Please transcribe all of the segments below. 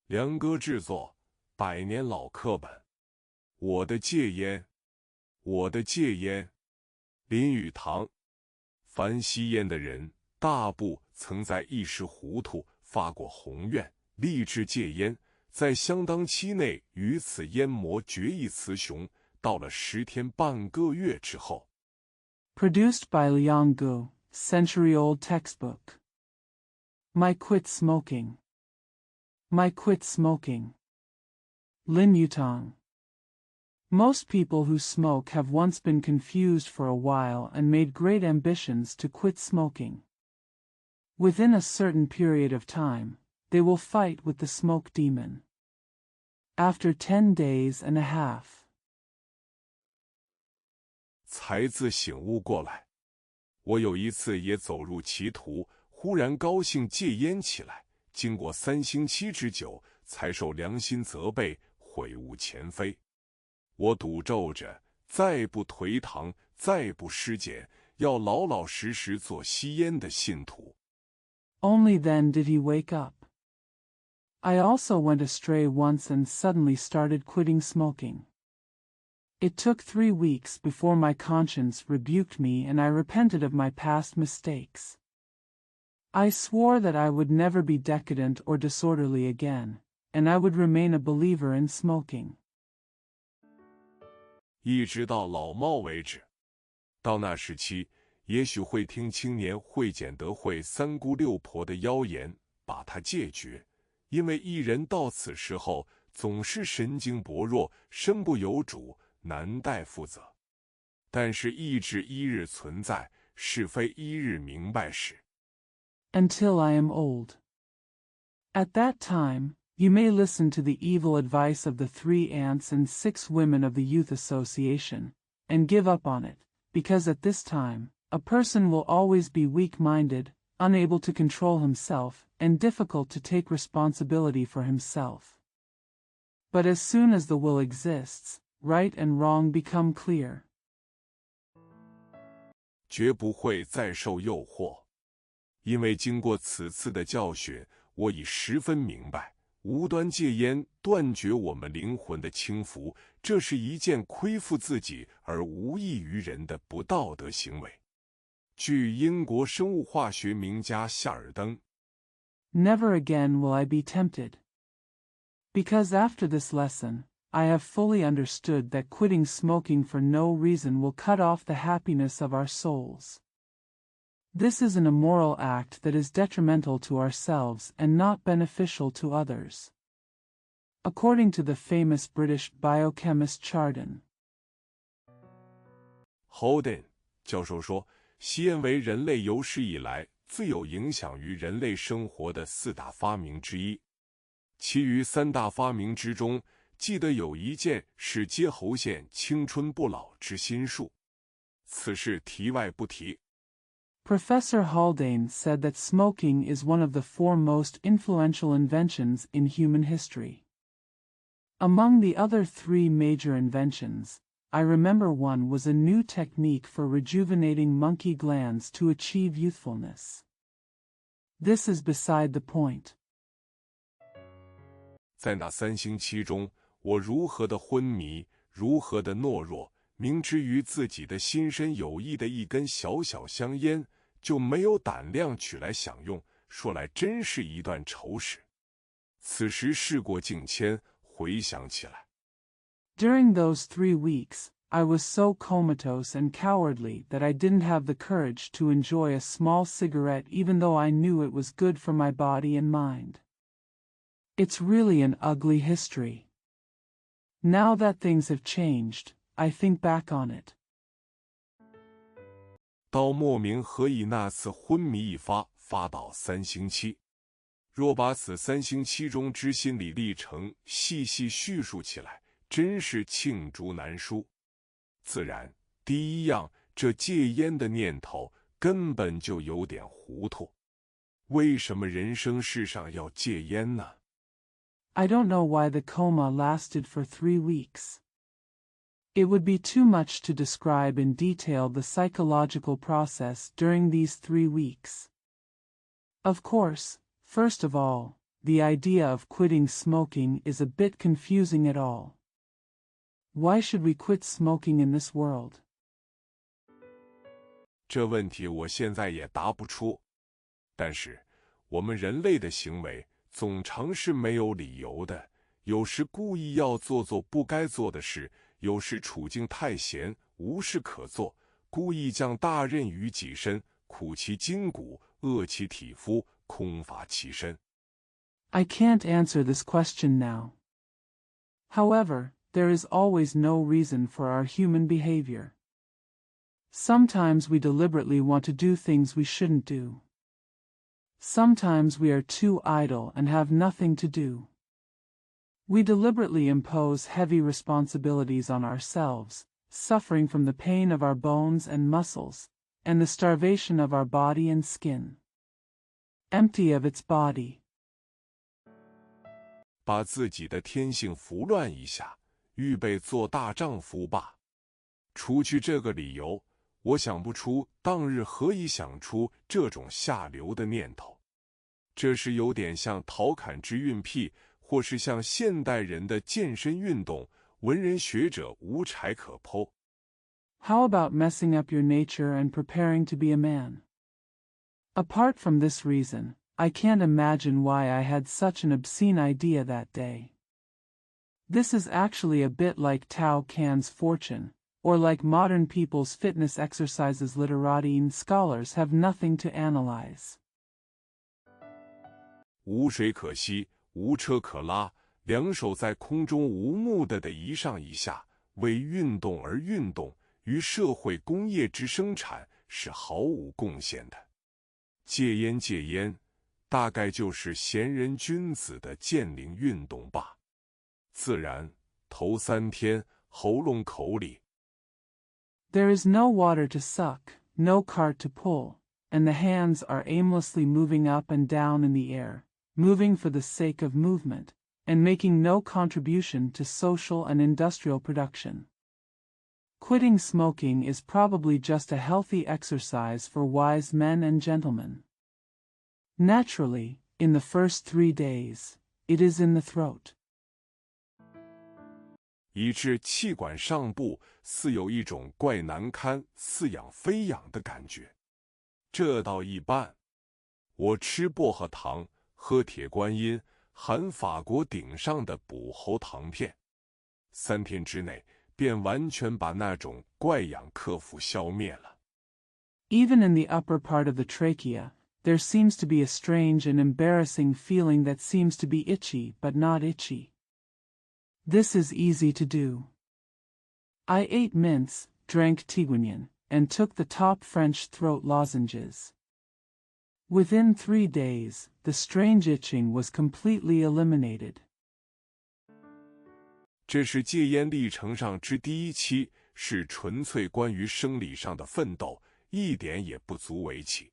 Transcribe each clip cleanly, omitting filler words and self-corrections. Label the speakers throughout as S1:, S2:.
S1: 梁歌制作，100年老课本。我的戒烟，我的戒烟。林语堂。凡吸烟的人，大部曾在一时糊涂发过宏愿，立志戒烟，在相当期内与此烟魔决一雌雄。到了10天半个月之后。
S2: Produced by Liang Gu, century-old textbook. My quit smoking. My quit smoking. Lin Yutang. Most people who smoke have once been confused for a while and made great ambitions to quit smoking. Within a certain period of time, they will fight with the smoke demon. After 10 days and a half.
S1: 才自醒悟过来。我有一次也走入歧途，忽然高兴戒烟起来，经过3星期之久，才受良心责备，悔悟前非。我赌咒着，再不颓唐，再不失检，要老老实实做吸烟的信徒。
S2: Only then did he wake up. I also went astray once and suddenly started quitting smoking. It took 3 weeks before my conscience rebuked me and I repented of my past mistakes. I swore that I would never be decadent or disorderly again, and I would remain a believer in smoking.
S1: 一直到老耄为止。到那时期，也许会听青年会检德会3姑6婆的妖言，把他戒绝，因为一人到此时候，总是神经薄弱，身不由主，难待负责。但是意志一日存在，是非一日明白时。
S2: Until I am old. At that time, you may listen to the evil advice of the 3 aunts and 6 women of the Youth Association, and give up on it, because at this time, a person will always be weak-minded, unable to control himself, and difficult to take responsibility for himself. But as soon as the will exists, right and wrong become clear.
S1: 绝不会再受诱惑，因为经过此次的教训，我已十分明白，无端戒烟断绝我们灵魂的轻浮，这是一件亏负自己而无益于人的不道德行为。据英国生物化学名家夏尔登。
S2: Never again will I be tempted. Because after this lesson, I have fully understood that quitting smoking for no reason will cut off the happiness of our souls. This is an immoral act that is detrimental to ourselves and not beneficial to others. According to the famous British biochemist Chardin.
S1: Holden 教授说，吸烟为人类有史以来最有影响于人类生活的4大发明之一。其余3大发明之中，记得有一件是接喉腺青春不老之心术，此事题外不提。
S2: Professor Haldane said that smoking is one of the 4 most influential inventions in human history. Among the other 3 major inventions, I remember one was a new technique for rejuvenating monkey glands to achieve youthfulness. This is beside the point.
S1: 在那3星期中，我如何的昏迷，如何的懦弱，明知于自己的心身有益的一根小小香烟，就没有胆量取来享用，说来真是一段丑史。此时事过境迁，回想起来。
S2: During those 3 weeks, I was so comatose and cowardly that I didn't have the courage to enjoy a small cigarette even though I knew it was good for my body and mind. It's really an ugly history. Now that things have changed, I think back on it.
S1: 到莫名何以那次昏迷一发，发到3星期。若把此3星期中之心理历程细细叙述起来，真是罄竹难书。自然，第一样，这戒烟的念头根本就有点糊涂。为什么人生世上要戒烟呢？
S2: I don't know why the coma lasted for 3 weeks. It would be too much to describe in detail the psychological process during these 3 weeks. Of course, first of all, the idea of quitting smoking is a bit confusing at all. Why should we quit smoking in this world?
S1: 这问题我现在也答不出。但是，我们人类的行为总常是没有理由的，有时故意要做不该做的事，有时处境太闲，无事可做，故意将大任于己身，苦其筋骨，饿其体肤，空乏其身。
S2: I can't answer this question now. However, there is always no reason for our human behavior. Sometimes we deliberately want to do things we shouldn't do. Sometimes we are too idle and have nothing to do. We deliberately impose heavy responsibilities on ourselves, suffering from the pain of our bones and muscles, and the starvation of our body and skin. Empty of its body.
S1: 把自己的天性拂乱一下，预备做大丈夫吧。除去这个理由，我想不出当日何以想出这种下流的念头。这是有点像陶侃之运癖，或是像现代人的健身运动，文人学者无柴可剖。
S2: How about messing up your nature and preparing to be a man? Apart from this reason, I can't imagine why I had such an obscene idea that day. This is actually a bit like Tao Can's fortune, or like modern people's fitness exercises. Literati and scholars have nothing to analyze.
S1: 无水可吸，无车可拉，两手在空中无目的移上一下，为运动而运动，于社会工业之生产是毫无贡献的。戒烟戒烟，大概就是贤人君子的健灵运动吧。自然，头3天喉咙口里。
S2: There is no water to suck, no cart to pull, and the hands are aimlessly moving up and down in the air, moving for the sake of movement, and making no contribution to social and industrial production. Quitting smoking is probably just a healthy exercise for wise men and gentlemen. Naturally, in the first 3 days, it is in the throat.
S1: 以致气管上部似有一种怪难堪、似痒非痒的感觉。这倒一般。我吃薄荷糖，喝铁观音，含法国顶上的补喉糖片，3天之内便完全把那种怪痒克服消灭了。
S2: Even in the upper part of the trachea, there seems to be a strange and embarrassing feeling that seems to be itchy but not itchy. This is easy to do. I ate mince, drank tiguanyin, and took the top French throat lozenges. Within 3 days, the strange itching was completely eliminated.
S1: 这是戒烟历程上之第1期，是纯粹关于生理上的奋斗，一点也不足为奇。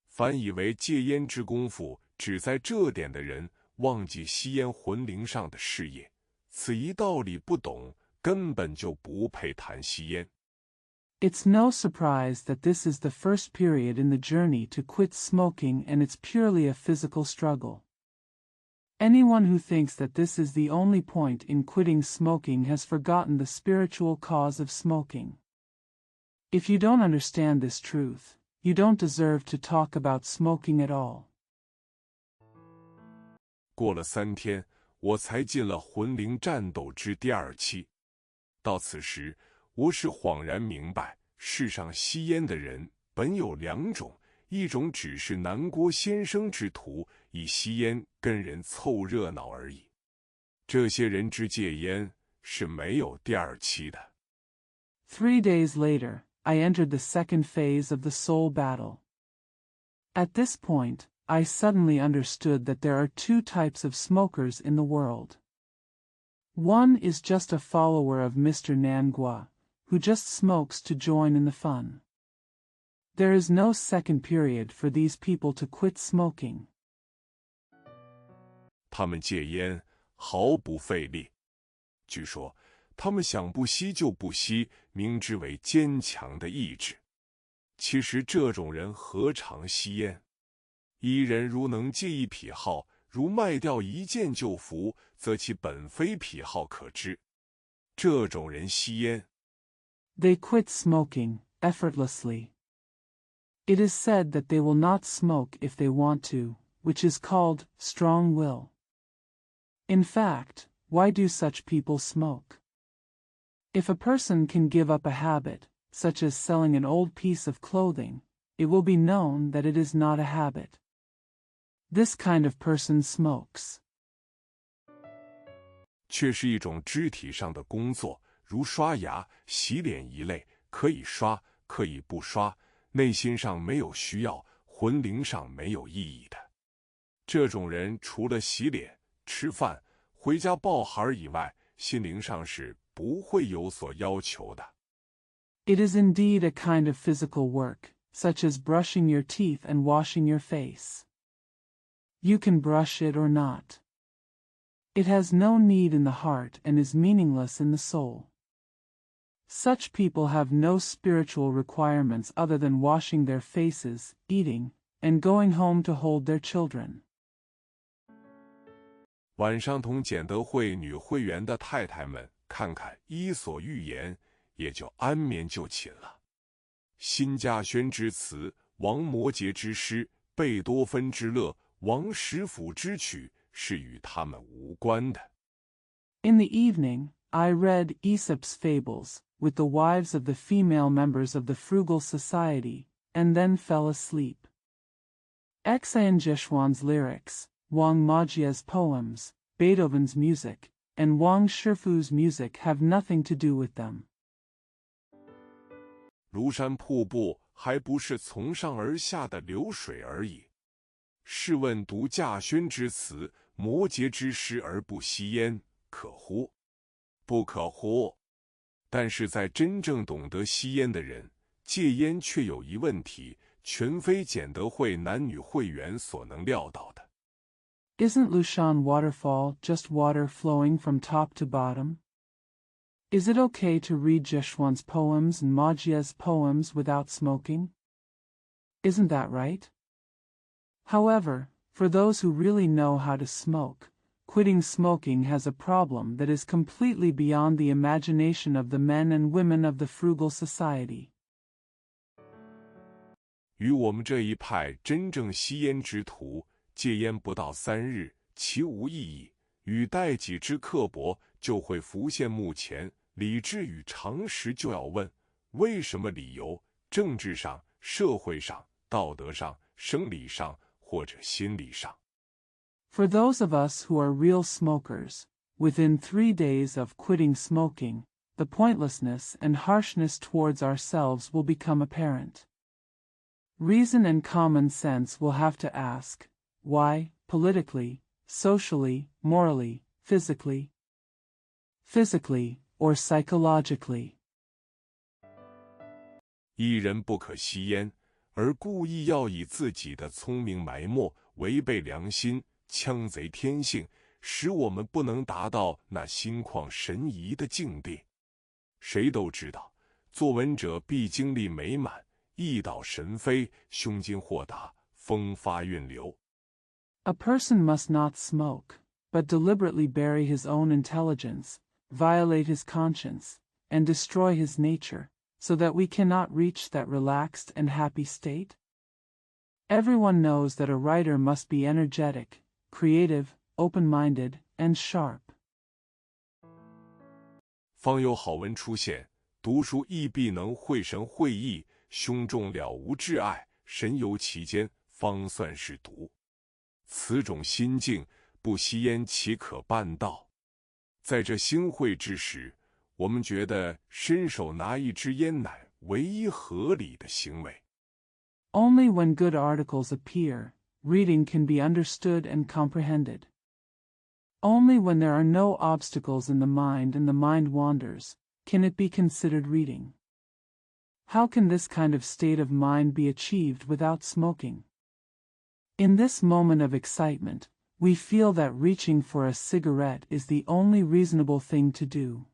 S1: 凡以为戒烟之功夫只在这点的人，忘记吸烟魂灵上的事业，此一道理不懂，根本就不配谈吸烟。
S2: It's no surprise that this is the first period in the journey to quit smoking, and it's purely a physical struggle. Anyone who thinks that this is the only point in quitting smoking has forgotten the spiritual cause of smoking. If you don't understand this truth, you don't deserve to talk about smoking at all.
S1: 过了3天，我才进了魂灵战斗之第2期。到此时，我是恍然明白，世上吸烟的人本有2种，一种只是南郭先生之徒，以吸烟跟人凑热闹而已。这些人之戒烟是没有第2期的。
S2: 3 days later, I entered the second phase of the soul battle. At this point, I suddenly understood that there are 2 types of smokers in the world. One is just a follower of Mr. Nangua, who just smokes to join in the fun. There is no second period for these people to quit smoking.
S1: 他们戒烟毫不费力，据说他们想不吸就不吸，明之为坚强的意志。其实这种人何尝吸烟？一人如能戒一匹号，如卖掉一件旧服，则其本非癖好可知。这种人吸烟。
S2: They quit smoking effortlessly. It is said that they will not smoke if they want to, which is called strong will. In fact, why do such people smoke? If a person can give up a habit, such as selling an old piece of clothing, it will be known that it is not a habit. This kind of person smokes.
S1: 却是一种肢体上的工作，如刷牙、洗脸一类，可以刷，可以不刷，内心上没有需要，魂灵上没有意义的。这种人除了洗脸、吃饭、回家抱孩以外，心灵上是不会有所要求的。
S2: It is indeed a kind of physical work, such as brushing your teeth and washing your face. You can brush it or not. It has no need in the heart and is meaningless in the soul. Such people have no spiritual requirements other than washing their faces, eating, and going home to hold their children.
S1: 晚上同简德会女会员的太太们看看《伊索寓言》，也就安眠就寝了。辛稼轩之词，王摩诘之诗，贝多芬之乐，王实甫之曲，是与他们无关的。
S2: In the evening, I read Aesop's fables, with the wives of the female members of the frugal society, and then fell asleep. Xian Zhishuan's lyrics, Wang Mojia's poems, Beethoven's music, and Wang Shifu's music have nothing to do with them.
S1: 庐山瀑布还不是从上而下的流水而已。试问读稼轩之词，摩诘之诗而不吸烟，可乎？不可乎。但是在真正懂得吸烟的人，戒烟却有一问题，全非简德会男女会员所能料到的。
S2: Isn't Lushan waterfall just water flowing from top to bottom? Is it okay to read Zhishuan's poems and Mojia's poems without smoking? Isn't that right? However, for those who really know how to smoke, quitting smoking has a problem that is completely beyond the imagination of the men and women of the frugal society.
S1: 与我们这一派真正吸烟之徒，戒烟不到3日，其无意义，与待己之刻薄，就会浮现目前。理智与常识就要问：为什么理由？政治上、社会上、道德上、生理上或者心理上。
S2: For those of us who are real smokers, within 3 days of quitting smoking, the pointlessness and harshness towards ourselves will become apparent. Reason and common sense will have to ask, why, politically, socially, morally, physically, or psychologically.
S1: 一人不可吸烟，而故意要以自己的聪明埋没，违背良心，枪贼天性，使我们不能达到那心旷神怡的境地。谁都知道，作文者必经历美满，意导神飞，胸襟豁达，风发韵流。
S2: A person must not smoke, but deliberately bury his own intelligence, violate his conscience, and destroy his nature, so that we cannot reach that relaxed and happy state? Everyone knows that a writer must be energetic, creative, open-minded, and sharp.
S1: 方有好文出现，读书亦必能会神会意，胸中了无挚爱，神游其间，方算是读。此种心境，不吸烟岂可办到？在这兴会之时，我们觉得伸手拿一支烟乃唯一合理的行为。
S2: Only when good articles appear, reading can be understood and comprehended. Only when there are no obstacles in the mind and the mind wanders, can it be considered reading. How can this kind of state of mind be achieved without smoking? In this moment of excitement, we feel that reaching for a cigarette is the only reasonable thing to do.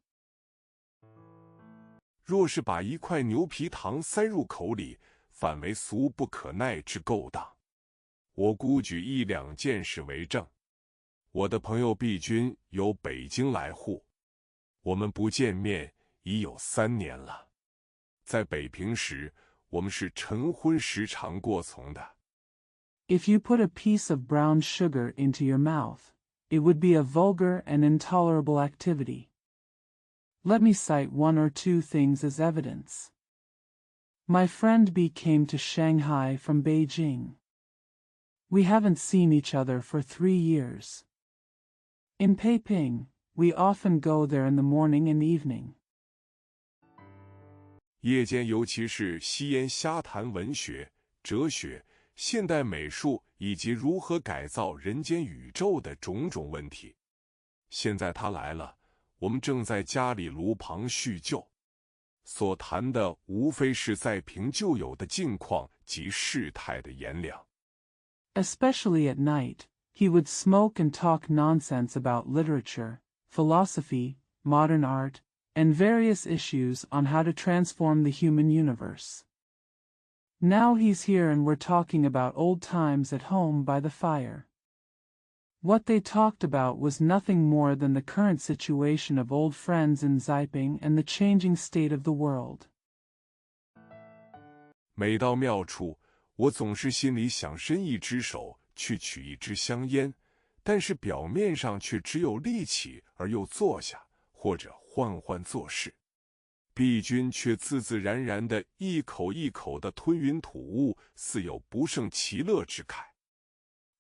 S1: 若是把一块牛皮糖塞入口里，反为俗不可耐之勾当。我孤举1-2件事为证。我的朋友毕军由北京来沪，我们不见面已有3年了。在北平时，我们是晨昏时常过从的。
S2: If you put a piece of brown sugar into your mouth, it would be a vulgar and intolerable activity. Let me cite 1 or 2 things as evidence. My friend B came to Shanghai from Beijing. We haven't seen each other for 3 years. In Peiping, we often go there in the morning and evening.
S1: 夜间尤其是吸烟瞎谈文学、哲学、现代美术以及如何改造人间宇宙的种种问题。现在他来了，我们正在家里炉旁叙旧，所谈的无非是在平旧有的境况及事态的炎凉。
S2: Especially at night, he would smoke and talk nonsense about literature, philosophy, modern art, and various issues on how to transform the human universe. Now he's here and we're talking about old times at home by the fire. What they talked about was nothing more than the current situation of old friends in Xiping and the changing state of the world.
S1: 每到妙处，我总是心里想伸一只手去取一支香烟，但是表面上却只有立起而又坐下，或者换换做事。毕军却自自然然地一口一口地吞云吐雾，似有不胜其乐之慨。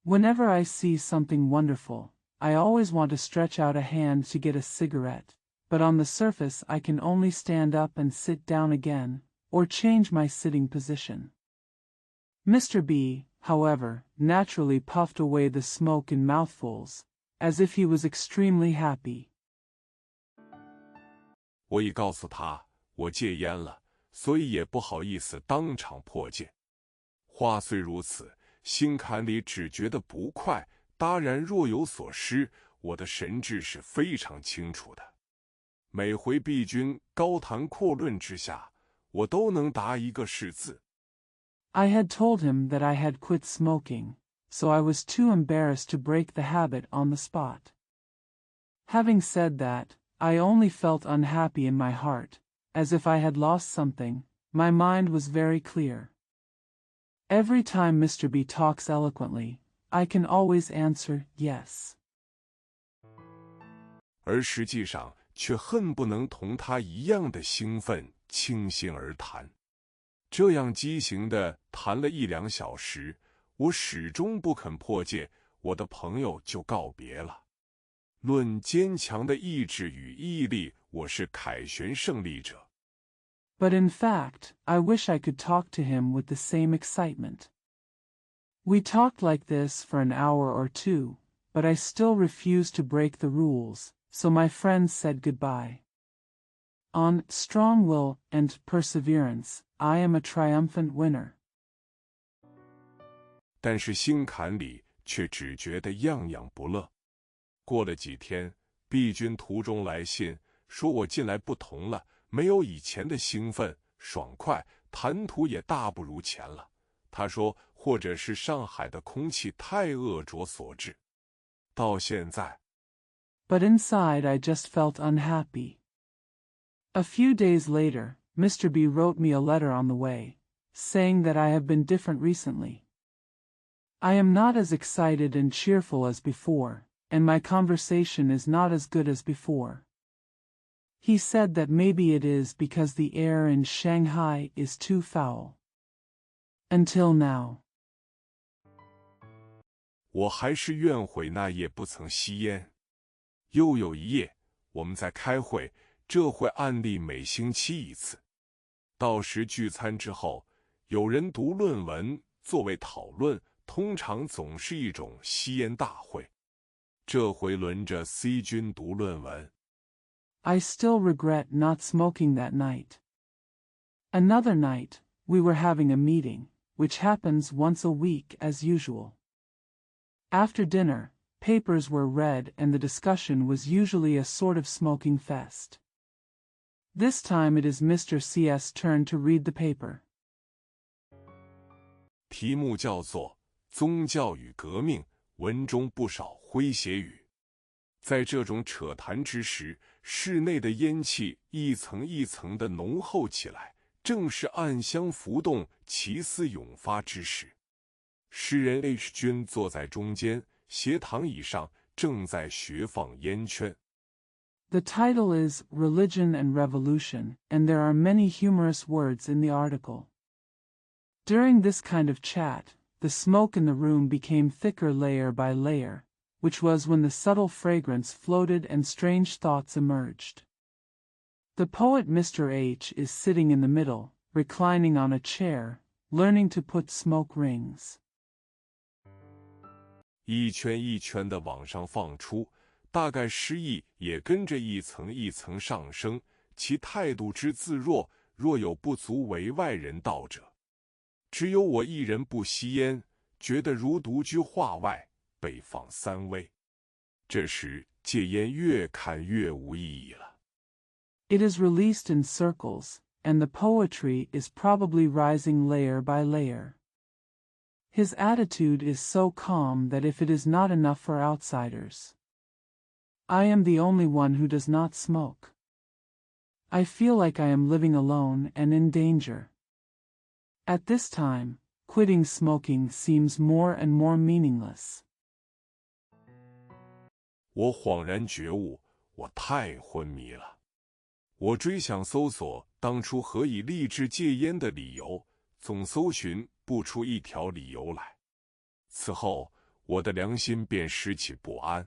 S2: Whenever I see something wonderful, I always want to stretch out a hand to get a cigarette, but on the surface I can only stand up and sit down again, or change my sitting position. Mr. B, however, naturally puffed away the smoke in mouthfuls, as if he was extremely happy.
S1: 我已告诉他我戒烟了，所以也不好意思当场破戒。话虽如此，心坎里只觉得不快，当然若有所失，我的神志是非常清楚的。每回毕军高谈阔论之下，我都能答一个是字。
S2: I had told him that I had quit smoking, so I was too embarrassed to break the habit on the spot. Having said that, I only felt unhappy in my heart, as if I had lost something. My mind was very clear. Every time Mr. B talks eloquently, I can always answer yes.
S1: 而实际上却恨不能同他一样的兴奋，倾心而谈。这样畸形的谈了1、2小时，我始终不肯破戒，我的朋友就告别了。论坚强的意志与毅力，我是凯旋胜利者。
S2: But in fact, I wish I could talk to him with the same excitement. We talked like this for an hour or 2, but I still refused to break the rules, so my friends said goodbye. On strong will and perseverance, I am a triumphant winner.
S1: 但是心坎里却只觉得样样不乐。过了几天，毕军途中来信，说我近来不同了，没有以前的兴奋、爽快，谈吐也大不如前了。他说，或者是上海的空气太恶浊所致。到现在
S2: But inside I just felt unhappy. A few days later, Mr. B wrote me a letter on the way, saying that I have been different recently. I am not as excited and cheerful as before, and my conversation is not as good as before. He said that maybe it is because the air in Shanghai is too foul. Until now.
S1: 我还是怨悔那夜不曾吸烟。又有一夜，我们在开会，这会案例每星期1次。到时聚餐之后，有人读论文作为讨论，通常总是一种吸烟大会。这回轮着 C 君读论文。
S2: I still regret not smoking that night. Another night, we were having a meeting, which happens once a week as usual. After dinner, papers were read and the discussion was usually a sort of smoking fest. This time it is Mr. C.'s turn to read the paper.
S1: 题目叫做《宗教与革命》，文中不少诙谐语。在这种扯谈之时，室内的烟气一层一层的浓厚起来，正是暗香浮动、奇思涌发之时。诗人 H 君坐在中间，斜躺椅上，正在学放烟圈。
S2: The title is Religion and Revolution, and there are many humorous words in the article. During this kind of chat, the smoke in the room became thicker layer by layer, which was when the subtle fragrance floated and strange thoughts emerged. The poet Mr. H is sitting in the middle, reclining on a chair, learning to put smoke rings.
S1: 一圈一圈的往上放出，大概诗意也跟着一层一层上升，其态度之自若，若有不足为外人道者。只有我一人不吸烟，觉得如独居画外，被放三微。这时戒烟越看越无意义了。
S2: It is released in circles, and the poetry is probably rising layer by layer. His attitude is so calm that if it is not enough for outsiders. I am the only one who does not smoke. I feel like I am living alone and in danger. At this time, quitting smoking seems more and more meaningless.
S1: 我恍然觉悟，我太昏迷了。我追想搜索当初何以立志戒烟的理由，总搜寻不出一条理由来。此后，我的良心便拾起不安，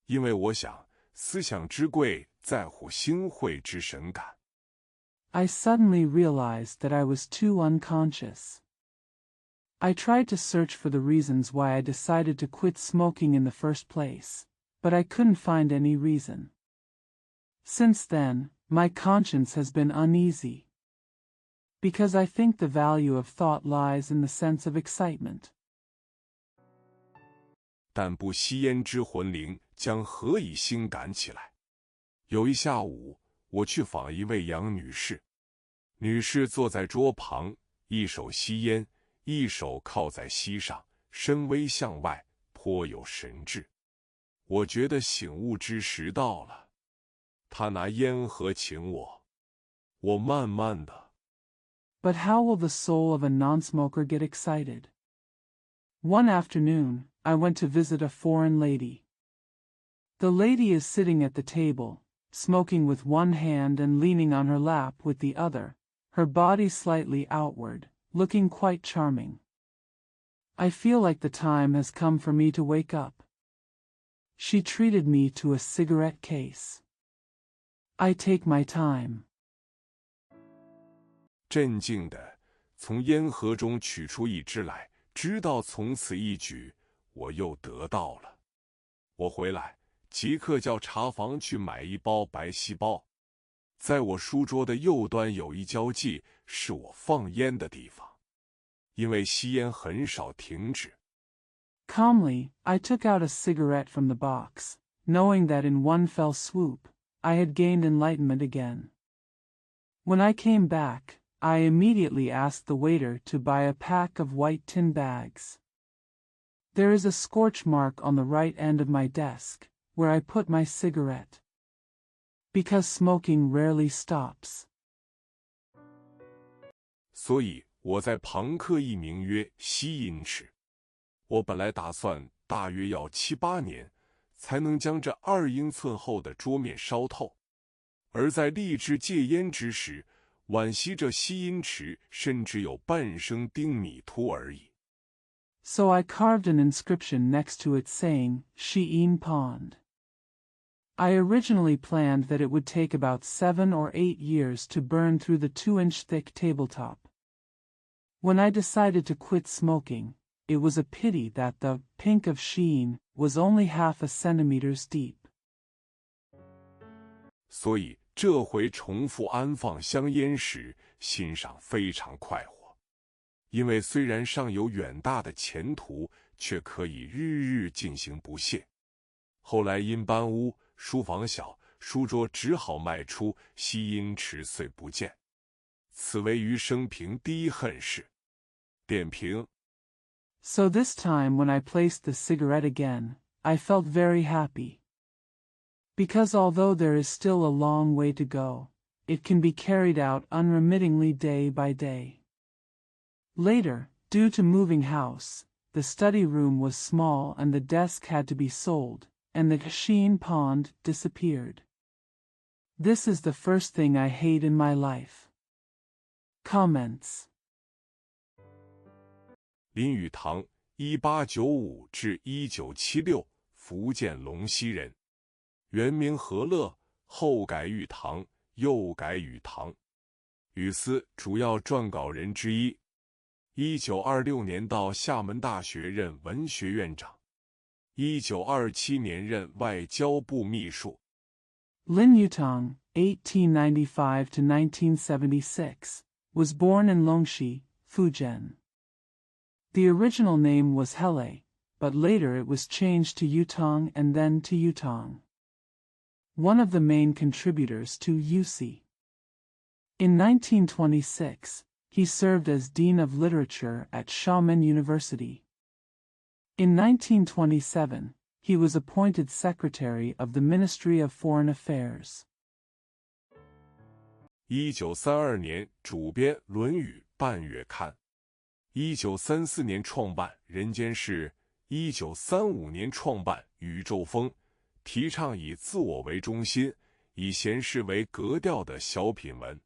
S1: 因为我想，思想之贵，在乎心慧之神感。
S2: I suddenly realized that I was too unconscious. I tried to search for the reasons why I decided to quit smoking in the first place, but I couldn't find any reason. Since then, my conscience has been uneasy. Because I think the value of thought lies in the sense of excitement.
S1: 但不吸烟之魂灵将何以心感起来？有一下午，我去访一位杨女士，女士坐在桌旁，一手吸烟，一手靠在膝上，身微向外，颇有神智。我觉得醒悟之时到了。她拿烟盒请我，我慢慢的。
S2: But how will the soul of a non-smoker get excited? One afternoon, I went to visit a foreign lady. The lady is sitting at the table, smoking with one hand and leaning on her lap with the other, her body slightly outward, looking quite charming. I feel like the time has come for me to wake up. She treated me to a cigarette case. I take my time.
S1: 镇静地从烟盒中取出一支来，知道从此一举，我又得到了。我回来，即刻叫茶房去买一包白锡包。在我书桌的右端有一交际，是我放烟的地方，因为吸烟很少停止。
S2: Calmly, I took out a cigarette from the box, knowing that in one fell swoop, I had gained enlightenment again. When I came back, I immediately asked the waiter to buy a pack of white tin bags. There is a scorch mark on the right end of my desk, where I put my cigarette. Because smoking rarely stops.
S1: 所以我在旁刻一名曰吸音尺。我本来打算大约要7、8年，才能将这2英寸厚的桌面烧透。而在立志戒烟之时，惋惜这吸音尺甚至有半升丁米凸而已。
S2: So I carved an inscription next to it saying, Shein Pond. I originally planned that it would take about 7 or 8 years to burn through the 2-inch thick tabletop. When I decided to quit smoking, it was a pity that the pink of Shein was only half a centimeters deep.
S1: 所以这回重复安放香烟时，心上非常快活，因为虽然尚有远大的前途，却可以日日进行不懈。后来因搬屋，书房小，书桌只好卖出，吸音尺遂不见。此为余生平第一恨事。点评
S2: So this time when I placed the cigarette again, I felt very happy. Because although there is still a long way to go, it can be carried out unremittingly day by day. Later, due to moving house, the study room was small and the desk had to be sold, and the Sheen pond disappeared. This is the first thing I hate in my life. Comments.
S1: 林语堂，1895至1976，福建龙溪人，原名和乐，后改玉堂，又改语堂，语司主要撰稿人之一。1926年到厦门大学任文学院长，1927年任外交部秘书。
S2: Lin Yutang, 1895 to 1976, was born in Longxi, Fujian. The original name was Hele, but later it was changed to Yutong and then to Yutong. One of the main contributors to UC. In 1926, he served as Dean of Literature at Xiamen University. In 1927, he was appointed Secretary of the Ministry of Foreign Affairs.
S1: 1932年主编《论语》半月刊，1934年创办《人间世》，1935年创办《宇宙风》，提倡以自我为中心、以闲适为格调的小品文。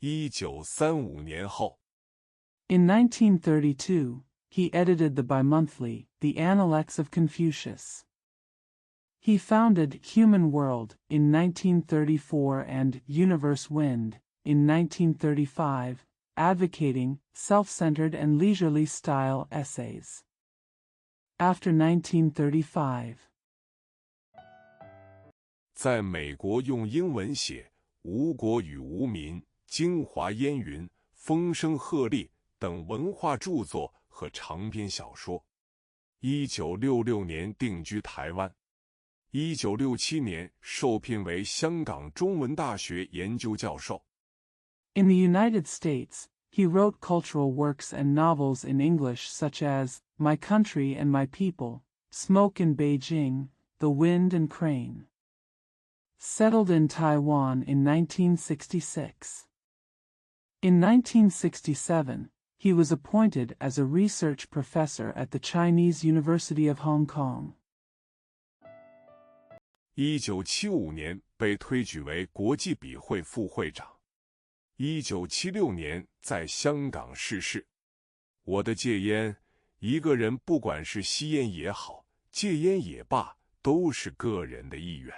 S1: 1935年后
S2: In 1932, he edited the bimonthly, The Analects of Confucius. He founded Human World in 1934 and Universe Wind in 1935, advocating self-centered and leisurely style essays. After 1935,
S1: 在美国用英文写《吴国与吴民》《京华烟云》《风声鹤唳》等文化著作和长篇小说。1966年定居台湾。1967年受聘为香港中文大学研究教授。
S2: In the United States, he wrote cultural works and novels in English such as My Country and My People, Smoke in Beijing, The Wind and Crane. Settled in Taiwan in 1966. In 1967, he was appointed as a research professor at the Chinese University of Hong Kong.
S1: 1975年被推举为国际笔会副会长。1976年在香港逝世。我的戒烟，一个人不管是吸烟也好，戒烟也罢，都是个人的意愿。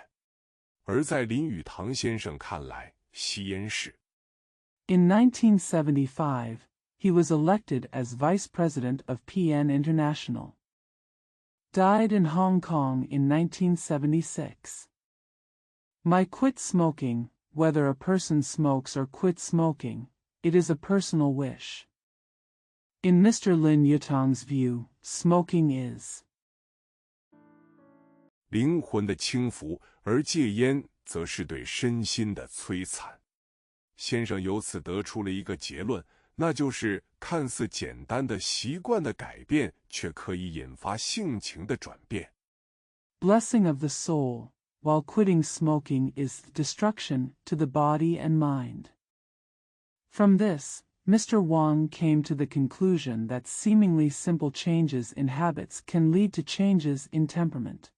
S1: 而在林语堂先生看来，吸烟是。
S2: In 1975, he was elected as vice president of PN International. Died in Hong Kong in 1976. My quit smoking, whether a person smokes or quits smoking, it is a personal wish. In Mr. Lin Yutang's view, smoking is
S1: 灵魂的轻浮，而戒烟则是对身心的摧残。先生由此得出了一个结论，那就是看似简单的习惯的改变，却可以引发性情的转变。
S2: Blessing of the soul, while quitting smoking is destruction to the body and mind. From this, Mr. Wang came to the conclusion that seemingly simple changes in habits can lead to changes in temperament.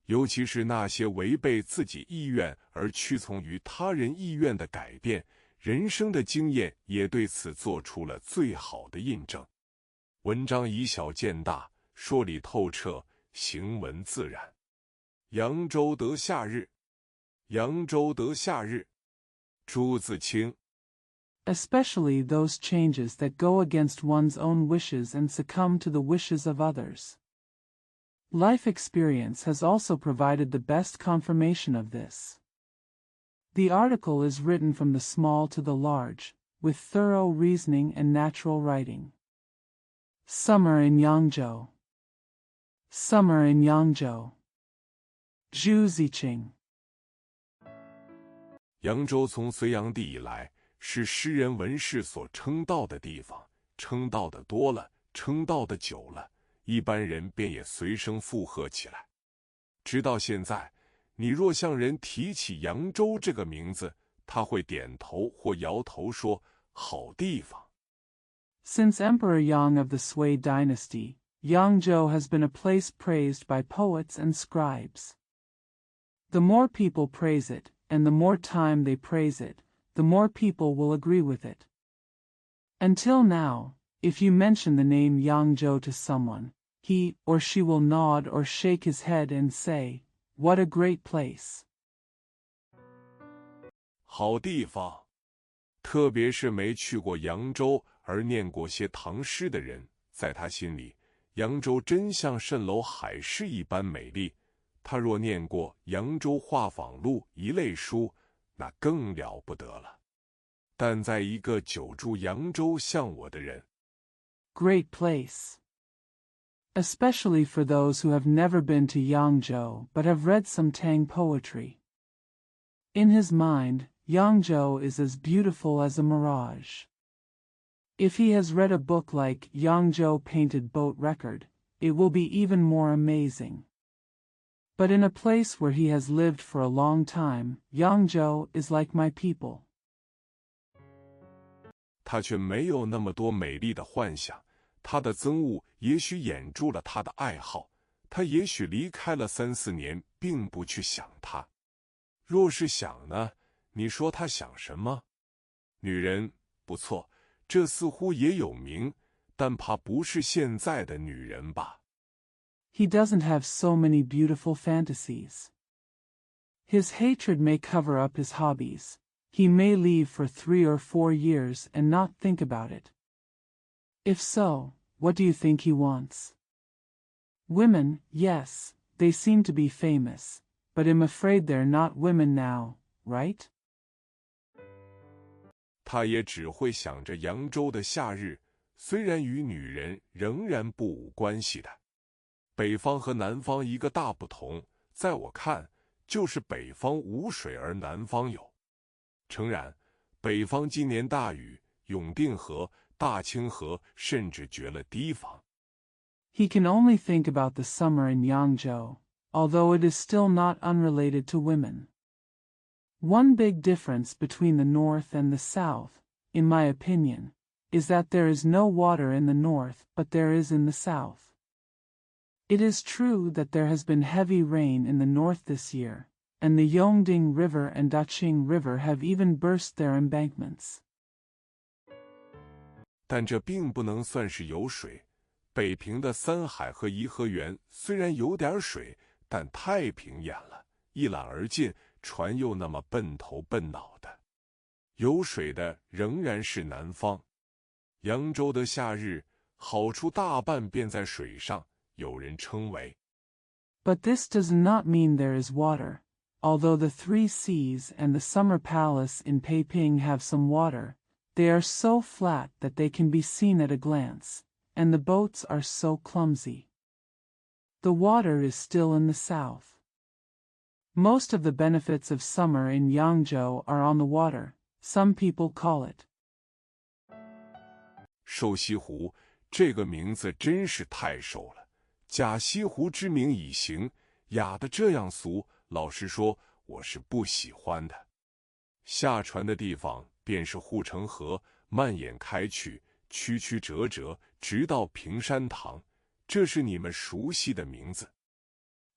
S1: 尤其是那些违背自己意愿而屈从于他人意愿的改变，人生的经验也对此做出了最好的印证。文章以小见大，说理透彻，行文自然。扬州得夏日，扬州得夏日。朱自清。
S2: Especially those changes that go against one's own wishes and succumb to the wishes of others. Life experience has also provided the best confirmation of this. The article is written from the small to the large, with thorough reasoning and natural writing. Summer in Yangzhou. Summer in Yangzhou. Zhu Ziqing.
S1: 扬州从隋炀帝以来，是诗人文士所称道的地方，称道的多了，称道的久了，一般人便也随声附和起来。直到现在，你若向人提起扬州这个名字，他会点头或摇头说好地方。
S2: Since Emperor Yang of the Sui dynasty, Yangzhou has been a place praised by poets and scribes. The more people praise it, and the more time they praise it, the more people will agree with it. Until now, if you mention the name Yangzhou to someone, he or she will nod or shake his head and say, "What a great place."
S1: 好地方，特别是没去过扬州而念过些唐诗的人，在他心里，扬州真像蜃楼海市一般美丽。他若念过《扬州画舫录》一类书，那更了不得了。但在一个久住扬州像我的人
S2: Great place. Especially for those who have never been to Yangzhou but have read some Tang poetry. In his mind, Yangzhou is as beautiful as a mirage. If he has read a book like Yangzhou Painted Boat Record, it will be even more amazing. But in a place where he has lived for a long time, Yangzhou is like my people.
S1: 他却没有那么多美丽的幻想，他的憎恶也许掩住了他的爱好，他也许离开了3-4年，并不去想他。若是想呢，你说他想什么？女人，不错，这似乎也有名，但怕不是现在的女人吧。
S2: He doesn't have so many beautiful fantasies. His hatred may cover up his hobbies. He may leave for 3 or 4 years and not think about it. If so, what do you think he wants? Women, yes, they seem to be famous, but I'm afraid they're not women now, right?
S1: 他也只会想着扬州的夏日，虽然与女人仍然不无关系的。北方和南方一个大不同，在我看，就是北方无水而南方有。诚然，北方今年大雨，永定河、大清河甚至绝了堤防。
S2: He can only think about the summer in Yangzhou, although it is still not unrelated to women. One big difference between the North and the South, in my opinion, is that there is no water in the North but there is in the South. It is true that there has been heavy rain in the North this year, and the Yongding River and Daqing River have even burst their embankments.
S1: 但这并不能算是有水。北平的三海和颐和园虽然有点水，但太平眼了，一览而尽，船又那么笨头笨脑的。有水的仍然是南方。扬州的夏日，好处大半便在水上，有人称为。
S2: But this does not mean there is water. Although the 3 seas and the summer palace in Peiping have some water, they are so flat that they can be seen at a glance, and the boats are so clumsy. The water is still in the south. Most of the benefits of summer in Yangzhou are on the water, some people call it.
S1: 瘦西湖这个名字真是太瘦了，假西湖之名已行，雅得这样俗，老实说，我是不喜欢的。下船的地方便是护城河，蔓延开去，曲曲折折，直到平山堂，这是你们熟悉的名字。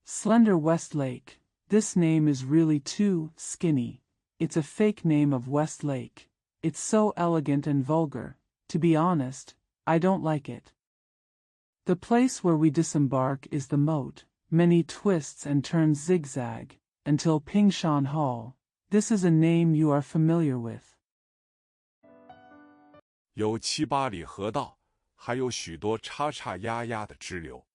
S2: Slender West Lake. This name is really too skinny. It's a fake name of West Lake. It's so elegant and vulgar. To be honest, I don't like it. The place where we disembark is the moat. Many twists and turns zigzag, until Pingshan Hall. This is a name you are familiar with.
S1: 有7、8里河道，还有许多叉叉压压的支流。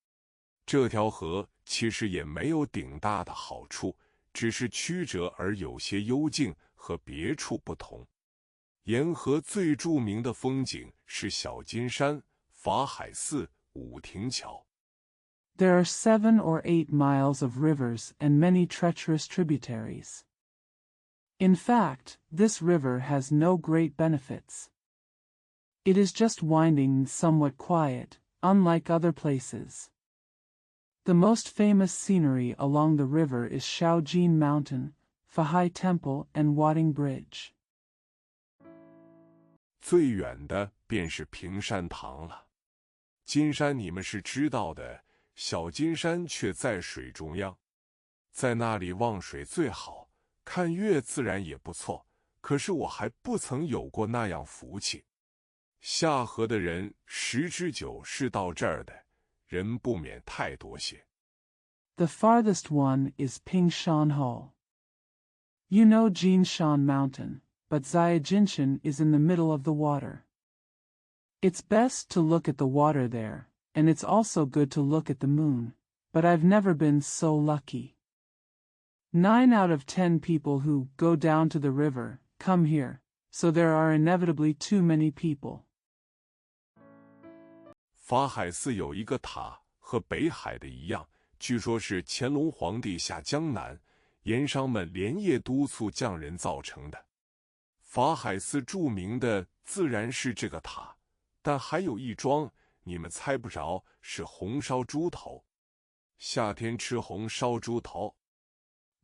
S1: 这条河其实也没有顶大的好处，只是曲折而有些幽静，和别处不同。沿河最著名的风景是小金山、法海寺、武亭桥。
S2: There are 7 or 8 miles of rivers and many treacherous tributaries. In fact, this river has no great benefits. It is just winding and somewhat quiet, unlike other places. The most famous scenery along the river is Shaojin Mountain, Fahai Temple, and Wading Bridge.
S1: 最远的便是平山堂了。金山你们是知道的，小金山却在水中央，在那里望水最好，看月自然也不错。可是我还不曾有过那样福气。下河的人10之9是到这儿的，人不免太多些。
S2: The farthest one is Pingshan Hall. You know Jinshan Mountain, but Xiajinshan is in the middle of the water. It's best to look at the water there, and it's also good to look at the moon, but I've never been so lucky. 9 out of 10 people who go down to the river come here, so there are inevitably too many people.
S1: 法海寺有一个塔，和北海的一样，据说是乾隆皇帝下江南，盐商们连夜督促匠人造成的。法海寺著名的自然是这个塔，但还有一桩，你们猜不着，是红烧猪头。夏天吃红烧猪头。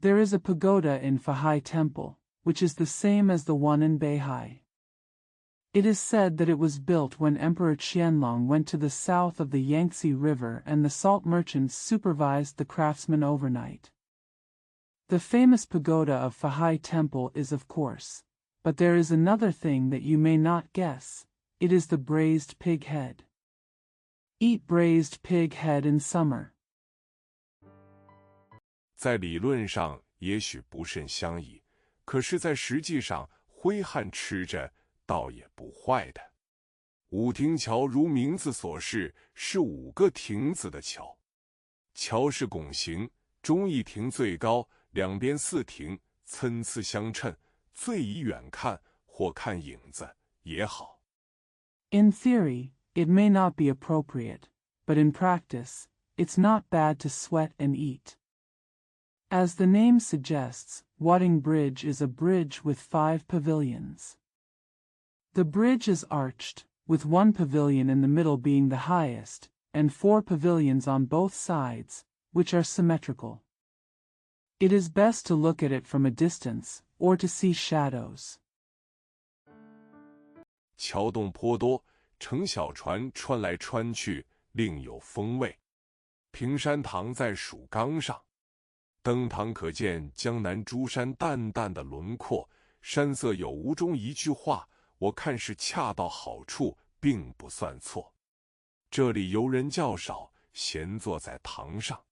S2: There is a pagoda in Fahai Temple, which is the same as the one in Beihai. It is said that it was built when Emperor Qianlong went to the south of the Yangtze River and the salt merchants supervised the craftsmen overnight. The famous pagoda of Fahai Temple is of course, but there is another thing that you may not guess. It is the braised pig head. Eat braised pig head in summer.
S1: 在理论上也许不甚相宜，可是在实际上挥汗吃着倒也不坏的。五亭桥如名字所示，是5个亭子的桥。桥是拱形，中一亭最高，两边4亭，参差相称，最宜远看或看影子也好。
S2: In theory, it may not be appropriate, but in practice, it's not bad to sweat and eat. As the name suggests, Wading Bridge is a bridge with 5 pavilions. The bridge is arched, with 1 pavilion in the middle being the highest, and 4 pavilions on both sides, which are symmetrical. It is best to look at it from a distance, or to see shadows.
S1: 桥洞颇多，乘小船穿来穿去，另有风味。平山堂在蜀冈上，登堂可见江南诸山淡淡的轮廓，山色有无中一句话，我看是恰到好处，并不算错。这里游人较少，闲坐在堂上。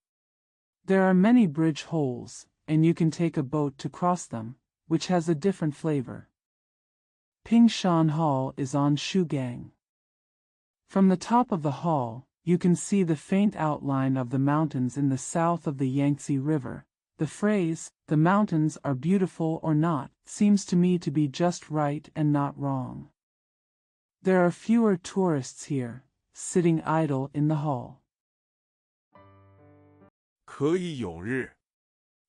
S2: There are many bridge holes, and you can take a boat to cross them, which has a different flavor. Pingshan Hall is on Shugang. From the top of the hall, you can see the faint outline of the mountains in the south of the Yangtze River. The phrase, "the mountains are beautiful or not," seems to me to be just right and not wrong. There are fewer tourists here, sitting idle in the hall.
S1: 可以咏日，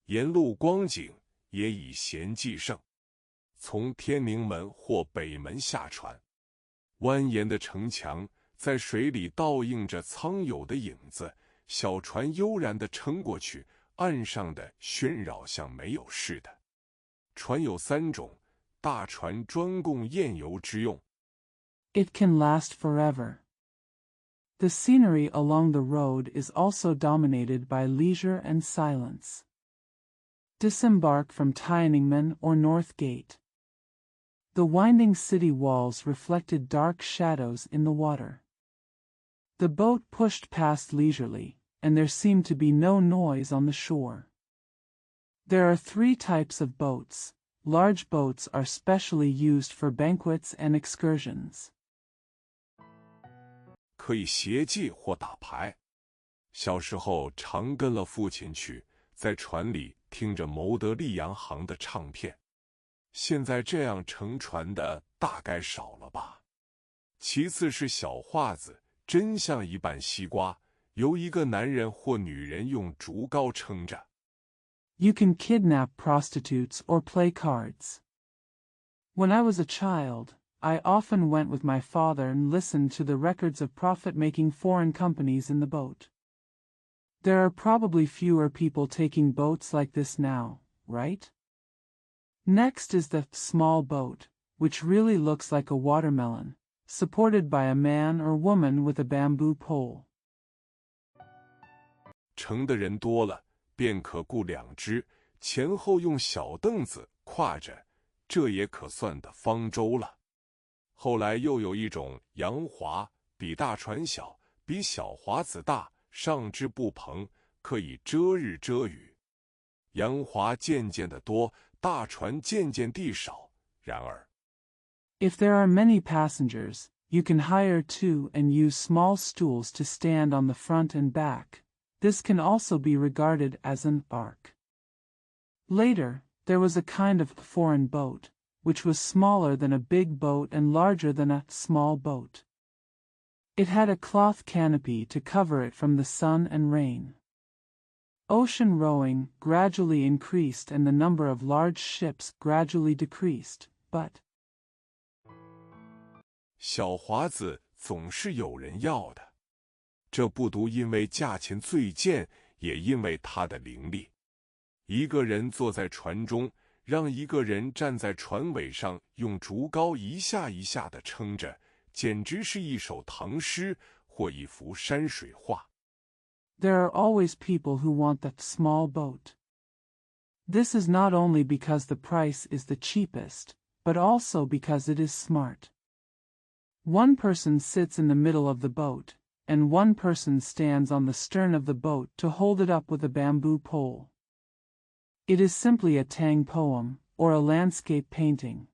S1: 沿路光景也以闲寄胜。从天宁门或北门下船，蜿蜒的城墙在水里倒映着苍友的影子，小船悠然地撑过去，岸上的喧扰像没有似的。船有3种，大船专供宴游之用。
S2: It can last forever. The scenery along the road is also dominated by leisure and silence. Disembark from Tiananmen or North Gate. The winding city walls reflected dark shadows in the water. The boat pushed past leisurely, and there seemed to be no noise on the shore. There are 3 types of boats. Large boats are specially used for banquets and excursions.
S1: 可以携妓或打牌。小时候常跟了父亲去，在船里听着牟德利洋行的唱片。现在这样乘船的大概少了吧。其次是小画子，真像一瓣西瓜，由一个男人或女人用竹篙撑着。
S2: You can kidnap prostitutes or play cards. When I was a child, I often went with my father and listened to the records of profit-making foreign companies in the boat. There are probably fewer people taking boats like this now, right? Next is the small boat, which really looks like a watermelon, supported by a man or woman with a bamboo pole.
S1: 乘的人多了，便可雇两只，前后用小凳子跨着，这也可算的方舟了。后来又有一种洋划，比大船小，比小划子大，上支布棚，可以遮日遮雨。洋划渐渐的多，大船渐渐地少。然而
S2: If there are many passengers, you can hire two and use small stools to stand on the front and back. This can also be regarded as an ark. Later, there was a kind of foreign boat, which was smaller than a big boat and larger than a small boat. It had a cloth canopy to cover it from the sun and rain. Ocean rowing gradually increased and the number of large ships gradually decreased, but
S1: 小划子总是有人要的，这不独因为价钱最贱，也因为它的灵力。一个人坐在船中，让一个人站在船尾上，用竹篙一下一下地撑着，简直是一首唐诗或一幅山水画。
S2: there are always people who want that small boat. This is not only because the price is the cheapest, but also because it is smart. One person sits in the middle of the boat, and one person stands on the stern of the boat to hold it up with a bamboo pole. It is simply a Tang poem, or a landscape painting.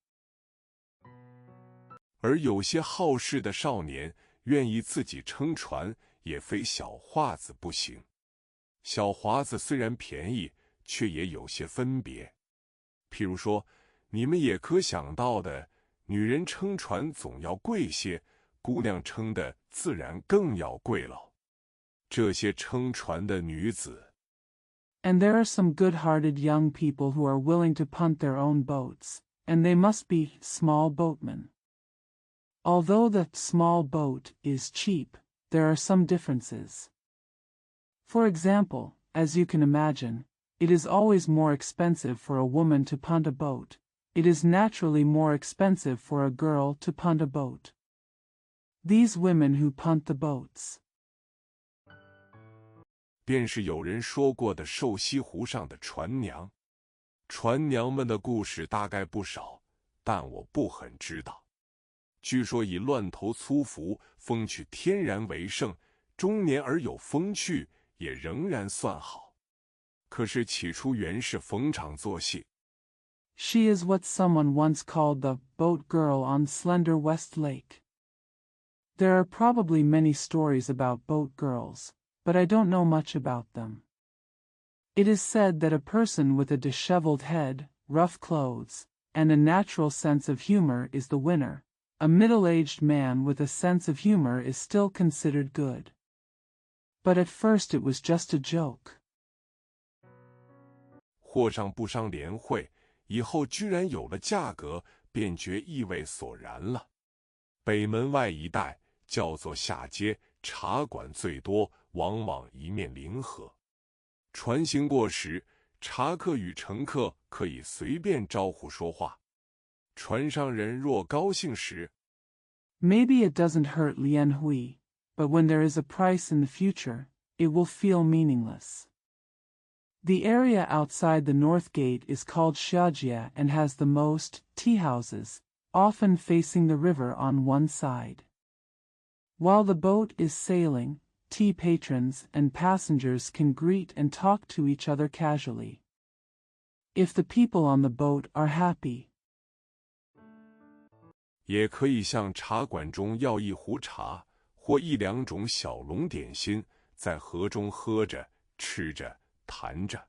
S1: 而有些好事的少年愿意自己撑船，也非小划子不行。小划子虽然便宜，却也有些分别。譬如说，你们也可想到的，女人撑船总要贵些，姑娘撑的自然更要贵了。这些撑船的女子
S2: And there are some good-hearted young people who are willing to punt their own boats, and they must be small boatmen. Although the small boat is cheap, there are some differences. For example, as you can imagine, it is always more expensive for a woman to punt a boat. It is naturally more expensive for a girl to punt a boat. These women who punt the boats.
S1: 便是有人说过的瘦西湖上的船娘。船娘们的故事大概不少，但我不很知道。据说以乱头粗服、风趣天然为胜，中年而有风趣，也仍然算好。可是起初原是逢场作戏。
S2: She is what someone once called the boat girl on Slender West Lake. There are probably many stories about boat girls, but I don't know much about them. It is said that a person with a disheveled head, rough clothes, and a natural sense of humor is the winner. A middle-aged man with a sense of humor is still considered good. But at first it was just a joke.
S1: 货上不伤连会，以后居然有了价格，便觉意味索然了。北门外一带叫做下街，茶馆最多，往往一面临河。船行过时，茶客与乘客可以随便招呼说话。船上人若高兴时
S2: Maybe it doesn't hurt Lian Hui, but when there is a price in the future, it will feel meaningless. The area outside the North Gate is called Xiajia and has the most tea houses, often facing the river on one side. While the boat is sailing, tea patrons and passengers can greet and talk to each other casually. If the people on the boat are happy,
S1: 也可以向茶馆中要一壶茶或一两种小笼点心，在河中喝着、吃着、谈着。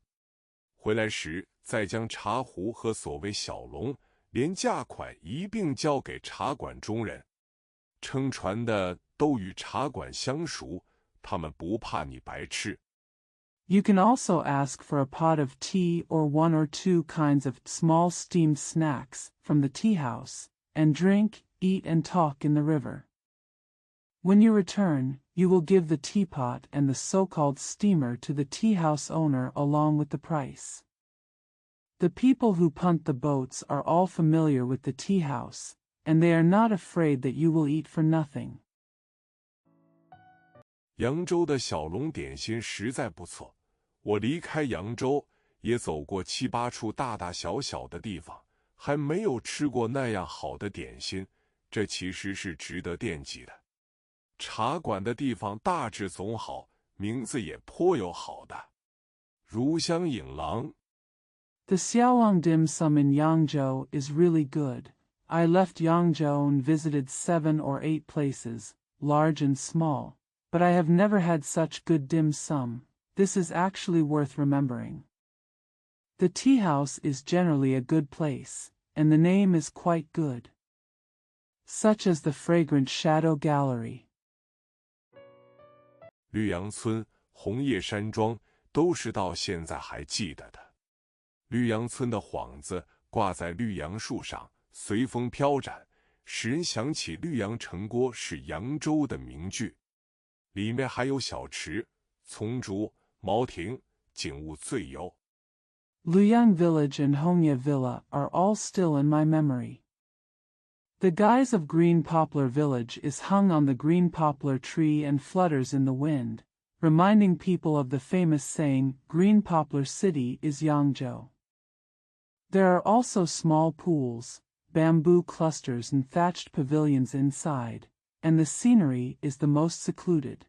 S1: 回来时，再将茶壶和所谓小笼，连价款一并交给茶馆中人。撑船的都与茶馆相熟，他们不怕你白吃。
S2: You can also ask for a pot of tea or one or two kinds of small steamed snacks from the tea house, and drink, eat and talk in the river. When you return, you will give the teapot and the so-called steamer to the tea house owner along with the price. The people who punt the boats are all familiar with the tea house, and they are not afraid that you will eat for nothing.
S1: 扬州的小笼点心实在不错，我离开扬州也走过7、8处大大小小的地方，还没有吃过那样好的点心，这其实是值得惦记的。茶馆的地方大致总好，名字也颇有好的，如香影廊。
S2: The Xiaolong dim sum in Yangzhou is really good. I left Yangzhou and visited 7 or 8 places, large and small, but I have never had such good dim sum. This is actually worth remembering. The tea house is generally a good place, and the name is quite good. Such as the fragrant Shadow Gallery.
S1: 绿杨村、红叶山庄都是到现在还记得的。绿杨村的幌子挂在绿杨树上，随风飘展，使人想起绿杨城郭是扬州的名句。里面还有小池、丛竹、茅亭，景物最优。
S2: Luyang Village and Hongye Villa are all still in my memory. The guise of green poplar village is hung on the green poplar tree and flutters in the wind, reminding people of the famous saying, "Green poplar city is Yangzhou." There are also small pools, bamboo clusters and thatched pavilions inside, and the scenery is the most secluded.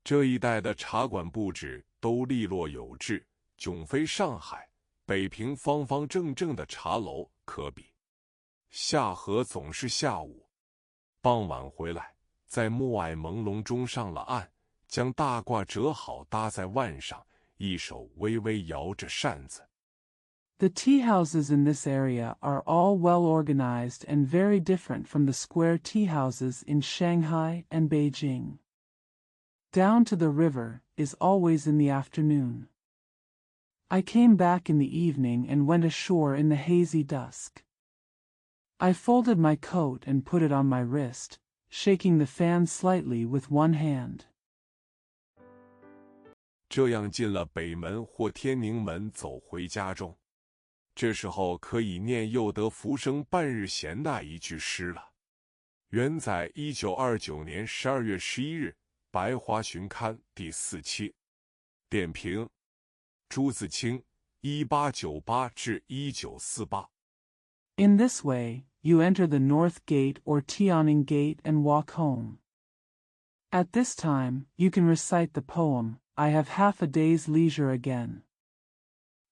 S1: 这一带的茶馆布置都利落有致，迥非上海、北平方方正正的茶楼可比。下河总是下午，傍晚回来，在暮霭朦胧中上了岸，将大褂折好搭在腕上，一手微微摇着扇子。
S2: The tea houses in this area are all well organized and very different from the square tea houses in Shanghai and Beijing. Down to the river is always in the afternoon. I came back in the evening and went ashore in the hazy dusk. I folded my coat and put it on my wrist, shaking the fan slightly with one hand.
S1: 这样进了北门或天宁门，走回家中。这时候可以念又得浮生半日闲那一句诗了。原载1929年12月11日《白花旬刊》第4期。点评：朱自清，1898至1948。
S2: In this way, you enter the North Gate or Tianning Gate and walk home. At this time, you can recite the poem, I Have Half a Day's Leisure Again.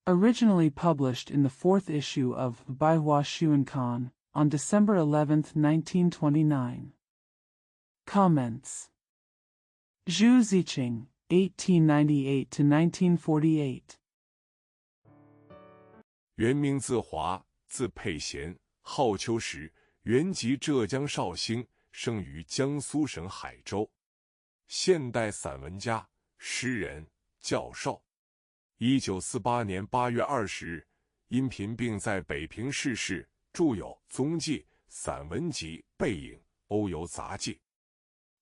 S2: Originally published in the 4th issue of Baihua Xuankan on December 11, 1929. Comments. Zhu Ziqing, 1898 to 1948.
S1: 原名字华，字佩贤，号秋实，原籍浙江绍兴，生于江苏省海州。现代散文家、诗人、教授。1948年8月20日，因贫病在北平逝世，著有《踪迹》散文集《背影》《欧游杂记》。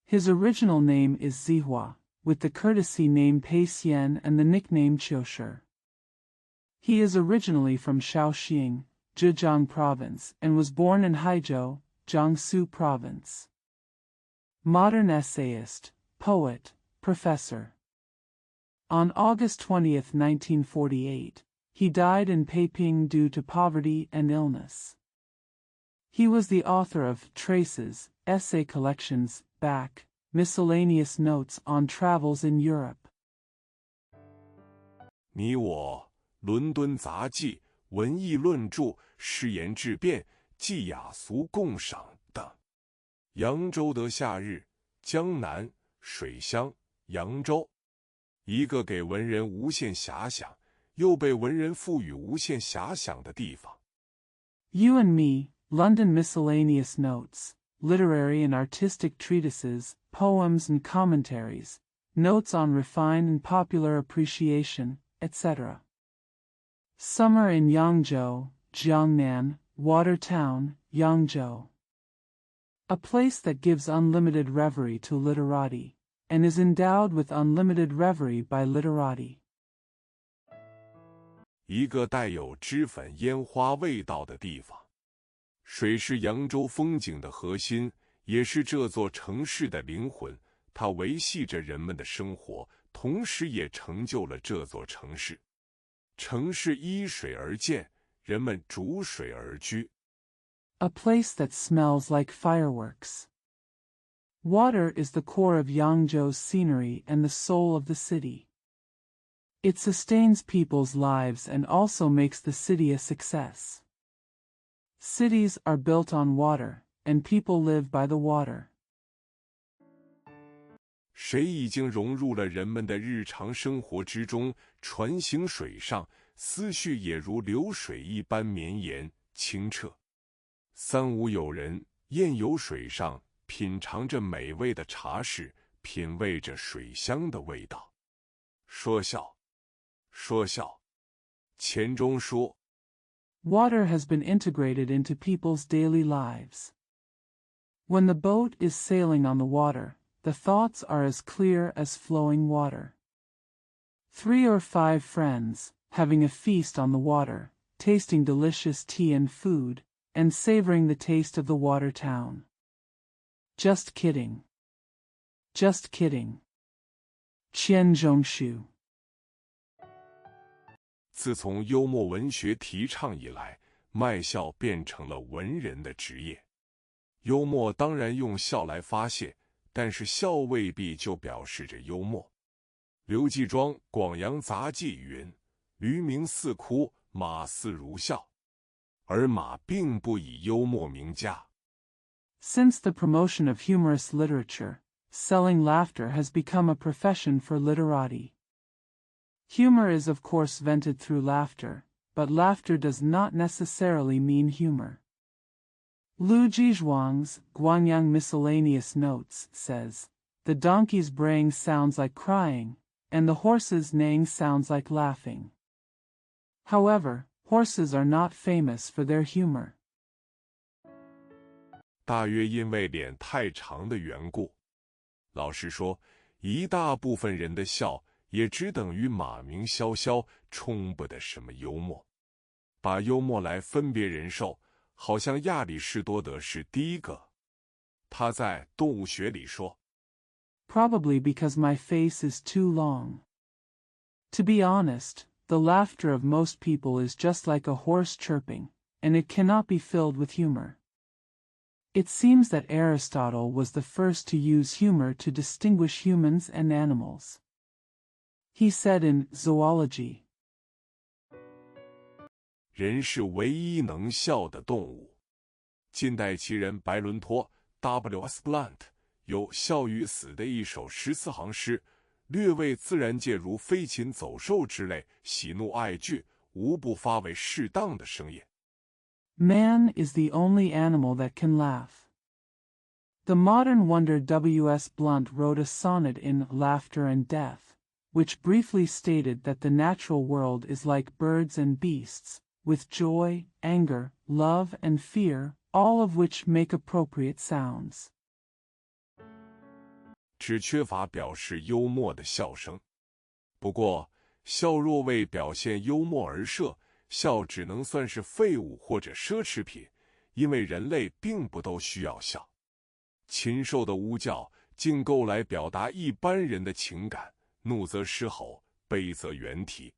S2: His original name is Zihua, with the courtesy name Pei Xian and the nickname Qiushi. He is originally from Shaoxing, Zhejiang Province, and was born in Haizhou, Jiangsu Province. Modern essayist, poet, professor. On August 20, 1948, he died in Peiping due to poverty and illness. He was the author of Traces, essay collections, Back, miscellaneous notes on travels in Europe.
S1: 你我，伦敦杂记、文艺论著、诗言志辩、记雅俗共赏等。扬州得夏日，江南，水乡，扬州。一个给文人无限遐想，又被文人赋予无限遐想的地方。
S2: You and Me, London Miscellaneous Notes, Literary and Artistic Treatises, Poems and Commentaries, Notes on Refined and Popular Appreciation, etc. Summer in Yangzhou, Jiangnan, Watertown, Yangzhou. A place that gives unlimited reverie to literati, and is endowed with unlimited reverie by literati.
S1: 一个带有脂粉烟花味道的地方。水是扬州风景的核心，也是这座城市的灵魂，它维系着人们的生活，同时也成就了这座城市。城市依水而建，人们逐水而居。
S2: A place that smells like fireworks. Water is the core of Yangzhou's scenery and the soul of the city. It sustains people's lives and also makes the city a success. Cities are built on water, and people live by the water.
S1: 水已经融入了人们的日常生活之中，船行水上，思绪也如流水一般绵延清澈。三五友人宴游水上，品尝着美味的茶事，品味着水乡的味道。说笑，说笑。钱钟书。
S2: Water has been integrated into people's daily lives. When the boat is sailing on the water, the thoughts are as clear as flowing water. 3 or 5 friends, having a feast on the water, tasting delicious tea and food, and savoring the taste of the water town. Just kidding. Just kidding. Qian Zhongshu.
S1: 自从幽默文学提倡以来，卖笑变成了文人的职业。幽默当然用笑来发泄，但是笑未必就表示着幽默。刘继庄《广阳杂记》云：“驴鸣似哭，马似如笑。”而马并不以幽默名家。
S2: Since the promotion of humorous literature, selling laughter has become a profession for literati. Humor is of course vented through laughter, but laughter does not necessarily mean humor. Lu Jizhuang's Guangyang Miscellaneous Notes says, "The donkey's braying sounds like crying, and the horse's neighing sounds like laughing." However, horses are not famous for their humor.
S1: 大约因为脸太长的缘故。老实说，一大部分人的笑也只等于马鸣萧萧，充不得什么幽默。把幽默来分别人兽，好像亚里士多德是第一个。他在《动物学》里说
S2: Probably because my face is too long. To be honest, the laughter of most people is just like a horse chirping, and it cannot be filled with humor. It seems that Aristotle was the first to use humor to distinguish humans and animals. He said in Zoology,
S1: 人是唯一能笑的动物。近代奇人白伦托 W.S. Blunt 有《笑与死》的一首14行诗，略为自然界如飞禽走兽之类，喜怒哀惧无不发为适当的声音。
S2: Man is the only animal that can laugh. The modern wonder W.S. Blunt wrote a sonnet in Laughter and Death, which briefly stated that the natural world is like birds and beasts, with joy, anger, love and fear, all of which make appropriate sounds.
S1: 只缺乏表示幽默的笑声。不过，笑若为表现幽默而设，笑只能算是废物或者奢侈品，因为人类并不都需要笑。禽兽的呜叫竟够来表达一般人的情感，怒则狮吼，悲则猿啼。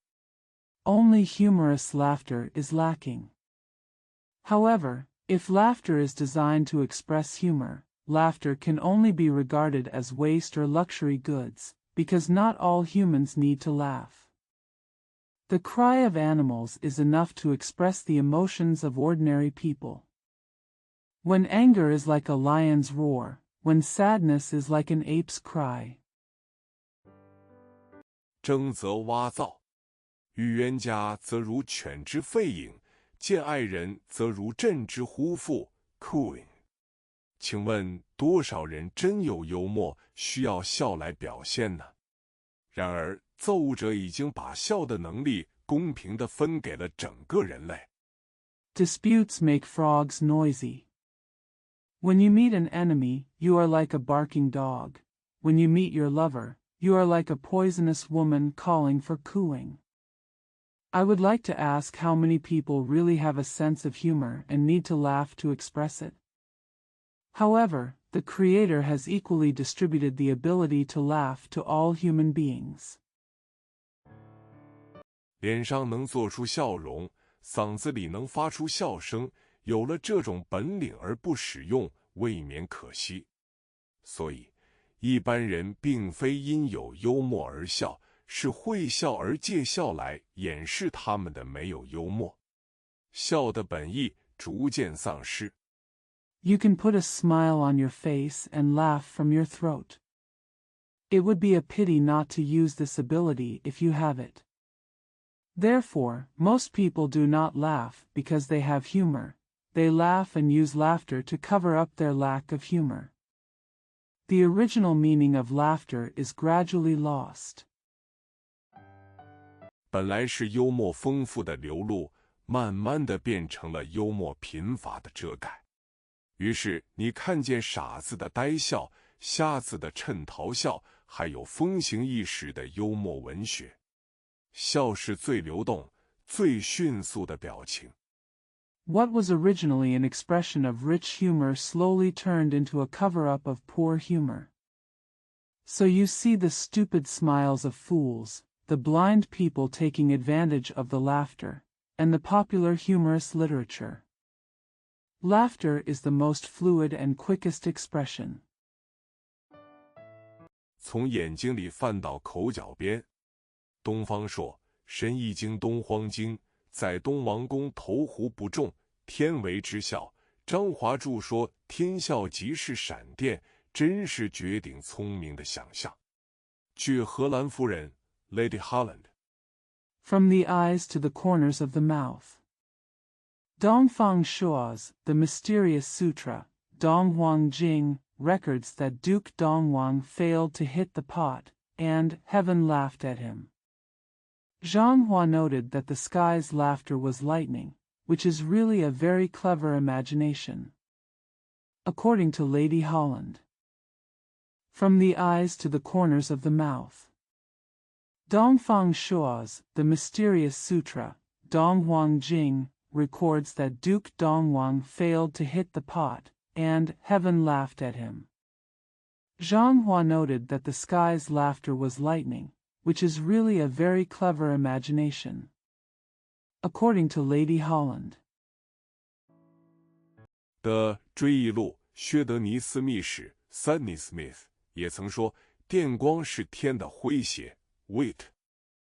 S2: Only humorous laughter is lacking. However, if laughter is designed to express humor, laughter can only be regarded as waste or luxury goods, because not all humans need to laugh. The cry of animals is enough to express the emotions of ordinary people. When anger is like a lion's roar, when sadness is like an ape's cry.
S1: 争则蛙噪，与冤家则如犬之吠影，见爱人则如震之呼妇。Cooing， 请问多少人真有幽默需要笑来表现呢？然而，造物者已经把笑的能力公平地分给了整个人类。
S2: Disputes make frogs noisy. When you meet an enemy, you are like a barking dog. When you meet your lover, you are like a poisonous woman calling for cooing. I would like to ask how many people really have a sense of humor and need to laugh to express it. However, the Creator has equally distributed the ability to laugh to all human beings.
S1: 脸上能做出笑容，嗓子里能发出笑声，有了这种本领而不使用，未免可惜。所以，一般人并非因有幽默而笑，是会笑而借笑来掩饰他们的没有幽默，笑的本意逐渐丧失。
S2: You can put a smile on your face and laugh from your throat. It would be a pity not to use this ability if you have it. Therefore, most people do not laugh because they have humor. They laugh and use laughter to cover up their lack of humor. The original meaning of laughter is gradually lost.
S1: 本来是幽默丰富的流露，慢慢的变成了幽默贫乏的遮盖。于是你看见傻子的呆笑，瞎子的趁逃笑，还有风行一时的幽默文学。笑是最流动、最迅速的表情。
S2: What was originally an expression of rich humor slowly turned into a cover-up of poor humor. So you see the stupid smiles of fools, the blind people taking advantage of the laughter, and the popular humorous literature. Laughter is the most fluid and quickest expression.
S1: 从眼睛里泛到口角边。东方朔《神异经·东荒经》在东王公投壶不中，天为之笑。张华注说天笑即是闪电，真是绝顶聪明的想象。据荷兰夫人 Lady Holland
S2: From the eyes to the corners of the mouth. Dongfang Shuo's The Mysterious Sutra, Donghuang Jing, records that Duke Donghuang failed to hit the pot, and heaven laughed at him. Zhang Hua noted that the sky's laughter was lightning, which is really a very clever imagination. According to Lady Holland. From the eyes to the corners of the mouth. Dongfang Shuo's The Mysterious Sutra, Donghuang Jing, records that Duke Donghuang failed to hit the pot, and heaven laughed at him. Zhang Hua noted that the sky's laughter was lightning, which is really a very clever imagination. According to Lady Holland.
S1: 的追忆录，薛德尼斯密史 Sydney Smith 也曾说，电光是天的诙谐 wit。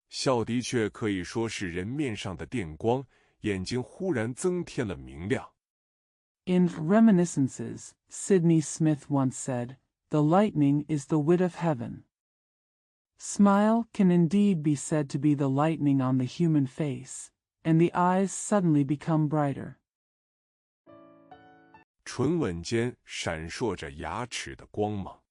S1: 笑的确可以说是人面上的电光，眼睛忽然增添了明亮。
S2: In Reminiscences, Sydney Smith once said, "The lightning is the wit of heaven." Smile can indeed be said to be the lightning on the human face, and the eyes suddenly become brighter.
S1: 唇吻间闪烁着牙齿的光芒。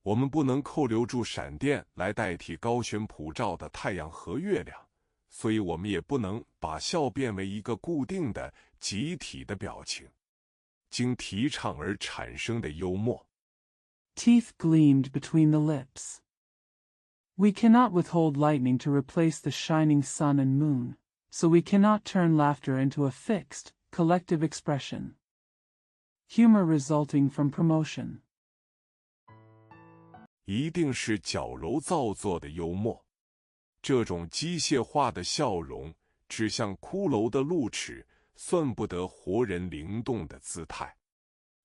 S1: 我们不能扣留住闪电来代替高悬普照的太阳和月亮，所以我们也不能把笑变为一个固定的集体的表情。经提倡而产生的幽默。
S2: Teeth gleamed between the lips. We cannot withhold lightning to replace the shining sun and moon, so we cannot turn laughter into a fixed, collective expression. Humor resulting from promotion.
S1: 一定是矫揉造作的幽默。这种机械化的笑容，只像骷髅的露齿，算不得活人灵动的姿态。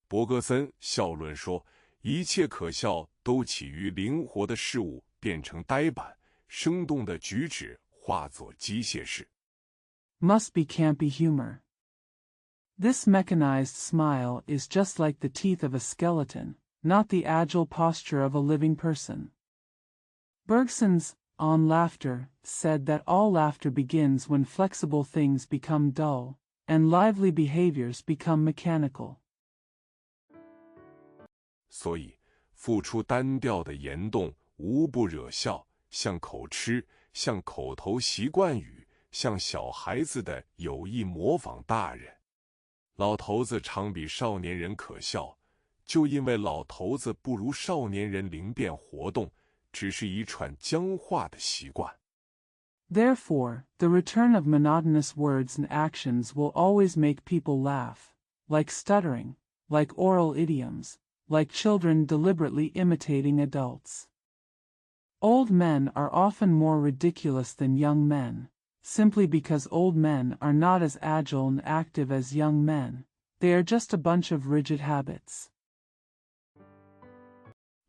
S1: 伯格森笑论说，一切可笑都起于灵活的事物变成呆板，生动的举止化作机械式。
S2: Must be campy humor. This mechanized smile is just like the teeth of a skeleton, not the agile posture of a living person. Bergson's On Laughter said that all laughter begins when flexible things become dull, and lively behaviors become mechanical.
S1: 所以，付出单调的言动无不惹笑，像口吃，像口头习惯语，像小孩子的有意模仿大人。老头子常比少年人可笑，就因为老头子不如少年人灵便活动，只是一串僵化的习惯。
S2: Therefore, the return of monotonous words and actions will always make people laugh, like stuttering, like oral idioms, like children deliberately imitating adults. Old men are often more ridiculous than young men, simply because old men are not as agile and active as young men. They are just a bunch of rigid habits.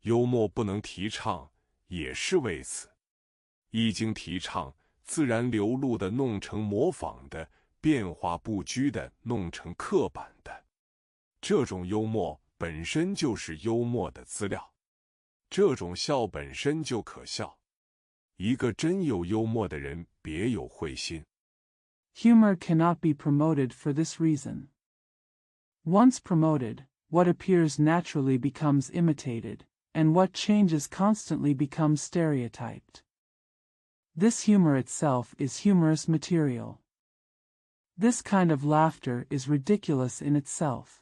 S1: 幽默不能提倡，也是为此。一经提倡，自然流露的弄成模仿的，变化不拘的弄成刻板的。这种幽默本身就是幽默的资料，这种笑本身就可笑。一个真有幽默的人，别有慧心。
S2: Humor cannot be promoted for this reason. Once promoted, what appears naturally becomes imitated, and what changes constantly becomes stereotyped. This humor itself is humorous material. This kind of laughter is ridiculous in itself.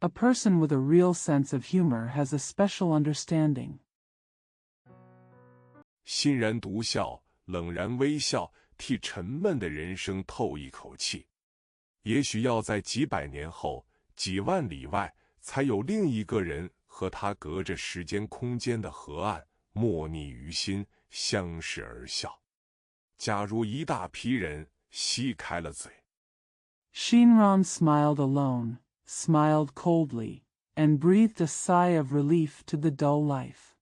S2: A person with a real sense of humor has a special understanding.
S1: 欣然独笑，冷然微笑，替沉闷的人生透一口气。也许要在几百年后、几万里外，才有另一个人和他隔着时间空间的河岸，默逆于心，相视而笑。假如一大批人吸开了嘴。
S2: Shinran smiled alone, smiled coldly, and breathed a sigh of relief to the dull life.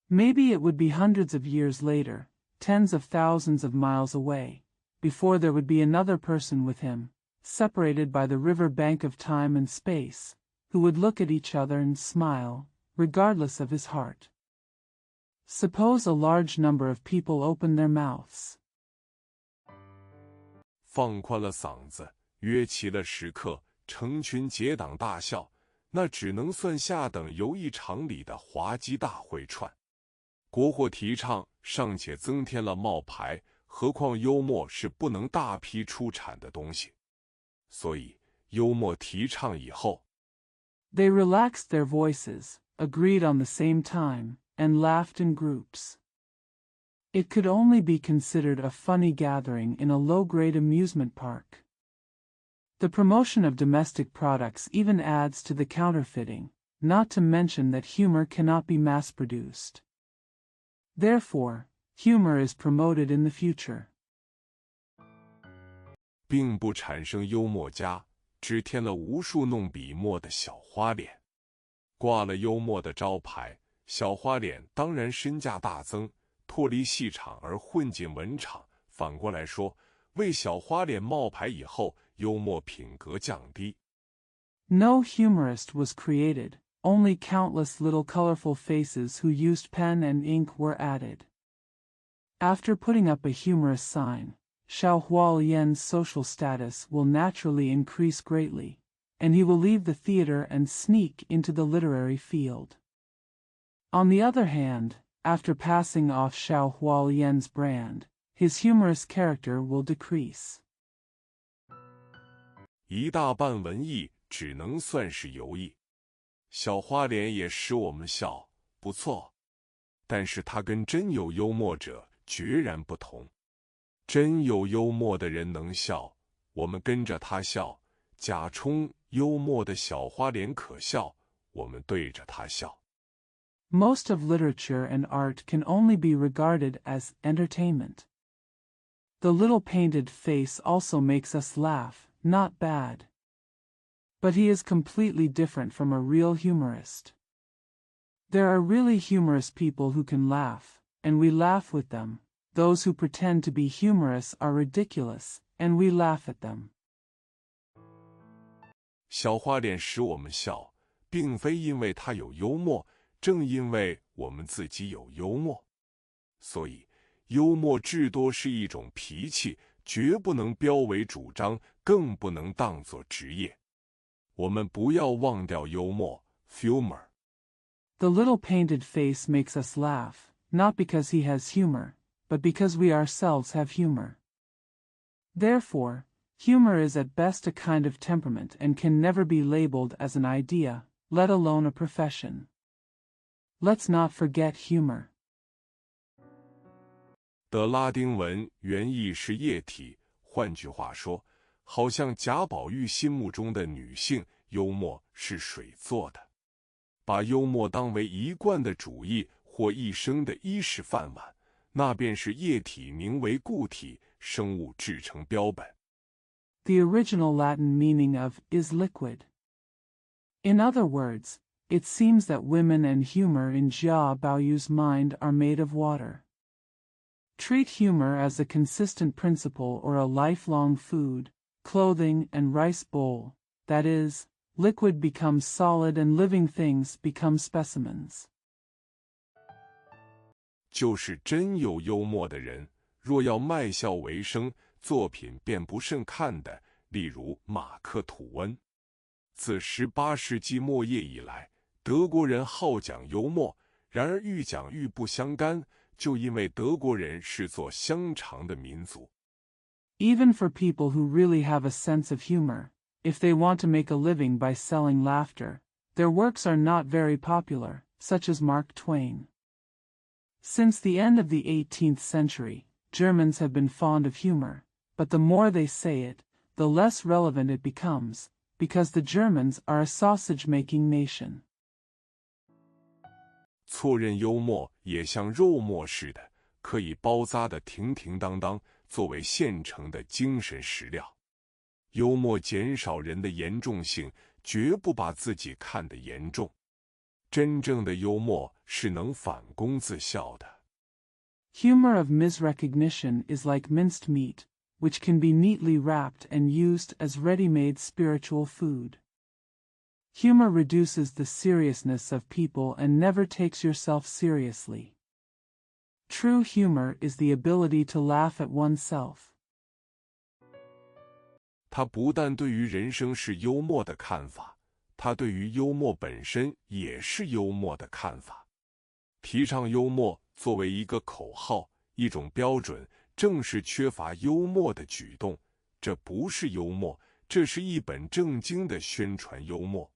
S2: Maybe it would be hundreds of years later, tens of thousands of miles away, before there would be another person with him, separated by the river bank of time and space, who would look at each other and smile, regardless of his heart. Suppose a large number of people open their mouths.
S1: 放宽了嗓子，约齐了时刻，成群结党大笑，那只能算下等游艺场里的滑稽大会串。国货提倡尚且增添了冒牌，何况幽默是不能大批出产的东西。所以幽默提倡以后
S2: They relaxed their voices, agreed on the same time, and laughed in groups. It could only be considered a funny gathering in a low-grade amusement park. The promotion of domestic products even adds to the counterfeiting, not to mention that humor cannot be mass-produced. Therefore, humor is promoted in the future.
S1: 并不产生幽默家，只添了无数弄笔墨的小花脸。挂了幽默的招牌，小花脸当然身价大增，脱离戏场而混进文场。反过来说，为小花脸冒牌以后，幽默品格降低。
S2: No humorist was created, only countless little colorful faces who used pen and ink were added. After putting up a humorous sign, Xiao Hualian's social status will naturally increase greatly, and he will leave the theater and sneak into the literary field. On the other hand, after passing off Xiao Hualian's brand, his humorous character will decrease.
S1: 一大半文艺只能算是游艺，小花脸也使我们笑，不错。但是他跟真有幽默者决然不同。真有幽默的人能笑，我们跟着他笑；假充幽默的小花脸可笑，我们对着他笑。
S2: Most of literature and art can only be regarded as entertainment. The little painted face also makes us laugh, not bad. But he is completely different from a real humorist. There are really humorous people who can laugh, and we laugh with them. Those who pretend to be humorous are ridiculous, and we laugh at them.
S1: 小花脸使我们笑，并非因为他有幽默，正因为我们自己有幽默。所以，幽默至多是一种脾气，绝不能标为主张，更不能当作职业。我们不要忘掉幽默 （humor）。The
S2: little painted face makes us laugh, not because he has humor, but because we ourselves have humor. Therefore, Humor is at best a kind of temperament and can never be labeled as an idea, let alone a profession. Let's not forget humor.
S1: 的拉丁文原意是液体，换句话说，好像贾宝玉心目中的女性幽默是水做的，把幽默当为一贯的主义或一生的衣食饭碗，那便是液体凝为固体，生物制成标本。
S2: The original Latin meaning of is liquid. In other words, it seems that women and humor in Jia Baoyu's mind are made of water. Treat humor as a consistent principle or a lifelong food, clothing and rice bowl, that is, liquid becomes solid and living things become specimens.
S1: 就是真有幽默的人，若要卖笑为生，作品便不甚看的，例如马克·吐温。自18世纪末叶以来，德国人好讲幽默，然而愈讲愈不相干，就因为德国人是做香肠的民族。
S2: Even for people who really have a sense of humor, if they want to make a living by selling laughter, their works are not very popular, such as Mark Twain. Since the end of the 18th century, Germans have been fond of humor, but the more they say it, the less relevant it becomes, because the Germans are a sausage-making nation.
S1: 错认幽默也像肉末似的，可以包扎得停停当当，作为现成的精神食料。幽默减少人的严重性，绝不把自己看得严重。真正的幽默是能反躬自笑的。
S2: Humor of misrecognition is like minced meat, which can be neatly wrapped and used as ready-made spiritual food. Humor reduces the seriousness of people and never takes yourself seriously. True humor is the ability to laugh at oneself.
S1: 他不但对于人生是幽默的看法，他对于幽默本身也是幽默的看法。提倡幽默作为一个口号，一种标准，正是缺乏幽默的举动。这不是幽默，这是一本正经的宣传幽默。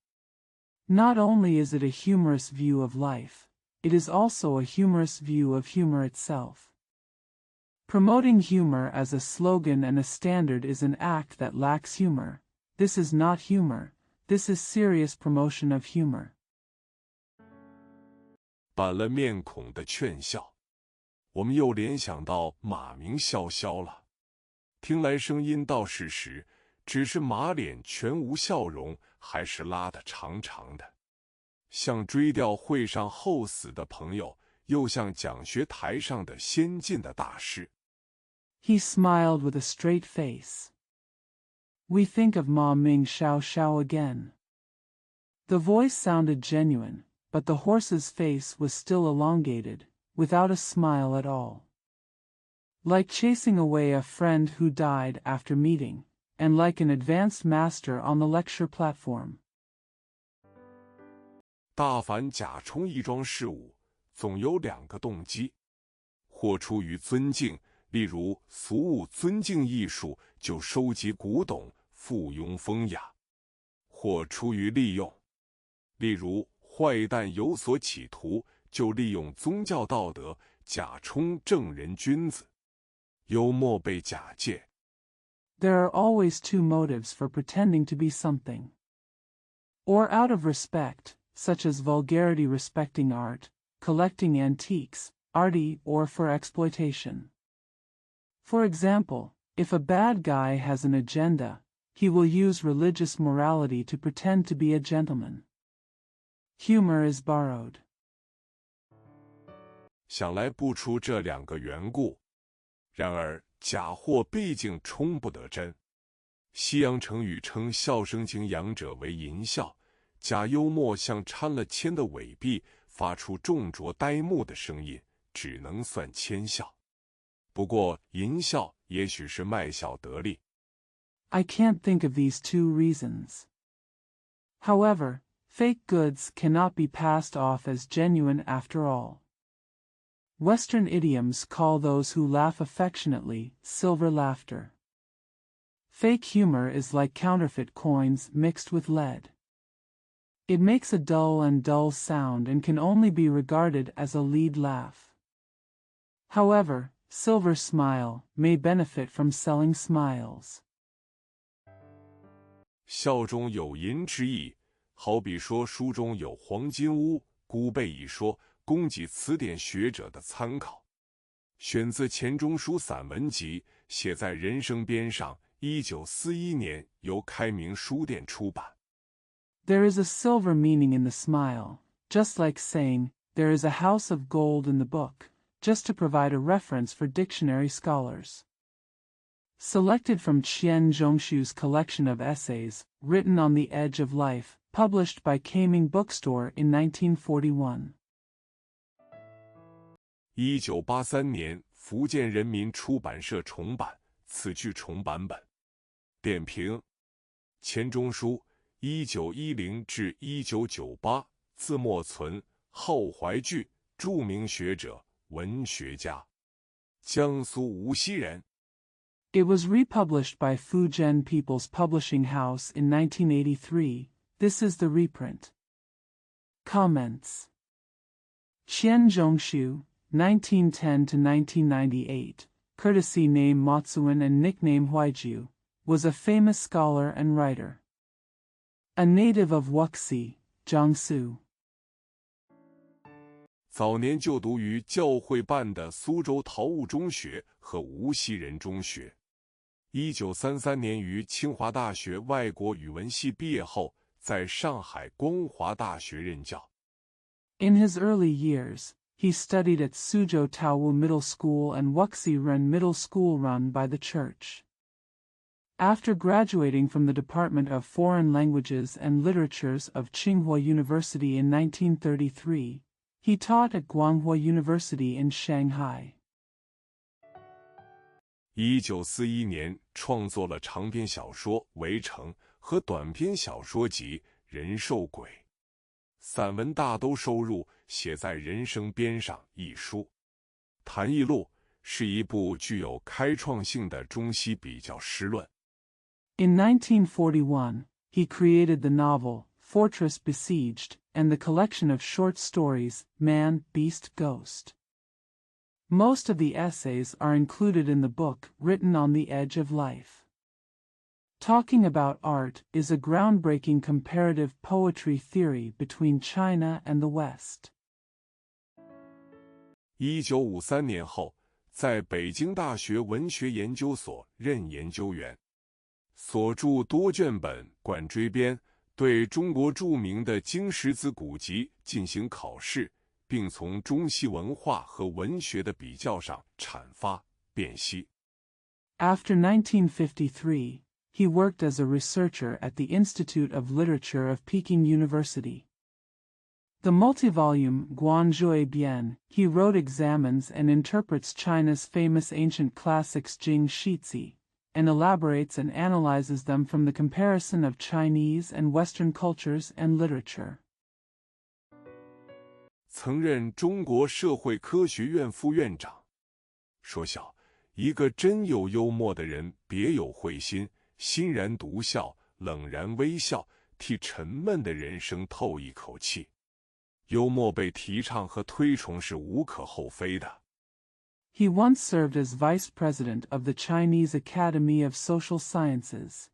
S2: Not only is it a humorous view of life, it is also a humorous view of humor itself. Promoting humor as a slogan and a standard is an act that lacks humor. This is not humor, this is serious promotion of humor.
S1: 板了面孔的劝笑，我们又联想到马明潇潇了。听来声音倒是实，只是马脸全无笑容，还是拉得长长的，像追悼会上后死的朋友，又像讲学台上的先进的大师。
S2: He smiled with a straight face. We think of Ma Ming Xiao Xiao again. The voice sounded genuine, but the horse's face was still elongated, without a smile at all. Like chasing away a friend who died after meeting, and like an advanced master on the lecture platform.
S1: 大凡假充一桩事物，总有两个动机，或出于尊敬，例如俗物尊敬艺术，就收集古董，附庸风雅；或出于利用，例如坏蛋有所企图，就利用宗教道德，假充正人君子。幽默被假借。
S2: There are always two motives for pretending to be something. Or out of respect, such as vulgarity respecting art, collecting antiques, arty, or for exploitation. For example, if a bad guy has an agenda, he will use religious morality to pretend to be a gentleman. Humor is borrowed.
S1: 想来不出这两个缘故，然而假货毕竟充不得真。西洋成语称笑声景仰者为淫笑，假幽默像掺了铅的伪币，发出重浊呆木的声音，只能算谦笑。不过淫笑也许是卖笑得利。
S2: I can't think of these two reasons. However, fake goods cannot be passed off as genuine after all. Western idioms call those who laugh affectionately silver laughter. Fake humor is like counterfeit coins mixed with lead. It makes a dull sound and can only be regarded as a lead laugh. However, Silver Smile may benefit from selling smiles.
S1: 笑中有银之意，好比说书中有黄金屋，孤备一说，供给词典学者的参考。选自钱钟书散文集，写在人生边上，1941年由开明书店出版。
S2: There is a silver meaning in the smile, just like saying, there is a house of gold in the book, just to provide a reference for dictionary scholars. Selected from Qian Zhongshu's collection of essays, Written on the Edge of Life, published by Kaming Bookstore in 1941.
S1: 1983年，福建人民出版社重版，此句重版本。点评：钱钟书，1910至1998，字墨存，号怀巨，著名学者、文学家，江苏无锡人。
S2: It was republished by Fujian People's Publishing House in 1983. This is the reprint. Comments. Qian Zhongshu, 1910 to 1998, courtesy name Matsuan and nickname Huaijiu, was a famous scholar and writer. A native of Wuxi, Jiangsu.
S1: 早年就读于教会办的苏州陶物中学和无锡人中学。1933年于清华大学外国语文系毕业后，在上海光华大学任教。
S2: In his early years, he studied at Suzhou Taowu Middle School and Wuxi Ren Middle School run by the church. After graduating from the Department of Foreign Languages and Literatures of Tsinghua University in 1933, he taught at Guanghua University in Shanghai.
S1: 1941年创作了长篇小说《围城》和短篇小说集《人兽鬼》，散文大都收入写在人生边上一书。谈艺录是一部具有开创性的中西比较诗论。
S2: In 1941, he created the novel Fortress Besieged and the collection of short stories Man, Beast, Ghost. Most of the essays are included in the book Written on the Edge of Life. Talking about art is a groundbreaking comparative poetry theory between China and the West.
S1: 1953年后，在北京大学文学研究所任研究员，所著多卷本《贯追编》对中国著名的经史子古籍进行考试，并从中西文化和文学的比较上阐发辨析。
S2: After 1953, he worked as a researcher at the Institute of Literature of Peking University. The multi-volume Guanzhui Bian, he wrote, examines and interprets China's famous ancient classics Jing Shizi, and elaborates and analyzes them from the comparison of Chinese and Western cultures and literature.
S1: 曾任中国社会科学院副院长，说笑，一个真有幽默的人，别有慧心，欣然独笑，冷然微笑，替沉闷的人生透一口气。幽默被提倡和推崇是无可厚非的。
S2: He once served as vice president of the Chinese Academy of Social Sciences.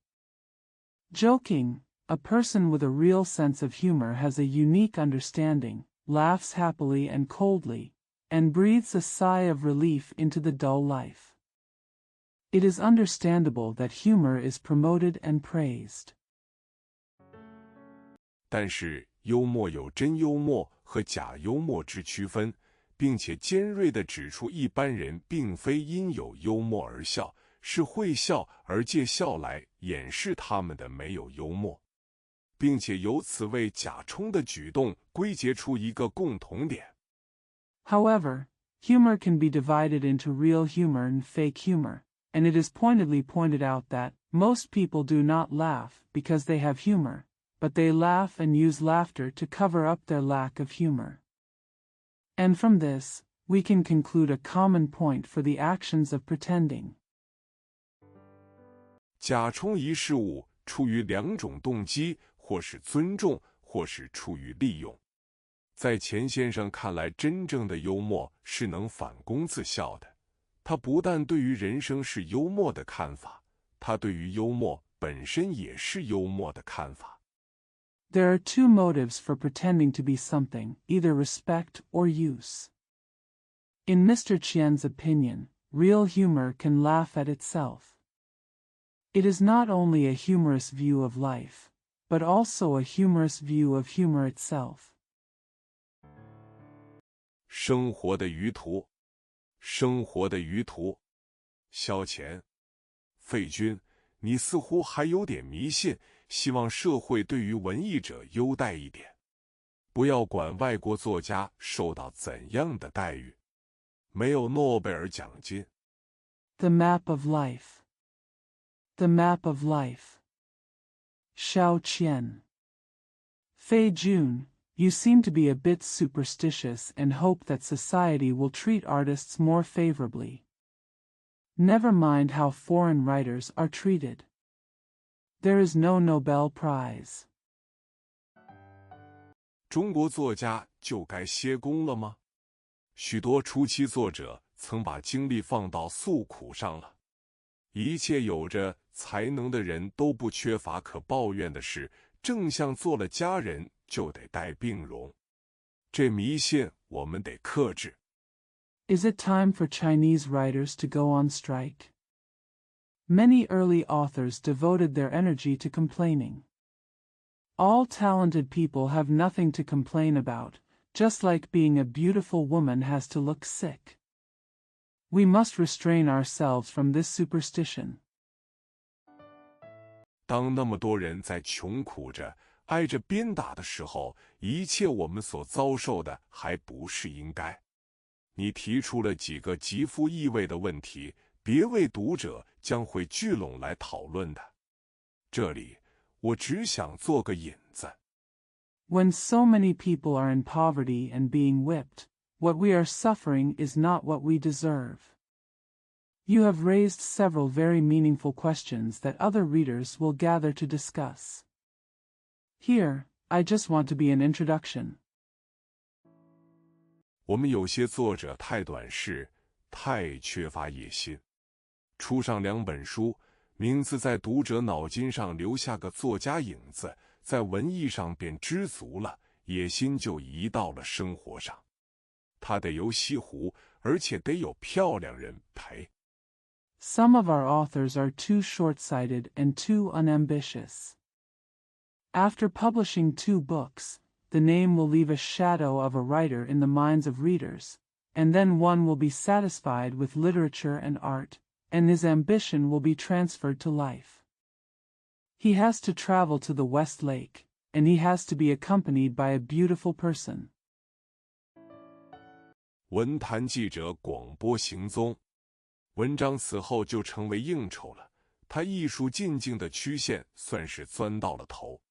S2: Joking, a person with a real sense of humor has a unique understanding, laughs happily and coldly, and breathes a sigh of relief into the dull life. It is understandable that humor is promoted and praised.
S1: 但是幽默有真幽默和假幽默之区分，并且尖锐地指出一般人并非因有幽默而笑，是会笑而借笑来掩饰他们的没有幽默，并且由此为假充的举动归结出一个共同点。
S2: However, humor can be divided into real humor and fake humor, and it is pointedly pointed out that most people do not laugh because they have humor, but they laugh and use laughter to cover up their lack of humor. And from this, we can conclude a common point for the actions of pretending.
S1: 甲充一事物出于两种动机，或是尊重，或是出于利用。在钱先生看来，真正的幽默是能反躬自笑的。他不但对于人生是幽默的看法，他对于幽默本身也是幽默的看法。
S2: There are two motives for pretending to be something, either respect or use. In Mr. Qian's opinion, real humor can laugh at itself. It is not only a humorous view of life, but also a humorous view of humor itself.
S1: 生活的余途，生活的余途。萧乾，费君，你似乎还有点迷信，希望社会对于文艺者优待一点，不要管外国作家受到怎样的待遇，没有诺贝尔奖金。
S2: The Map of Life. The Map of Life. Xiao Qian. Fei Jun, you seem to be a bit superstitious and hope that society will treat artists more favorably. Never mind how foreign writers are treated. There is no Nobel Prize.
S1: 中国作家就该歇工了吗？许多初期作者曾把精力放到诉苦上了。一切有着才能的人都不缺乏可抱怨的事，正像做了家人就得带病容。这迷信我们得克制。
S2: Is it time for Chinese writers to go on strike? Many early authors devoted their energy to complaining. All talented people have nothing to complain about, just like being a beautiful woman has to look sick. We must restrain ourselves from this superstition.
S1: 当那么多人在穷苦着、挨着鞭打的时候，一切我们所遭受的还不是应该。你提出了几个极富意味的问题，别位读者将会聚拢来讨论的。这里，我只想做个引子。
S2: When so many people are in poverty and being whipped, what we are suffering is not what we deserve. You have raised several very meaningful questions that other readers will gather to discuss. Here, I just want to be an introduction.
S1: 我们有些作者太短视，太缺乏野心。出上2本书，名字在读者脑筋上留下个作家影子，在文艺上便知足了，野心就移到了生活上。他得游西湖，而且得有漂亮人陪。
S2: Some of our authors are too short-sighted and too unambitious. After publishing 2 books, the name will leave a shadow of a writer in the minds of readers, and then one will be satisfied with literature and art, and his ambition will be transferred to life. He has to travel to the West Lake, and he has to be accompanied by a beautiful person.
S1: 文坛记者广播行踪，文章此后就成为应酬了。他艺术进境的曲线算是钻到了头。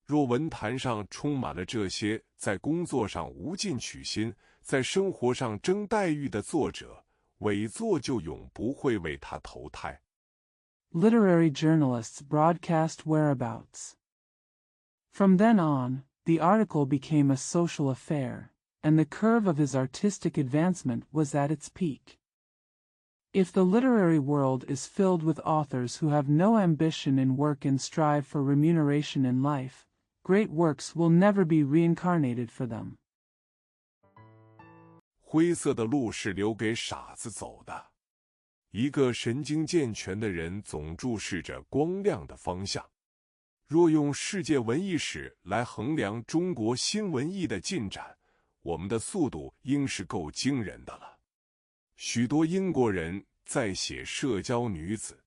S1: 若文坛上充满了这些在工作上无尽取心，在生活上争待遇的作者，伪作就永不会为他投胎。
S2: Literary journalists broadcast whereabouts. From then on, the article became a social affair, and the curve of his artistic advancement was at its peak. If the literary world is filled with authors who have no ambition in work and strive for remuneration in life, great works will never be reincarnated for them.
S1: 灰色的路是留给傻子走的。一个神经健全的人总注视着光亮的方向。若用世界文艺史来衡量中国新文艺的进展，我们的速度应是够惊人的了。许多英国人在写社交女子。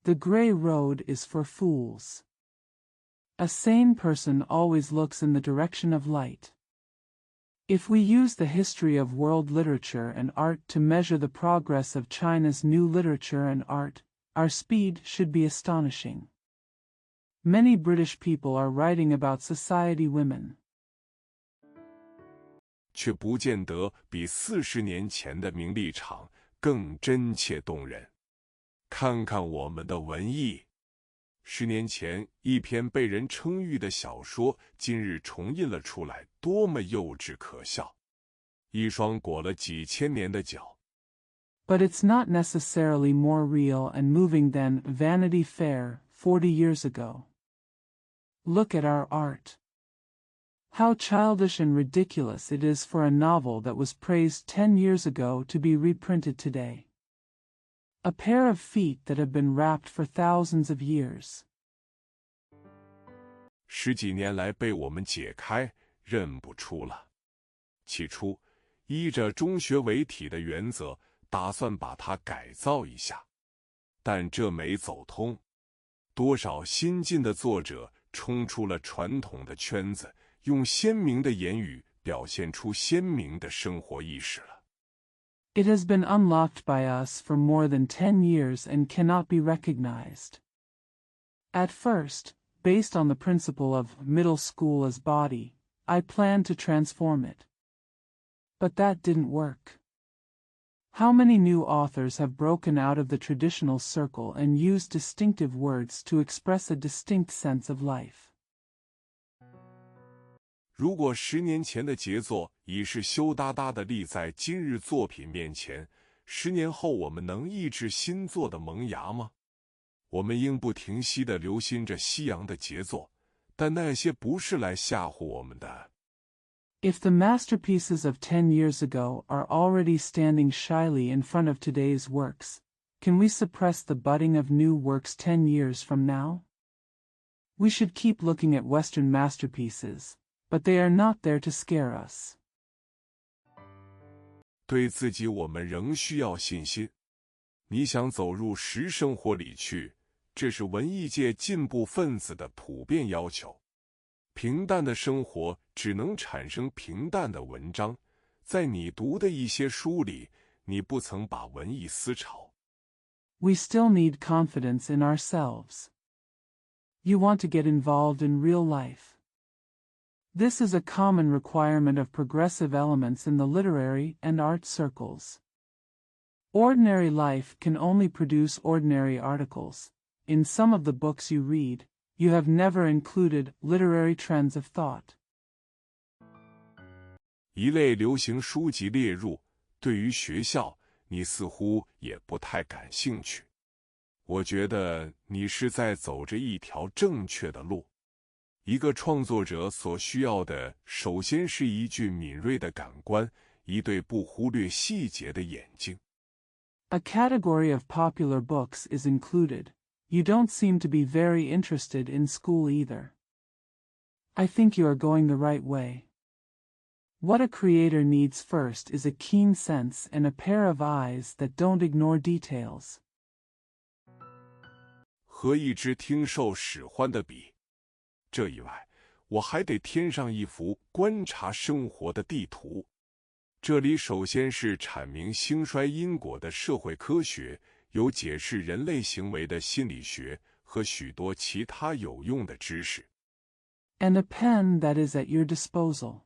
S2: The gray road is for fools. A sane person always looks in the direction of light. If we use the history of world literature and art to measure the progress of China's new literature and art, our speed should be astonishing. Many British people are writing about society women.
S1: 却不见得比40年前的名利场更真切动人。看看我们的文艺。10年前一篇被人称誉的小说，今日重印了出来，多么幼稚可笑！一双裹了几千年的脚。
S2: But it's not necessarily more real and moving than Vanity Fair 40 years ago. Look at our art. How childish and ridiculous it is for a novel that was praised 10 years ago to be reprinted today. A pair of feet that have been wrapped for thousands of years.
S1: 10几年来被我们解开，认不出了。起初，依着中学为体的原则，打算把它改造一下，但这没走通。多少新晋的作者冲出了传统的圈子，用鲜明的言语表现出鲜明的生活意识了。
S2: It has been unlocked by us for more than 10 years and cannot be recognized. At first, based on the principle of middle school as body, I planned to transform it. But that didn't work. How many new authors have broken out of the traditional circle and used distinctive words to express a distinct sense of life?
S1: 如果10年前的杰作已是羞答答地立在今日作品面前，10年后我们能抑制新作的萌芽吗？我们应不停息地留心着西洋的杰作，但那些不是来吓唬我们的。
S2: If the masterpieces of 10 years ago are already standing shyly in front of today's works, can we suppress the budding of new works 10 years from now? We should keep looking at Western masterpieces, but they are not there to scare us.
S1: 对自己我们仍需要信心。你想走入实生活里去，这是文艺界进步分子的普遍要求。平淡的生活只能产生平淡的文章，在你读的一些书里，你不曾把文艺思潮。
S2: We still need confidence in ourselves. You want to get involved in real life. This is a common requirement of progressive elements in the literary and art circles. Ordinary life can only produce ordinary articles. In some of the books you read, you have never included literary trends of thought.
S1: 一类流行书籍列入，对于学校，你似乎也不太感兴趣。我觉得你是在走着一条正确的路。一个创作者所需要的，首先是一具敏锐的感官，一对不忽略细节的眼睛。
S2: A category of popular books is included. You don't seem to be very interested in school either. I think you are going the right way. What a creator needs first is a keen sense and a pair of eyes that don't ignore details.
S1: 和一支听受使唤的笔。这以外，我还得添上一幅观察生活的地图。这里首先是阐明兴衰因果的社会科学，有解释人类行为的心理学和许多其他有用的知识。
S2: And a pen that is at your disposal.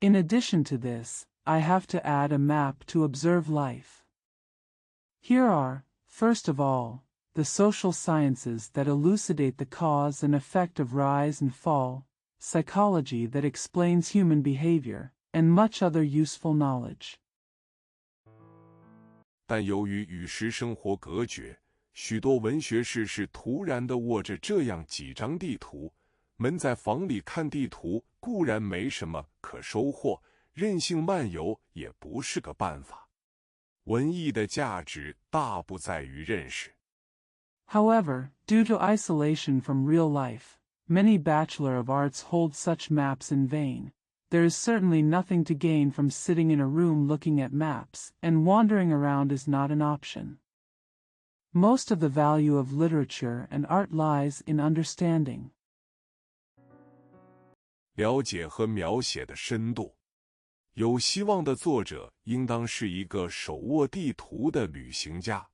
S2: In addition to this, I have to add a map to observe life. Here are, first of all, the social sciences that elucidate the cause and effect of rise and fall, psychology that explains human behavior, and much other useful knowledge.
S1: 但由于与实生活隔绝，许多文学士是突然地握着这样几张地图，闷在房里看地图固然没什么可收获，任性漫游也不是个办法。文艺的价值大不在于认识。
S2: However, due to isolation from real life, many Bachelor of Arts hold such maps in vain. There is certainly nothing to gain from sitting in a room looking at maps, and wandering around is not an option. Most of the value of literature and art lies in understanding.
S1: 了解和描写的深度。有希望的作者应当是一个手握地图的旅行家，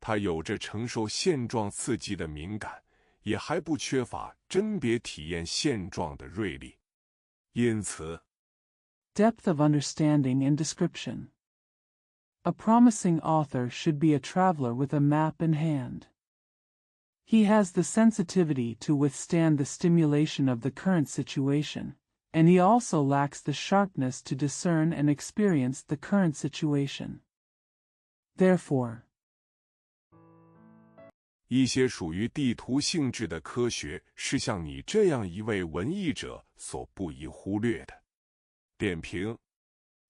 S1: 他有着承受现状刺激的敏感，也还不缺乏甄别体验现状的锐利。因此
S2: Depth of understanding and description. A promising author should be a traveler with a map in hand. He has the sensitivity to withstand the stimulation of the current situation, and he also lacks the sharpness to discern and experience the current situation. Therefore,
S1: 一些属于地图性质的科学是像你这样一位文艺者所不宜忽略的。点评：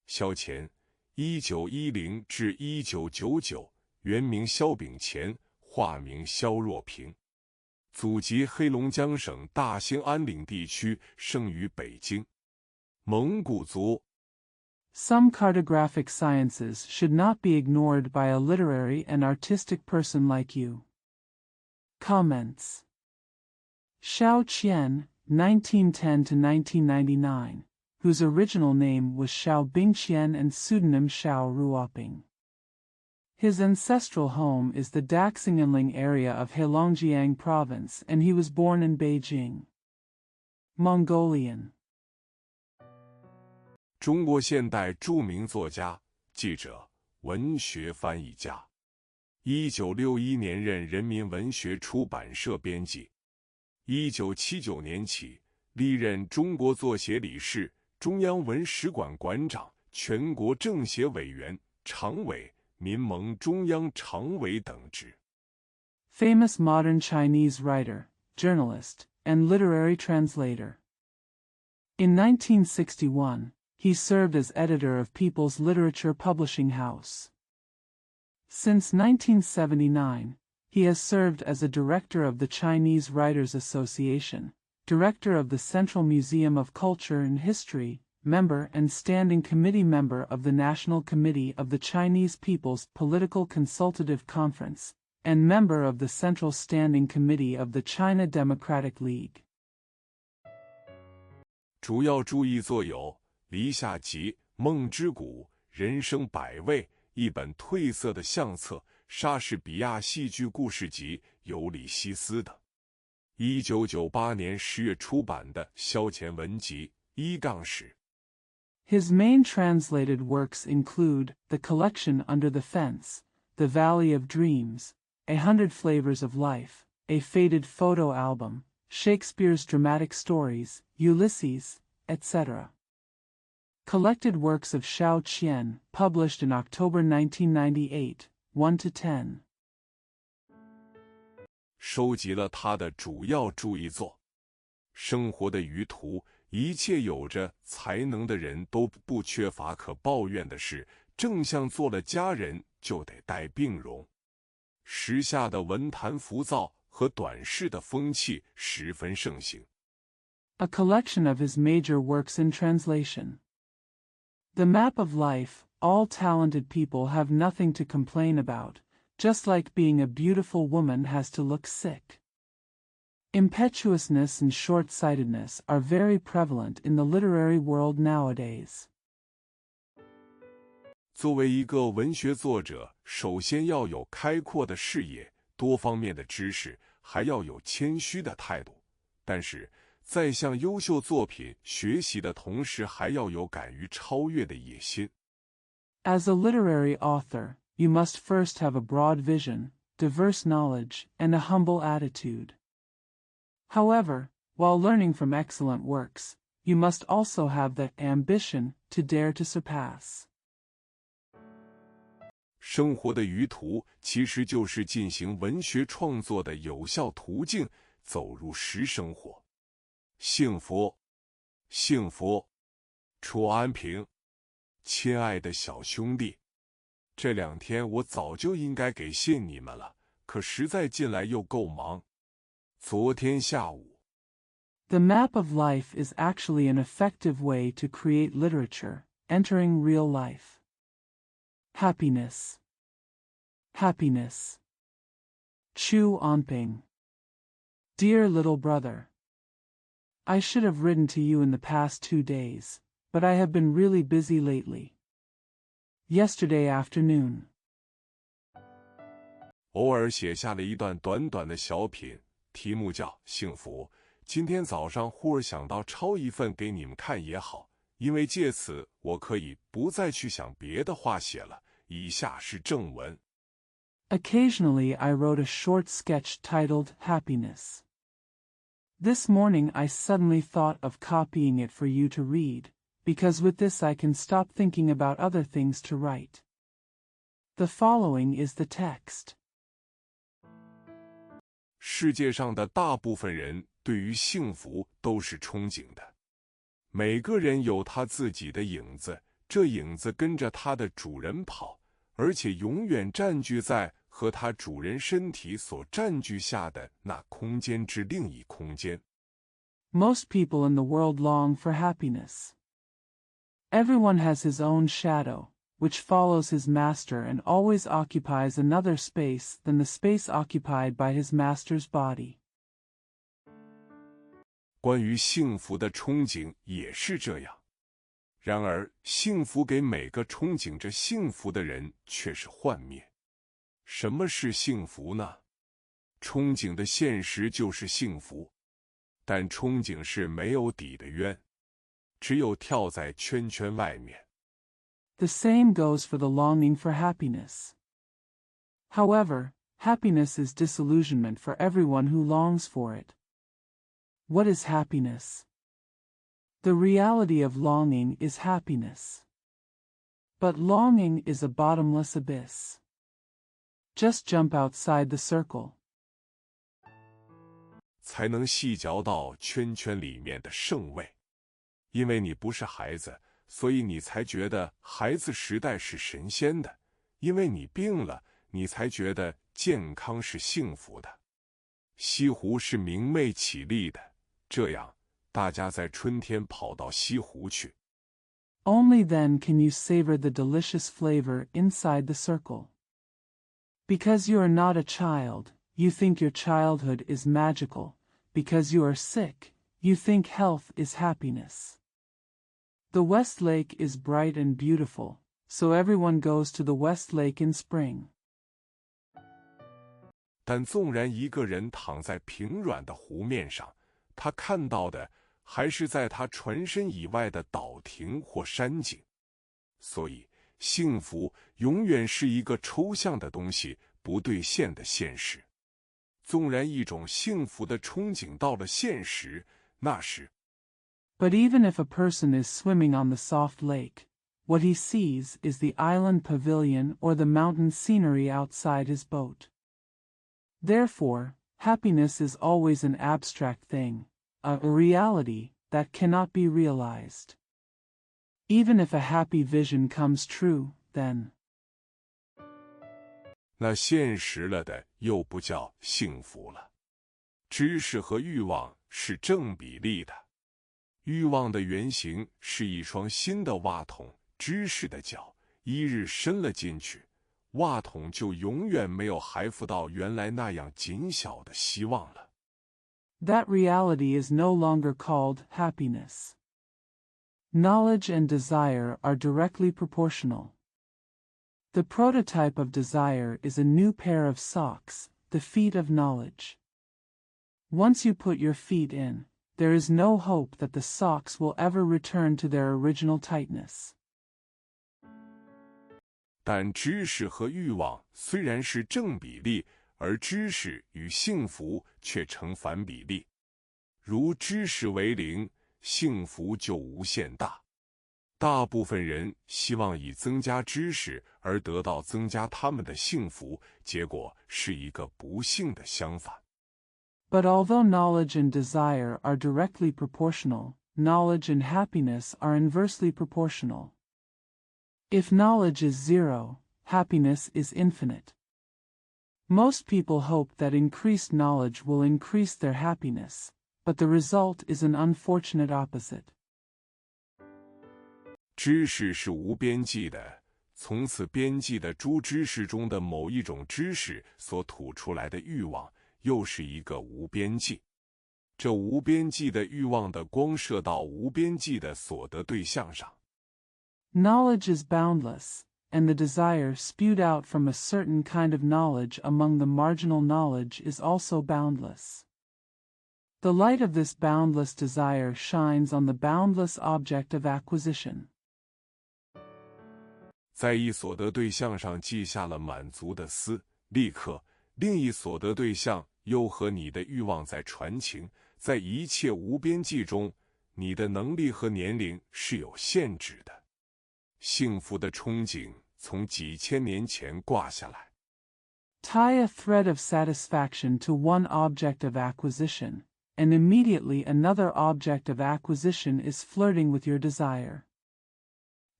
S1: 萧乾 1910至1999，原名萧秉乾，化名萧若平，祖籍黑龙江省大兴安岭地区，生于北京。蒙古族。
S2: Some cartographic sciences should not be ignored by a literary and artistic person like you. Comments: Xiao Qian, 1910 to 1999, whose original name was Xiao Bingqian and pseudonym Xiao Ruoping. His ancestral home is the Daxing'anling area of Heilongjiang province, and he was born in Beijing. Mongolian.
S1: 中国现代著名作家、记者、文学翻译家。1961年任人民文学出版社编辑。1979年起历任中国作协理事、中央文史馆馆长、全国政协委员、常委、民盟中央常委等职。
S2: Famous modern Chinese writer, journalist, and literary translator. In 1961, he served as editor of People's Literature Publishing House. Since 1979, he has served as a director of the Chinese Writers Association, director of the Central Museum of Culture and History, member and standing committee member of the National Committee of the Chinese People's Political Consultative Conference, and member of the Central Standing Committee of the China Democratic League.
S1: 主要著译作有《篱下集》《梦之谷》《人生百味》一本褪色的相册、莎士比亚戏剧故事集《尤里西斯》等。1998年10月出版的萧乾文集1-史。
S2: His main translated works include The Collection Under the Fence, The Valley of Dreams, 100 Flavors of Life, A Faded Photo Album, Shakespeare's Dramatic Stories, Ulysses, etc. Collected works of Xiao Qian, published in October 1998, 1-10.
S1: 收集了他的主要著译作《生活的舆图》。一切有着才能的人都不缺乏可抱怨的事，正像做了家人就得带病容。时下的文坛浮躁和短视的风气十分盛行。
S2: A collection of his major works in translation. The Map of Life. All talented people have nothing to complain about, just like being a beautiful woman has to look sick. Impetuousness and short-sightedness are very prevalent in the literary world nowadays.
S1: 作为一个文学作者，首先要有开阔的视野、多方面的知识，还要有谦虚的态度。但是，在向优秀作品学习的同时，还要有敢于超越的野心。
S2: As a literary author, you must first have a broad vision, diverse knowledge, and a humble attitude. However, while learning from excellent works, you must also have the ambition to dare to surpass.
S1: 生活的舆图其实就是进行文学创作的有效途径，走入实生活。幸福，幸福，楚安平，亲爱的小兄弟，这2天我早就应该给信你们了，可实在近来又够忙。昨天下午。
S2: The map of life is actually an effective way to create literature, entering real life. Happiness. Happiness. Chu Anping. Dear little brother. I should have written to you in the past 2 days, but I have been really busy lately. Yesterday afternoon.
S1: 偶尔写下了一段短短的小品，题目叫《幸福》。今天早上忽然想到抄一份给你们看也好，因为借此我可以不再去想别的话写了，以下是正文。
S2: Occasionally I wrote a short sketch titled Happiness. This morning I suddenly thought of copying it for you to read, because with this I can stop thinking about other things to write. The following is the text.
S1: 世界上的大部分人对于幸福都是憧憬的。每个人有他自己的影子，这影子跟着他的主人跑，而且永远占据在和他主人身体所占据下的那空间之另一空间。
S2: Most people in the world long for happiness. Everyone has his own shadow, which follows his master and always occupies another space than the space occupied by his master's body.
S1: 关于幸福的憧憬也是这样。然而，幸福给每个憧憬着幸福的人却是幻灭。什么是幸福呢？憧憬的现实就是幸福，但憧憬是没有底的渊，只有跳在圈圈外面。
S2: The same goes for the longing for happiness. However, happiness is disillusionment for everyone who longs for it. What is happiness? The reality of longing is happiness. But longing is a bottomless abyss. Just jump outside the circle.
S1: 才能细嚼到圈圈里面的圣味。因为你不是孩子，所以你才觉得孩子时代是神仙的。因为你病了，你才觉得健康是幸福的。西湖是明媚绮丽的，这样大家在春天跑到西湖去。
S2: Only then can you savor the delicious flavor inside the circle. Because you are not a child, you think your childhood is magical. Because you are sick, you think health is happiness. The West Lake is bright and beautiful, so everyone goes to the West Lake in spring.
S1: 但纵然一个人躺在平软的湖面上，他看到的还是在他船身以外的岛亭或山景。所以，幸福永远是一个抽象的东西，不兑现的现实。纵然一种幸福的憧憬到了现实，那时
S2: But even if a person is swimming on the soft lake, what he sees is the island pavilion or the mountain scenery outside his boat. Therefore, happiness is always an abstract thing, a reality that cannot be realized. Even if a happy vision comes true, then
S1: 那现实了的又不叫幸福了。知识和欲望是正比例的。欲望的原型是一双新的袜筒，知识的脚一日伸了进去，袜筒就永远没有还附到原来那样紧小的希望了。
S2: That reality is no longer called happiness. Knowledge and desire are directly proportional. The prototype of desire is a new pair of socks, the feet of knowledge. Once you put your feet in, there is no hope that the socks will ever return to their original tightness.
S1: 但知识和欲望虽然是正比例，而知识与幸福却成反比例。如知识为零，幸福就无限大。大部分人希望以增加知识而得到增加他们的幸福，结果是一个不幸的相反。
S2: But although knowledge and desire are directly proportional, knowledge and happiness are inversely proportional. If knowledge is zero, happiness is infinite. Most people hope that increased knowledge will increase their happiness, but the result is an unfortunate opposite.
S1: 知识是无边际的，从此边际的诸知识中的某一种知识所吐出来的欲望，又是一个无边际。这无边际的欲望的光射到无边际的所得对象上。
S2: Knowledge is boundless, and the desire spewed out from a certain kind of knowledge among the marginal knowledge is also boundless. The light of this boundless desire shines on the boundless object of acquisition.
S1: 在一所得对象上记下了满足的思，立刻另一所得对象又和你的欲望在传情。在一切无边际中，你的能力和年龄是有限制的。幸福的憧憬从几千年前挂下来。
S2: Tie a thread of satisfaction to one object of acquisition, and immediately another object of acquisition is flirting with your desire.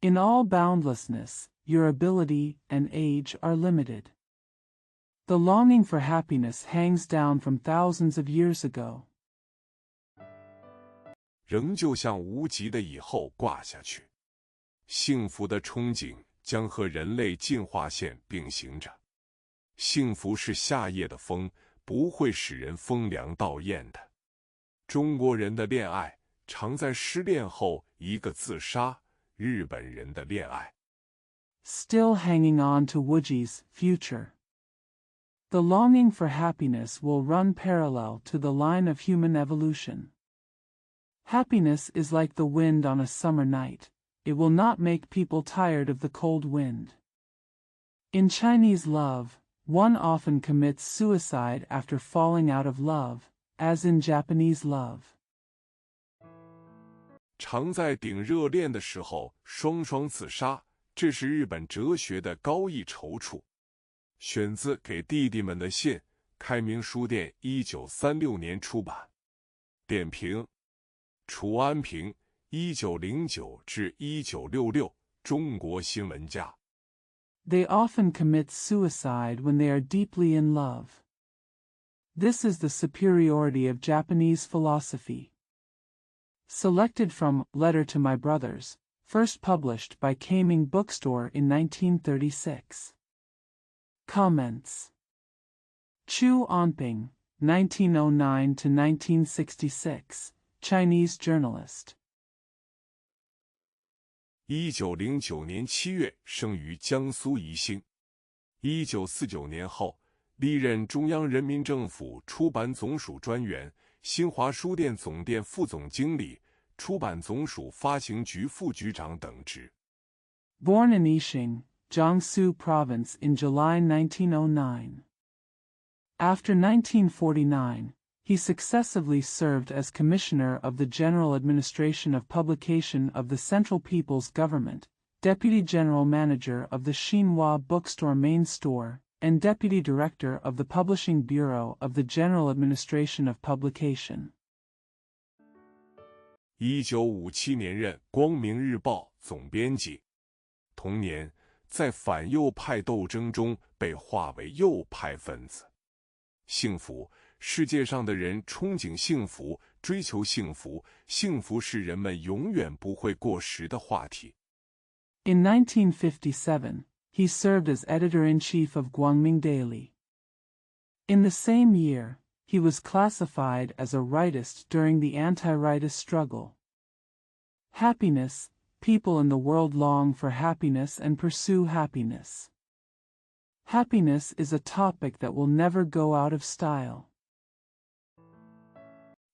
S2: In all boundlessness, your ability and age are limited. The longing for happiness hangs down from thousands of years ago.
S1: 仍旧向无极的以后挂下去。幸福的憧憬将和人类进化线并行着。幸福是夏夜的风，不会使人风凉倒咽的。中国人的恋爱常在失恋后一个自杀，日本人的恋爱
S2: Still hanging on to Wuji's future. The longing for happiness will run parallel to the line of human evolution. Happiness is like the wind on a summer night. It will not make people tired of the cold wind. In Chinese love, one often commits suicide after falling out of love, as in Japanese love.
S1: 常在顶热恋的时候双双自杀，这是日本哲学的高义踌躇。选自《给弟弟们的信》，开明书店1936年出版。点评：楚安平，1909至1966，中国新闻家。
S2: They often commit suicide when they are deeply in love. This is the superiority of Japanese philosophy. Selected from Letter to My Brothers, first published by Kaming Bookstore in 1936. Comments. Chu Anping, 1909 to 1966, Chinese journalist.
S1: 1909年7月生于江苏宜兴。1949年后，历任中央人民政府出版总署专员、新华书店总店副总经理、出版总署发行局副局长等职。
S2: Born in Yixing, Jiangsu Province in July 1909. After 1949, he successively served as Commissioner of the General Administration of Publication of the Central People's Government, Deputy General Manager of the Xinhua Bookstore Main Store, and Deputy Director of the Publishing Bureau of the General Administration of Publication.
S1: 1957年任《光明日报》总编辑。同年，在反右派斗争中被划为右派分子。幸福，世界上的人憧憬幸福，追求幸福，幸福是人们永远不会过时的话题。
S2: In 1957, he served as editor-in-chief of Guangming Daily. In the same year, he was classified as a rightist during the anti-rightist struggle. Happiness, people in the world long for happiness and pursue happiness. Happiness is a topic that will never go out of style.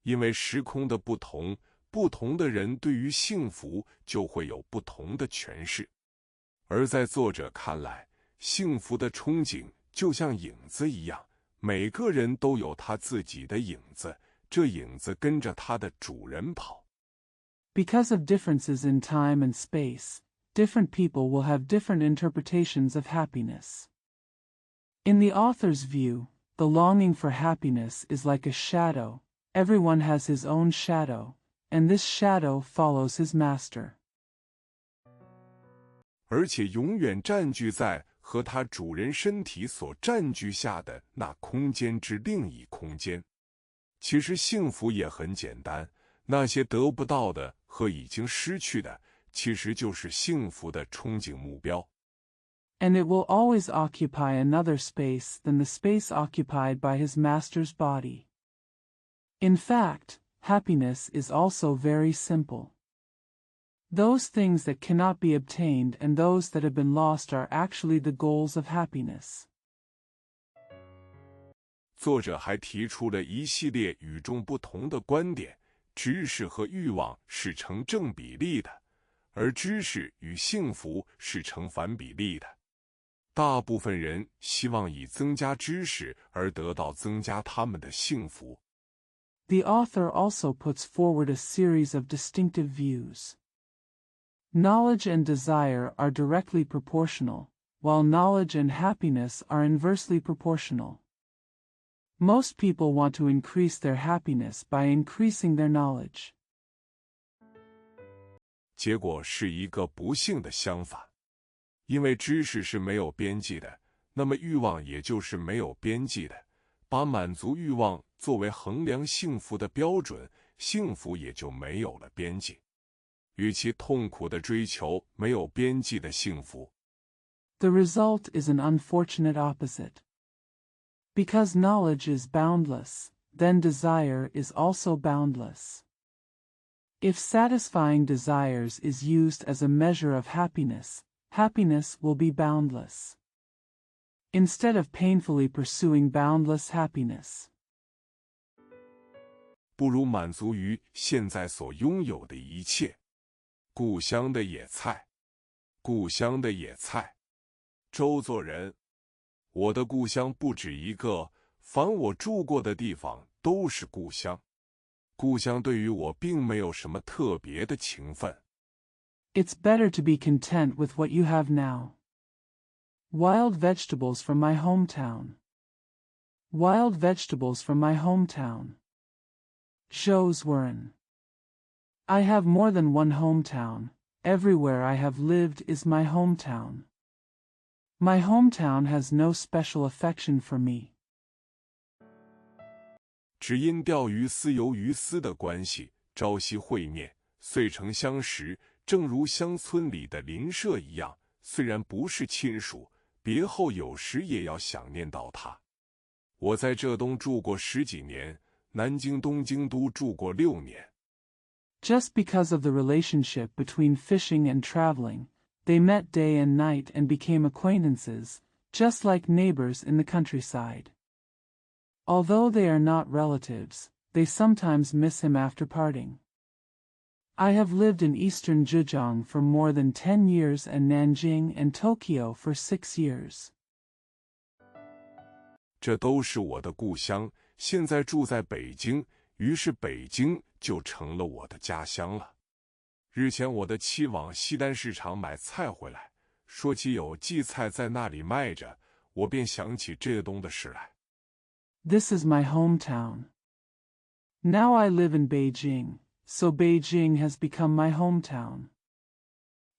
S1: 因为时空的不同，不同的人对于幸福就会有不同的诠释。而在作者看来，幸福的憧憬就像影子一样，每个人都有他自己的影子，这影子跟着他的主人跑。
S2: Because of differences in time and space, different people will have different interpretations of happiness. In the author's view, the longing for happiness is like a shadow. Everyone has his own shadow, and this shadow follows his master.
S1: 而且永远占据在和他主人身体所占据下的那空间之另一空间。其实幸福也很简单，那些得不到的和已经失去的，其实就是幸福的憧憬目标。
S2: And it will always occupy another space than the space occupied by his master's body. In fact, happiness is also very simple. Those things that cannot be obtained and those that have been lost are actually the goals of happiness.
S1: 作者还提出了一系列与众不同的观点，知识和欲望是成正比例的，而知识与幸福是成反比例的。大部分人希望以增加知识而得到增加他们的幸福。
S2: The author also puts forward a series of distinctive views. Knowledge and desire are directly proportional, while knowledge and happiness are inversely proportional. Most people want to increase their happiness by increasing their knowledge.
S1: 结果是一个不幸的相反，因为知识是没有边际的，那么欲望也就是没有边际的。把满足欲望作为衡量幸福的标准，幸福也就没有了边际。与其痛苦地追求没有边际的幸福。
S2: The result is an unfortunate opposite. Because knowledge is boundless, then desire is also boundless. If satisfying desires is used as a measure of happiness, happiness will be boundless. Instead of painfully pursuing boundless happiness.
S1: 不如满足于现在所拥有的一切。故乡的野菜，故乡的野菜。周作人，我的故乡不止一个，凡我住过的地方都是故乡。故乡对于我并没有什么特别的情分。
S2: It's better to be content with what you have now. Wild vegetables from my hometown. Wild vegetables from my hometown. Jules Warren. I have more than one hometown. Everywhere I have lived is my hometown. My hometown has no special affection for me.
S1: 只因钓鱼丝由鱼丝的关系，朝夕会面，遂成相识，正如乡村里的邻舍一样，虽然不是亲属，别后有时也要想念到他。我在浙东住过10几年，南京东京都住过6年。
S2: Just because of the relationship between fishing and traveling, they met day and night and became acquaintances, just like neighbors in the countryside. Although they are not relatives, they sometimes miss him after parting. I have lived in eastern Zhejiang for more than 10 years and Nanjing and Tokyo for 6 years.
S1: 这都是我的故乡，现在住在北京，于是北京就成了我的家乡了。日前我的妻往西单市场买菜回来，说起有荠菜在那里卖着，我便想起浙东的事来。
S2: This is my hometown. Now I live in Beijing, so Beijing has become my hometown.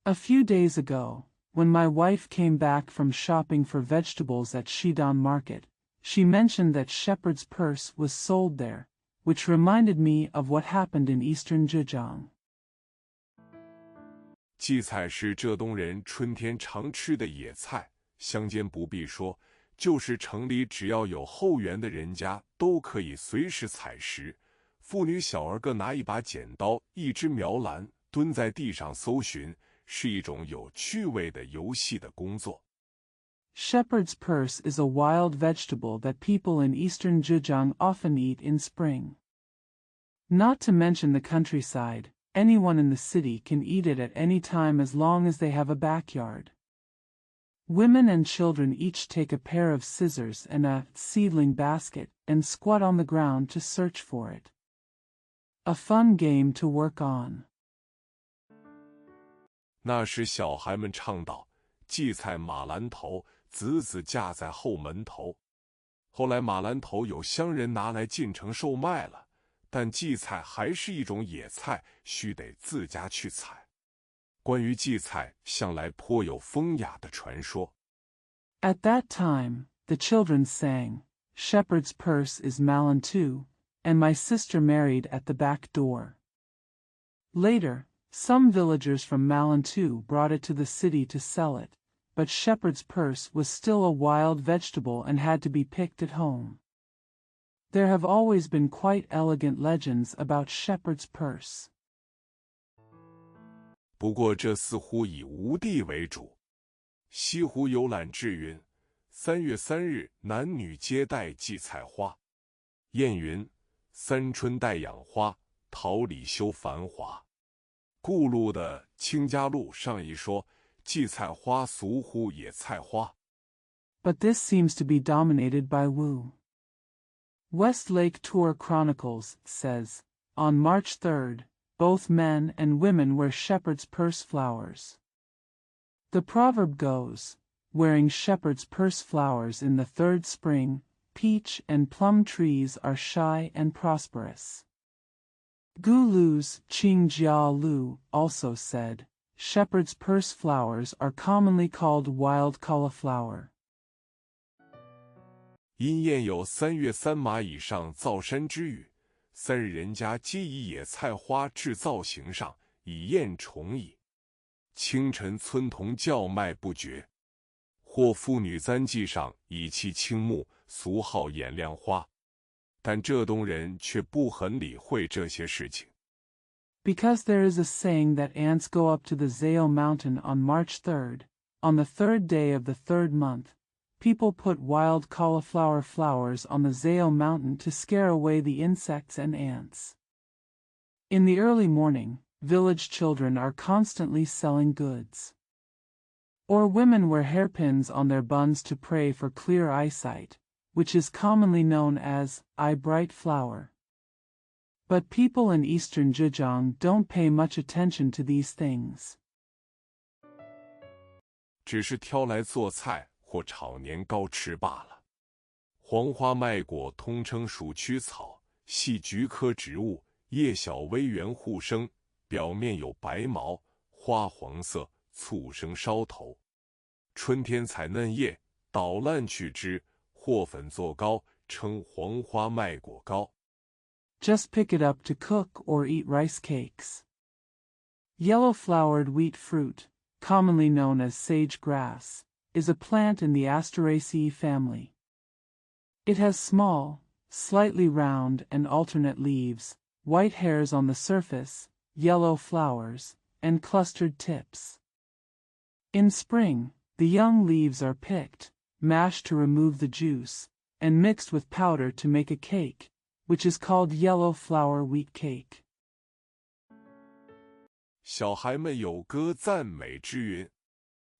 S2: A few days ago, when my wife came back from shopping for vegetables at Xidan Market, she mentioned that shepherd's purse was sold there, which reminded me of what happened in eastern Zhejiang.
S1: 荠菜是浙东人春天常吃的野菜，乡间不必说，就是城里只要有后园的人家都可以随时采食。妇女小儿各拿一把剪刀，一支苗篮，蹲在地上搜寻，是一种有趣味的游戏的工作。
S2: Shepherd's purse is a wild vegetable that people in eastern Zhejiang often eat in spring. Not to mention the countryside, anyone in the city can eat it at any time as long as they have a backyard. Women and children each take a pair of scissors and a seedling basket and squat on the ground to search for it. A fun game to work on.
S1: 那时小孩们倡导，荠菜马兰头，子子架在后门头。后来马兰头有乡人拿来进城售卖了，但荠菜还是一种野菜，须得自家去采。关于荠菜，向来颇有风雅的传说。
S2: At that time, the children sang, "Shepherd's purse is Malantu," and my sister married at the back door. Later, some villagers from Malantu brought it to the city to sell it, but shepherd's purse was still a wild vegetable and had to be picked at home. There have always been quite elegant legends about shepherd's purse.
S1: 不过这似乎以吴地为主。西湖游览志云：3月3日，男女皆戴荠菜花。谚云：三春带养花，桃李休繁华。顾路的《清嘉录》上一说，荠菜花俗呼野菜花。
S2: But this seems to be dominated by Wu. Westlake Tour Chronicles says, on March 3rd, both men and women wear shepherd's purse flowers. The proverb goes, wearing shepherd's purse flowers in the third spring, peach and plum trees are shy and prosperous. Gu Lu's Qingjia Lu also said, shepherd's purse flowers are commonly called wild cauliflower.
S1: 因燕有3月3马以上造山之语，3日人家皆以野菜花制造型上，以燕虫矣。清晨村童叫卖不绝，或妇女簪髻上以其青木，俗号眼亮花。但浙东人却不很理会这些事情。
S2: Because there is a saying that ants go up to the Zao mountain on March 3rd, on the 3rd day of the 3rd month, people put wild cauliflower flowers on the Zao mountain to scare away the insects and ants. In the early morning, village children are constantly selling goods. Or women wear hairpins on their buns to pray for clear eyesight, which is commonly known as eye bright flower. But people in eastern Zhejiang don't pay much attention to these things.
S1: 只是挑来做菜或炒年糕吃罢了。黄花麦果通称鼠曲草，系菊科植物，叶小微圆互生，表面有白毛，花黄色，簇生梢头。春天采嫩叶，捣烂去汁，和粉做糕，称黄花麦果糕。
S2: Just pick it up to cook or eat rice cakes. Yellow-flowered wheat fruit, commonly known as sage grass, is a plant in the Asteraceae family. It has small, slightly round and alternate leaves, white hairs on the surface, yellow flowers, and clustered tips. In spring, the young leaves are picked, mashed to remove the juice, and mixed with powder to make a cake, which is called yellow flower wheat cake.
S1: 小孩们有歌赞美之云：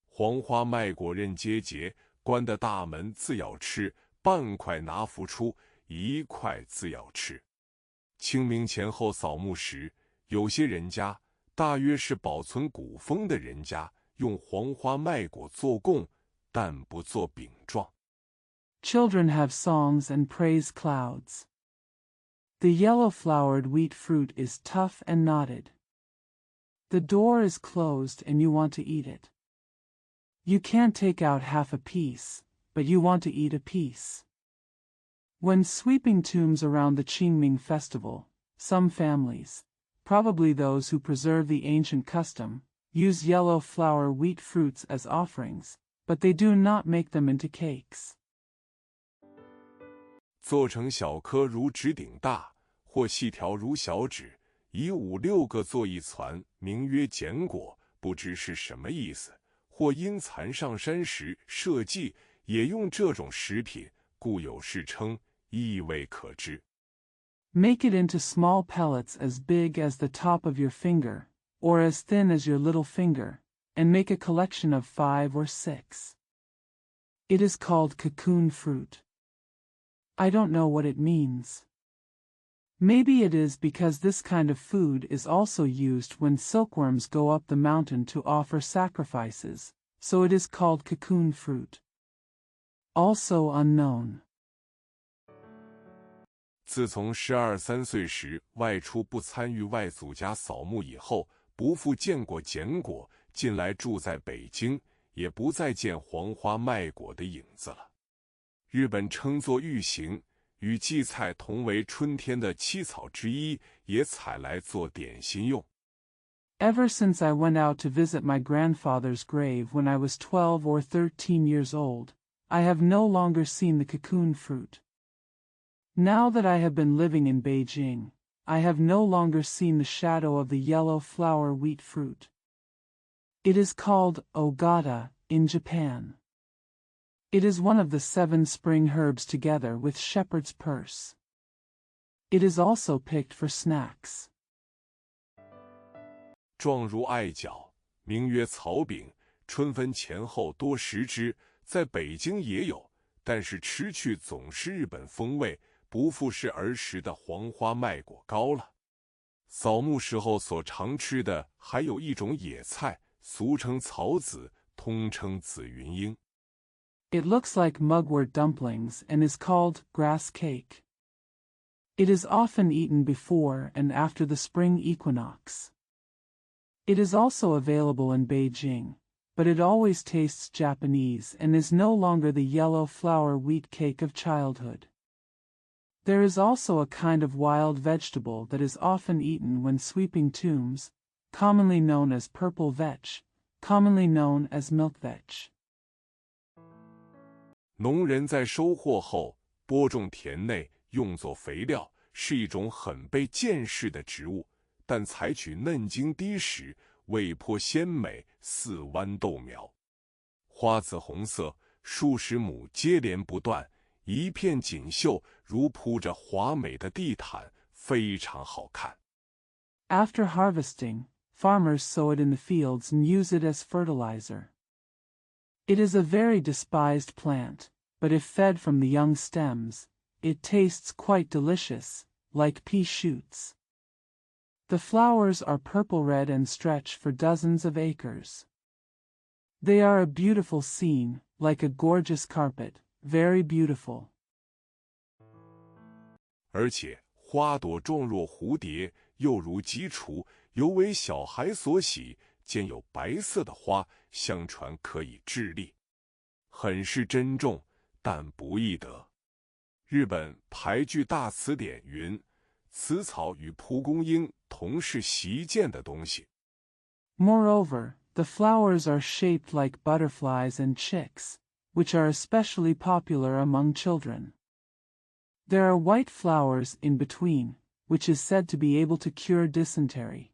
S1: 黄花麦果任结节，关的大门自要吃，半块拿福出，1块自要吃。清明前后扫墓时，有些人家，大约是保存古风的人家，用黄花麦果做供，但不做饼状。
S2: Children have songs and praise clouds. The yellow-flowered wheat fruit is tough and knotted. The door is closed and you want to eat it. You can't take out half a piece, but you want to eat a piece. When sweeping tombs around the Qingming festival, some families, probably those who preserve the ancient custom, use yellow flower wheat fruits as offerings, but they do not make them into cakes.
S1: 做成小颗如指顶大，或细条如小指，以5、6个做一攒，名曰茧果，不知是什么意思。或因蚕上山时设计，也用这种食品，故有是称，意味可知。
S2: Make it into small pellets as big as the top of your finger, or as thin as your little finger, and make a collection of 5 or 6. It is called cocoon fruit. I don't know what it means. Maybe it is because this kind of food is also used when silkworms go up the mountain to offer sacrifices, so it is called cocoon fruit. Also unknown.
S1: 自从12、13岁时外出不参与外祖家扫墓以后，不复见过茧果，近来住在北京，也不再见黄花麦果的影子了。日本称作玉形，与荠菜同为春天的七草之一，也采来做点心用。
S2: Ever since I went out to visit my grandfather's grave when I was 12 or 13 years old, I have no longer seen the cocoon fruit. Now that I have been living in Beijing, I have no longer seen the shadow of the yellow flower wheat fruit. It is called ogata in Japan. It is one of the 7 spring herbs together with shepherd's purse. It is also picked for snacks.
S1: 状如艾角，名曰草饼，春分前后多食之，在北京也有，但是吃去总是日本风味，不复是儿时的黄花麦果糕了。扫墓时候所常吃的还有一种野菜，俗称草籽，通称紫云英。
S2: It looks like mugwort dumplings and is called grass cake. It is often eaten before and after the spring equinox. It is also available in Beijing, but it always tastes Japanese and is no longer the yellow flour wheat cake of childhood. There is also a kind of wild vegetable that is often eaten when sweeping tombs, commonly known as purple vetch, commonly known as milk vetch.
S1: 农人在收获后播种田内，用作肥料，是一种很被见识的植物，但采取嫩茎低时，味颇鲜美，似豌豆苗。花紫红色，数十亩接连不断，一片锦绣，如铺着华美的地毯，非常好看。
S2: After harvesting, farmers sow it in the fields and use it as fertilizer. It is a very despised plant, but if fed from the young stems, it tastes quite delicious, like pea shoots. The flowers are purple-red and stretch for dozens of acres. They are a beautiful scene, like a gorgeous carpet, very beautiful.
S1: 而且花朵状若蝴蝶，又如鸡雏，尤为小孩所喜，见有白色的花，相传可以治痢，很是珍重，但不易得。日本俳句大词典云：此草与蒲公英同是习见的东西。
S2: Moreover, the flowers are shaped like butterflies and chicks, which are especially popular among children. There are white flowers in between, which is said to be able to cure dysentery.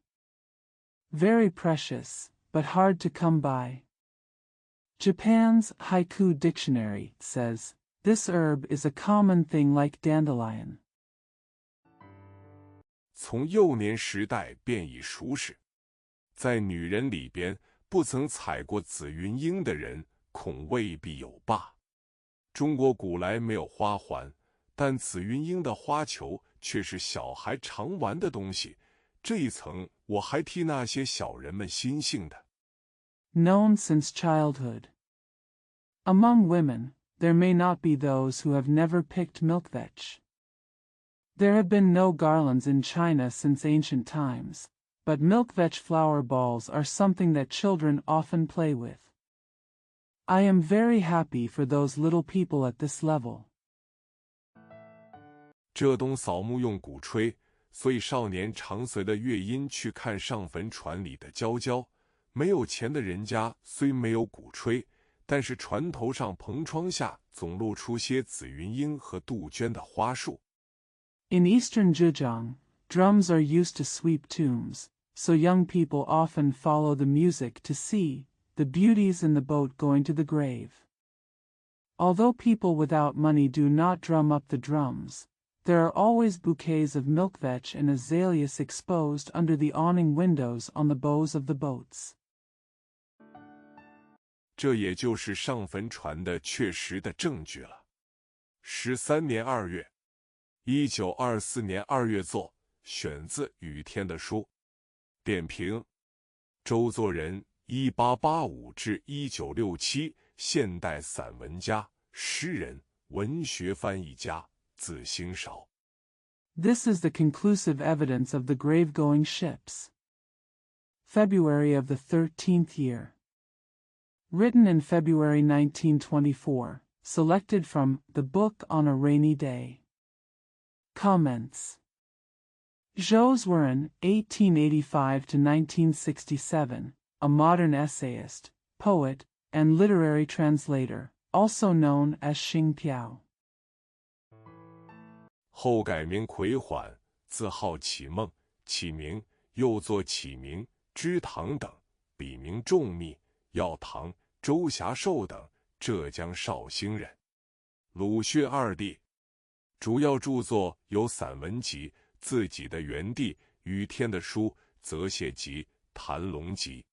S2: Very precious, but hard to come by. Japan's Haiku Dictionary says, this herb is a common thing like dandelion.
S1: 从幼年时代便已熟识，在女人里边不曾采过紫云英的人，恐未必有罢。中国古来没有花环，但紫云英的花球却是小孩常玩的东西，这一层我还替那些小人们心幸的。
S2: Known since childhood. Among women, there may not be those who have never picked milk vetch. There have been no garlands in China since ancient times, but milk vetch flower balls are something that children often play with. I am very happy for those little people at this level.
S1: 浙东扫墓用鼓吹，所以少年常随了乐音去看上坟船里的娇娇。没有钱的人家虽没有鼓吹，但是船头上篷窗下总露出些紫云英和杜鹃的花束。
S2: In eastern Zhejiang, drums are used to sweep tombs, so young people often follow the music to see the beauties in the boat going to the grave. Although people without money do not drum up the drums, there are always bouquets of milk vetch and azaleas exposed under the awning windows on the bows of the boats.
S1: 这也就是上坟船的确实的证据了。13年2月，1924年2月作，选自雨天的书。点评：周作人，1885至1967，现代散文家、诗人、文学翻译家，字兴韶。
S2: This is the conclusive evidence of the grave-going ships. February of the 13th year. Written in February 1924, selected from The Book on a Rainy Day. Comments. Jules Verne, 1885–1967, a modern essayist, poet, and literary translator, also known as Xing Piao.
S1: 后改名魁缓，字号启梦，起名又作启明、知堂等，笔名仲密，药堂、周霞寿等，浙江绍兴人。鲁薛二弟。主要著作有散文集《自己的园地》、雨天的书、泽泻集、谭龙吉。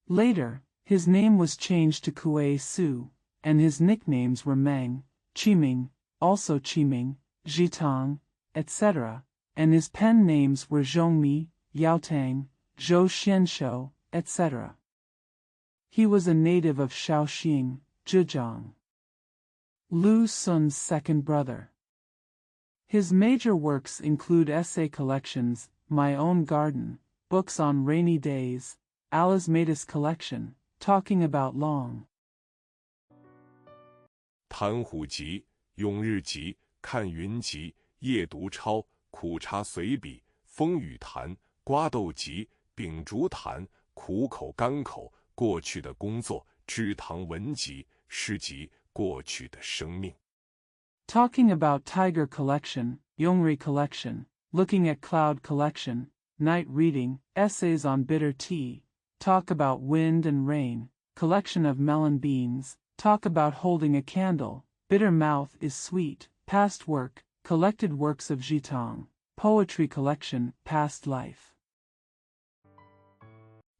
S2: Later, his name was changed to Kuei Su, and his nicknames were Meng, Qiming, also Qiming, Zhitang, etc., and his pen names were Zhongmi, Yaotang, Zhou Xianshou, etc. He was a native of Shaoxing, Zhejiang. Lu Sun's second brother. His major works include essay collections, My Own Garden, books on rainy days, Allah's Matus collection, talking about long.
S1: 谈虎集、永日集、看云集、夜读抄、苦茶随笔、风雨谈、瓜豆集、秉烛谈、苦口甘口、过去的工作、知堂文集、诗集、过去的生命。
S2: Talking about Tiger collection, Yongri collection, looking at Cloud collection, night reading, essays on bitter tea, talk about wind and rain, collection of melon beans, talk about holding a candle, bitter mouth is sweet, past work, collected works of Zhitang, poetry collection, past life.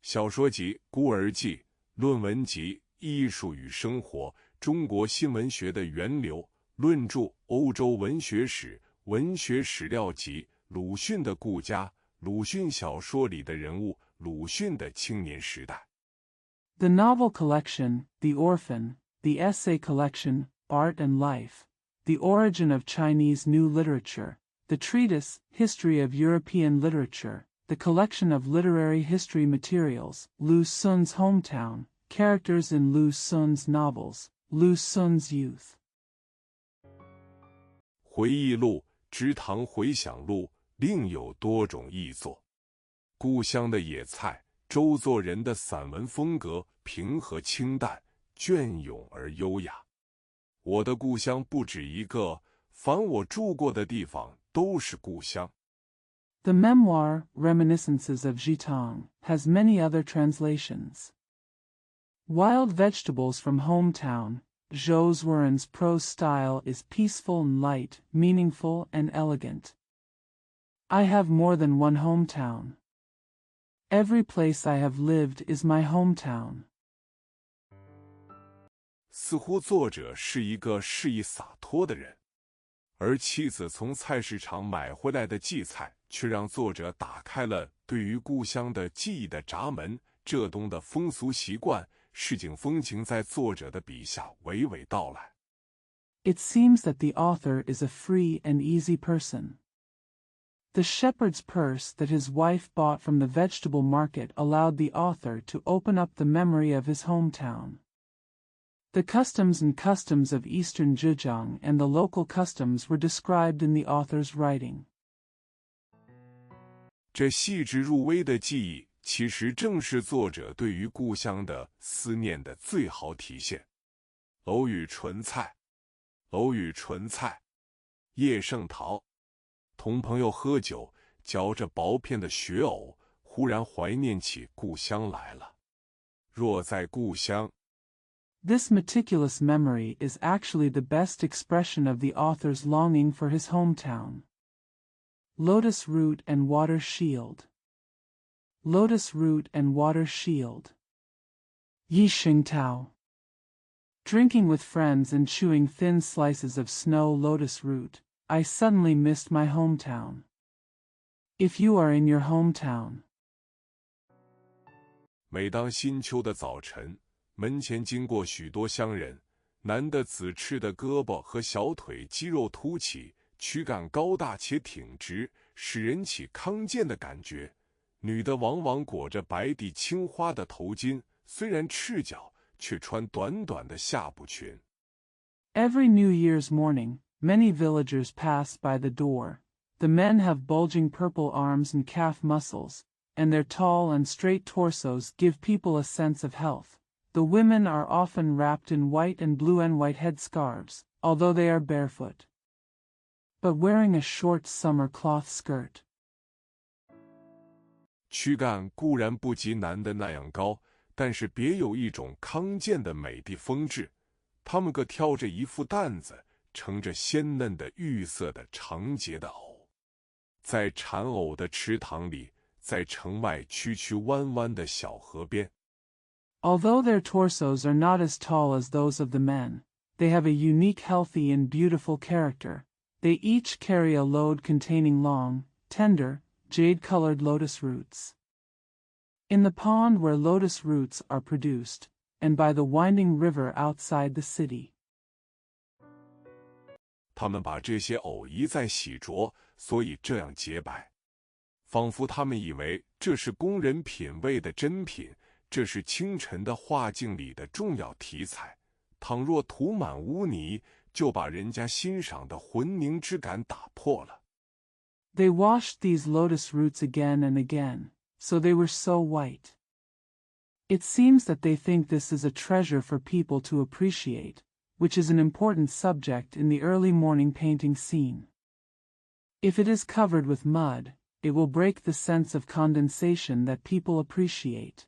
S1: 小说集、孤儿记、论文集、艺术与生活、中国新文学的源流、论著、欧洲文学史、文学史料集、鲁迅的顾家、鲁迅小说里的人物、鲁迅的青年时代。
S2: The novel collection, The Orphan, the essay collection, Art and Life, the origin of Chinese new literature, the treatise, History of European Literature, the collection of literary history materials, Lu Sun's hometown, characters in Lu Sun's novels, Lu Sun's youth.
S1: 回忆录、知堂回想录另有多种译作。故乡的野菜，周作人的散文风格平和清淡，隽永而优雅。我的故乡不止一个，凡我住过的地方都是故乡。
S2: The memoir, Reminiscences of Zhitang, has many other translations. Wild Vegetables from Hometown, Zhou Zuoren's prose style is peaceful and light, meaningful and elegant. I have more than one hometown. Every place I have lived is my hometown.
S1: 似乎作者是一个适意洒脱的人，而妻子从菜市场买回来的荠菜，却让作者打开了对于故乡的记忆的闸门。浙东的风俗习惯、市井风情在作者的笔下娓娓道来。
S2: It seems that the author is a free and easy person. The shepherd's purse that his wife bought from the vegetable market allowed the author to open up the memory of his hometown. The customs of eastern Zhejiang and the local customs were described in the author's writing.
S1: 这细致入微的记忆，其实正是作者对于故乡的思念的最好体现。偶遇纯菜，偶遇纯菜，叶圣陶。同朋友喝酒，嚼着薄片的雪藕，忽然怀念起故乡来了。若在故乡。
S2: This meticulous memory is actually the best expression of the author's longing for his hometown. Lotus root and water shield. Lotus root and water shield. Yi Xing Tao. Drinking with friends and chewing thin slices of snow lotus root, I suddenly missed my hometown. If you are in your hometown.
S1: 每当新秋的早晨，门前经过许多乡人，男的紫赤的胳膊和小腿肌肉凸起，躯干高大且挺直，使人起康健的感觉。女的往往裹着白底青花的头巾，虽然赤脚，却穿短短的下部裙。
S2: Every New Year's morning, many villagers pass by the door. The men have bulging purple arms and calf muscles, and their tall and straight torsos give people a sense of health. The women are often wrapped in white and blue and white headscarves, although they are barefoot, but wearing a short summer cloth skirt.
S1: 躯干固然不及男的那样高，但是别有一种康健的美的风致。他们各挑着一副担子，盛着鲜嫩的玉色的长节的藕，在产藕的池塘里，在城外曲曲弯弯的小河边。
S2: Although their torsos are not as tall as those of the men, they have a unique, healthy, and beautiful character. They each carry a load containing long, tender, jade-colored lotus roots. In the pond where lotus roots are produced, and by the winding river outside the city.
S1: 他们把这些藕一再洗濯，所以这样洁白，仿佛他们以为这是工人品味的珍品，这是清晨的画境里的重要题材。倘若涂满污泥，就把人家欣赏的浑凝之感打破了。
S2: They washed these lotus roots again and again, so they were so white. It seems that they think this is a treasure for people to appreciate, which is an important subject in the early morning painting scene. If it is covered with mud, it will break the sense of condensation that people appreciate.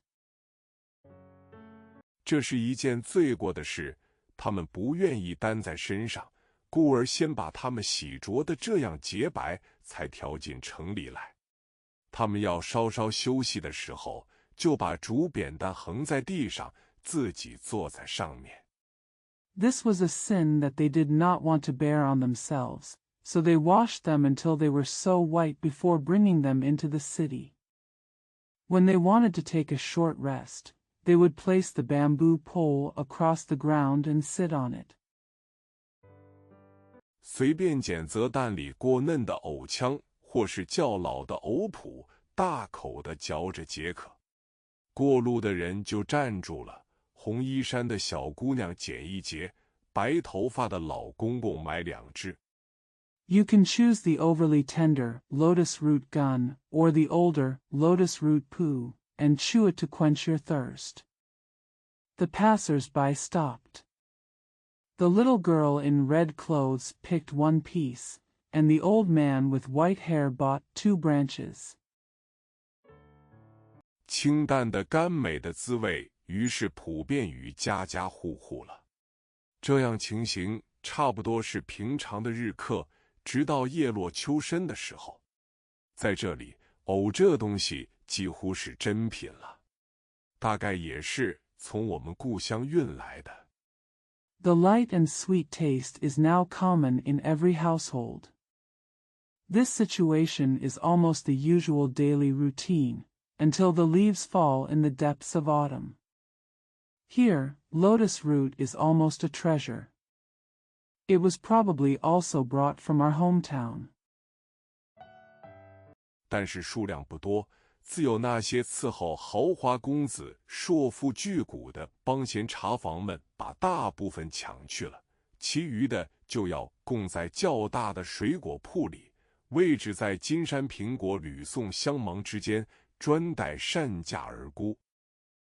S1: 这是一件罪过的事，他们不愿意担在身上，故而先把它们洗濯的这样洁白，才调进城里来。他们要稍稍休息的时候，就把竹扁担横在地上，自己坐在上面。
S2: This was a sin that they did not want to bear on themselves, so they washed them until they were so white before bringing them into the city. When they wanted to take a short rest, they would place the bamboo pole across the ground and sit on it.
S1: 随便捡择蛋里过嫩的藕腔，或是较老的藕脯，大口地嚼着解渴。过路的人就站住了，红衣衫的小姑娘捡一节，白头发的老公公买2只。
S2: You can choose the overly tender lotus root gun or the older lotus root poo, and chew it to quench your thirst. The passers-by stopped. The little girl in red clothes picked 1 piece, and the old man with white hair bought 2 branches.
S1: 清淡的甘美的滋味，于是普遍于家家户户了。这样情形差不多是平常的日课，直到叶落秋深的时候。在这里，藕这东西几乎是珍品了，大概也是从我们故乡运来的。
S2: The light and sweet taste is now common in every household. This situation is almost the usual daily routine, until the leaves fall in the depths of autumn. Here, lotus root is almost a treasure. It was probably also brought from our hometown.
S1: 但是数量不多，自有那些伺候豪华公子、硕富巨贾的帮闲茶房们把大部分抢去了，其余的就要供在较大的水果铺里，位置在金山苹果吕宋香芒之间，专待善价而沽。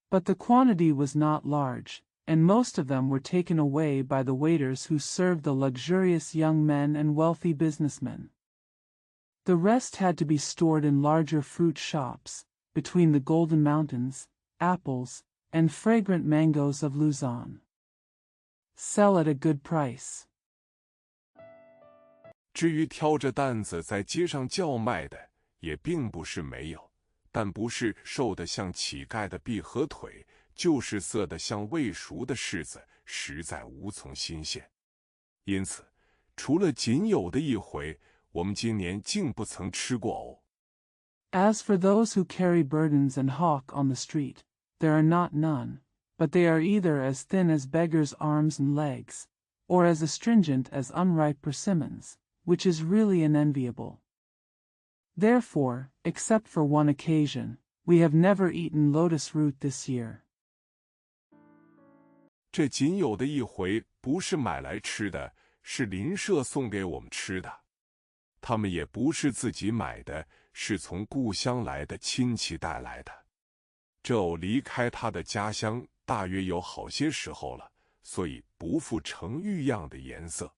S2: But the quantity was not large, and most of them were taken away by the waiters who served the luxurious young men and wealthy businessmen. The rest had to be stored in larger fruit shops, between the golden mountains, apples, and fragrant mangoes of Luzon. Sell at a good price.
S1: 至于挑着担子在街上叫卖的，也并不是没有，但不是瘦得像乞丐的臂和腿，就是色得像未熟的柿子，实在无从新鲜。因此，除了仅有的一回，我们今年竟不曾吃过藕。
S2: As for those who carry burdens and hawk on the street, there are not none, but they are either as thin as beggars' arms and legs, or as astringent as unripe persimmons, which is really unenviable. Therefore, except for one occasion, we have never eaten lotus root this year.
S1: 这仅有的一回不是买来吃的，是邻舍送给我们吃的。他们也不是自己买的，是从故乡来的亲戚带来的。这藕离开他的家乡大约有好些时候了，所以不复成玉样的颜色。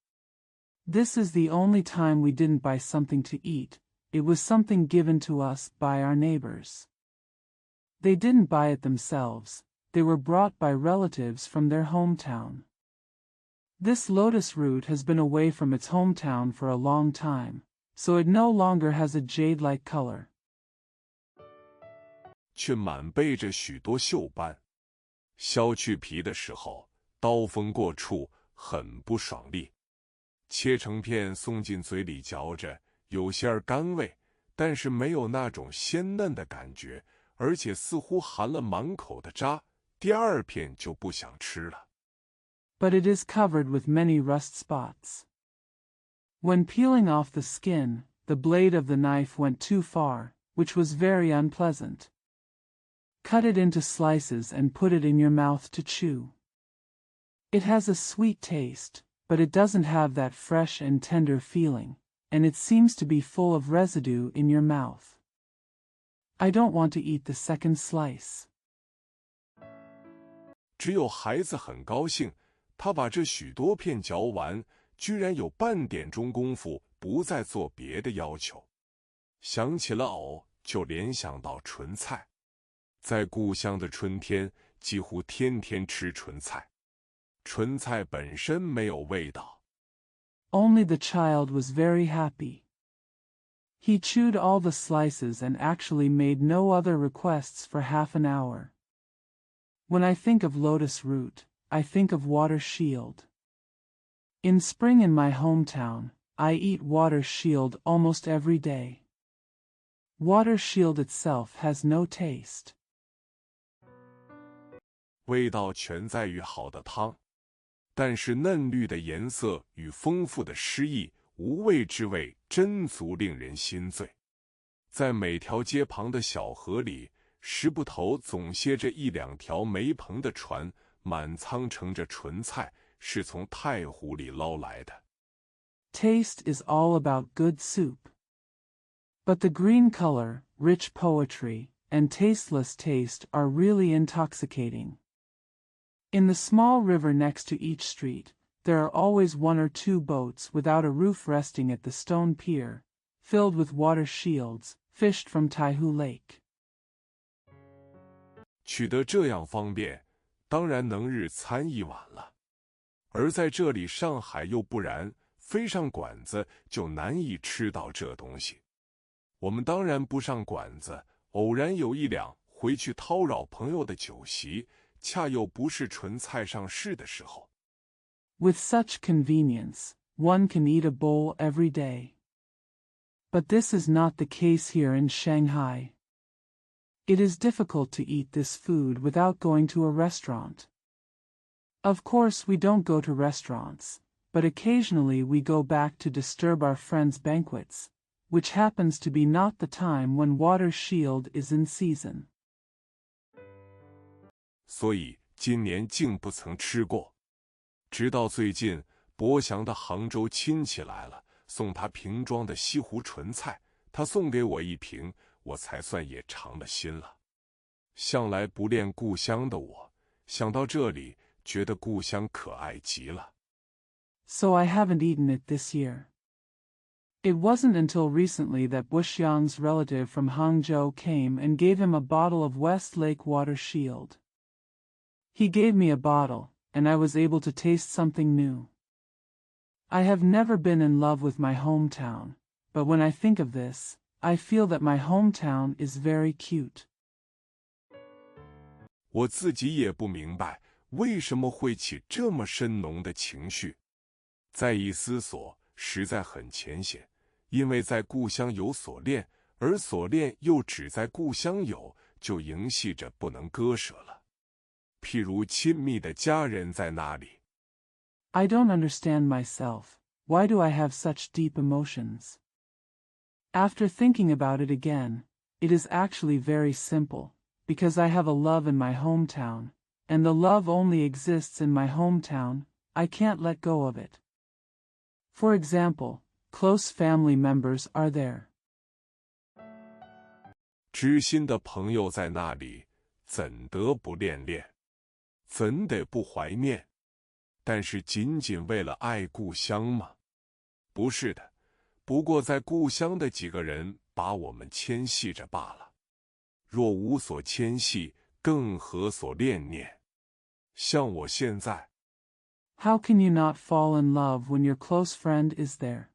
S2: This is the only time we didn't buy something to eat. It was something given to us by our neighbors. They didn't buy it themselves. They were brought by relatives from their hometown. This lotus root has been away from its hometown for a long time, so it no longer has a jade-like color.
S1: 却满背着许多锈斑。削去皮的时候，刀锋过处，很不爽利。切成片送进嘴里嚼着，有些儿甘味，但是没有那种鲜嫩的感觉，而且似乎含了满口的渣，第二片就不想吃了。
S2: But it is covered with many rust spots. When peeling off the skin, the blade of the knife went too far, which was very unpleasant. Cut it into slices and put it in your mouth to chew. It has a sweet taste, but it doesn't have that fresh and tender feeling, and it seems to be full of residue in your mouth. I don't want to eat the second slice.
S1: 只有孩子很高兴，他把这许多片嚼完，居然有半点钟功夫不再做别的要求。想起了藕，就联想到纯菜。在故乡的春天，几乎天天吃纯菜。纯菜本身没有味道。
S2: Only the child was very happy. He chewed all the slices and actually made no other requests for half an hour. When I think of lotus root, I think of water shield. In spring in my hometown, I eat water shield almost every day. Water shield itself has no taste.
S1: 味道全在于好的汤，但是嫩绿的颜色与丰富的诗意，无味之味真足令人心醉。在每条街旁的小河里，石埠头总歇着一两条没篷的船，满舱盛着纯菜，是从太湖里捞来的。
S2: Taste is all about good soup. But the green color, rich poetry, and tasteless taste are really intoxicating. In the small river next to each street, there are always one or two boats without a roof resting at the stone pier, filled with water shields, fished from Taihu Lake.
S1: 取得这样方便，当然能日餐一碗了。而在这里上海又不然，非上馆子就难以吃到这东西。我们当然不上馆子，偶然有一两回去叨扰朋友的酒席，恰又不是纯菜上市的时候。
S2: With such convenience, one can eat a bowl every day. But this is not the case here in Shanghai. It is difficult to eat this food without going to a restaurant. Of course we don't go to restaurants, but occasionally we go back to disturb our friends' banquets, which happens to be not the time when water shield is in season.
S1: 所以今年竟不曾吃过。直到最近，博祥的杭州亲戚来了，送他瓶装的西湖纯菜，他送给我一瓶，我才算也尝了心了。向来不恋故乡的我，想到这里，觉得故乡可爱极了。
S2: So I haven't eaten it this year. It wasn't until recently that Buxiang's relative from Hangzhou came and gave him a bottle of West Lake Water Shield. He gave me a bottle, and I was able to taste something new. I have never been in love with my hometown, but when I think of this, I feel that my hometown is very cute.
S1: 我自己也不明白为什么会起这么深浓的情绪。再一思索，实在很浅显，因为在故乡有所恋，而所恋又只在故乡有，就萦系着不能割舍了。譬如亲密的家人在那里。
S2: I don't understand myself. Why do I have such deep emotions? After thinking about it again, it is actually very simple, because I have a love in my hometown, and the love only exists in my hometown. I can't let go of it. For example, close family members are there.
S1: 知心的朋友在那里，怎得不恋恋？怎得不怀念？但是仅仅为了爱故乡吗？不是的，不过在故乡的几个人把我们牵系着罢了。若无所牵系，更何所恋念？像我现在。
S2: How can you not fall in love when your close friend is there?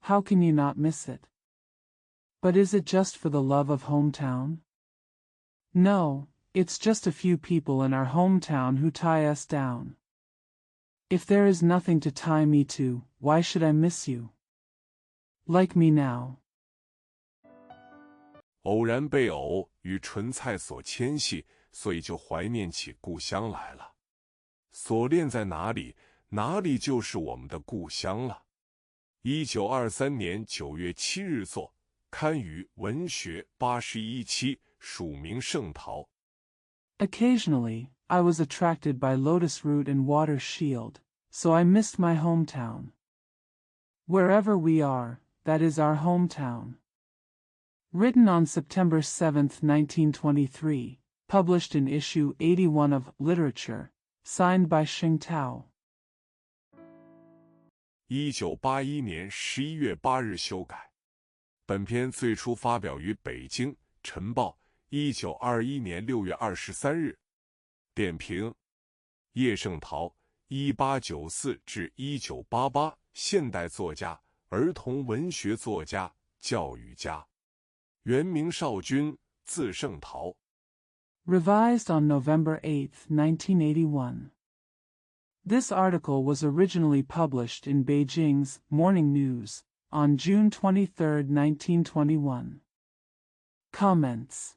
S2: How can you not miss it? But is it just for the love of hometown? No, it's just a few people in our hometown who tie us down. If there is nothing to tie me to, why should I miss you? Like me now.
S1: 偶然被偶与纯菜所牵系，所以就怀念起故乡来了。锁链在哪里，哪里就是我们的故乡了。1923年9月7日作，刊于文学81期，署名盛陶。
S2: Occasionally, I was attracted by lotus root and water shield, so I missed my hometown. Wherever we are, that is our hometown. Written on September 7, 1923, published in issue 81 of Literature, signed by Xing Tao.
S1: 1981年11月8日修改。本篇最初发表于北京晨报1921年6月23日。点评：叶圣陶，1894至1988，现代作家、儿童文学作家、教育家。原名少君，字圣陶。
S2: Revised on November 8, 1981. This article was originally published in Beijing's Morning News on June 23, 1921. Comments: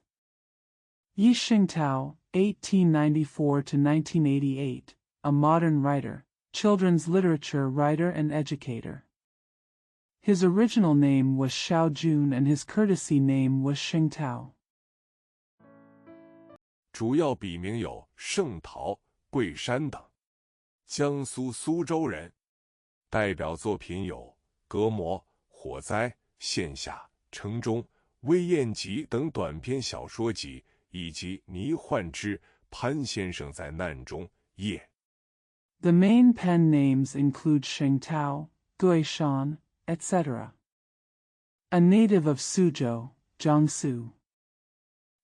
S2: Yi Xingtao, 1894–1988, a modern writer, children's literature writer and educator. His original name was Xiao Jun and his courtesy name was Xingtao.
S1: 主要笔名有盛陶、桂山等。江苏苏州人。代表作品有《隔膜》《火灾》《线下》《城中》《微燕集》等短篇小说集，以及倪焕之《潘先生在难中》叶。
S2: The main pen names include Xingtao, Guishan, etc. A native of Suzhou, Jiangsu.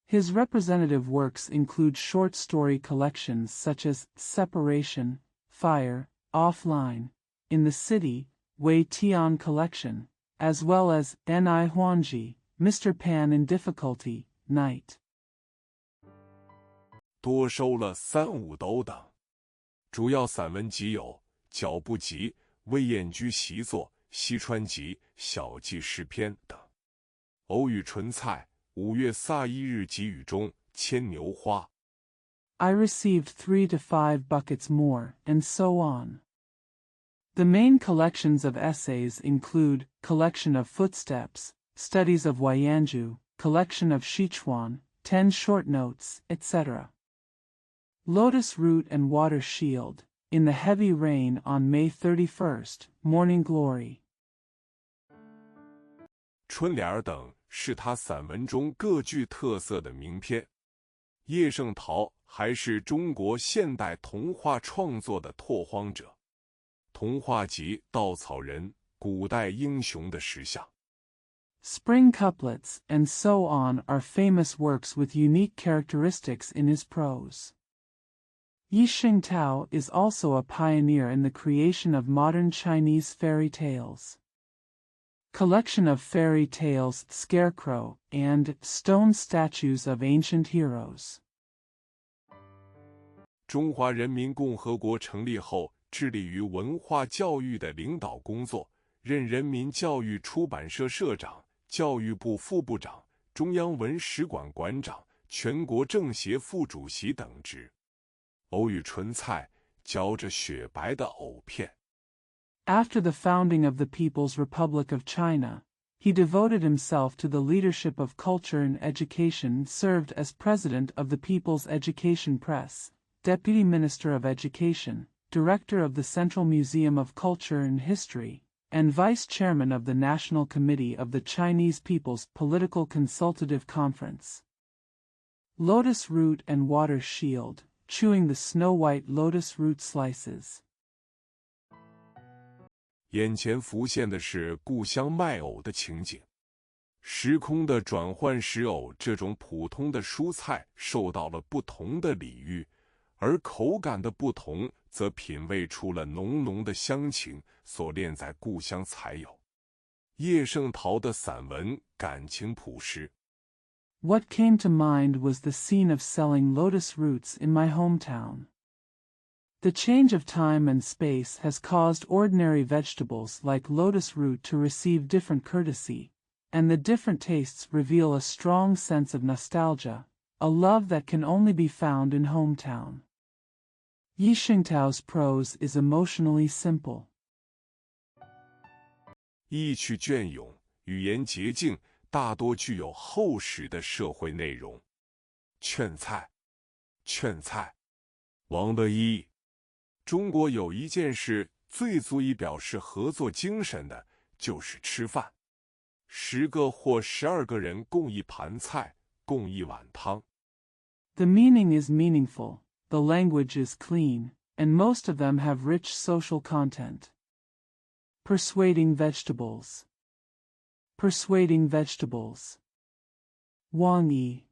S2: His representative works include short story collections such as Separation, Fire, Offline, In the City, Wei Tian Collection, as well as Ni Huanji, Mr. Pan in Difficulty, Night.
S1: 多收了3、5斗等。主要散文集有《脚步集》《魏燕居习作》《西川集》《小记诗篇》等。偶与纯菜5月31日给予中，牵牛花。
S2: I received 3 to 5 buckets more, and so on. The main collections of essays include Collection of Footsteps, Studies of Huayanju, Collection of Sichuan, 10 short notes, etc. Lotus Root and Water Shield, In the Heavy Rain on May 31st, Morning Glory.
S1: 春联等是他散文中各具特色的名篇。叶圣陶还是中国现代童话创作的拓荒者。童话集《稻草人》古代英雄的石像。
S2: Spring Couplets and so on are famous works with unique characteristics in his prose. Yi Xingtao is also a pioneer in the creation of modern Chinese fairy tales. Collection of fairy tales, Scarecrow, and stone statues of ancient heroes.
S1: 中华人民共和国成立后，致力于文化教育的领导工作，任人民教育出版社社长、教育部副部长、中央文史馆馆长、全国政协副主席等职。偶与纯菜嚼着雪白的藕片。
S2: After the founding of the People's Republic of China, he devoted himself to the leadership of culture and education, served as president of the People's Education Press, deputy minister of education, director of the Central Museum of Culture and History, and vice chairman of the National Committee of the Chinese People's Political Consultative Conference. Lotus Root and Water Shield, chewing the snow-white lotus root slices.
S1: 眼前浮现的是故乡卖藕的情景。时空的转换使藕这种普通的蔬菜受到了不同的礼遇，而口感的不同则品味出了浓浓的乡情，所恋在故乡才有。叶圣陶的散文感情朴实。
S2: What came to mind was the scene of selling lotus roots in my hometown. The change of time and space has caused ordinary vegetables like lotus root to receive different courtesy, and the different tastes reveal a strong sense of nostalgia, a love that can only be found in hometown. Yi Xingtao's prose is emotionally simple.
S1: 意趣隽永，语言洁净，大多具有厚实的社会内容。劝菜，劝菜。王乐一。中国有一件事最足以表示合作精神的，就是吃饭。10个或12个人共一盘菜，共一碗汤。
S2: The meaning is meaningful, the language is clean, and most of them have rich social content. Persuading vegetables. Persuading vegetables. Wang Yi.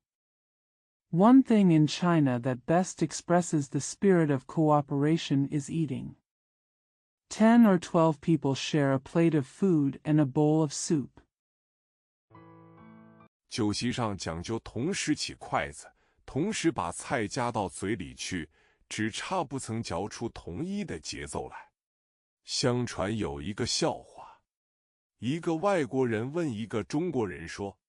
S2: One thing in China that best expresses the spirit of cooperation is eating. 10 or 12 people share a plate of food and a bowl of soup.
S1: 酒席上讲究同时起筷子，同时把菜夹到嘴里去，只差不曾嚼出同一的节奏来。相传有一个笑话，一个外国人问一个中国人说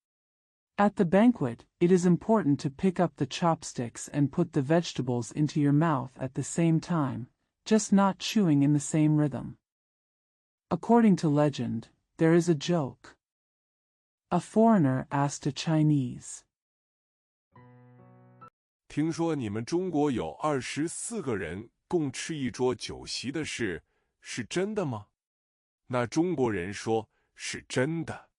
S2: At the banquet, it is important to pick up the chopsticks and put the vegetables into your mouth at the same time, just not chewing in the same rhythm. According to legend, there is a joke. A foreigner asked a Chinese.
S1: 听说你们中国有24个人共吃一桌酒席的事，是真的吗？那中国人说是真的。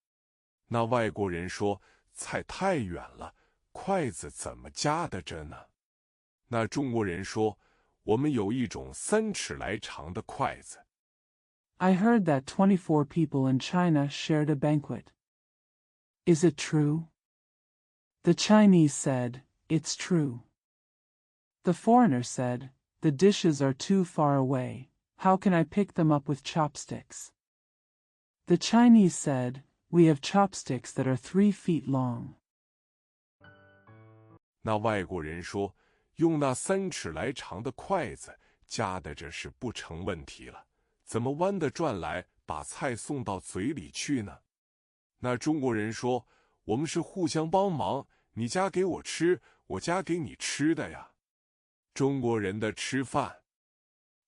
S1: 那外国人说菜太远了，筷子怎么夹得着呢？那中国人说我们有一种3尺来长的筷子。
S2: I heard that 24 people in China shared a banquet. Is it true? The Chinese said, It's true. The foreigner said, The dishes are too far away, how can I pick them up with chopsticks? The Chinese said, We have chopsticks that are 3 feet long.
S1: 那外国人说，用那3尺来长的筷子夹得着是不成问题了，怎么弯得转来把菜送到嘴里去呢？那中国人说，我们是互相帮忙，你夹给我吃，我夹给你吃的呀。中国人的吃饭。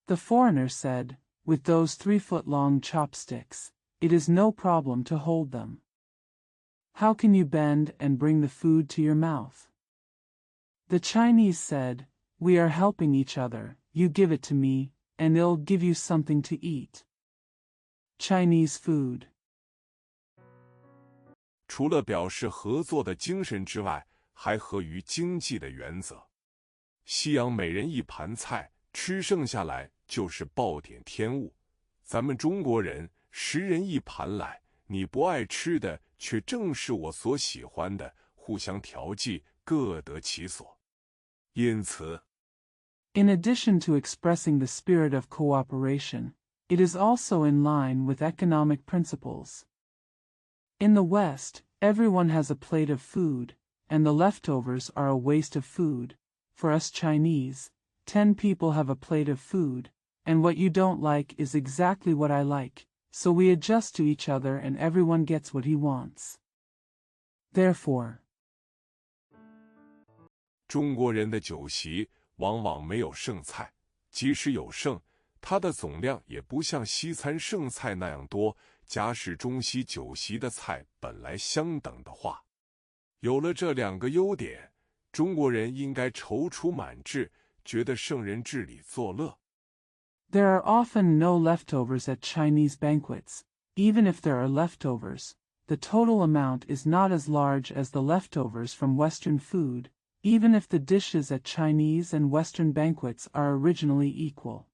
S2: The foreigner said, With those 3-foot-long chopsticks, it is no problem to hold them. How can you bend and bring the food to your mouth? The Chinese said, We are helping each other, you give it to me, and it'll give you something to eat. Chinese food.
S1: 除了表示合作的精神之外，还合于经济的原则。西洋每人一盘菜，吃剩下来就是暴殄天物。咱们中国人10人一盘来，你不爱吃的却正是我所喜欢的，互相调剂，各得其所。因此
S2: In addition to expressing the spirit of cooperation, it is also in line with economic principles. In the West, everyone has a plate of food, and the leftovers are a waste of food. For us Chinese, 10 people have a plate of food, and what you don't like is exactly what I like, so we adjust to each other and everyone gets what he wants. Therefore,
S1: 中国人的酒席往往没有剩菜，即使有剩，它的总量也不像西餐剩菜那样多。假使中西酒席的菜本来相等的话，有了这2个优点，中国人应该踌躇满志，觉得圣人治理作乐。
S2: there are often no leftovers at Chinese banquets. Even if there are leftovers, the total amount is not as large as the leftovers from Western food, even if the dishes at Chinese and Western banquets are originally equal.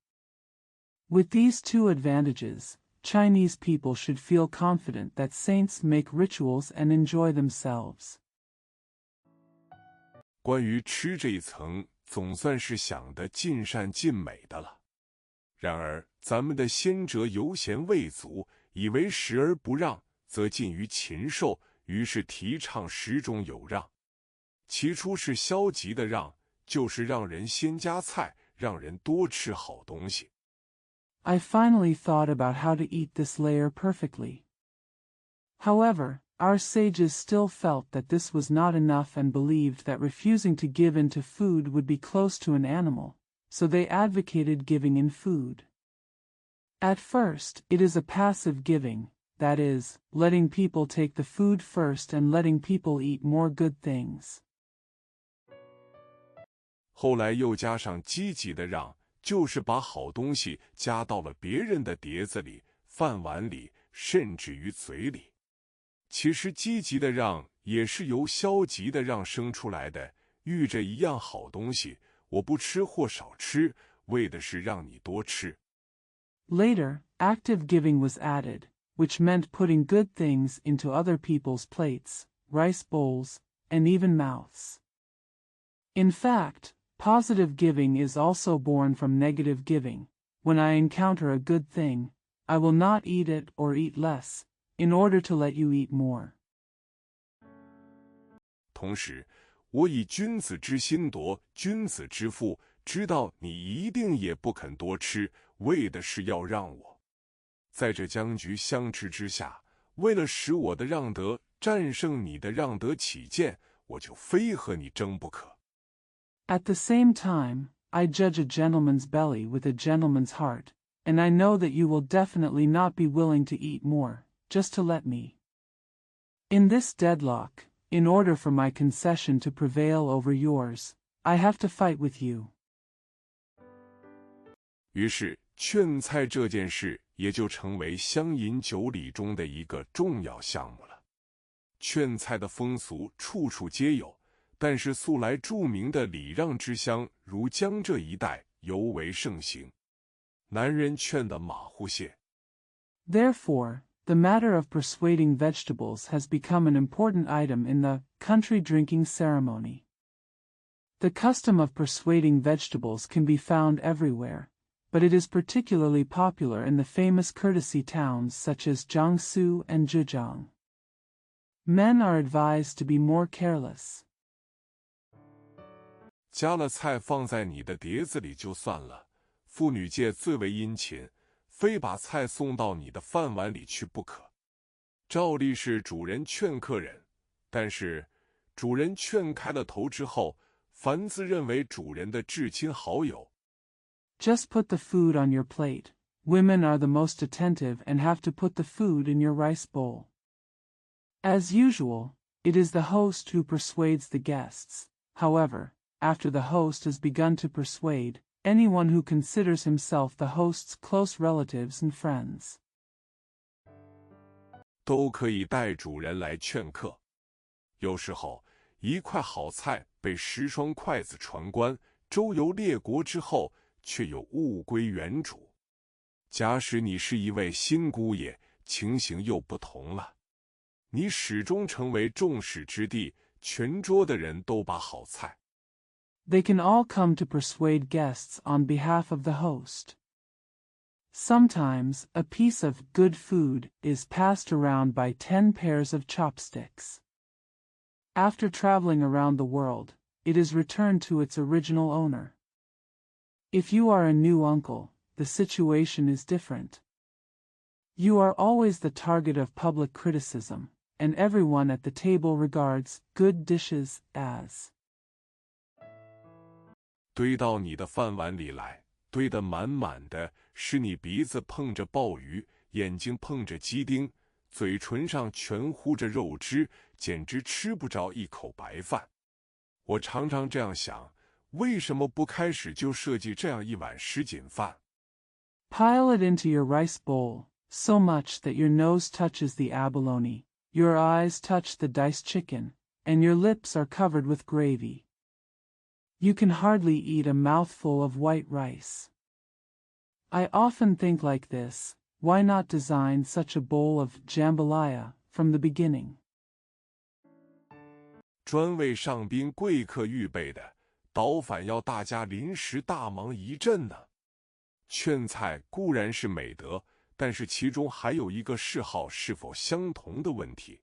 S2: With these 2 advantages, Chinese people should feel confident that saints make rituals and enjoy themselves.
S1: 关于吃这一层，总算是想得尽善尽美的了。然而，咱们的先哲犹嫌未足，以为食而不让，则近于禽兽，于是提倡食中有让。起初是消极的让，就是让人先加菜，让人多吃好东西。
S2: I finally thought about how to eat this layer perfectly. However, our sages still felt that this was not enough and believed that refusing to give in to food would be close to an animal, so they advocated giving in food. At first, it is a passive giving, that is, letting people take the food first and letting people eat more good things.
S1: 后来又加上积极的让，就是把好东西加到了别人的碟子里、饭碗里，甚至于嘴里。其实积极的让也是由消极的让生出来的，遇着一样好东西，我不吃或少吃，为的是让你多吃。
S2: Later, active giving was added, which meant putting good things into other people's plates, rice bowls, and even mouths. In fact, positive giving is also born from negative giving. When I encounter a good thing, I will not eat it or eat less, in order to let you eat more.
S1: 同时，我以君子之心夺君子之腹，知道你一定也不肯多吃，为的是要让我。在这僵局相持之下，为了使我的让得战胜你的让得起见，我就非和你争不可。
S2: At the same time, I judge a gentleman's belly with a gentleman's heart, and I know that you will definitely not be willing to eat more, just to let me. In this deadlock, in order for my concession to prevail over yours, I have to fight with you.
S1: 于是，劝菜这件事也就成为乡饮酒礼中的一个重要项目了。劝菜的风俗处处皆有，但是素来著名的礼让之乡，如江浙一带尤为盛行。男人劝的马虎些。
S2: Therefore, the matter of persuading vegetables has become an important item in the country drinking ceremony. The custom of persuading vegetables can be found everywhere, but it is particularly popular in the famous courtesy towns such as Jiangsu and Zhejiang. Men are advised to be more careless.
S1: 加了菜放在你的碟子里就算了，妇女界最为殷勤，非把菜送到你的饭碗里去不可。照例是主人劝客人，但是主人劝开了头之后，凡自认为主人的至亲好友，
S2: Just put the food on your plate. Women are the most attentive and have to put the food in your rice bowl. As usual, it is the host who persuades the guests. However, after the host has begun to persuade, anyone who considers himself the host's close relatives and friends
S1: 都可以带主人来劝客。有时候，一块好菜被10双筷子传关，周游列国之后，却又物归原主。假使你是一位新姑爷，情形又不同了。你始终成为众矢之的，全桌的人都把好菜。
S2: They can all come to persuade guests on behalf of the host. Sometimes, a piece of good food is passed around by 10 pairs of chopsticks. After traveling around the world, it is returned to its original owner. If you are a new uncle, the situation is different. You are always the target of public criticism, and everyone at the table regards good dishes as
S1: 堆到你的饭碗里来，堆得满满的，使你鼻子碰着鲍鱼，眼睛碰着鸡丁，嘴唇上全糊着肉汁，简直吃不着一口白饭。我常常这样想，为什么不开始就设计这样一碗什锦饭？
S2: Pile it into your rice bowl, so much that your nose touches the abalone, your eyes touch the diced chicken, and your lips are covered with gravy. You can hardly eat a mouthful of white rice. I often think like this, why not design such a bowl of jambalaya from the beginning?
S1: 专为上宾贵客预备的，倒反要大家临时大忙一阵呢。劝菜固然是美德，但是其中还有一个嗜好是否相同的问题。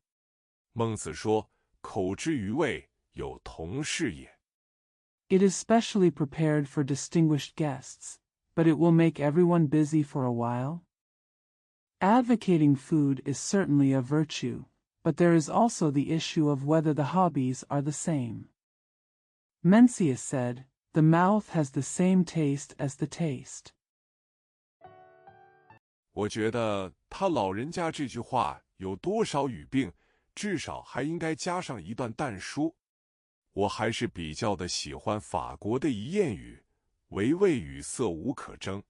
S1: 孟子说：“口之于味，有同事也。
S2: It is specially prepared for distinguished guests, but it will make everyone busy for a while. Advocating food is certainly a virtue, but there is also the issue of whether the hobbies are the same. Mencius said, "The mouth has the same taste as the taste."
S1: 我觉得他老人家这句话有多少语病，至少还应该加上一段但书。我还是比较的喜欢法国的一谚语，唯味与色无可争。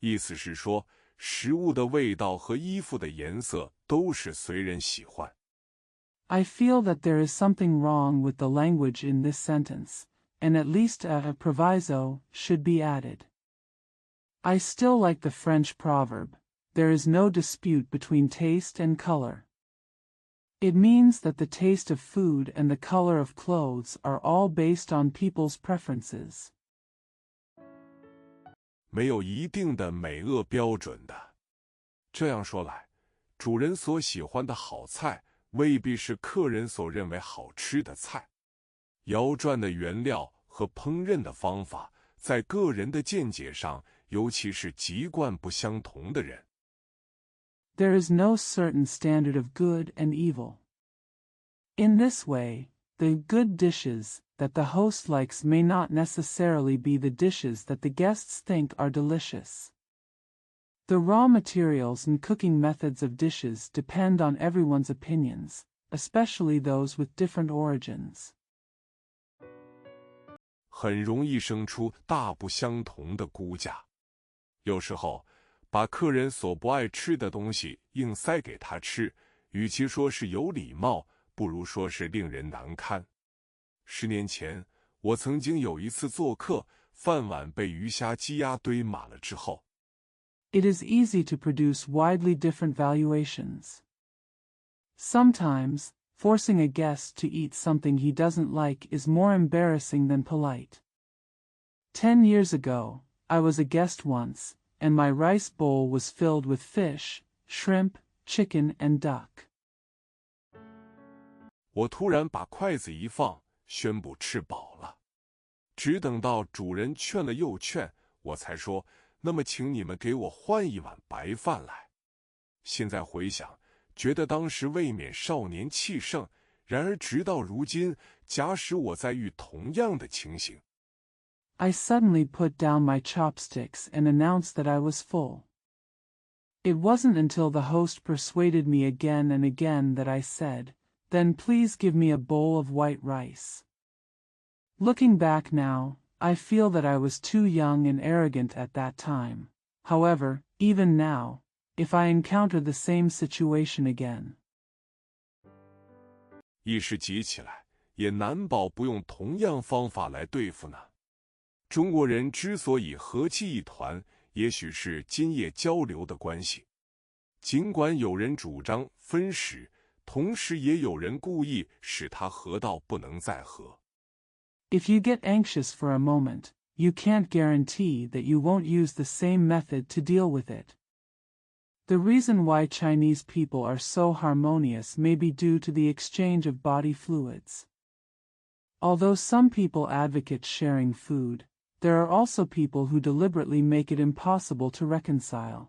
S1: 意思是说，食物的味道和衣服的颜色都是随人喜欢。
S2: I feel that there is something wrong with the language in this sentence, and at least a proviso should be added. I still like the French proverb, "There is no dispute between taste and color." It means that the taste of food and the color of clothes are all based on people's preferences.
S1: 没有一定的美恶标准的。这样说来，主人所喜欢的好菜，未必是客人所认为好吃的菜。窑转的原料和烹饪的方法，在个人的见解上，尤其是籍贯不相同的人。
S2: There is no certain standard of good and evil. In this way, the good dishes that the host likes may not necessarily be the dishes that the guests think are delicious. The raw materials and cooking methods of dishes depend on everyone's opinions, especially those with different origins.
S1: 很容易生出大不相同的估价。有时候，把客人所不爱吃的东西硬塞给他吃，与其说是有礼貌，不如说是令人难堪。10年前，我曾经有一次做客，饭碗被鱼虾鸡鸭堆满了之后。
S2: It is easy to produce widely different valuations. Sometimes, forcing a guest to eat something he doesn't like is more embarrassing than polite. 10 years ago, I was a guest once, and my rice bowl was filled with fish, shrimp, chicken, and duck.
S1: 我突然把筷子一放，宣布吃饱了。只等到主人劝了又劝，我才说，那么请你们给我换一碗白饭来。现在回想，觉得当时未免少年气盛，然而直到如今，假使我再遇同样的情形，
S2: I suddenly put down my chopsticks and announced that I was full. It wasn't until the host persuaded me again and again that I said, "Then please give me a bowl of white rice." Looking back now, I feel that I was too young and arrogant at that time. However, even now, if I encounter the same situation again,
S1: 一时急起来，也难保不用同样方法来对付呢。中国人之所以和气一团，也许是今夜交流的关系。尽管有人主张分食，同时也有人故意使它合到不能再合。
S2: if you get anxious for a moment, you can't guarantee that you won't use the same method to deal with it. The reason why Chinese people are so harmonious may be due to the exchange of body fluids. Although some people advocate sharing food, there are also people who deliberately make it impossible to reconcile.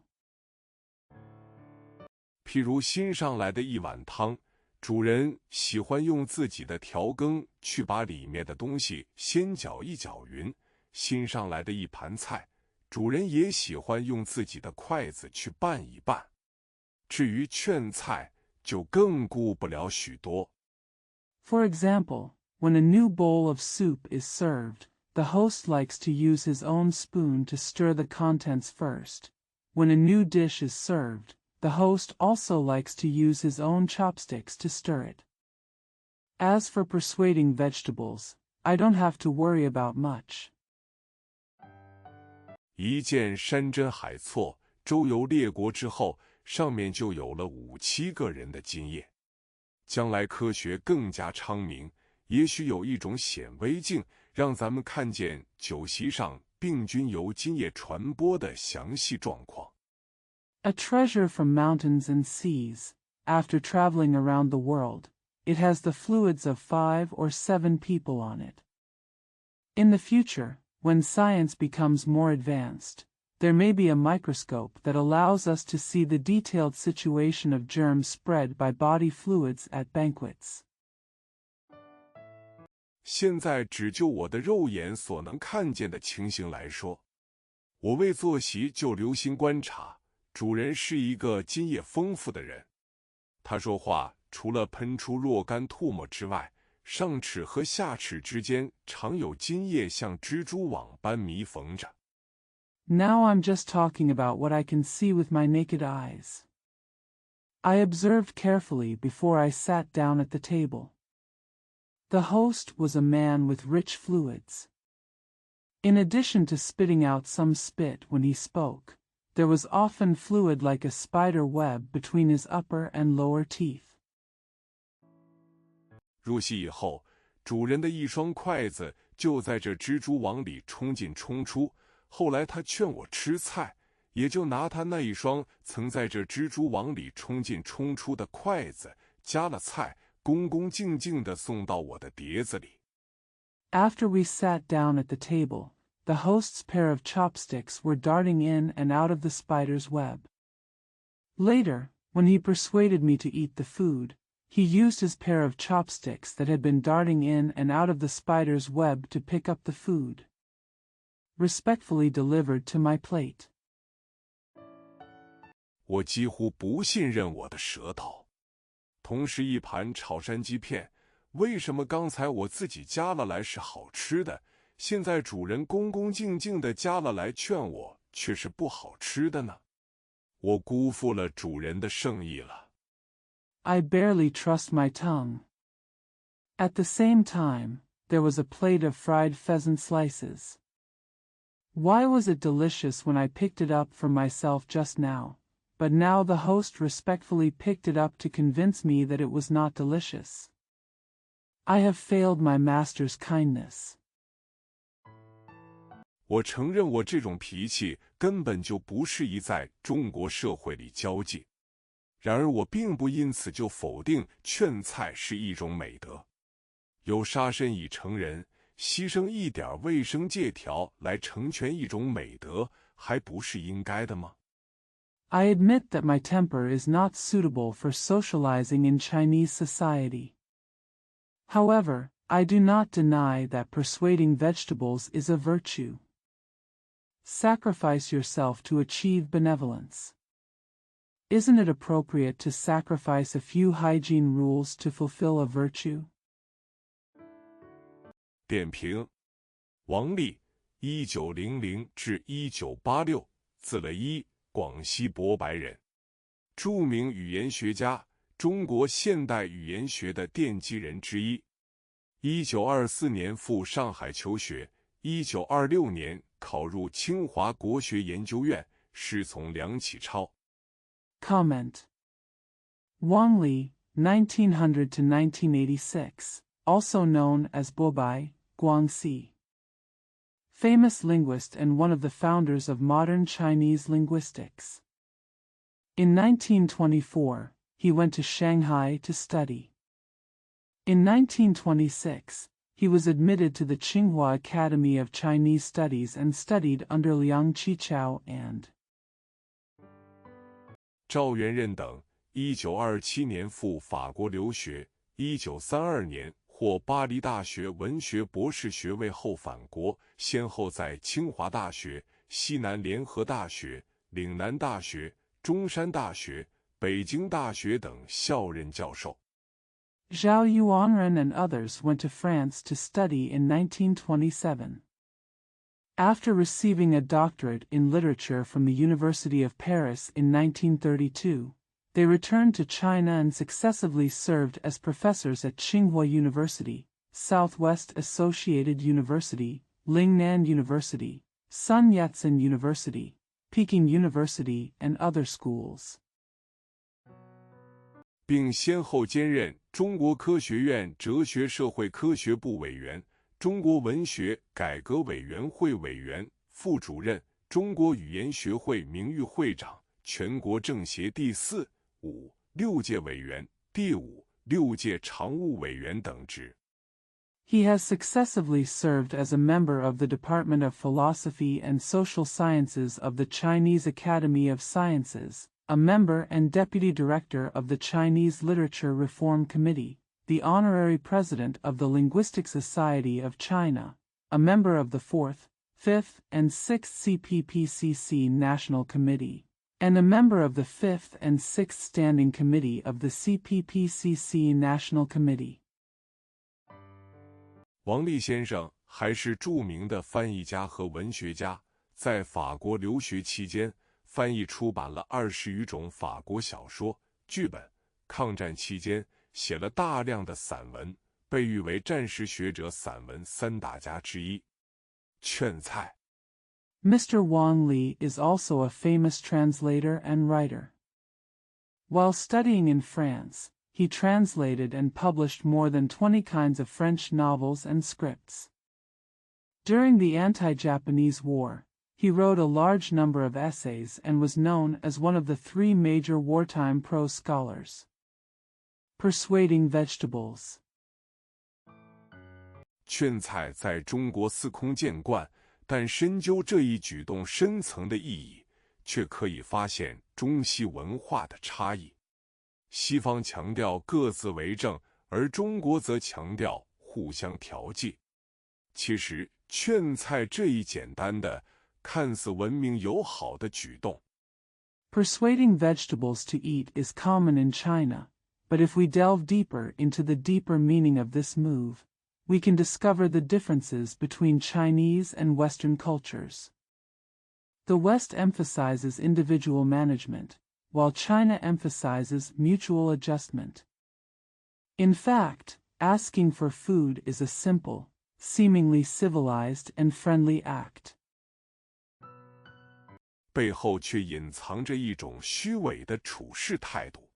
S1: 譬如新上来的一碗汤，主人喜欢用自己的调羹去把里面的东西先搅一搅匀；新上来的一盘菜，主人也喜欢用自己的筷子去拌一拌。至于劝菜，就更顾不了许多。
S2: For example, when a new bowl of soup is served, the host likes to use his own spoon to stir the contents first. When a new dish is served, the host also likes to use his own chopsticks to stir it. As for persuading vegetables, I don't have to worry about much.
S1: 一见山珍海错，周游列国之后，上面就有了5、7个人的经验。将来科学更加昌明，也许有一种显微镜，让咱们看见酒席上病菌由津液传播的详细状况。
S2: A treasure from mountains and seas, after traveling around the world, it has the fluids of 5 or 7 people on it. In the future, when science becomes more advanced, there may be a microscope that allows us to see the detailed situation of germs spread by body fluids at banquets.
S1: 现在只就我的肉眼所能看见的情形来说，我为坐席就留心观察，主人是一个津液丰富的人。他说话除了喷出若干唾沫之外，上齿和下齿之间常有津液像蜘蛛网般弥缝着。
S2: Now I'm just talking about what I can see with my naked eyes. I observed carefully before I sat down at the table. The host was a man with rich fluids. In addition to spitting out some spit when he spoke, there was often fluid like a spider web between his upper and lower teeth.
S1: 入席以后，主人的一双筷子就在这蜘蛛网里冲进冲出。后来他劝我吃菜，也就拿他那一双曾在这蜘蛛网里冲进冲出的筷子，夹了菜，恭恭敬敬地送到我的碟子里。
S2: After we sat down at the table, the host's pair of chopsticks were darting in and out of the spider's web. Later, when he persuaded me to eat the food, he used his pair of chopsticks that had been darting in and out of the spider's web to pick up the food. Respectfully delivered to my plate.
S1: 我几乎不信任我的舌头。同时一盘炒山鸡片，为什么刚才我自己夹了来是好吃的，现在主人恭恭敬敬地夹了来劝我，却是不好吃的呢？我辜负了主人的圣意了。
S2: I barely trust my tongue. At the same time, there was a plate of fried pheasant slices. Why was it delicious when I picked it up for myself just now, but now the host respectfully picked it up to convince me that it was not delicious? I have failed my master's kindness.
S1: 我承认我这种脾气根本就不适宜在中国社会里交际，然而我并不因此就否定劝菜是一种美德。有杀身以成仁，牺牲一点卫生戒条来成全一种美德，还不是应该的吗？
S2: I admit that my temper is not suitable for socializing in Chinese society. However, I do not deny that persuading vegetables is a virtue. Sacrifice yourself to achieve benevolence. Isn't it appropriate to sacrifice a few hygiene rules to fulfill a virtue?
S1: 点评：王立，1900至1986，字乐一，广西博白人，著名语言学家，中国现代语言学的奠基人之一。1924年赴上海求学，1926年考入清华国学研究院，师从梁启超。
S2: Comment. Wang Li, 1900 to 1986, also known as Bobai, Guangxi. Famous linguist and one of the founders of modern Chinese linguistics. In 1924, he went to Shanghai to study. In 1926, he was admitted to the Tsinghua Academy of Chinese Studies and studied under Liang Qichao and
S1: 赵元任等，1927年赴法国留学，1932年获巴黎大学文学博士学位后返国，先后在清华大学、西南联合大学、岭南大学、中山大学、北京大学等校任教授。
S2: Zhao Yuanren and others went to France to study in 1927. After receiving a doctorate in literature from the University of Paris in 1932, they returned to China and successively served as professors at Tsinghua University, Southwest Associated University, Lingnan University, Sun Yat-sen University, Peking University, and other schools.
S1: 并先后兼任中国科学院哲学社会科学部委员、中国文学改革委员会委员、副主任、中国语言学会名誉会长、全国政协第4、5、6届委员、第5、6届常务委员等职。
S2: He has successively served as a member of the Department of Philosophy and Social Sciences of the Chinese Academy of Sciences, a member and deputy director of the Chinese Literature Reform Committee, the honorary president of the Linguistic Society of China, a member of the 4th, 5th, and 6th CPPCC National Committee, and a member of the 5th and 6th Standing Committee of the CPPCC National Committee.
S1: 王立先生还是著名的翻译家和文学家，在法国留学期间，翻译出版了20余种法国小说、剧本。抗战期间，写了大量的散文，被誉为战时学者散文三大家之一。劝菜。
S2: Mr. Wang Li is also a famous translator and writer. While studying in France, he translated and published more than 20 kinds of French novels and scripts. During the anti-Japanese war, he wrote a large number of essays and was known as one of the 3 major wartime prose scholars. Persuading vegetables.
S1: 劝菜在中国司空见惯，但深究这一举动深层的意义，却可以发现中西文化的差异。西方强调各自为政，而中国则强调互相调剂。其实，劝菜这一简单的、看似文明友好的举动
S2: Persuading vegetables to eat is common in China, but if we delve deeper into the deeper meaning of this move, we can discover the differences between Chinese and Western cultures. The West emphasizes individual management, while China emphasizes mutual adjustment. In fact, asking for food is a simple, seemingly civilized and friendly act.
S1: 背后却隐藏着一种虚伪的处事态度，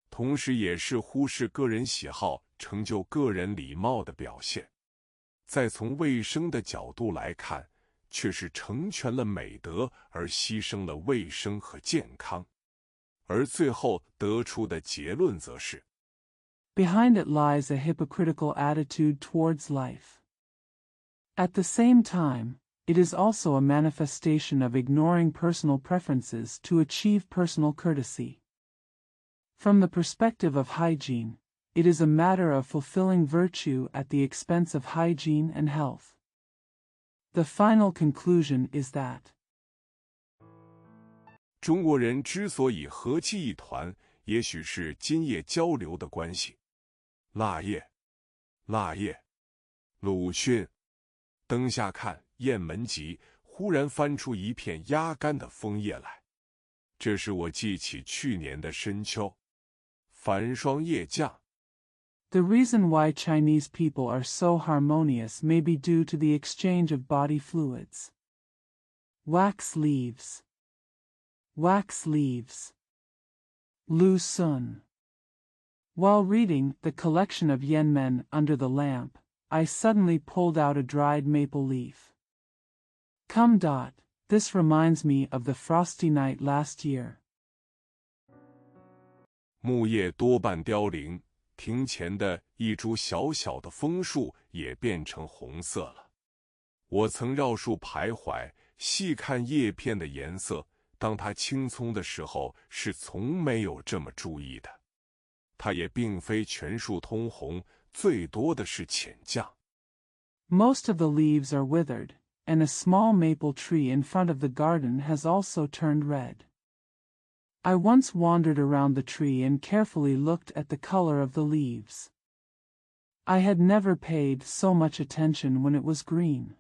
S1: 同时也是忽视个人喜好、成就个人礼貌的表现。再从卫生的角度来看，却是成全了美德而牺牲了卫生和健康。而最后得出的结论则是
S2: Behind it lies a hypocritical attitude towards life. At the same time, it is also a manifestation of ignoring personal preferences to achieve personal courtesy. From the perspective of hygiene, it is a matter of fulfilling virtue at the expense of hygiene and health. The final conclusion is that
S1: 中国人之所以和气一团，也许是今夜交流的关系。腊叶，腊叶，鲁迅。灯下看，《雁门集》忽然翻出一片压干的枫叶来，这使我记起去年的深秋，繁霜夜降。
S2: The reason why Chinese people are so harmonious may be due to the exchange of body fluids. Wax leaves. Wax leaves. Lu Sun. While reading The Collection of Yenmen Under the Lamp, I suddenly pulled out a dried maple leaf. Come. This reminds me of the frosty night last year.
S1: 木叶多半凋零，庭前的一株小小的枫树也变成红色了。我曾绕树徘徊，细看叶片的颜色。当它青葱的时候，是从没有这么注意的。它也并非全树通红，最多的是浅降。
S2: Most of the leaves are withered, and a small maple tree in front of the garden has also turned red. I once wandered around the tree and carefully looked at the color of the leaves. I had never paid so much attention when it was green.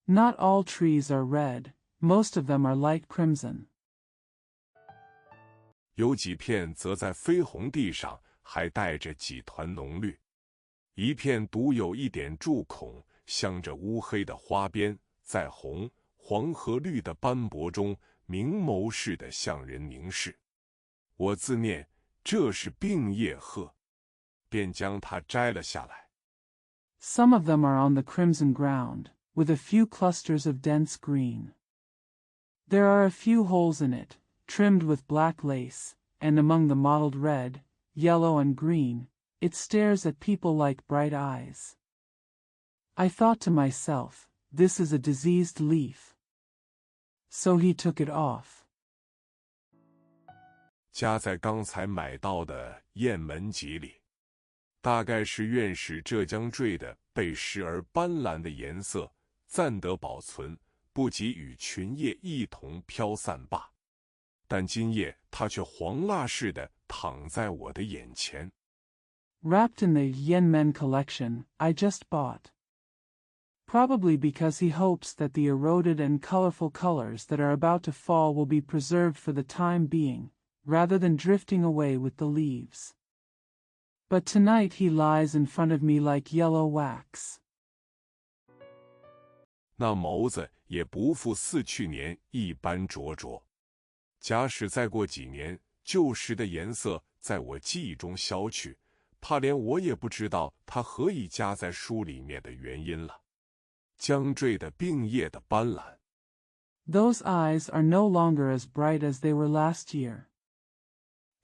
S2: Not all trees are red. Most of them are light crimson.
S1: 有几片则在绯红地上还带着几团浓绿，一片独有一点柱孔，镶着乌黑的花边，在红、黄和绿的斑驳中，明眸似的向人凝视。我自念这是病叶鹤，便将它摘了下来。
S2: Some of them are on the crimson ground, with a few clusters of dense green. There are a few holes in it, trimmed with black lace, and among the mottled red, yellow and green, it stares at people like bright eyes. I thought to myself, this is a diseased leaf. So he took it off.
S1: 夹在刚才买到的雁门集里，大概是院士浙江坠的被时而斑斓的颜色暂得保存，不及与群叶一同飘散罢。但今夜它却黄蜡似的躺在我的眼前。
S2: Wrapped in the Yenmen collection I just bought. Probably because he hopes that the eroded and colorful colors that are about to fall will be preserved for the time being, rather than drifting away with the leaves. But tonight he lies in front of me like yellow wax.
S1: 那眸子也不复似去年一般灼灼。假使再过几年，旧时的颜色在我记忆中消去，怕连我也不知道它何以加在书里面的原因了。将坠的病叶的斑斓。
S2: Those eyes are no longer as bright as they were last year.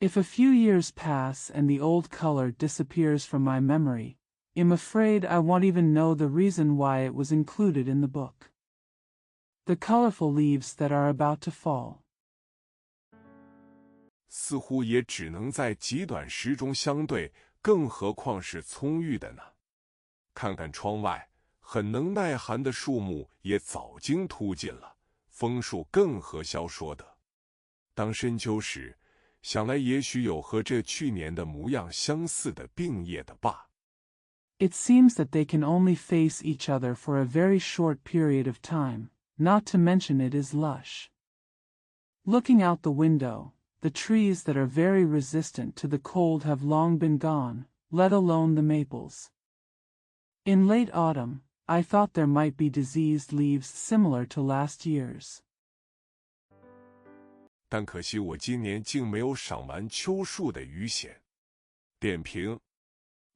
S2: If a few years pass and the old color disappears from my memory, I'm afraid I won't even know the reason why it was included in the book. The colorful leaves that are about to fall.
S1: 似乎也只能在极短时中相对，更何况是葱郁的呢？看看窗外，很能耐寒的树木也早经秃尽了，枫树更何消说得。当深秋时，想来也许有和这去年的模样相似的病叶的罢。
S2: It seems that they can only face each other for a very short period of time, not to mention it is lush. Looking out the window, the trees that are very resistant to the cold have long been gone, let alone the maples. In late autumn, I thought there might be diseased leaves similar to last year's.
S1: 但可惜我今年竟没有赏完秋树的余弦。点评：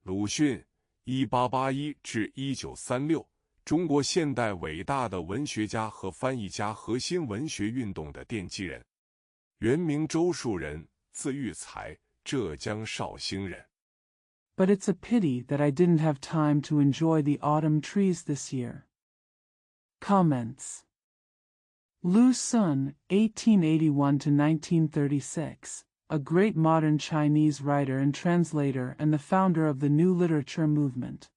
S1: 鲁迅，1881至1936，中国现代伟大的文学家和翻译家，核心文学运动的奠基人。原名周树人，字育才，浙江绍兴人。
S2: But it's a pity that I didn't have time to enjoy the autumn trees this year. Comments. Lu Xun, 1881 to 1936, a great modern Chinese writer and translator and the founder of the New Literature movement.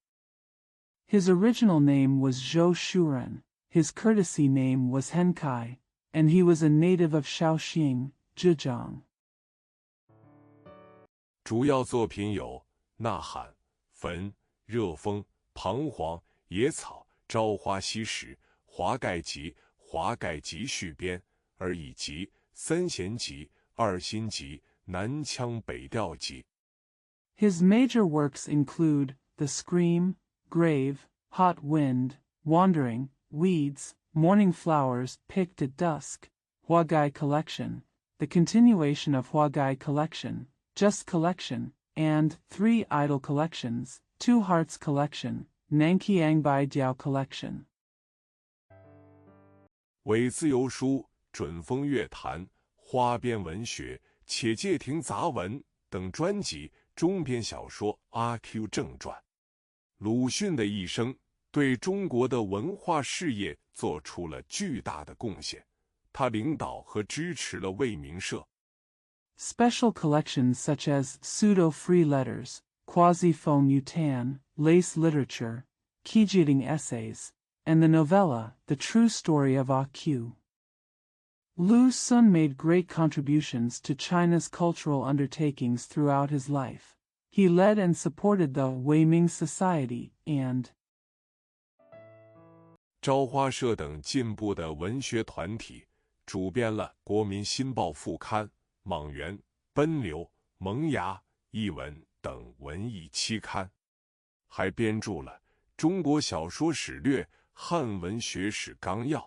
S2: His original name was Zhou Shuren, his courtesy name was Henkai, and he was a native of Shaoxing, Zhejiang.
S1: 主要作品有《呐喊》《坟》《热风》《彷徨》《野草》《朝花夕拾》《华盖集》《华盖集续编》《而已集》《三贤集》《二心集》《南腔北调集》。
S2: His major works include The Scream, Grave, Hot Wind, Wandering, Weeds, Morning Flowers Picked at Dusk, Huagai Collection, the continuation of Huagai Collection, Just Collection, and 3 Idle Collections, 2 Hearts Collection, Nanqiangbai Diao Collection.
S1: 伪自由书、准风乐坛、花边文学、且介亭杂文等专辑，中篇小说《阿 Q 正传》。鲁迅的一生对中国的文化事业做出了巨大的贡献，他领导和支持了卫民社。
S2: Special collections such as pseudo-free letters, quasi-faux mutan, lace literature, Qijiting essays, and the novella, The True Story of Ah Q. Lu Xun made great contributions to China's cultural undertakings throughout his life. He led and supported the Weiming Society and
S1: 朝花社等进步的文学团体，主编了《国民新报》副刊、《莽原》《奔流》《萌芽》《译文》等文艺期刊，还编著了《中国小说史略》《汉文学史纲要》。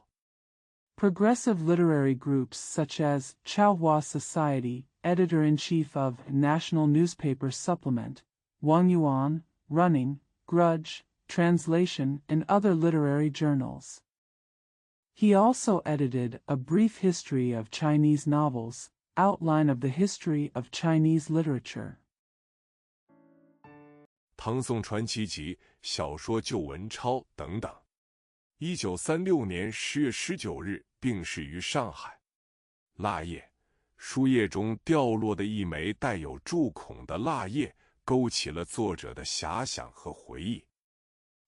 S2: Progressive literary groups such as Chaohua Society, editor-in-chief of National Newspaper Supplement, Wang Yuan, Running, Grudge, Translation, and other literary journals. He also edited A Brief History of Chinese Novels, Outline of the History of Chinese Literature.
S1: 唐宋传奇集、小说旧文钞等等。1936年10月19日病逝于上海。蜡叶，书页中掉落的一枚带有蛀孔的蜡叶，勾起了作者的遐想和回忆。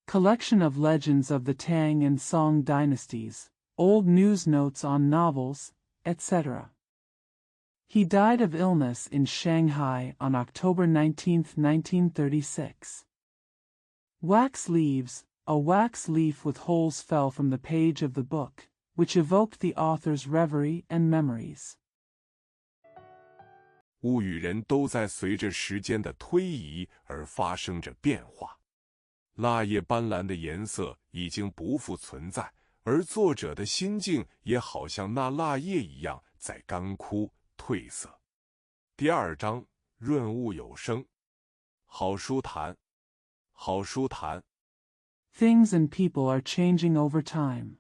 S2: Collection of legends of the Tang and Song dynasties, old news notes on novels, etc. He died of illness in Shanghai on October 19, 1936. Wax leaves. A wax leaf with holes fell from the page of the book, which evoked the author's reverie and memories.
S1: 物与人都在随着时间的推移而发生着变化。蜡叶斑斓的颜色已经不复存在，而作者的心境也好像那蜡叶一样在干枯褪色。第2章，润物有声。好书谈，好书谈。
S2: Things and people are changing over time.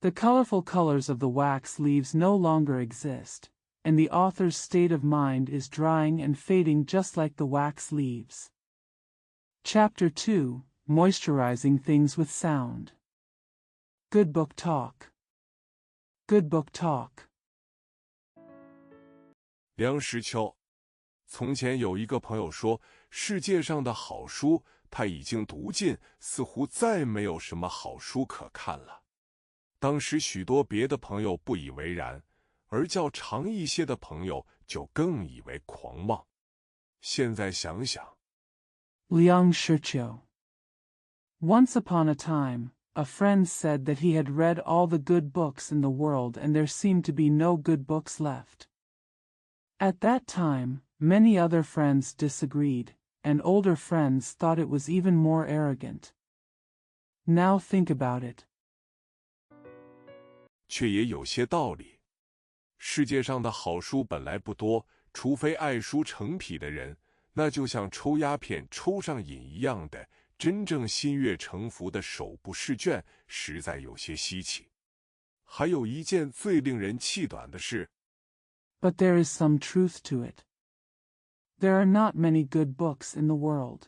S2: The colorful colors of the wax leaves no longer exist, and the author's state of mind is drying and fading just like the wax leaves. Chapter 2, Moisturizing Things with Sound. Good Book Talk. Good Book Talk.
S1: 梁实秋，从前有一个朋友说，世界上的好书他已经读尽，似乎再没有什么好书可看了。当时许多别的朋友不以为然，而较长一些的朋友就更以为狂妄。现在想想，
S2: Liang Shiqiu. Once upon a time, a friend said that he had read all the good books in the world and there seemed to be no good books left. At that time, many other friends disagreed, and older friends thought it was even more arrogant. Now think about it.
S1: 却也有些道理。世界上的好书本来不多，除非爱书成癖的人，那就像抽鸦片抽上瘾一样的，真正心悦诚服的手不释卷，实在有些稀奇。还有一件最令人气短的事。
S2: But there is some truth to it. There are not many good books in the world.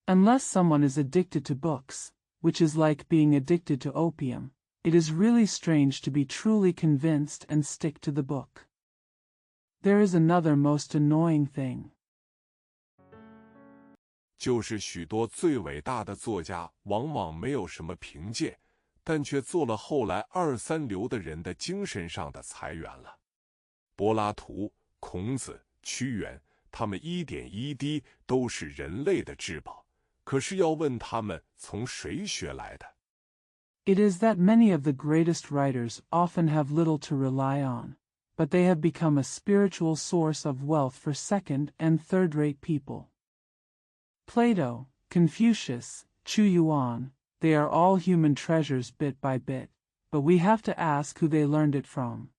S2: Unless someone is addicted to books, which is like being addicted to opium, it is really strange to be truly convinced and stick to the book. There is another most annoying thing.
S1: 就是许多最伟大的作家往往没有什么凭借，但却做了后来2、3流的人的精神上的财源了。柏拉图、孔子、屈原，他们一点一滴都是人类的至宝，可是要问他们从谁学来的？
S2: It is that many of the greatest writers often have little to rely on, but they have become a spiritual source of wealth for second and third-rate people. Plato, Confucius, Chu Yuan, they are all human treasures bit by bit, but we have to ask who they learned it from.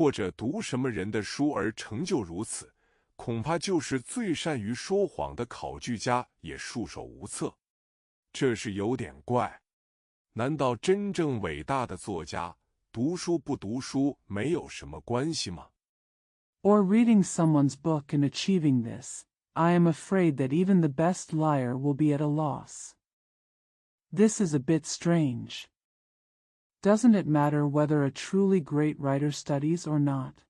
S1: 或者读什么人的书而成就如此，恐怕就是最善于说谎的考据家也束手无策。这是有点怪。难道真正伟大的作家读书不读书没有什么关系吗？
S2: Or reading someone's book and achieving this, I am afraid that even the best liar will be at a loss. This is a bit strange. Doesn't it matter whether a truly great writer studies or not?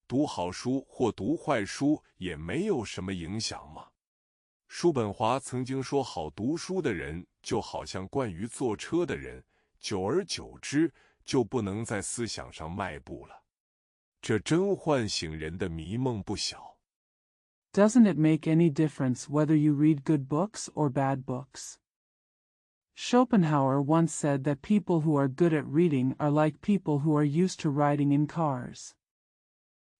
S1: 读好书或读坏书也没有什么影响吗？叔本华曾经说，好读书的人就好像惯于坐车的人，久而久之就不能在思想上迈步了。这真唤醒人的迷梦不小。
S2: Doesn't it make any difference whether you read good books or bad books? Schopenhauer once said that people who are good at reading are like people who are used to riding in cars.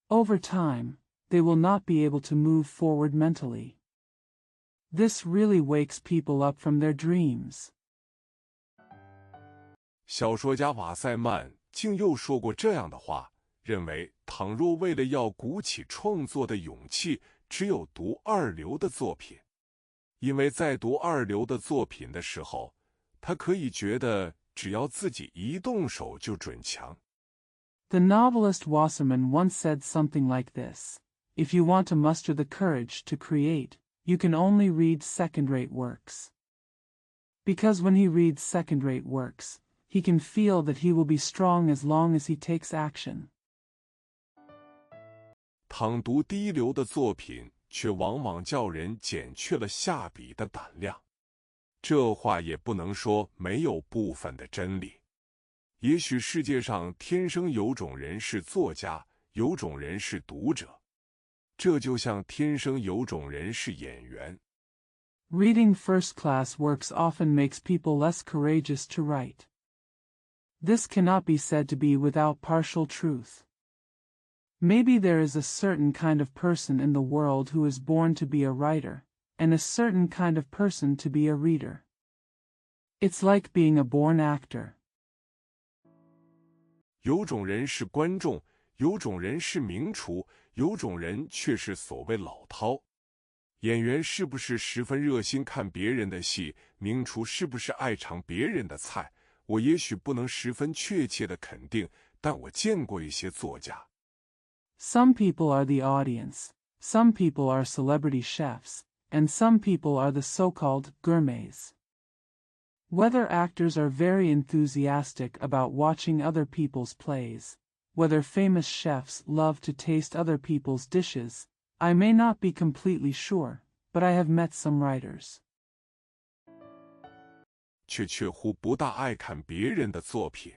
S2: Over time, they will not be able to move forward mentally. This really wakes people up from their dreams.
S1: 小说家瓦塞曼竟又说过这样的话，认为倘若为了要鼓起创作的勇气，只有读2流的作品，因为在读2流的作品的时候，他可以觉得只要自己一动手就准强。
S2: The novelist Wasserman once said something like this: if you want to muster the courage to create, you can only read second-rate works. Because when he reads second-rate works, he can feel that he will be strong as long as he takes action.
S1: 倘读低流的作品，却往往叫人减去了下笔的胆量。这话也不能说没有部分的真理。也许世界上天生有种人是作家，有种人是读者，这就像天生有种人是演员。
S2: Reading first-class works often makes people less courageous to write. This cannot be said to be without partial truth. Maybe there is a certain kind of person in the world who is born to be a writer, and a certain kind of person to be a reader. It's like being a born actor.
S1: 有种人是观众，有种人是名厨，有种人却是所谓老饕。演员是不是十分热心看别人的戏，名厨是不是爱尝别人的菜，我也许不能十分确切的肯定，但我见过一些作家。
S2: Some people are the audience, some people are celebrity chefs, and some people are the so-called gourmets. Whether actors are very enthusiastic about watching other people's plays, whether famous chefs love to taste other people's dishes, I may not be completely sure, but I have met some writers.
S1: 却乎不大爱看别人的作品。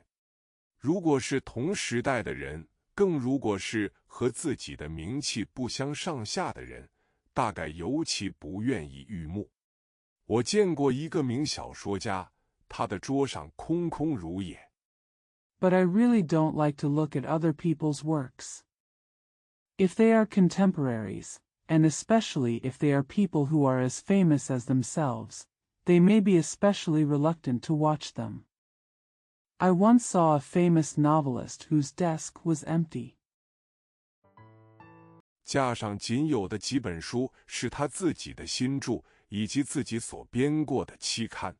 S1: 如果是同时代的人，更如果是和自己的名气不相上下的人，大概尤其不愿意遇目。我见过一个名小说家，他的桌上空空如也。
S2: But I really don't like to look at other people's works. If they are contemporaries, and especially if they are people who are as famous as themselves, they may be especially reluctant to watch them. I once saw a famous novelist whose desk was empty.
S1: 架上仅有的几本书是他自己的新著以及自己所编过的期刊。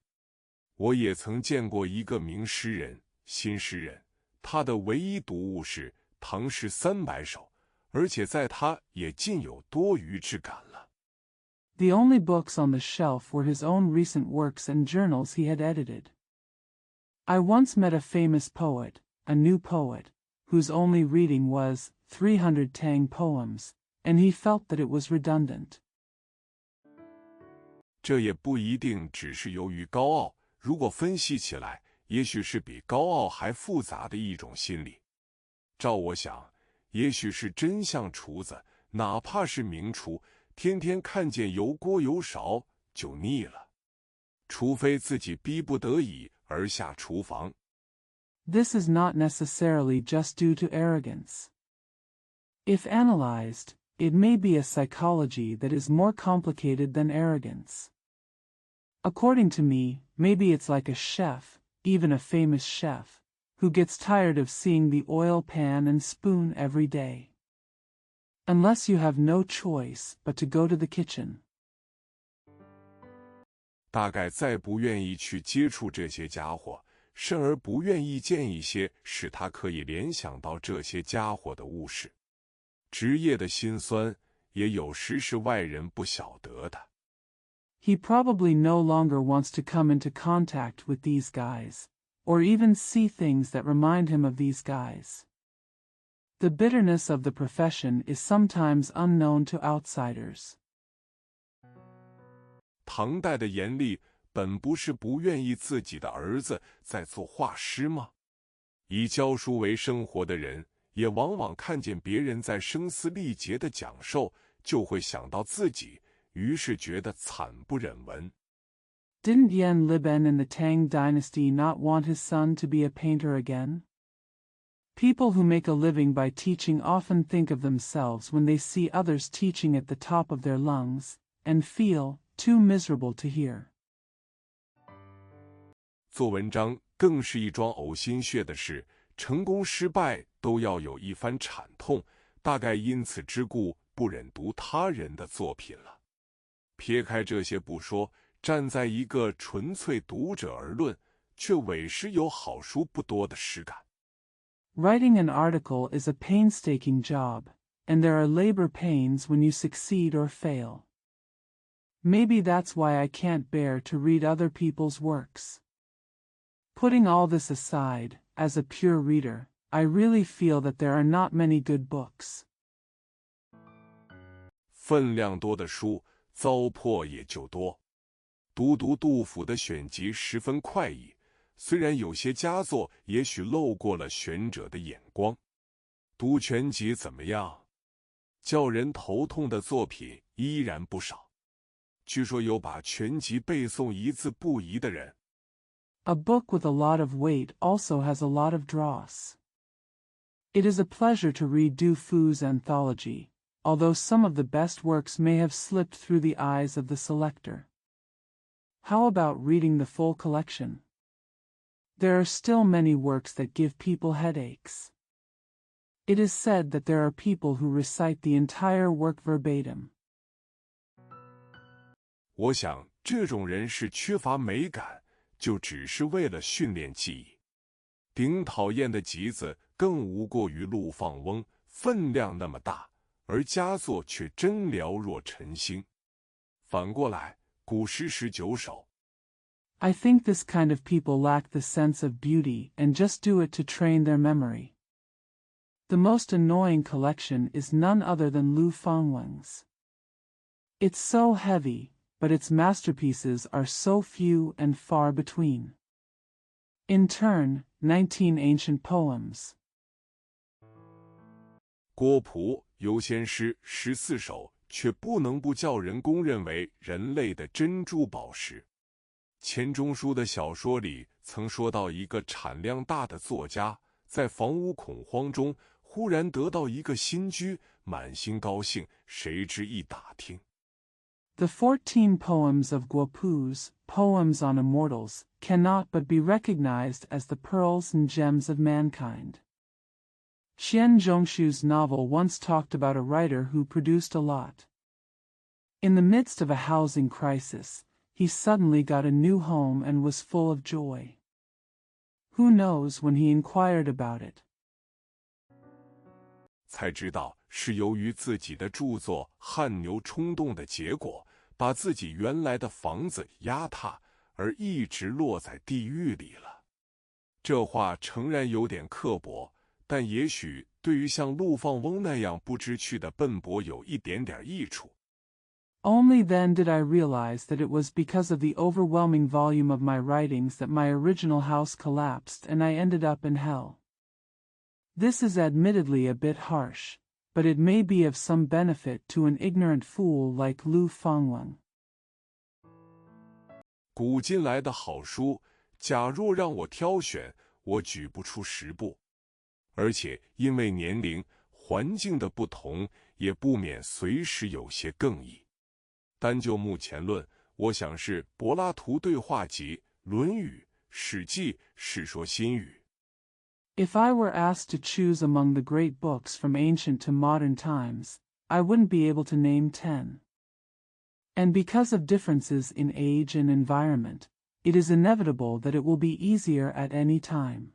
S1: 我也曾见过一个名诗人，新诗人，他的唯一读物是《唐诗300首》，而且在他也尽有多余之感了。
S2: The only books on the shelf were his own recent works and journals he had edited. I once met a famous poet, a new poet, whose only reading was 300 Tang poems, and he felt that it was redundant.
S1: 这也不一定只是由于高傲，如果分析起来，也许是比高傲还复杂的一种心理。照我想，也许是真像厨子，哪怕是名厨，天天看见油锅油勺就腻了，除非自己逼不得已而下厨房。
S2: This is not necessarily just due to arrogance. If analyzed, it may be a psychology that is more complicated than arrogance. According to me, maybe it's like a chef, even a famous chef, who gets tired of seeing the oil pan and spoon every day. Unless you have no choice but to go to the kitchen.
S1: 大概再不愿意去接触这些家伙，甚而不愿意见一些使他可以联想到这些家伙的物事。职业的辛酸，也有时是外人不晓得的。
S2: He probably no longer wants to come into contact with these guys, or even see things that remind him of these guys. The bitterness of the profession is sometimes unknown to outsiders.
S1: 唐代的严厉本不是不愿意自己的儿子在做画师吗？以教书为生活的人，也往往看见别人在声嘶力竭的讲授，就会想到自己，于是觉得惨不忍闻。
S2: Didn't Yan Liben in the Tang dynasty not want his son to be a painter again? People who make a living by teaching often think of themselves when they see others teaching at the top of their lungs, and feel too miserable to hear.
S1: 做文章更是一桩呕心血的事，成功失败都要有一番惨痛，大概因此之故不忍读他人的作品了。撇开这些不说，站在一个纯粹读者而论，却委实有好书不多的实感。
S2: Writing an article is a painstaking job, and there are labor pains when you succeed or fail. Maybe that's why I can't bear to read other people's works. Putting all this aside, as a pure reader, I really feel that there are not many good books.
S1: 分量多的书，糟粕也就多。读杜甫的选集十分快意，虽然有些佳作也许漏过了选者的眼光。读全集怎么样？叫人头痛的作品依然不少。据说有把全集背诵一字不移的人。
S2: A book with a lot of weight also has a lot of dross. It is a pleasure to read Du Fu's anthology, although some of the best works may have slipped through the eyes of the selector. How about reading the full collection? There are still many works that give people headaches. It is said that there are people who recite the entire work verbatim.
S1: 我想这种人是缺乏美感，就只是为了训练记忆。顶讨厌的集子更无过于陆放翁，分量那么大，而佳作却真寥若晨星。反过来，古诗19首。
S2: I think this kind of people lack the sense of beauty and just do it to train their memory. The most annoying collection is none other than Lu Fangwen's. It's so heavy, but its masterpieces are so few and far between. In turn, 19 ancient poems.
S1: 郭璞游仙诗14首，却不能不叫人公认为人类的珍珠宝石。钱钟书的小说里曾说到一个产量大的作家，在房屋恐慌中忽然得到一个新居，满心高兴，谁知一打听。
S2: The 14 poems of Guopu's Poems on Immortals cannot but be recognized as the pearls and gems of mankind. Qian Zhongshu's novel once talked about a writer who produced a lot. In the midst of a housing crisis, he suddenly got a new home and was full of joy. Who knows when he inquired about it?
S1: 才知道是由于自己的著作汗牛充栋的结果，把自己原来的房子压塌，而一直落在地狱里了。这话诚然有点刻薄，但也许对于像陆放翁那样不知趣的笨伯有一点点益处。
S2: Only then did I realize that it was because of the overwhelming volume of my writings that my original house collapsed and I ended up in hell. This is admittedly a bit harsh, but it may be of some benefit to an ignorant fool like Lu Fangwen.
S1: 古今来的好书，假若让我挑选，我举不出10部。而且因为年龄、环境的不同，也不免随时有些迥异。单就目前论，我想是柏拉图对话集、论语、史记、世说新语。
S2: If I were asked to choose among the great books from ancient to modern times, I wouldn't be able to name 10. And because of differences in age and environment, it is inevitable that it will be easier at any time.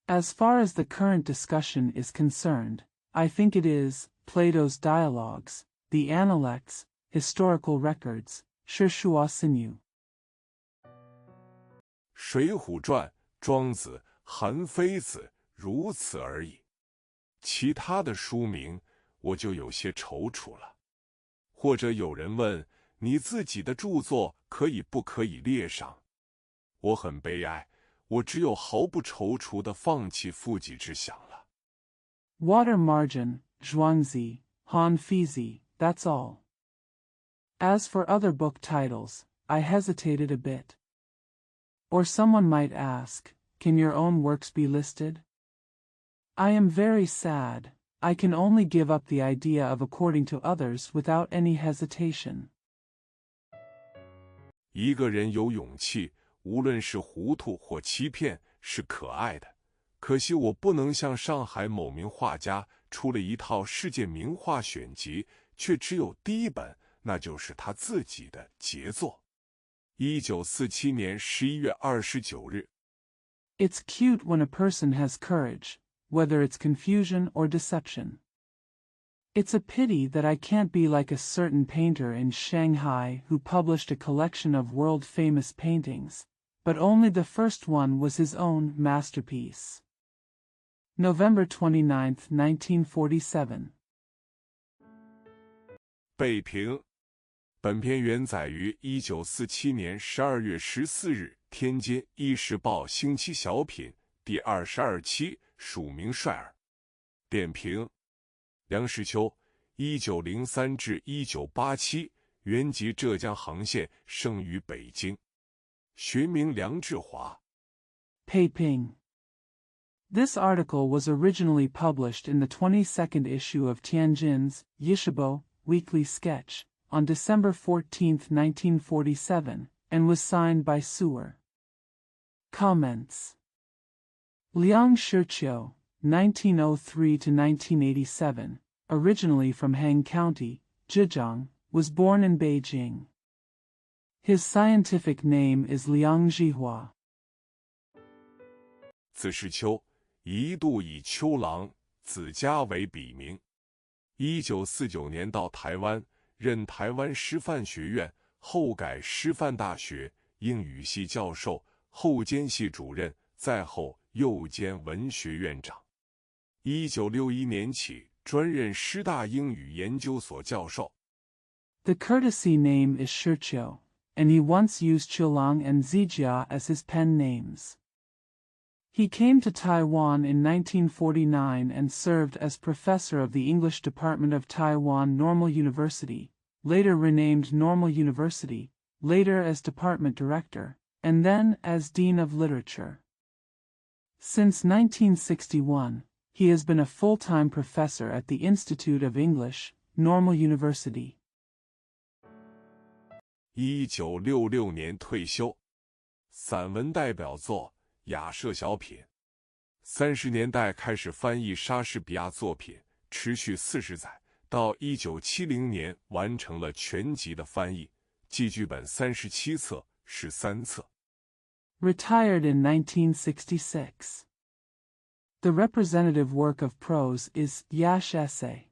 S2: As far as the current discussion is concerned, I think it is Plato's dialogues, the Analects, historical records, 诗书新语。
S1: 水浒传、庄子、韩非子如此而已。其他的书名我就有些踌躇了。或者有人问你自己的著作不可以列上？我很悲哀，我只有毫不踌躇地放弃负己之想了。
S2: Water margin, Zhuangzi, Han Fizi, that's all. As for other book titles, I hesitated a bit. Or someone might ask, can your own works be listed? I am very sad, I can only give up the idea of according to others without any hesitation.
S1: 一个人有勇气，无论是糊涂或欺骗，是可爱的。可惜我不能像上海某名画家出了一套世界名画选集，却只有第一本，那就是他自己的杰作。1947年11月29日。
S2: It's cute when a person has courage, whether it's confusion or deception. It's a pity that I can't be like a certain painter in Shanghai who published a collection of world-famous paintings, but only the first one was his own masterpiece. November 29, 1947.
S1: 备评：本片原载于1947年12月14日天津《一时报》星期小品第22期，署名帅儿。点评：梁实秋，1903至1987，原籍浙江杭县，生于北京，学名梁志华。
S2: Peiping. This article was originally published in the 22nd issue of Tianjin's Yishibo Weekly Sketch on December 14, 1947, and was signed by Sewer. Comments. Liang Shiqiu, 1903 to 1987, originally from Heng County, Zhejiang, was born in Beijing. His scientific name is Liang Zhihua.
S1: 字世秋，一度以秋郎、子嘉为笔名。1949年到台湾，任台湾师范学院，后改师范大学英语系教授，后兼系主任，再后又兼文学院长。1961年起，专任师大英语研究所教授。
S2: The courtesy name is Shiqiu, and he once used Qilang and Zijia as his pen names. He came to Taiwan in 1949 and served as professor of the English Department of Taiwan Normal University, later renamed Normal University, later as department director, and then as dean of literature. Since 1961, he has been a full-time professor at the Institute of English, Normal University.
S1: 1966年退休。散文代表作雅舍小品。30年代开始翻译莎士比亚作品，持续40载，到1970年完成了全集的翻译，记剧本37册，13册。
S2: Retired in 1966. The representative work of prose is Yash Essay.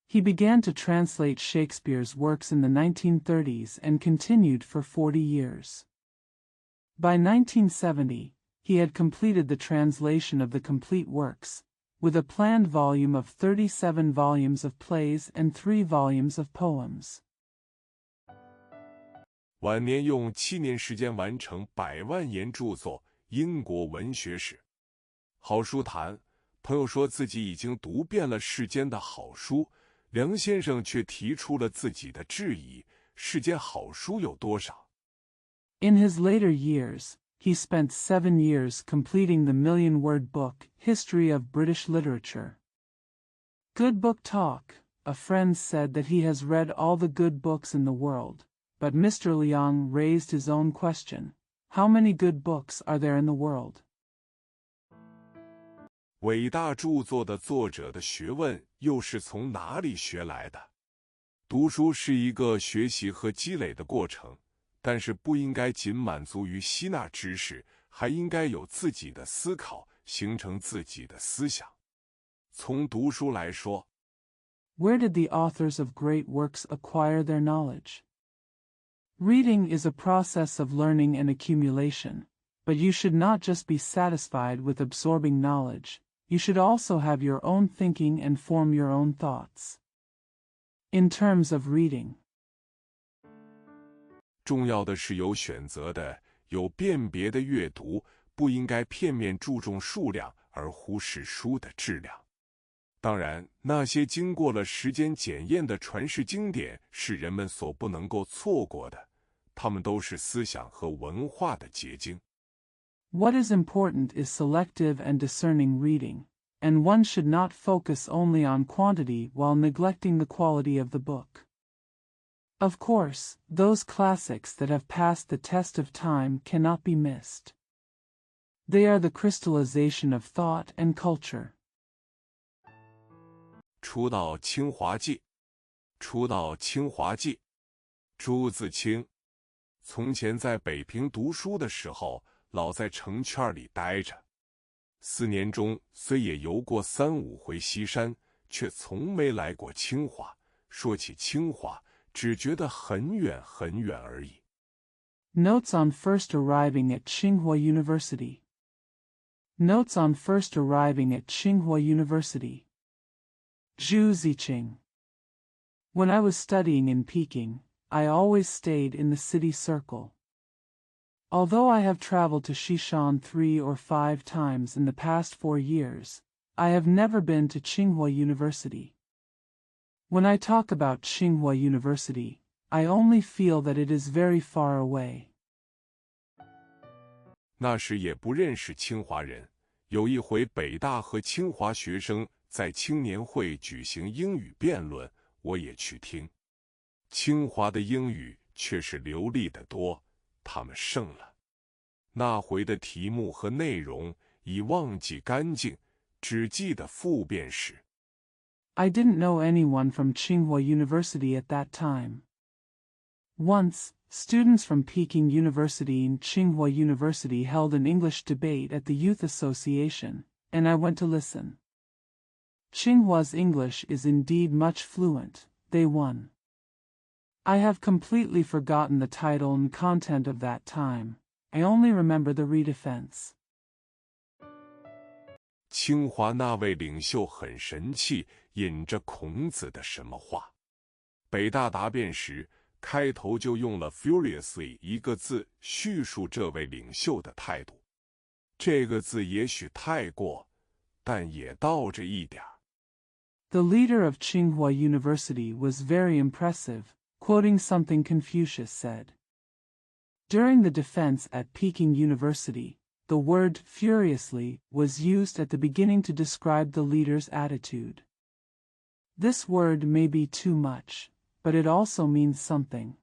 S2: He began to translate Shakespeare's works in the 1930s and continued for 40 years. By 1970, he had completed the translation of the complete works, with a planned volume of 37 volumes of plays and 3 volumes of poems.
S1: 晚年用7年时间完成100万言著作《英国文学史》。好书谈，朋友说自己已经读遍了世间的好书，梁先生却提出了自己的质疑：世间好书有多少？
S2: In his later years, he spent 7 years completing the million-word book, History of British Literature. Good book talk. A friend said that he has read all the good books in the world, but Mr. Liang raised his own question. How many good books are there in the world?
S1: 伟大著作的作者的学问又是从哪里学来的？读书是一个学习和积累的过程，但是不应该仅满足于吸纳知识，还应该有自己的思考，形成自己的思想。从读书来说，
S2: Where did the authors of great works acquire their knowledge? Reading is a process of learning and accumulation, but you should not just be satisfied with absorbing knowledge, you should also have your own thinking and form your own thoughts. In terms of reading,
S1: 重要的是有选择的、有辨别的阅读，不应该片面注重数量而忽视书的质量。当然，那些经过了时间检验的传世经典是人们所不能够错过的，它们都是思想和文化的结晶。
S2: What is important is selective and discerning reading, and one should not focus only on quantity while neglecting the quality of the book. Of course, those classics that have passed the test of time cannot be missed. They are the crystallization of thought and culture.
S1: 初到清华记，初到清华记，朱自清。从前在北平读书的时候，老在城圈里待着。4年中虽也游过3-5回西山，却从没来过清华，说起清华，只觉得很远很远而已。
S2: Notes on first arriving at Tsinghua University. Notes on first arriving at Tsinghua University. Zhu Ziqing. When I was studying in Peking, I always stayed in the city circle. Although I have traveled to Xishan 3 or 5 times in the past 4 years, I have never been to Tsinghua University. When I talk about Tsinghua University, I only feel that it is very far away.
S1: 那时也不认识清华人，有一回北大和清华学生在青年会举行英语辩论，我也去听。清华的英语却是流利得多，他们胜了。那回的题目和内容已忘记干净，只记得复辩时。
S2: I didn't know anyone from Tsinghua University at that time. Once, students from Peking University and Tsinghua University held an English debate at the Youth Association, and I went to listen. Tsinghua's English is indeed much fluent. They won. I have completely forgotten the title and content of that time. I only remember the redefense.
S1: 清华那位领袖很神气，引着孔子的什么话？北大答辩时，开头就用了 furiously 一个字叙述这位领袖的态度。这个字也许太过，但也倒着一点儿。
S2: The leader of Tsinghua University was very impressive, quoting something Confucius said. During the defense at Peking University, the word furiously was used at the beginning to describe the leader's attitude. This word may be too much, but it also means something.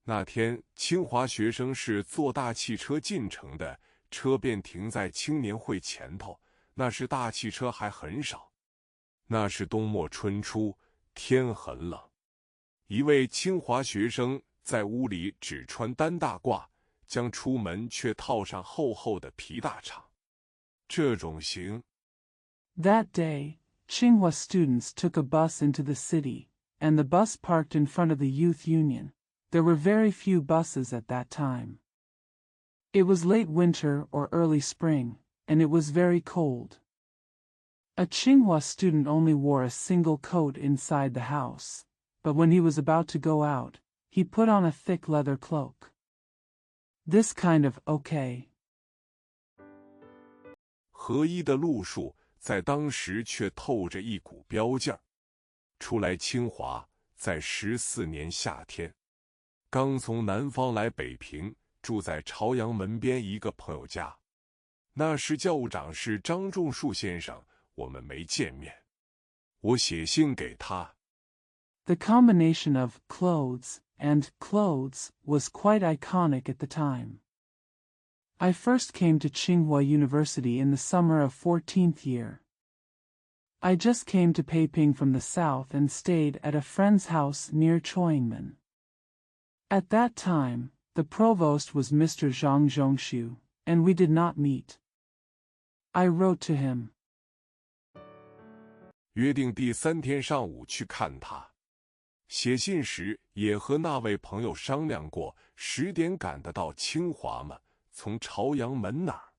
S1: 那天，清华学生是坐大汽车进城的，车便停在青年会前头。那时大汽车还很少。那是冬末春初，天很冷。一位清华学生在屋里只穿单大褂，将出门却套上厚厚的皮大氅。这种行。
S2: That day, Tsinghua students took a bus into the city, and the bus parked in front of the youth union. There were very few buses at that time. It was late winter or early spring, and it was very cold. A Tsinghua student only wore a single coat inside the house, but when he was about to go out, he put on a thick leather cloak. This kind of okay.
S1: 合一的路数在当时却透着一股标劲儿。出来清华，在14年夏天，刚从南方来北平，住在朝阳门边一个朋友家。那时教务长是张仲树先生，我们没见面。我写信给他。
S2: The combination of clothes and clothes was quite iconic at the time. I first came to Tsinghua University in the summer of 14th year. I just came to Peiping from the south and stayed at a friend's house near Choyingmen. At that time, the provost was Mr. Zhang Zhongshu, and we did not meet. I wrote to him.
S1: 约定第3天上午去看他。写信时也和那位朋友商量过10点赶得到清华吗？从朝阳门哪儿？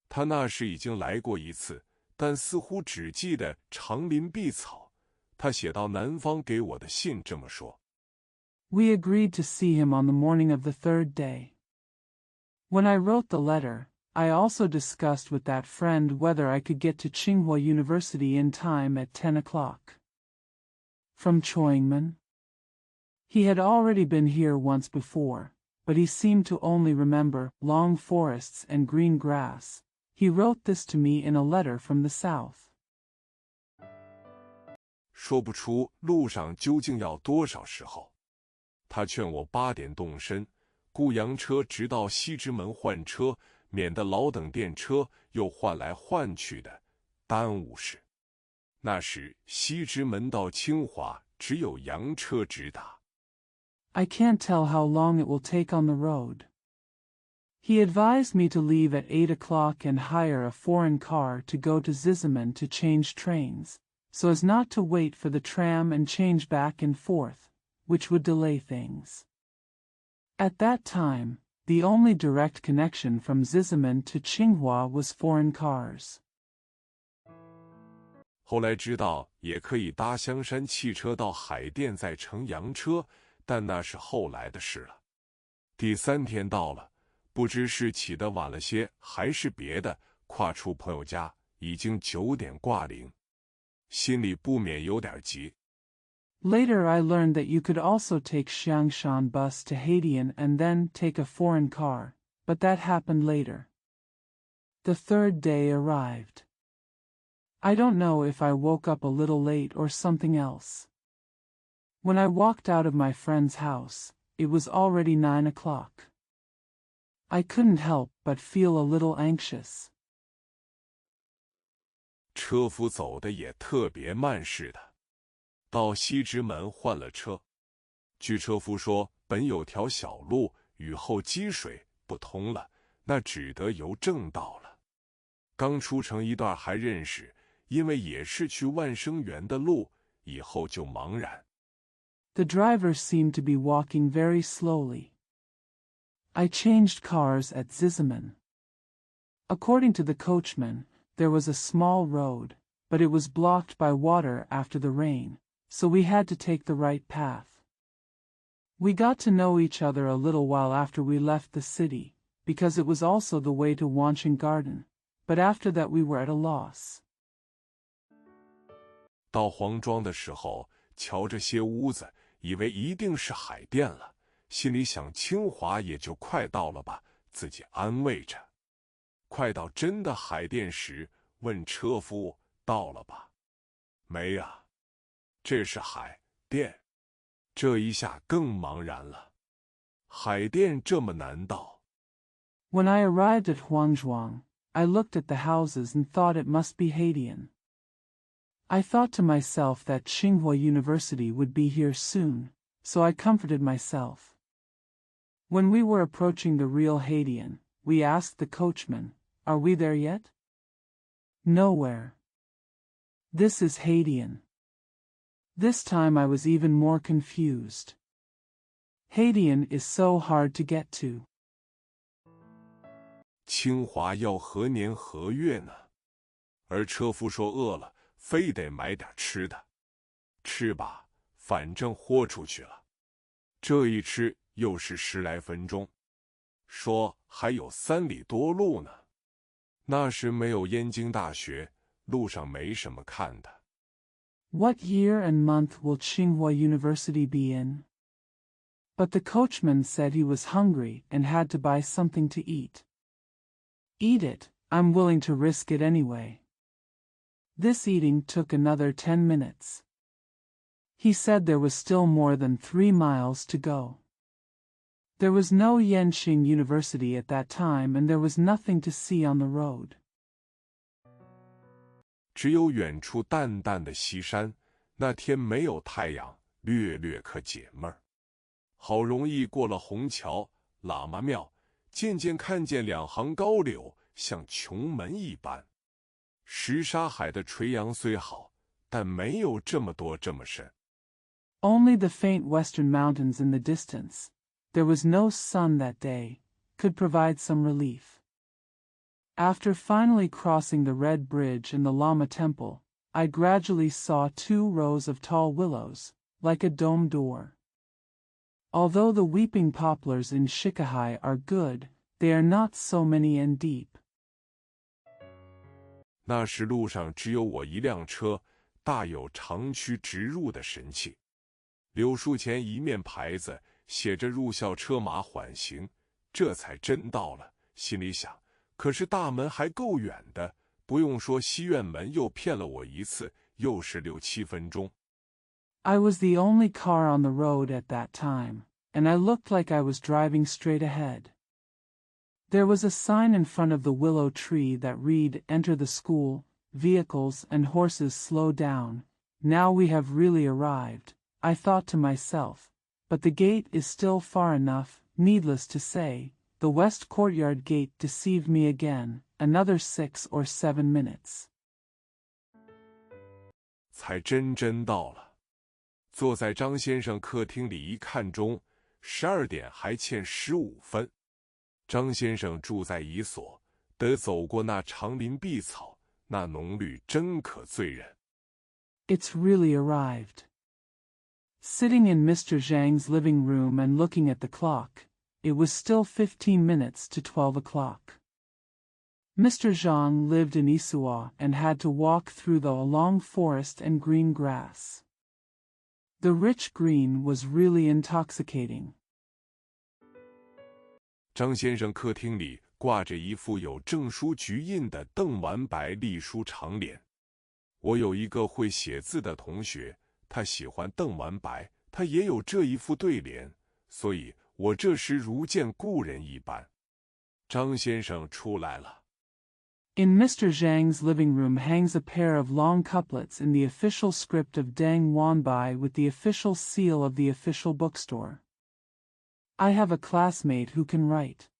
S1: 他那时已经来过一次，但似乎只记得长林碧草。他写到南方给我的信这么说。
S2: We agreed to see him on the morning of the 3rd day. When I wrote the letter, I also discussed with that friend whether I could get to Tsinghua University in time at 10 o'clock. From Choyingmen? He had already been here once before, but he seemed to only remember long forests and green grass. He wrote this to me in a letter from the south.
S1: 说不出路上究竟要多少时候。他劝我8点动身，雇洋车直到西直门换车，免得老等电车又换来换去的，耽误事。那时西直门到清华只有洋车直达。
S2: I can't tell how long it will take on the road. He advised me to leave at 8 o'clock and hire a foreign car to go to Zizeman to change trains, so as not to wait for the tram and change back and forth, which would delay things. At that time, the only direct connection from Zizeman to Tsinghua was foreign cars.
S1: 后来知道也可以搭香山汽车到海淀再乘洋车，但那是后来的事了。第3天到了，不知是起得晚了些还是别的，跨出朋友家已经9点挂铃，心里不免有点急。
S2: Later I learned that you could also take Xiangshan bus to Haidian and then take a foreign car, but that happened later. The 3rd day arrived. I don't know if I woke up a little late or something else. When I walked out of my friend's house, it was already 9 o'clock. I couldn't help but feel a little anxious.
S1: 车夫走的也特别慢似的，到西直门换了车。据车夫说，本有条小路，雨后积水不通了，那只得由正道了。刚出城一段还认识，因为也是去万生园的路，以后就茫然。
S2: The driver seemed to be walking very slowly. I changed cars at Zizeman. According to the coachman, there was a small road, but it was blocked by water after the rain, so we had to take the right path. We got to know each other a little while after we left the city, because it was also the way to Wancheng Garden, but after that we were at a loss.
S1: 到黄庄的时候，瞧这些屋子，以为一定是海淀了，心里想清华也就快到了吧，自己安慰着。快到真的海淀时，问车夫到了吧？没啊，这是海淀。这一下更茫然了，海淀这么难到。
S2: When I arrived at Huangzhuang, I looked at the houses and thought it must be Haidian. I thought to myself that Tsinghua University would be here soon, so I comforted myself. When we were approaching the real Haidian, we asked the coachman, "Are we there yet?" "Nowhere. This is Haidian." This time I was even more confused. Haidian is so hard to get to.
S1: 清华要何年何月呢？而车夫说饿了，非得买点吃的。吃吧，反正豁出去了。这一吃又是10来分钟，说还有3里多路呢。那时没有燕京大学，路上没什么看的。
S2: What year and month will Tsinghua University be in? But the coachman said he was hungry and had to buy something to eat. Eat it, I'm willing to risk it anyway. This eating took another 10 minutes. He said there was still more than 3 miles to go. There was no Yenqing University at that time and there was nothing to see on the road.
S1: 只有远处淡淡的西山，那天没有太阳，略略可解闷儿。好容易过了虹桥、喇嘛庙，渐渐看见2行高柳，像琼门一般。什刹海的垂杨虽好，但没有这么多这么深。
S2: Only the faint western mountains in the distance, there was no sun that day, could provide some relief. After finally crossing the Red Bridge and the Lama Temple, I gradually saw 2 rows of tall willows, like a dome door. Although the weeping poplars in Shikahai are good, they are not so many and deep.
S1: 那时路上只有我一辆车，大有长驱直入的神气。柳树前一面牌子写着入校车马缓行，这才真到了。心里想，可是大门还够远的，不用说西院门又骗了我一次，又是6、7分钟。
S2: I was the only car on the road at that time, and I looked like I was driving straight ahead. There was a sign in front of the willow tree that read, "Enter the school, vehicles and horses slow down. Now we have really arrived," I thought to myself, but the gate is still far enough, needless to say, the West Courtyard Gate deceived me again, another 6 or 7 minutes.
S1: 才真到了。坐在张先生客厅里一看钟，12点还欠15分。张先生住在一所，得走过那长林碧草，那浓绿真可醉人。
S2: It's really arrived. Sitting in Mr. Zhang's living room and looking at the clock, it was still 15 minutes to 12 o'clock. Mr. Zhang lived in Isua and had to walk through the long forest and green grass. The rich green was really intoxicating.
S1: 张先生客厅里挂着一副有证书局印的邓完白隶书长联。我有一个会写字的同学，他喜欢邓完白，他也有这一副对联，所以我这时如见故人一般。张先生出来了。
S2: In Mr. Zhang's living room hangs a pair of long couplets in the official script of Deng Wanbai with the official seal of the official bookstore. I have a classmate who can write.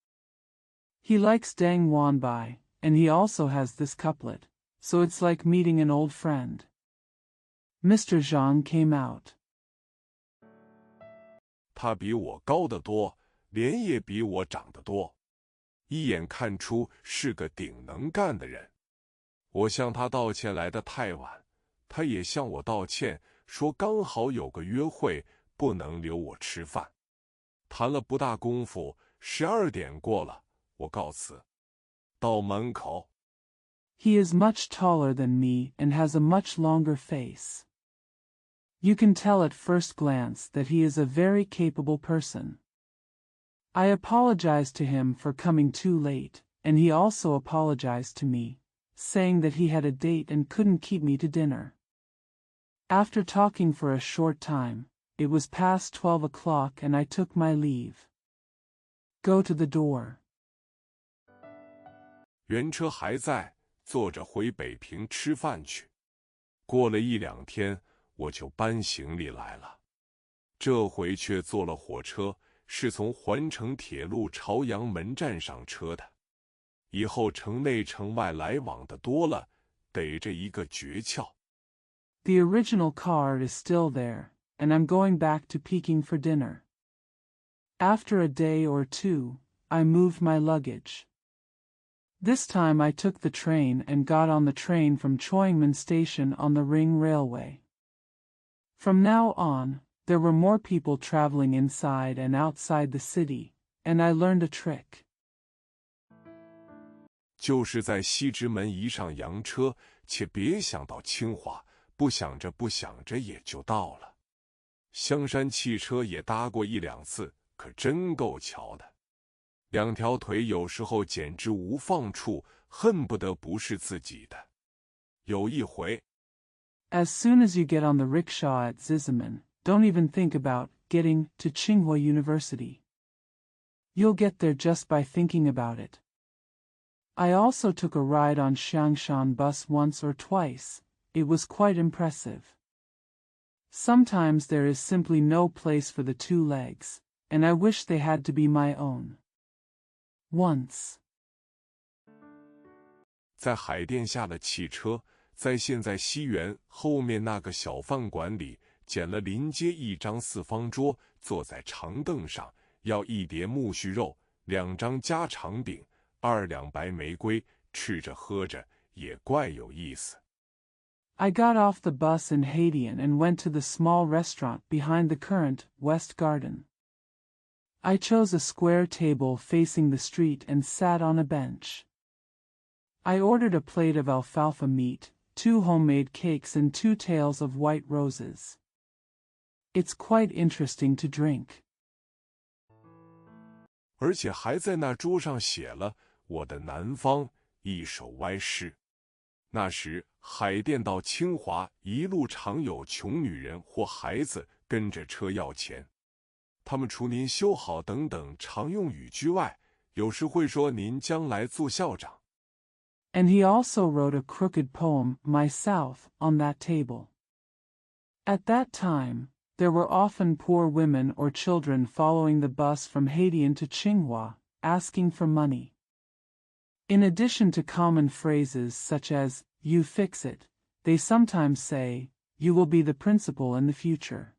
S2: He likes Deng Wanbai, and he also has this couplet, so it's like meeting an old friend. Mr. Zhang came out.
S1: 他比我高得多，脸也比我长得多。一眼看出是个顶能干的人。我向他道歉来得太晚，他也向我道歉，说刚好有个约会，不能留我吃饭。谈了不大功夫，12点过了，我告辞。到门口。
S2: He is much taller than me and has a much longer face. You can tell at first glance that he is a very capable person. I apologized to him for coming too late, and he also apologized to me, saying that he had a date and couldn't keep me to dinner. After talking for a short time, it was past 12 o'clock and I took my leave. Go to the door.
S1: 原车还在，坐着回北平吃饭去。过了1、2天，我就搬行李来了。这回却坐了火车，是从环城铁路朝阳门站上车的。以后城内城外来往的多了，逮着一个诀窍。
S2: The original car is still there, and I'm going back to Peking for dinner. After a day or two, I moved my luggage. This time I took the train and got on the train from Choingmen Station on the Ring Railway. From now on, there were more people traveling inside and outside the city, and I learned a trick.
S1: 就是在西直门一上洋车，且别想到清华，不想着也就到了。香山汽车也搭过1、2次，可真够瞧的。2条腿有时候简直无放处，恨不得不是自己的。有一回
S2: As soon as you get on the rickshaw at Zizeman, don't even think about getting to Tsinghua University. You'll get there just by thinking about it. I also took a ride on Xiangshan bus once or twice. It was quite impressive. Sometimes there is simply no place for the two legs, and I wish they had to be my own. Once.
S1: 在海淀下了汽车，在现在西园后面那个小饭馆里捡了临街一张4方桌，坐在长凳上，要1碟木须肉，2张家常饼，2两白玫瑰，吃着喝着也怪有意思。
S2: I got off the bus in Haidian and went to the small restaurant behind the current West Garden. I chose a square table facing the street and sat on a bench. I ordered a plate of alfalfa meat, 2 homemade cakes and 2 tails of white roses. It's quite interesting to drink.
S1: 而且还在那桌上写了我的南方一首歪诗。那时海淀到清华一路常有穷女人或孩子跟着车要钱，他们除您修好等等常用语句外，有时会说您将来做校长。
S2: And he also wrote a crooked poem, My South, on that table. At that time, there were often poor women or children following the bus from Haidian to Tsinghua, asking for money. In addition to common phrases such as, you fix it, they sometimes say, you will be the principal in the future.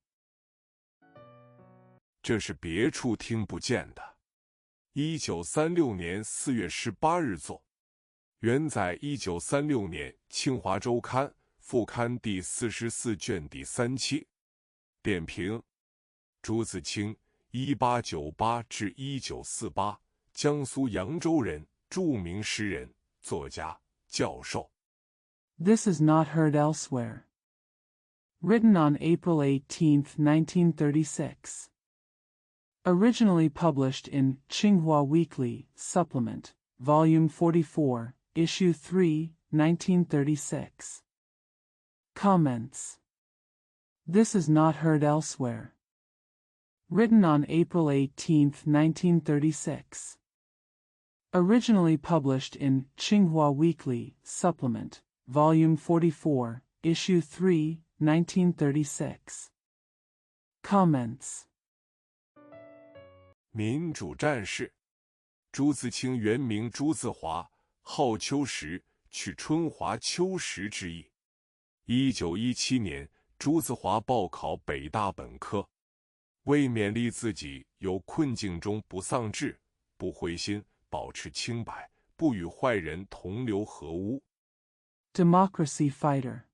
S1: 这是别处听不见的。1936年4月18日作，原载1936年清华周刊副刊第44卷第3期。点评：朱自清，1898至1948，江苏扬州人，著名诗人、作家、教授。
S2: This is not heard elsewhere. Written on April 18, 1936. Originally published in Tsinghua Weekly, Supplement, Volume 44, Issue 3, 1936. Comments. This is not heard elsewhere. Written on April 18, 1936. Originally published in Tsinghua Weekly, Supplement, Volume 44, Issue 3, 1936. Comments.
S1: 民主战士，朱自清原名朱自华，号秋实，取春华秋实之意。1917年，朱自华报考北大本科。为勉励自己有困境中不丧志、不灰心，保持清白，不与坏人同流合污。
S2: Democracy fighter.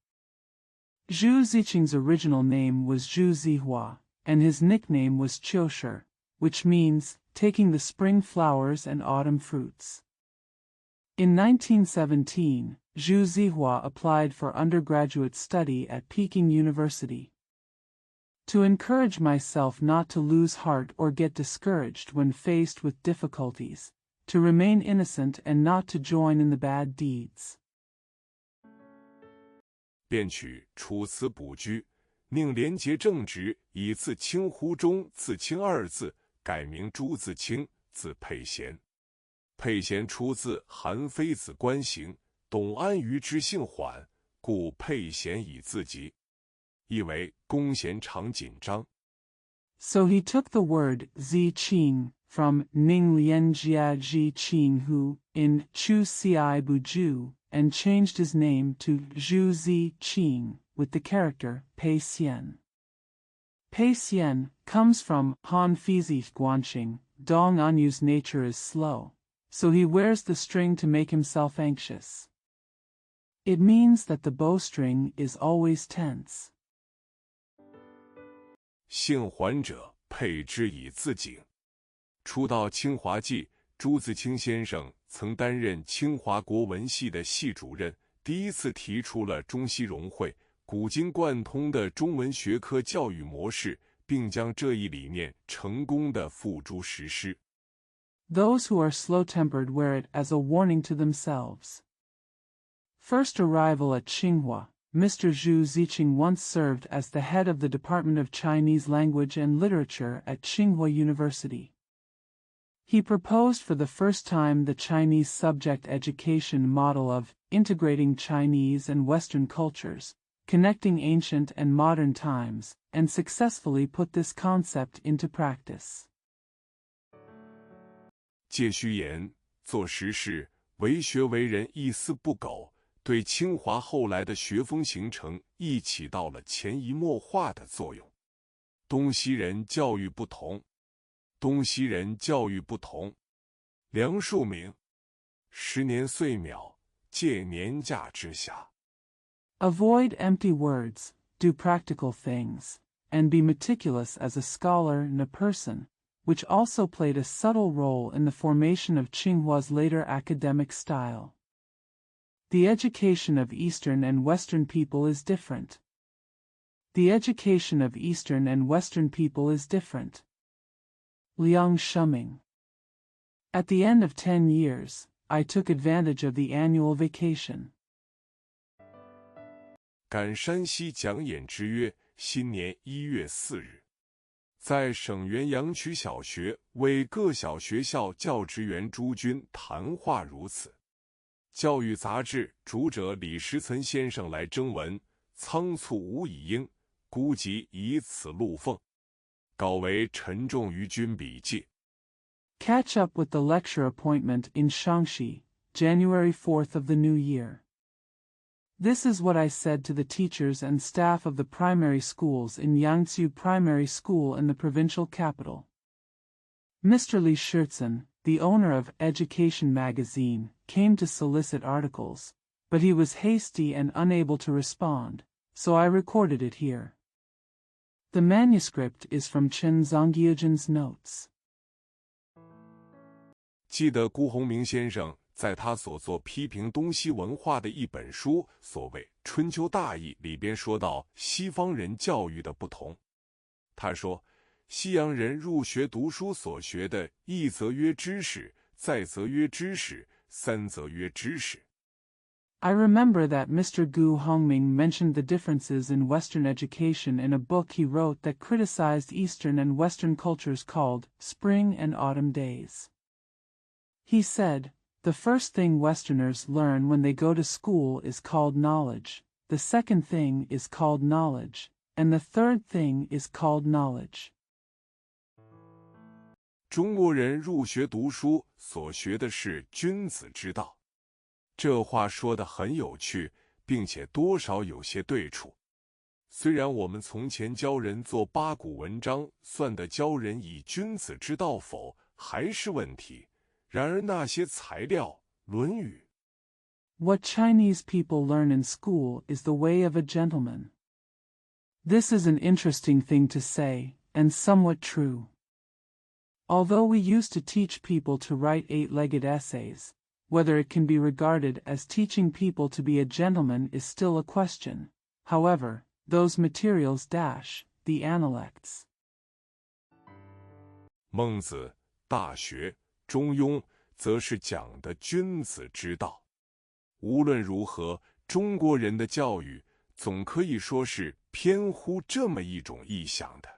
S2: Zhu Ziqing's original name was Zhu Zihua, and his nickname was Qiushi, which means taking the spring flowers and autumn fruits. In 1917, Zhu Zihua applied for undergraduate study at Peking University. To encourage myself not to lose heart or get discouraged when faced with difficulties, to remain innocent and not to join in the bad deeds.
S1: 便取楚辞补居，宁廉洁正直，以自清乎中自清二字，改名朱自清，字佩贤。佩贤出自韩非子官行，董安于之性缓，故佩贤以自极。意为弓弦常紧张。
S2: So he took the word Ziqing from Ning Lianjia Ziqing who, in Chu Xiai Buju, and changed his name to Zhu Ziqing, with the character Pei Xian. Pei Xian comes from Han Fizi Guanxing, Dong Anyu's nature is slow, so he wears the string to make himself anxious. It means that the bowstring is always tense.
S1: 性缓者，佩之以自警。初到清华季，朱自清先生曾担任清华国文系的系主任，第一次提出了中西融汇、古今贯通的中文学科教育模式，并将这一理念成功地付诸实施。
S2: Those who are slow-tempered wear it as a warning to themselves. First arrival at Tsinghua, Mr. Zhu Ziqing once served as the head of the Department of Chinese Language and Literature at Tsinghua University. He proposed for the first time the Chinese subject education model of integrating Chinese and Western cultures, connecting ancient and modern times, and successfully put this concept into practice.
S1: 借虚言，做实事，为学为人一丝不苟，对清华后来的学风形成亦起到了潜移默化的作用。东西人教育不同，东西人教育不同。梁漱溟，10年岁邈，借年假之下。
S2: Avoid empty words, do practical things, and be meticulous as a scholar and a person, which also played a subtle role in the formation of Tsinghua's later academic style. The education of Eastern and Western people is different. The education of Eastern and Western people is different. Liang Shuming. At the end of 10 years, I took advantage of the annual vacation.
S1: 感山西讲演之曰，新年1月4日，在省原阳区小学为各小学校教职员诸君谈话如此。教育杂志主者李时岑先生来征文，仓促无以应，孤即以此录奉。稿为陈仲于君笔记。
S2: Catch up with the lecture appointment in Shaanxi, January 4th of the new year. This is what I said to the teachers and staff of the primary schools in Yangtze Primary School in the provincial capital. Mr. Li Schertzen, the owner of Education magazine, came to solicit articles, but he was hasty and unable to respond, so I recorded it here. The manuscript is from Chen Zonggyugen's notes.
S1: 记得辜鸿铭先生在他所作批评东西文化的一本书所谓《春秋大义》里边说到西方人教育的不同。他说，西洋人入学读书所学的一则曰知识，再则曰知识，三则曰知识。
S2: I remember that Mr. Gu Hongming mentioned the differences in Western education in a book he wrote that criticized Eastern and Western cultures called Spring and Autumn Days. He said, the first thing Westerners learn when they go to school is called knowledge, the second thing is called knowledge, and the third thing is called knowledge.
S1: 中国人入学读书所学的是君子之道。这话说得很有趣，并且多少有些对处。虽然我们从前教人做八股文章，算得教人以君子之道否，还是问题。然而那些材料，《论语》
S2: What Chinese people learn in school is the way of a gentleman. This is an interesting thing to say, and somewhat true. Although we used to teach people to write eight-legged essays, whether it can be regarded as teaching people to be a gentleman is still a question. However, those materials the Analects.
S1: 孟子、大学、中庸则是讲的君子之道。无论如何，中国人的教育总可以说是偏乎这么一种意向的。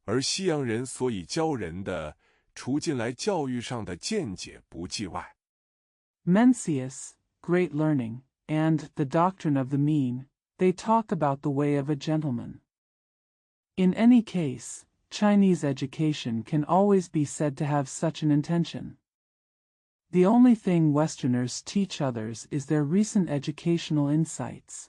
S1: 而西洋人所以教人的，除近来教育上的见解不计外。
S2: Mencius, great learning, and the doctrine of the mean, they talk about the way of a gentleman. In any case, Chinese education can always be said to have such an intention. The only thing Westerners teach others is their recent educational insights.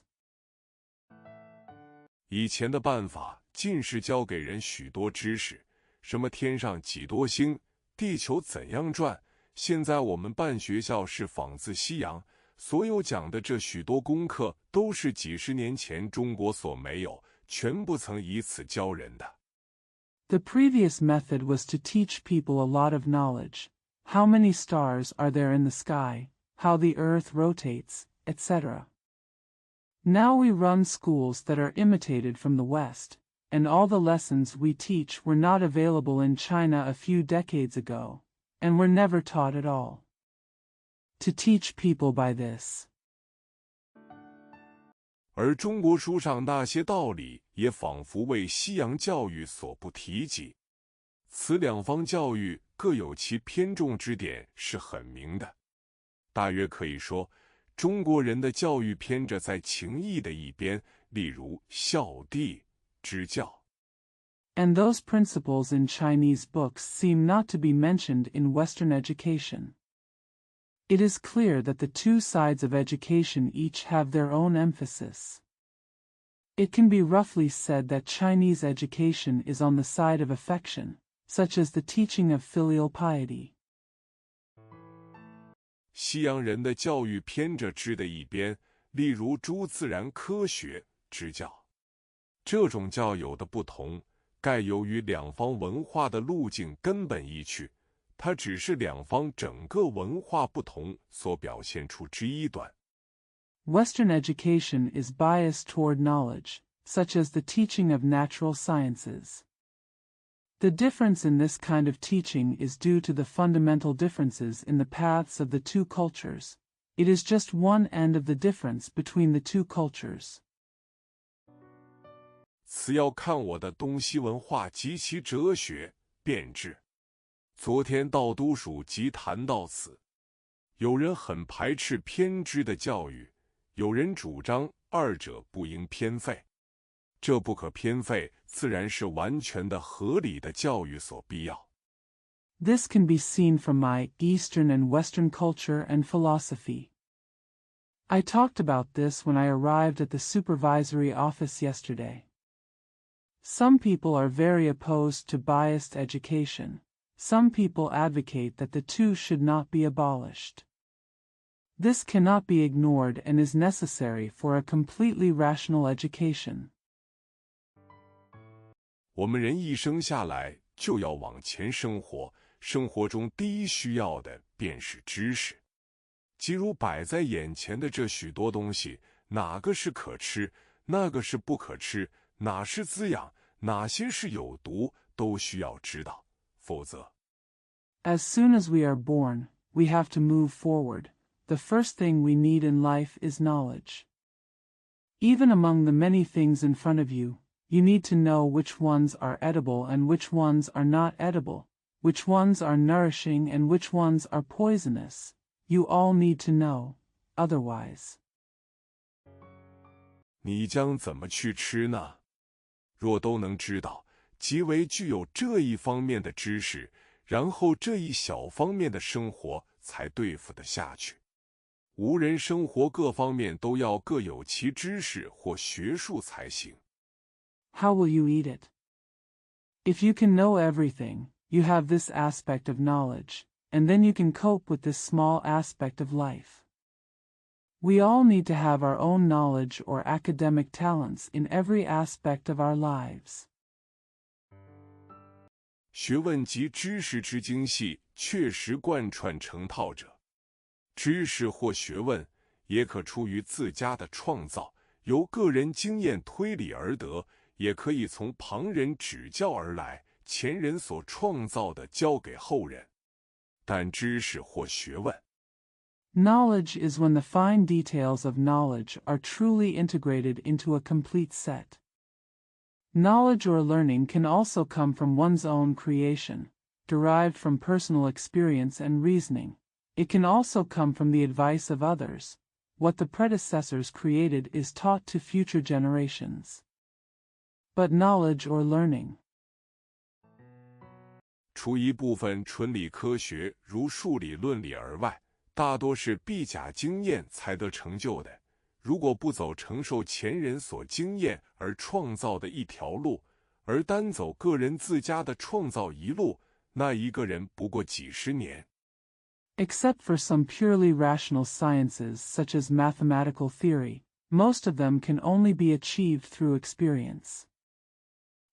S1: 以前的办法尽是教给人许多知识，什么天上几多星，地球怎样转。现在我们办学校是仿自西洋，所有讲的这许多功课都是几十年前中国所没有，全不曾以此教人的。
S2: The previous method was to teach people a lot of knowledge. How many stars are there in the sky, how the earth rotates, etc. Now we run schools that are imitated from the West, and all the lessons we teach were not available in China a few decades ago, and were never taught at all. To teach people by this.
S1: 而中国书上那些道理也仿佛为西洋教育所不提及。此两方教育各有其偏重之点是很明的。大约可以说，中国人的教育偏着在情义的一边，例如孝弟之教。
S2: And those principles in Chinese books seem not to be mentioned in Western education. It is clear that the two sides of education each have their own emphasis. It can be roughly said that Chinese education is on the side of affection, such as the teaching of filial piety.
S1: 西洋人的教育偏着之的一边，例如诸自然科学之教。这种教有的不同，盖由于两方文化的路径根本异趣。它只是两方整个文化不同所表现出之一端。
S2: Western education is biased toward knowledge, such as the teaching of natural sciences. The difference in this kind of teaching is due to the fundamental differences in the paths of the two cultures. It is just one end of the difference between the two cultures.
S1: 此要看我的东西文化及其哲学变质。昨天到都署即谈到此，有人很排斥偏支的教育，有人主张二者不应偏废。这不可偏废，自然是完全的合理的教育所必要。
S2: This can be seen from my Eastern and Western culture and philosophy. I talked about this when I arrived at the supervisory office yesterday. Some people are very opposed to biased education. Some people advocate that the two should not be abolished. This cannot be ignored and is necessary for a completely rational education.
S1: 我们人一生下来就要往前生活，生活中第一需要的便是知识。即如摆在眼前的这许多东西，哪个是可吃，那个是不可吃，哪是滋养，哪些是有毒，都需要知道，否则。
S2: As soon as we are born, we have to move forward. The first thing we need in life is knowledge. Even among the many things in front of you, you need to know which ones are edible and which ones are not edible, which ones are nourishing and which ones are poisonous. You all need to know, otherwise.
S1: 你将怎么去吃呢？若都能知道，即为具有这一方面的知识，然后这一小方面的生活才对付得下去。无人生活各方面都要各有其知识或学术才行。
S2: How will you eat it? If you can know everything, you have this aspect of knowledge, and then you can cope with this small aspect of life. We all need to have our own knowledge or academic talents in every aspect of our lives.
S1: 学问及知识之精细，确实贯穿成套者。知识或学问，也可出于自家的创造，由个人经验推理而得，也可以从旁人指教而来，前人所创造的交给后人。但知识或学问
S2: Knowledge is when the fine details of knowledge are truly integrated into a complete set. Knowledge or learning can also come from one's own creation, derived from personal experience and reasoning. It can also come from the advice of others. What the predecessors created is taught to future generations. But knowledge or learning,
S1: 除一部分纯理科学，如数理论理而外，大多是必假经验才得成就的。如果不走承受前人所经验而创造的一条路，而单走个人自家的创造一路，那一个人不过几十年。
S2: except for some purely rational sciences such as mathematical theory, most of them can only be achieved through experience.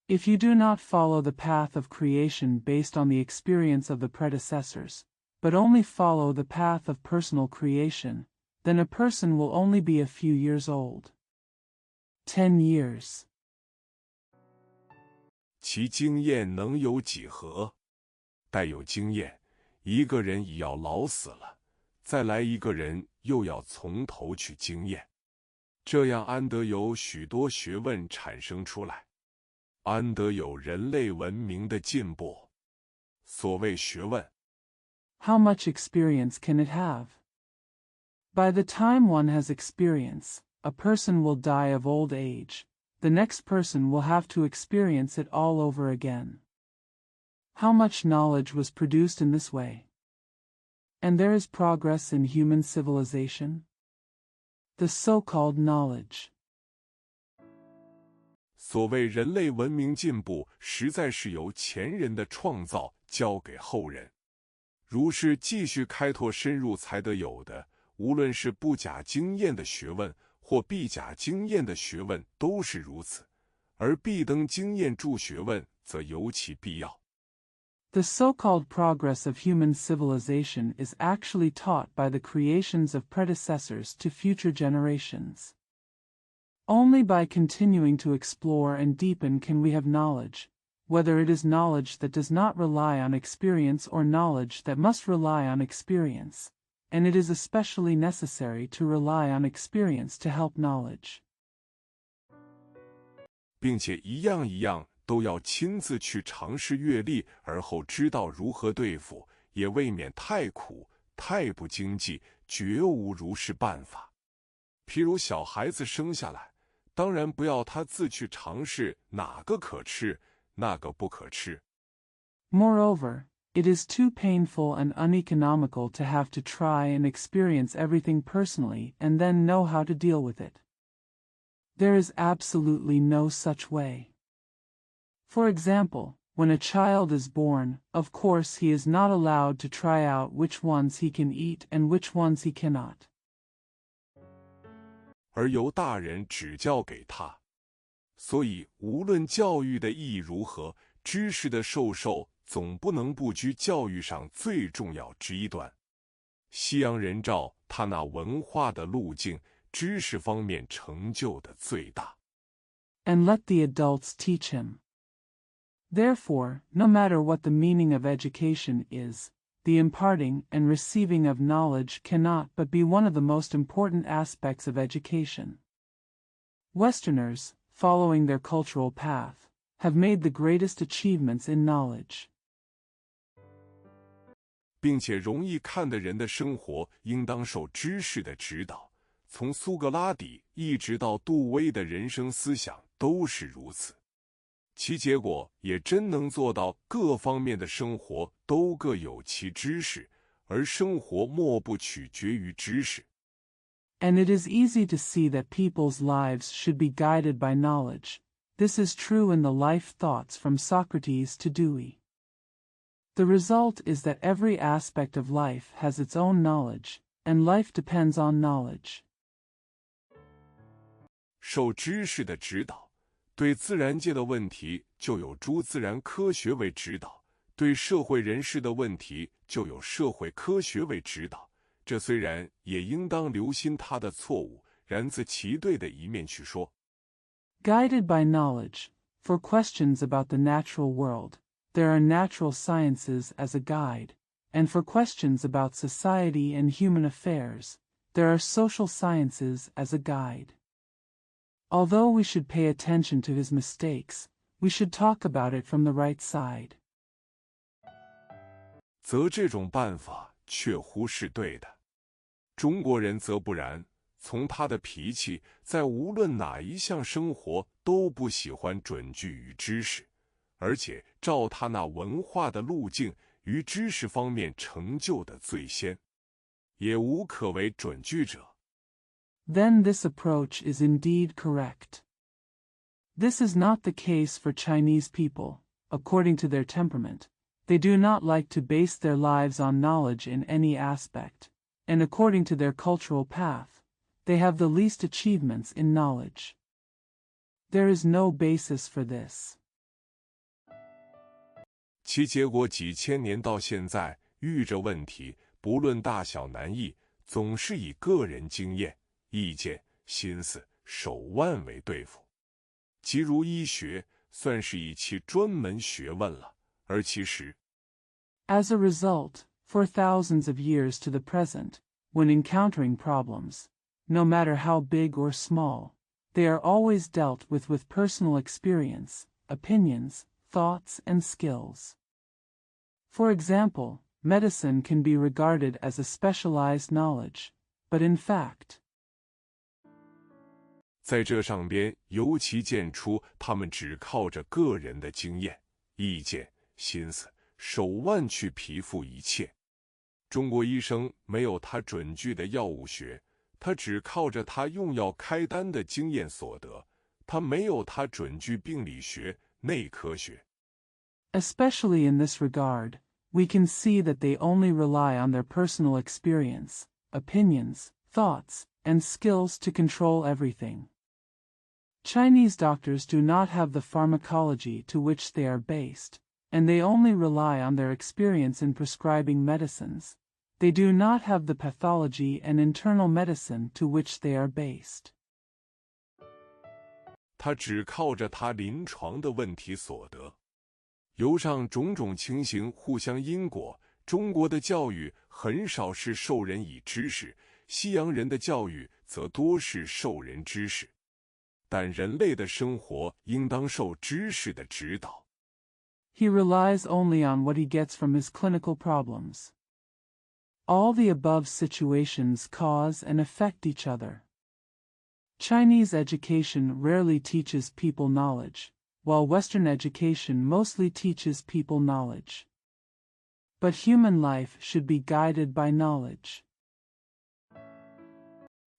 S2: If you do not follow the path of creation based on the experience of the predecessors, but only follow the path of personal creation, then a person will only be a few years old. 10 years.
S1: 其经验能有几何？待有经验，一个人已要老死了，再来一个人又要从头去经验，这样安得有许多学问产生出来？安得有人类文明的进步？所谓学问
S2: How much experience can it have? By the time one has experience, a person will die of old age. The next person will have to experience it all over again. How much knowledge was produced in this way? And there is progress in human civilization? The so-called knowledge.
S1: 所谓人类文明进步，实在是由前人的创造交给后人。如是继续开拓深入才得有的，无论是不假经验的学问，或必假经验的学问，都是如此。而必登经验助学问，则尤其必要。
S2: The so-called progress of human civilization is actually taught by the creations of predecessors to future generations. Only by continuing to explore and deepen can we have knowledge, whether it is knowledge that does not rely on experience or knowledge that must rely on experience, and it is especially necessary to rely on experience to help knowledge.
S1: 并且一样一样都要亲自去尝试阅历，而后知道如何对付，也未免太苦、太不经济，绝无如是办法。譬如小孩子生下来，当然不要他自去尝试哪个可吃，那个不可吃。
S2: Moreover, It is too painful and uneconomical to have to try and experience everything personally and then know how to deal with it. There is absolutely no such way. For example, when a child is born, of course he is not allowed to try out which ones he can eat and which ones he cannot.
S1: 而由大人指教给他。所以，无论教育的意义如何，知识的授受总不能不居教育上最重要之一端。西洋人照他那文化的路径，知识方面成就的最大。
S2: And let the adults teach him. Therefore, no matter what the meaning of education is, the imparting and receiving of knowledge cannot but be one of the most important aspects of education. Westerners, following their cultural path, have made the greatest achievements in knowledge.
S1: 并且容易看的人的生活应当受知识的指导，从苏格拉底一直到杜威的人生思想都是如此。其结果也真能做到各方面的生活都各有其知识，而生活莫不取决于知识。
S2: And it is easy to see that people's lives should be guided by knowledge. This is true in the life thoughts from Socrates to Dewey. The result is that every aspect of life has its own knowledge, and life depends on knowledge.
S1: 受知识的指导，对自然界的问题就有诸自然科学为指导，对社会人士的问题就有社会科学为指导。这虽然也应当留心他的错误，然自其对的一面去说。
S2: Guided by knowledge, for questions about the natural world, there are natural sciences as a guide, and for questions about society and human affairs, there are social sciences as a guide. Although we should pay attention to his mistakes, we should talk about it from the right side.
S1: 则这种办法确乎是对的。中国人则不然，从他的脾气，在无论哪一项生活都不喜欢准据与知识，而且照他那文化的路径，于知识方面成就的最先，也无可为准据者。
S2: Then this approach is indeed correct. This is not the case for Chinese people. According to their temperament, they do not like to base their lives on knowledge in any aspect, and according to their cultural path, they have the least achievements in knowledge. There is no basis for this.
S1: 其结果几千年到现在，遇着问题，不论大小难易，总是以个人经验、意见、心思、手腕为对付。即如医学，算是一其专门学问了，而其实
S2: As a result, for thousands of years to the present, when encountering problems, no matter how big or small, they are always dealt with personal experience, opinions, thoughts, and skills. For example, medicine can be regarded as a specialized knowledge, but in fact,
S1: 在这上边尤其见出他们只靠着个人的经验、意见、心思、手腕去皮肤一切。中国医生没有他准据的药物学，他只靠着他用药开单的经验所得，他没有他准据病理学、内科学。
S2: especially in this regard, we can see that they only rely on their personal experience, opinions, thoughts, and skills to control everything. Chinese doctors do not have the pharmacology to which they are based, and they only rely on their experience in prescribing medicines. They do not have the pathology and internal medicine to which they are based.
S1: 他只靠着他临床的问题所得。由上种种情形互相因果，中国的教育很少是授人以知识，西洋人的教育则多是授人知识。但人类的生活应当受知识的指导。
S2: He relies only on what he gets from his clinical problems. All the above situations cause and affect each other. Chinese education rarely teaches people knowledge, while Western education mostly teaches people knowledge. but human life should be guided by knowledge.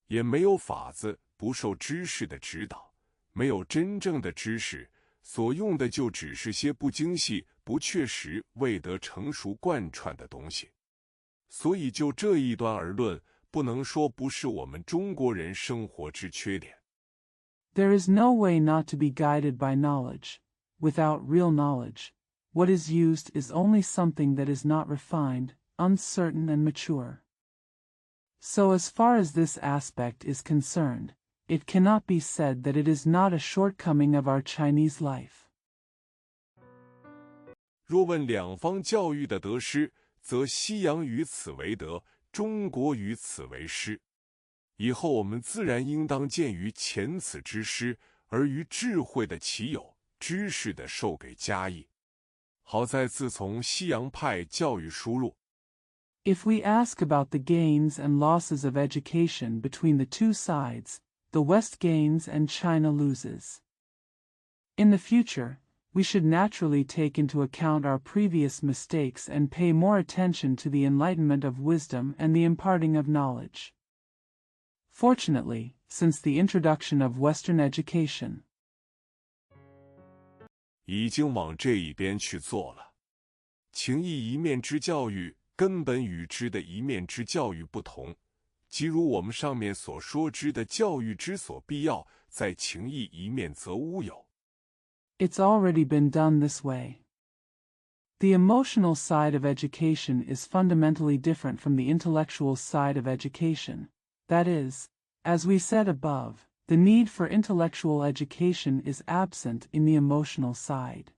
S1: 也没有法子不受知识的指导，没有真正的知识，所用的就只是些不精细、不确实、未得成熟贯穿的东西。所以就这一端而论，不能说不是我们中国人生活之缺点。
S2: There is no way not to be guided by knowledge. Without real knowledge, what is used is only something that is not refined, uncertain and mature. So as far as this aspect is concerned, it cannot be said that it is not a shortcoming of our Chinese life.
S1: 若问两方教育的得失，则西洋于此为得，中国于此为失。以后我们自然应当鉴于前此之失，而于智慧的其有、知识的授给加益。好在自从西洋派教育输入，
S2: If we ask about the gains and losses of education between the two sides, the West gains and China loses. In the future, we should naturally take into account our previous mistakes and pay more attention to the enlightenment of wisdom and the imparting of knowledge. Fortunately, since the introduction of Western education,
S1: 已经往这一边去做了。情义一面之教育根本与之的一面之教育不同，即如我们上面所说之的教育之所必要，在情义一面则无有。
S2: it's already been done this way. The emotional side of education is fundamentally different from the intellectual side of education. That is, as we said above, the need for intellectual education is absent in the emotional side.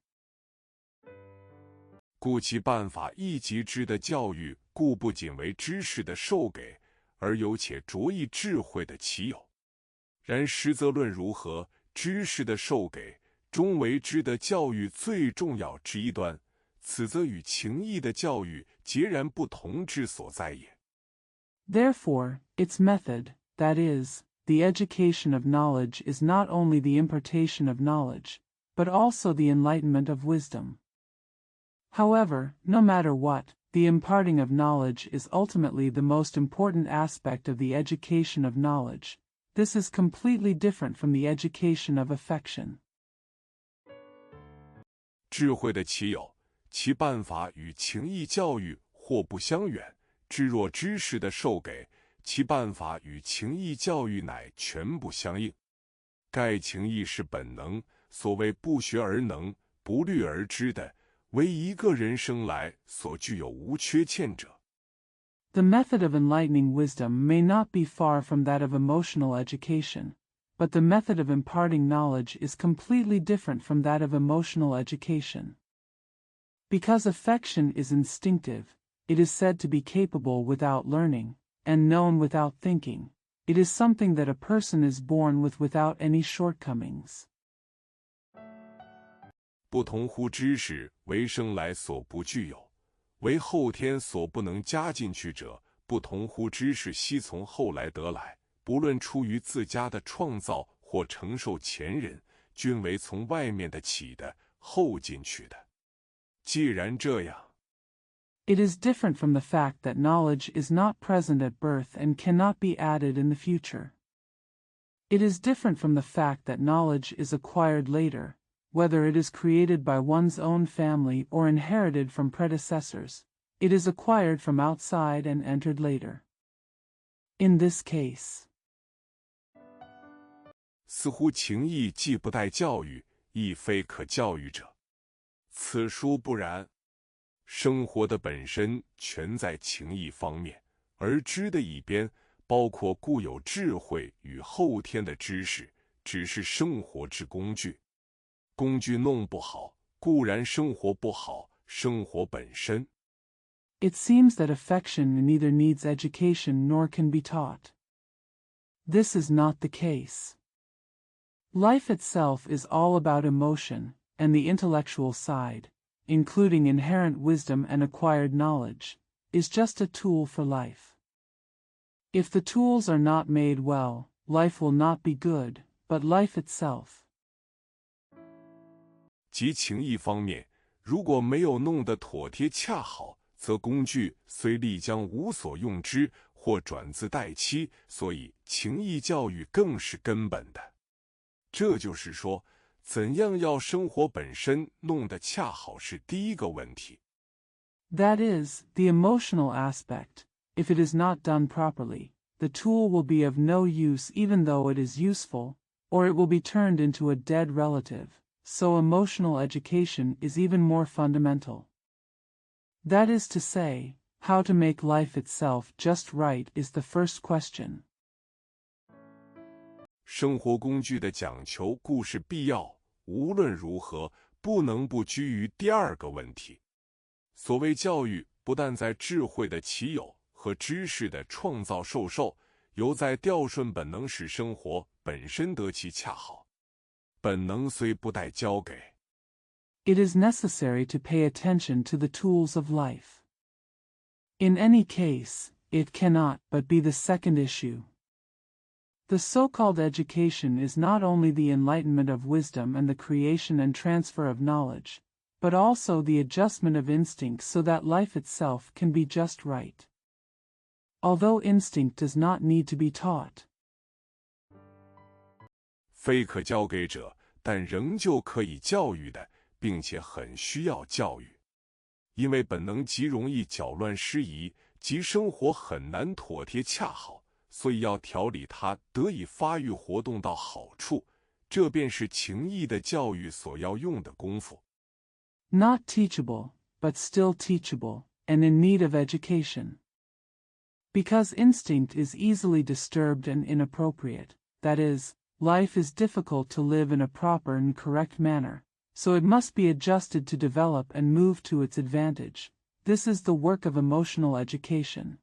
S1: 故其办法一极之的教育，故不仅为知识的授给，而有且着意智慧的其有。然实则论如何，知识的授给，终为之的教育最重要之一端，此则与情义的教育截然不同之所在也。
S2: Therefore, its method, that is, the education of knowledge is not only the impartation of knowledge, but also the enlightenment of wisdom. However, no matter what, the imparting of knowledge is ultimately the most important aspect of the education of knowledge. This is completely different from the education of affection.
S1: 智慧的其有，其办法与情义教育或不相远；知若知识的授给，其办法与情义教育乃全不相应。盖情义是本能，所谓不学而能，不虑而知的，为一个人生来所具有无缺欠者。
S2: The method of enlightening wisdom may not be far from that of emotional education, but the method of imparting knowledge is completely different from that of emotional education. Because affection is instinctive, it is said to be capable without learning, and known without thinking. It is something that a person is born with without any shortcomings.
S1: 不同乎知识，为生来所不具有，为后天所不能加进去者；不同乎知识，悉从后来得来，不论出于自家的创造或承受前人，均为从外面的起的，后进去的。既然这样，
S2: It is different from the fact that knowledge is not present at birth and cannot be added in the future. It is different from the fact that knowledge is acquired later, whether it is created by one's own family or inherited from predecessors. It is acquired from outside and entered later. In this case,
S1: 似乎情义既不待教育，亦非可教育者。此殊不然。生活的本身全在情义方面，而知的一边，包括固有智慧与后天的知识，只是生活之工具。工具弄不好，固然生活不好，生活本身。
S2: It seems that affection neither needs education nor can be taught. This is not the case. Life itself is all about emotion, and the intellectual side, including inherent wisdom and acquired knowledge, is just a tool for life. If the tools are not made well, life will not be good, but life itself.
S1: 即情义方面，如果没有弄得妥帖恰好，则工具虽立将无所用之，或转自待期，所以情义教育更是根本的。这就是说，怎样要生活本身弄得恰好是第一个问题。
S2: That is, the emotional aspect. If it is not done properly, the tool will be of no use even though it is useful, or it will be turned into a dead relative, so emotional education is even more fundamental. That is to say, how to make life itself just right is the first question.
S1: 生活工具的讲求固是必要，无论如何，不能不居于第二个问题。所谓教育，不但在智慧的起有和知识的创造授受，犹在调顺本能，使生活本身得其恰好。本能虽不待教给。
S2: It is necessary to pay attention to the tools of life. In any case, it cannot but be the second issue. The so-called education is not only the enlightenment of wisdom and the creation and transfer of knowledge, but also the adjustment of instinct so that life itself can be just right. Although instinct does not need to be taught.
S1: 非可教给者，但仍旧可以教育的，并且很需要教育。因为本能极容易搅乱失宜，即生活很难妥帖恰好，所以要调理它得以发育活动到好处，这便是情义的教育所要用的功夫。
S2: Not teachable, but still teachable, and in need of education. Because instinct is easily disturbed and inappropriate, that is, life is difficult to live in a proper and correct manner, so it must be adjusted to develop and move to its advantage. This is the work of emotional education.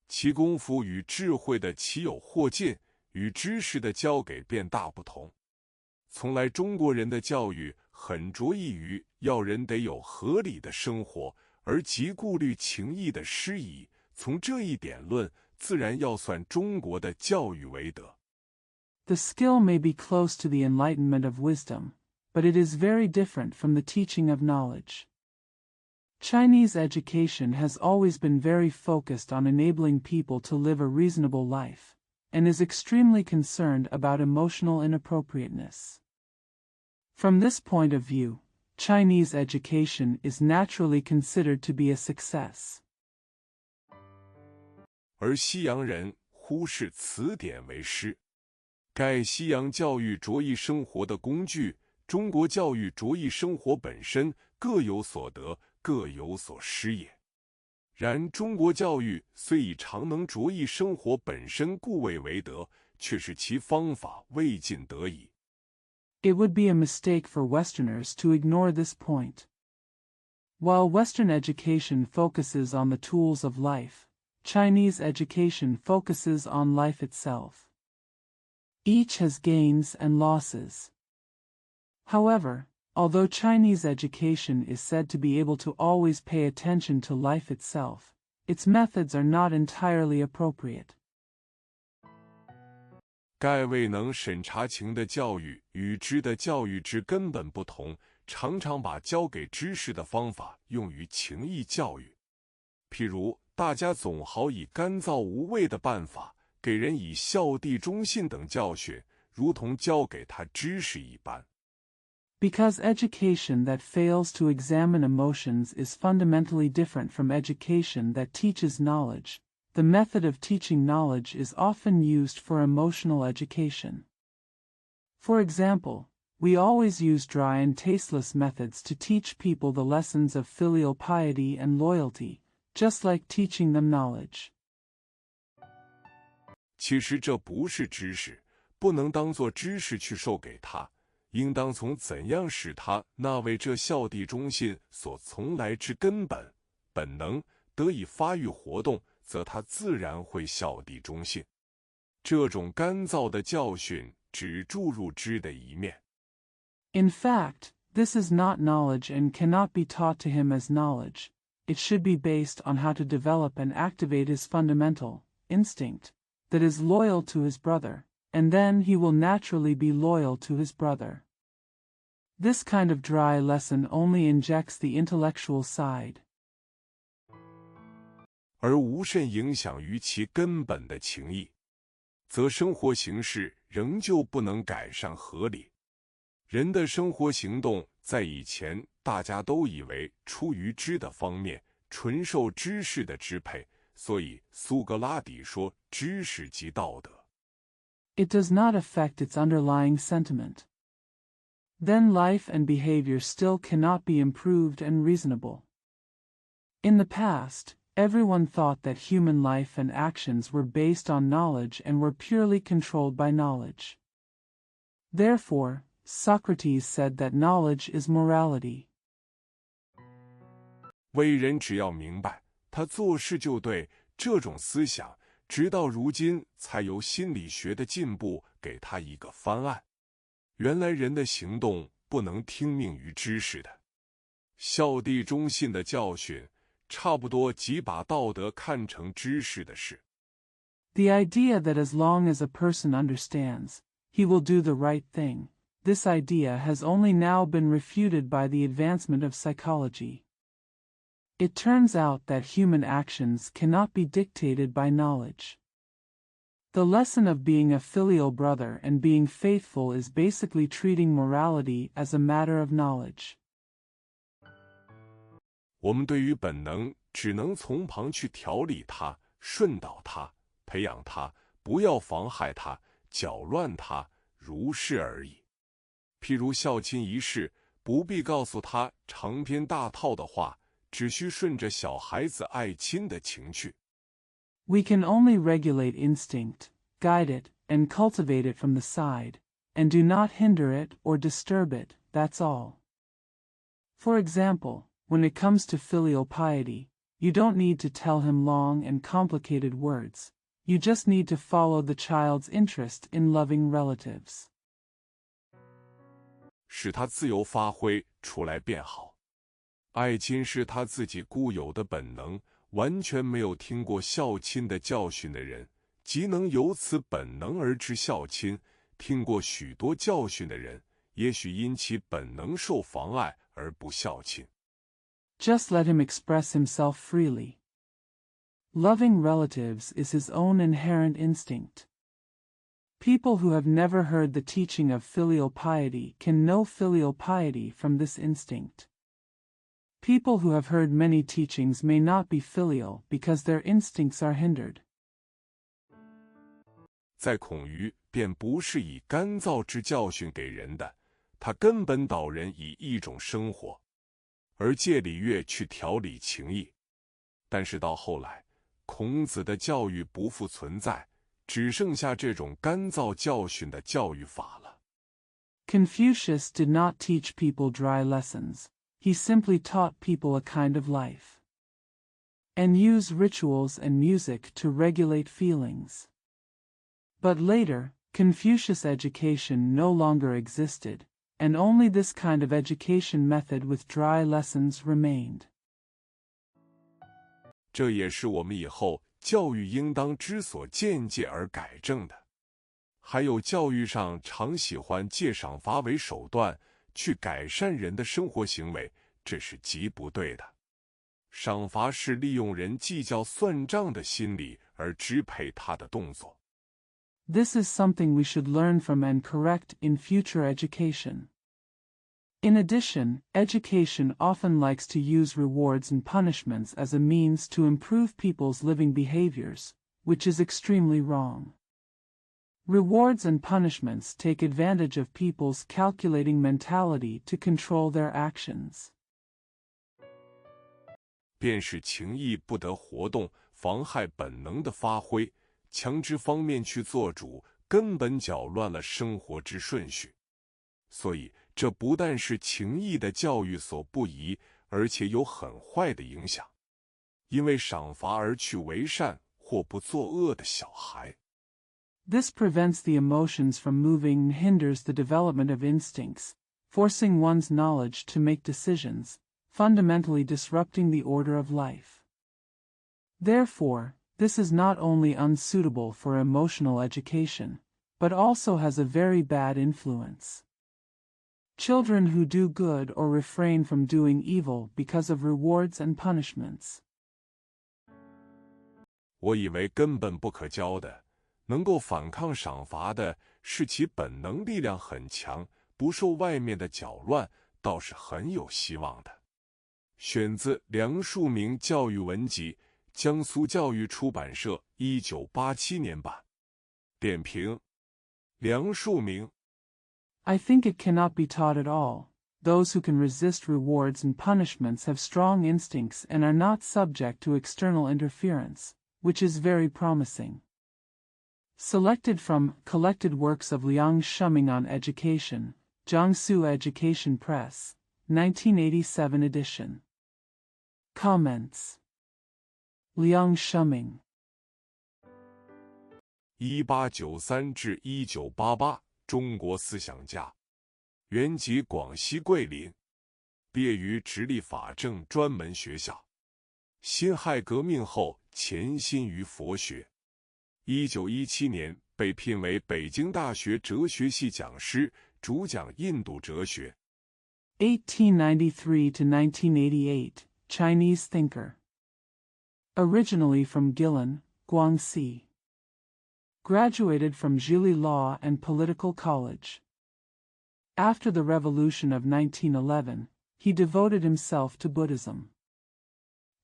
S1: 其功夫与智慧的其有或尽，与知识的教给便大不同。从来中国人的教育很着意于要人得有合理的生活，而极顾虑情义的失宜。从这一点论，自然要算中国的教育为德。
S2: The skill may be close to the enlightenment of wisdom, but it is very different from the teaching of knowledge. Chinese education has always been very focused on enabling people to live a reasonable life, and is extremely concerned about emotional inappropriateness. From this point of view, Chinese education is naturally considered to be a success.
S1: 而西洋人忽视此点为师。盖西洋教育着意生活的工具，中国教育着意生活本身，各有所得，各有所失也。然中国教育虽以常能着意生活本身故谓为德，却是其方法未尽得矣。
S2: It would be a mistake for Westerners to ignore this point. While Western education focuses on the tools of life, Chinese education focuses on life itself. Each has gains and losses. However, although Chinese education is said to be able to always pay attention to life itself, its methods are not entirely appropriate.
S1: 盖未能审查情的教育与知的教育之根本不同，常常把教给知识的方法用于情义教育。譬如，大家总好以干燥无味的办法给人以孝悌忠信等教训，如同教给他知识一般。
S2: Because education that fails to examine emotions is fundamentally different from education that teaches knowledge, the method of teaching knowledge is often used for emotional education. For example, we always use dry and tasteless methods to teach people the lessons of filial piety and loyalty, just like teaching them knowledge.
S1: 其实这不是知识，不能当作知识去授给他，应当从怎样使他那为这孝悌忠信所从来之根本本能得以发育活动，则他自然会孝悌忠信。这种干燥的教训只注入知的一面。
S2: In fact, this is not knowledge and cannot be taught to him as knowledge. It should be based on how to develop and activate his fundamental instinct that is loyal to his brother, and then he will naturally be loyal to his brother. This kind of dry lesson only injects the intellectual side.
S1: 而无甚影响于其根本的情谊，则生活形式仍旧不能改善合理。人的生活行动在以前大家都以为出于知的方面，纯受知识的支配，所以苏格拉底说知识即道德。
S2: It does not affect its underlying sentiment. Then life and behavior still cannot be improved and reasonable. In the past, everyone thought that human life and actions were based on knowledge and were purely controlled by knowledge. Therefore, Socrates said that knowledge is morality.
S1: 为人只要明白，他做事就对，这种思想，直到如今才由心理学的进步给他一个翻案。原来人的行动不能听命于知识的。孝弟忠信的教训，差不多即把道德看成知识的事。
S2: The idea that as long as a person understands, he will do the right thing, this idea has only now been refuted by the advancement of psychology. It turns out that human actions cannot be dictated by knowledge. The lesson of being a filial brother and being faithful is basically treating morality as a matter of knowledge.
S1: 我们对于本能只能从旁去调理它，顺导它，培养它，不要妨害它，搅乱它，如是而已。譬如孝亲一事，不必告诉他长篇大套的话，只需顺着小孩子爱亲的情趣。
S2: We can only regulate instinct, guide it, and cultivate it from the side, and do not hinder it or disturb it, that's all. For example, when it comes to filial piety, you don't need to tell him long and complicated words, you just need to follow the child's interest in loving relatives.
S1: 使他自由发挥出来便好。爱亲是他自己固有的本能，完全没有听过孝亲的教训的人，即能由此本能而知孝亲；听过许多教训的人，也许因其本能受妨碍而不孝亲。
S2: Just let him express himself freely. Loving relatives is his own inherent instinct. People who have never heard the teaching of filial piety can know filial piety from this instinct. People who have heard many teachings may not be filial because their instincts are hindered.
S1: 在孔于便不是以干燥之教训给人的，他根本导人以一种生活，而借礼乐去调理情谊。但是到后来，孔子的教育不复存在，只剩下这种干燥教训的教育法了。
S2: Confucius did not teach people dry lessons. He simply taught people a kind of life, and used rituals and music to regulate feelings. But later, Confucius education no longer existed, and only this kind of education method with dry lessons remained.
S1: 这也是我们以后教育应当知所见戒而改正的。还有教育上常喜欢借赏罚为手段，去改善人的生活行为，这是极不对的。赏罚是利用人计较算账的心理而支配他的动作。
S2: This is something we should learn from and correct in future education. In addition, education often likes to use rewards and punishments as a means to improve people's living behaviors, which is extremely wrong. Rewards and punishments take advantage of people's calculating mentality to control their actions.
S1: 便是情义不得活动，妨害本能的发挥，强制方面去做主，根本搅乱了生活之顺序。所以，这不但是情义的教育所不宜，而且有很坏的影响。因为赏罚而去为善或不作恶的小孩。
S2: This prevents the emotions from moving and hinders the development of instincts, forcing one's knowledge to make decisions, fundamentally disrupting the order of life. Therefore, this is not only unsuitable for emotional education, but also has a very bad influence. Children who do good or refrain from doing evil because of rewards and punishments.
S1: 我以为根本不可教的，能够反抗赏罚的，是其本能力量很强，不受外面的搅乱，倒是很有希望的。选自梁漱溟教育文集，江苏教育出版社1987年版。点评：梁漱溟。
S2: I think it cannot be taught at all. Those who can resist rewards and punishments have strong instincts and are not subject to external interference, which is very promising. Selected from Collected Works of Liang Shuming on Education, Jiangsu Education Press, 1987 edition. Comments. Liang Shuming
S1: 1893至1988，中国思想家，原籍广西桂林，毕业于直隶法政专门学校。辛亥革命后潜心于佛学。1917年被聘为北京大学哲学系讲师，主讲印度哲学。
S2: 1893 to 1988, Chinese thinker. Originally from Guilin, Guangxi. Graduated from Zhili Law and Political College. After the revolution of 1911, he devoted himself to Buddhism.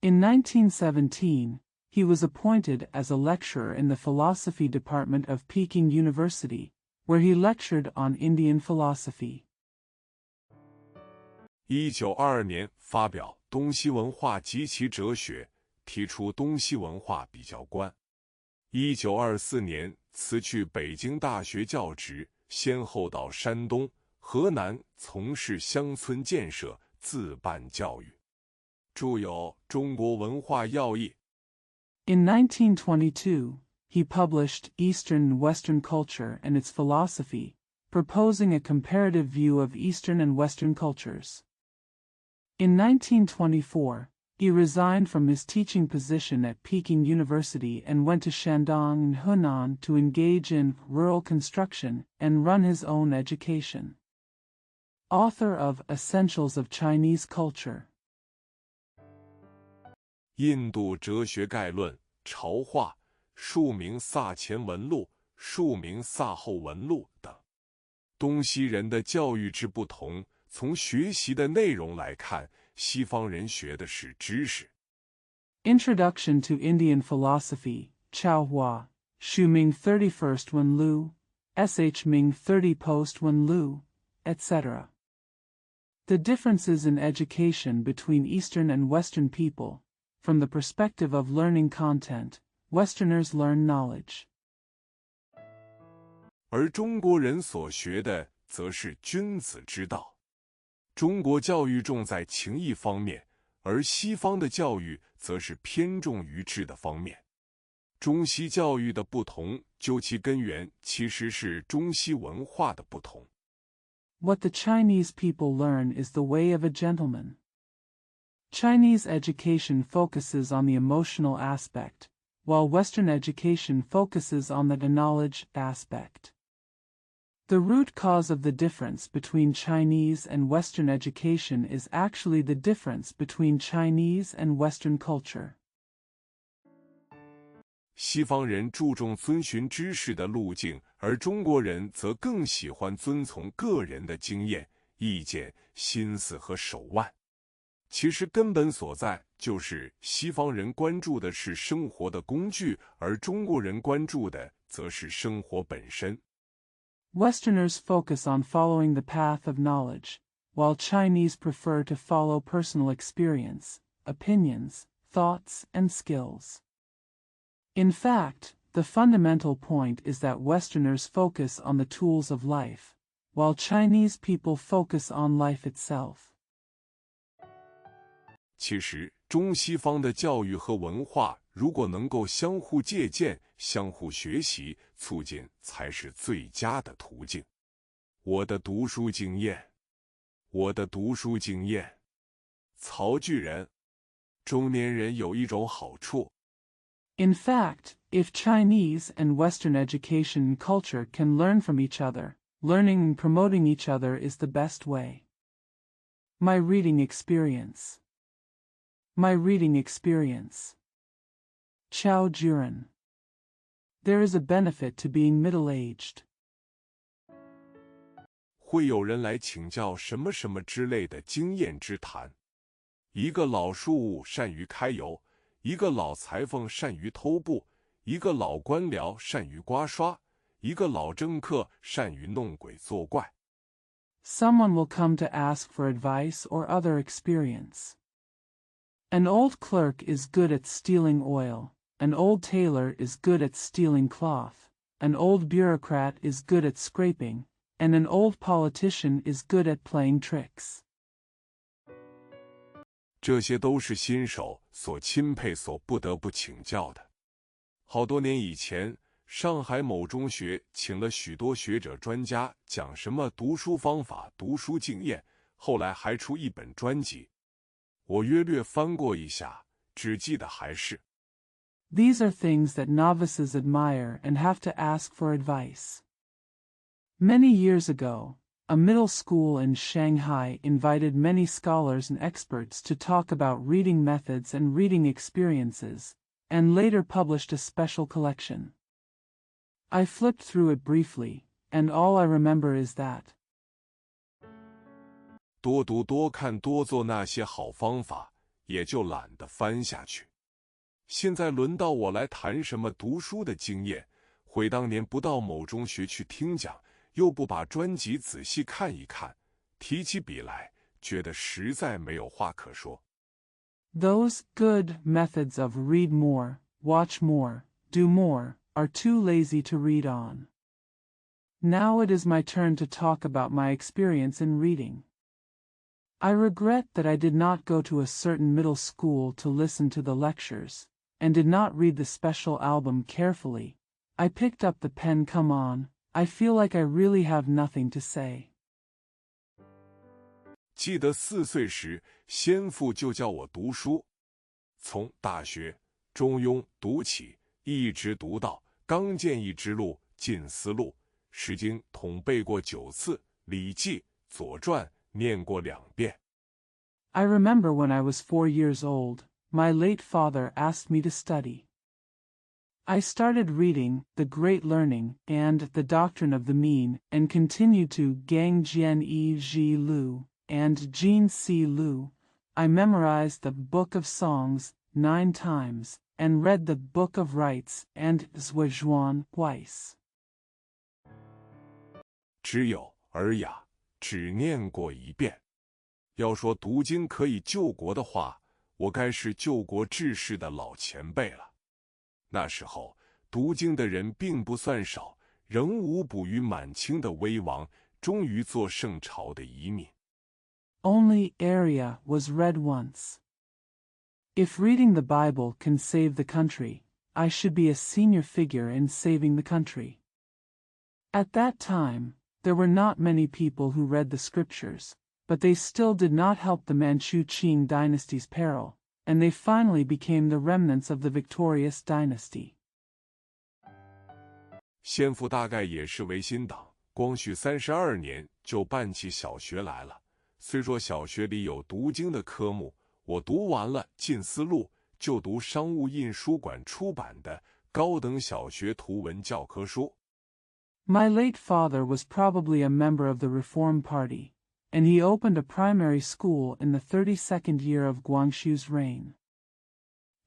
S2: In 1917, he was appointed as a lecturer in the philosophy department of Peking University, where he lectured on Indian philosophy.
S1: 1922年发表《东西文化及其哲学》，提出东西文化比较观。1924年辞去北京大学教职，先后到山东、河南从事乡村建设，自办教育。著有《中国文化要义》。
S2: In 1922, he published Eastern and Western Culture and Its Philosophy, proposing a comparative view of Eastern and Western cultures. In 1924, he resigned from his teaching position at Peking University and went to Shandong and Hunan to engage in rural construction and run his own education. Author of Essentials of Chinese Culture.
S1: 印度哲学概论、潮化、漱溟萨前文录、漱溟萨后文录等。东西人的教育之不同，从学习的内容来看，西方人学的是知识。
S2: Introduction to Indian Philosophy, Chao Hua, Xu Ming 31st Wen Lu, S.H. Ming 30 Post Wen Lu, etc. The differences in education between Eastern and Western people. From the perspective of learning content, Westerners learn knowledge.
S1: 而中国人所学的，则是君子之道。中国教育重在情义方面，而西方的教育则是偏重于智的方面。中西教育的不同，究其根源，其实是中西文化的不同。
S2: What the Chinese people learn is the way of a gentleman. Chinese education focuses on the emotional aspect, while Western education focuses on the knowledge aspect. The root cause of the difference between Chinese and Western education is actually the difference between Chinese and Western culture.
S1: 西方人注重遵循知识的路径，而中国人则更喜欢遵从个人的经验、意见、心思和手腕。其实根本所在就是西方人关注的是生活的工具，而中国人关注的则是生活本身。
S2: Westerners focus on following the path of knowledge, while Chinese prefer to follow personal experience, opinions, thoughts, and skills. In fact, the fundamental point is that Westerners focus on the tools of life, while Chinese people focus on life itself.
S1: 其实，中西方的教育和文化如果能够相互借鉴、相互学习，促进才是最佳的途径。我的读书经验，曹巨人，中年人有一种好处。
S2: In fact, if Chinese and Western education and culture can learn from each other, learning and promoting each other is the best way. My reading experience. My reading experience. Chao Juran. There is a benefit to being middle-aged.
S1: 会有人来请教什么什么之类的经验之谈。一个老树善于开油，一个老裁缝善于偷布，一个老官僚善于刮刷，一个老政客善于弄鬼作怪。
S2: Someone will come to ask for advice or other experience. An old clerk is good at stealing oil, an old tailor is good at stealing cloth, an old bureaucrat is good at scraping, and an old politician is good at playing tricks.
S1: 这些都是新手所钦佩、所不得不请教的。好多年以前，上海某中学请了许多学者专家讲什么读书方法、读书经验，后来还出一本专辑。我约略翻过一下，只记得还是
S2: These are things that novices admire and have to ask for advice. Many years ago, a middle school in Shanghai invited many scholars and experts to talk about reading methods and reading experiences, and later published a special collection. I flipped through it briefly, and all I remember is that
S1: 多读多看多做那些好方法，也就懒得翻下去。现在轮到我来谈什么读书的经验，悔当年不到某中学去听讲，又不把专辑仔细看一看，提起笔来，觉得实在没有话可说。
S2: Those good methods of read more, watch more, do more, are too lazy to read on. Now it is my turn to talk about my experience in reading. I regret that I did not go to a certain middle school to listen to the lectures, and did not read the special album carefully. I picked up the pen. Come on, I feel like I really have nothing to say.
S1: 记得4岁时，先父就叫我读书，从大学、中庸读起，一直读到刚健一之路、近思路，诗经统背过9次，礼记、左传念过2遍。
S2: I remember when I was 4 years old, my late father asked me to study. I started reading The Great Learning and The Doctrine of the Mean, and continued to Gang Jian E Ji Lu and Jean C. Lu. I memorized the Book of Songs 9 times, and read the Book of Rites and Zhuan Weiss.
S1: 只有尔雅只念过1遍。要说读经可以救国的话，我该是救国志士的老前辈了。那时候读经的人并不算少，仍无补于满清的威王，终于做圣朝的遗民。
S2: Only Arya was read once. If reading the Bible can save the country, I should be a senior figure in saving the country. At that time, there were not many people who read the scriptures, but they still did not help the Manchu Qing dynasty's peril, and they finally became the remnants of the victorious dynasty.
S1: 先父大概也是维新党，光绪32年就办起小学来了。虽说小学里有读经的科目，我读完了《近思录》，就读商务印书馆出版的高等小学图文教科书。
S2: My late father was probably a member of the Reform Party, and he opened a primary school in the 32nd year of Guangxu's reign.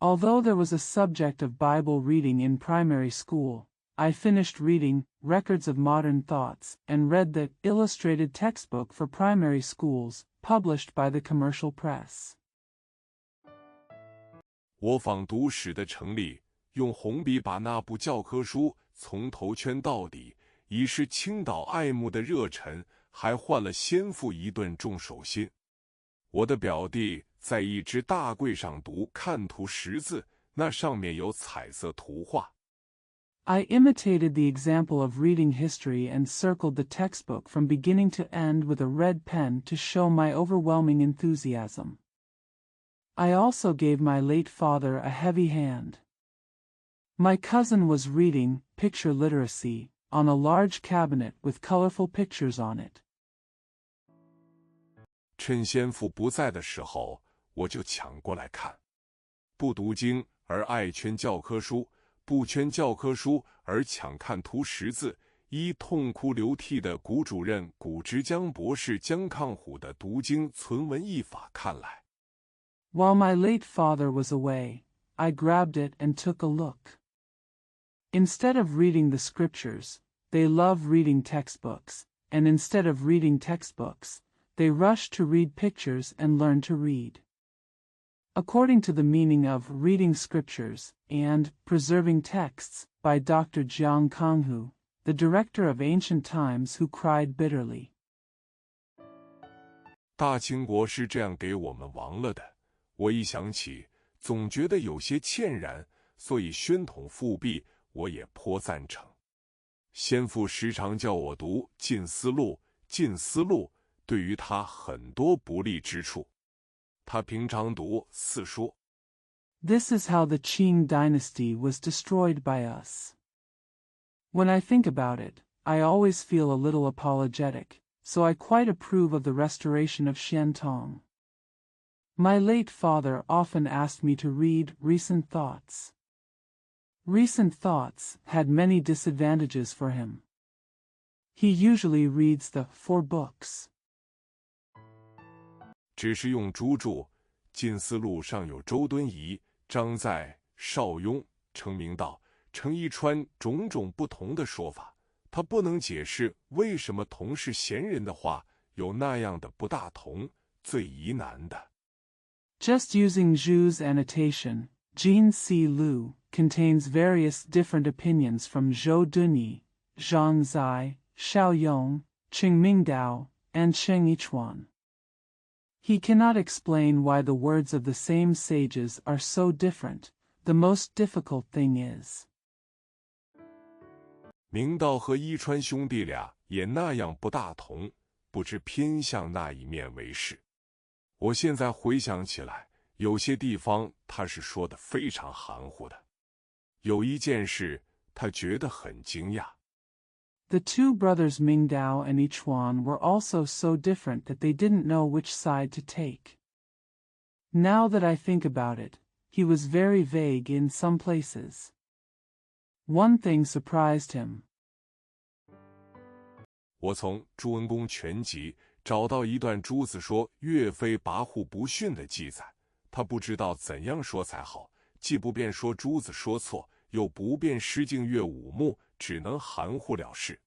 S2: Although there was a subject of Bible reading in primary school, I finished reading Records of Modern Thoughts and read the illustrated textbook for primary schools, published by the commercial press.
S1: 我仿读史的成立，用红笔把那部教科书从头圈到底，已是倾倒爱慕的热忱，还换了先父一顿重手心。我的表弟在一只大柜上读看图识字，那上面有彩色图画。
S2: I imitated the example of reading history and circled the textbook from beginning to end with a red pen to show my overwhelming enthusiasm. I also gave my late father a heavy hand. My cousin was reading Picture Literacy, on a large cabinet with colorful pictures on it.
S1: 趁先父不在的时候，我就抢过来看。不读经而爱圈教科书，不圈教科书而抢看图识字。依痛哭流涕的谷主任谷直江博士姜抗虎的读经存文译法看来，
S2: While my late father was away, I grabbed it and took a look. Instead of reading the scriptures, they love reading textbooks, and instead of reading textbooks, they rush to read pictures and learn to read. According to the meaning of Reading Scriptures and Preserving Texts by Dr. Jiang Kanghu, the director of Ancient Times who cried bitterly.
S1: 大清国是这样给我们亡了的。我一想起，总觉得有些歉然，所以宣统复辟，我也颇赞成。先父时常叫我读《近思录》，《近思录》对于他很多不利之处。他平常读四书。
S2: This is how the Qing dynasty was destroyed by us. When I think about it, I always feel a little apologetic, so I quite approve of the restoration of Xiantong. My late father often asked me to read Recent Thoughts. Recent Thoughts had many disadvantages for him. He usually reads the 4 books.
S1: 只是用朱注，近思录上有周敦颐、张载、邵雍、程明道、程一川种种不同的说法，他不能解释为什么同是贤人的话有那样的不大同，最疑难的。
S2: Just using Zhu's annotation, Jin Si Lu contains various different opinions from Zhou Dunyi, Zhang Zai, Xiao Yong, Qing Mingdao, and Cheng Yichuan. He cannot explain why the words of the same sages are so different. The most difficult thing is.
S1: 明道和伊川兄弟俩也那样不大同，不知偏向那一面为是。我现在回想起来，有些地方他是说的非常含糊的。有一件事，他觉得很惊讶。
S2: The 2 brothers Mingdao and Yichuan were also so different that they didn't know which side to take. Now that I think about it, he was very vague in some places. One thing surprised him.
S1: 我从《朱文公全集》找到一段朱子说岳飞跋扈不驯的记载，他不知道怎样说才好，既不便说朱子说错，又不便失敬岳武穆，只能含糊了事。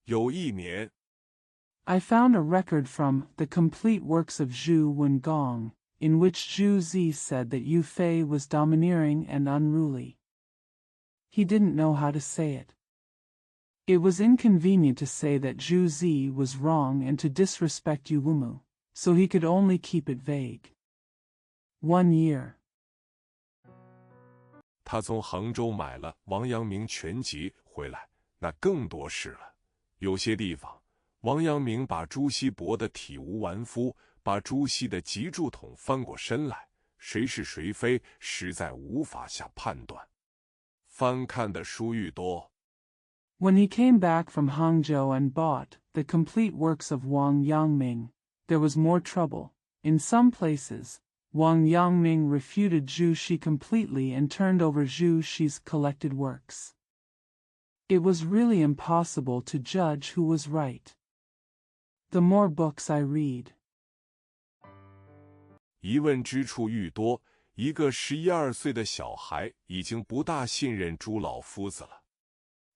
S1: 有一年
S2: I found a record from The Complete Works of Zhu Wengong, in which Zhu Zi said that Yu Fei was domineering and unruly. He didn't know how to say it. It was inconvenient to say that Zhu Zi was wrong and to disrespect Yu Wumu, so he could only keep it vague. 1 year.
S1: 他从杭州买了王阳明全集回来，那更多事了。有些地方，王阳明把朱熹驳得体无完肤，把朱熹的集注筒翻过身来，谁是谁非，实在无法下判断。翻看的书愈多。
S2: When he came back from Hangzhou and bought The Complete Works of Wang Yangming, there was more trouble. In some places, Wang Yangming refuted Zhu Xi completely and turned over Zhu Xi's collected works. It was really impossible to judge who was right. The more books I read,
S1: 疑问之处愈多，一个11、12岁的小孩已经不大信任朱老夫子了。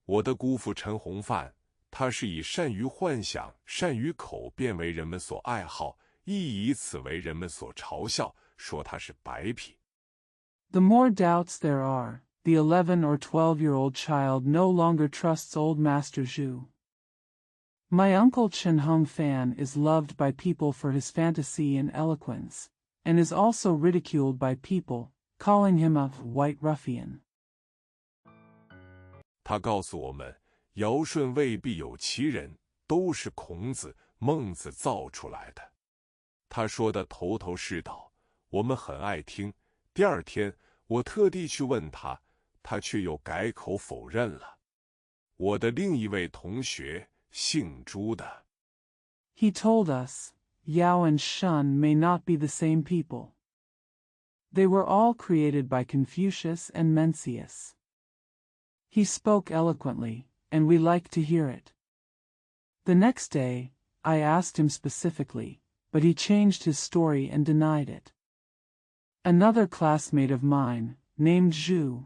S1: 我的姑父陈洪范，他是以善于幻想、善于口辩为人们所爱好，亦以此为人们所嘲笑，说他是白皮。
S2: the more doubts there are, the 11 or 12-year-old child no longer trusts old Master Zhu. My uncle Chen Hongfan is loved by people for his fantasy and eloquence, and is also ridiculed by people, calling him a white ruffian.
S1: 他告诉我们，尧舜未必有其人，都是孔子、孟子造出来的。他说的头头是道，我们很爱听。第二天，我特地去问他，他却又改口否认了。我的另一位同学姓朱的。
S2: He told us, Yao and Shun may not be the same people. They were all created by Confucius and Mencius. He spoke eloquently, and we liked to hear it. The next day, I asked him specifically, but he changed his story and denied it. Another classmate of mine, named Zhu.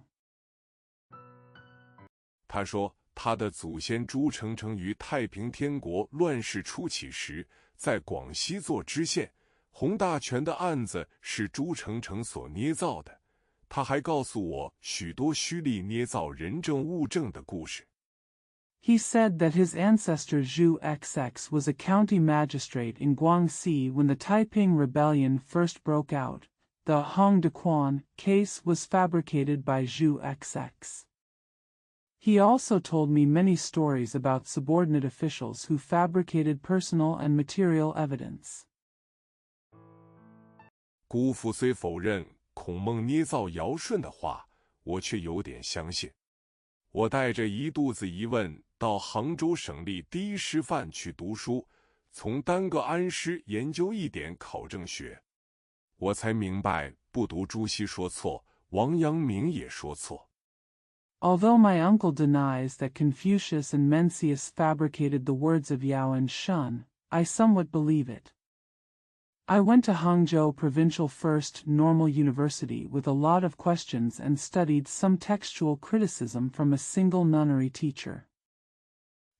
S1: 他说，他的祖先朱成成于太平天国乱世初起时，在广西做知县。洪大全的案子是朱成成所捏造的。他还告诉我许多虚立捏造人证物证的故事。
S2: He said that his ancestor Zhu XX was a county magistrate in Guangxi when the Taiping Rebellion first broke out. The Hong Dequan case was fabricated by Zhu XX. He also told me many stories about subordinate officials who fabricated personal and material evidence.
S1: 姑父虽否认孔孟捏造尧舜的话，我却有点相信。我带着一肚子疑问到杭州省立第一师范去读书，从单个安师研究一点考证学。我才明白，不读朱熹说错，王阳明也说错。
S2: Although my uncle denies that Confucius and Mencius fabricated the words of Yao and Shun, I somewhat believe it. I went to Hangzhou Provincial First Normal University with a lot of questions and studied some textual criticism from a single nunnery teacher.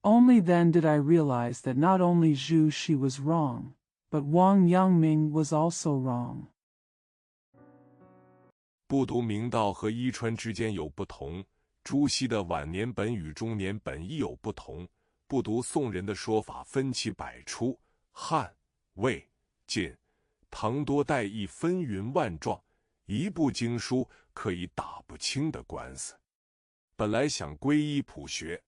S2: Only then did I realize that not only Zhu Shi was wrong, but Wang Yangming was also wrong.
S1: 不读明道和伊川之间有不同，朱熹的晚年本与中年本亦有不同。不读宋人的说法分歧百出，汉、魏、晋、唐多代亦纷纭万状，一部经书可以打不清的官司。本来想皈依朴学。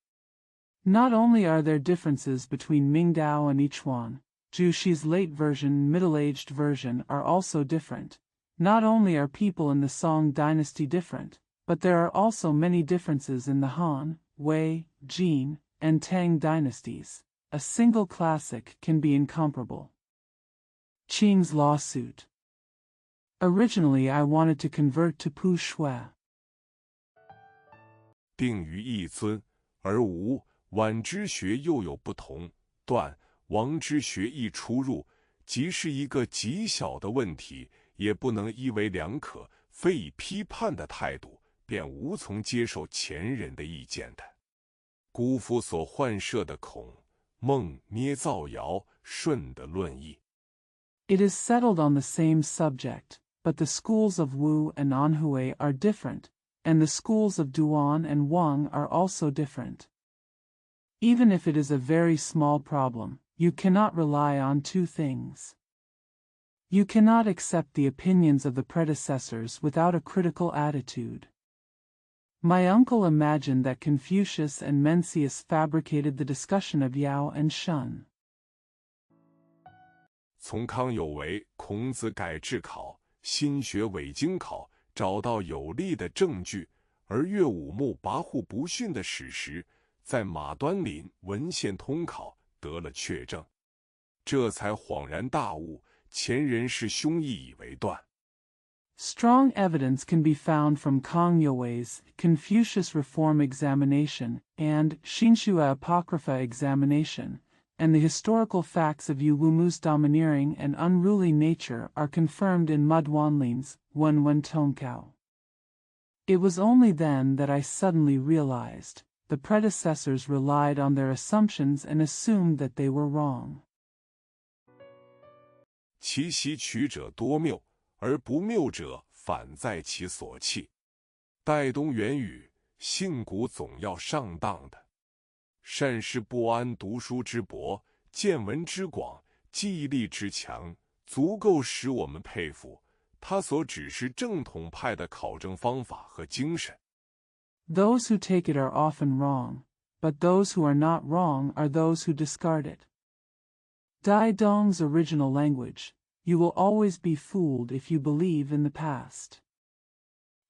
S2: Not only are there differences between Mingdao and Yichuan, Zhu Shi's late version, middle-aged version are also different. Not only are people in the Song dynasty different, but there are also many differences in the Han, Wei, Jin, and Tang dynasties. A single classic can be incomparable. Qing's lawsuit. Originally I wanted to convert to Pu Shui.
S1: 定于一尊，而吴、宛之学又有不同，段、王之学亦出入，即是一个极小的问题，也不能一为两可，非以批判的态度，便无从接受前人的意见的。姑父所幻设的孔、孟捏造尧、舜的论议。
S2: It is settled on the same subject, but the schools of Wu and Anhui are different, and the schools of Duan and Wang are also different. Even if it is a very small problem, you cannot rely on two things. You cannot accept the opinions of the predecessors without a critical attitude. My uncle imagined that Confucius and Mencius fabricated the discussion of Yao and Shun.
S1: 从康有为、孔子改制考、新学伪经考找到有力的证据，而岳武穆跋扈不驯的史实，在马端林文献通考得了确证，这才恍然大悟，前人是胸臆以为断。
S2: Strong evidence can be found from Kang Youwei's Confucius Reform Examination and Xinshue Apocrypha Examination, and the historical facts of Yu Wumu's domineering and unruly nature are confirmed in Muduanlin's Wenwen Tongkao. It was only then that I suddenly realized the predecessors relied on their assumptions and assumed that they were wrong.
S1: 其习取者多谬，而不谬者反在其所弃。代东元语，性古总要上当的。善事不安，读书之博，见闻之广，记忆力之强，足够使我们佩服他所指示正统派的考证方法和精神。
S2: Those who take it are often wrong, but those who are not wrong are those who discard it. Dai Dong's original language, you will always be fooled if you believe in the past.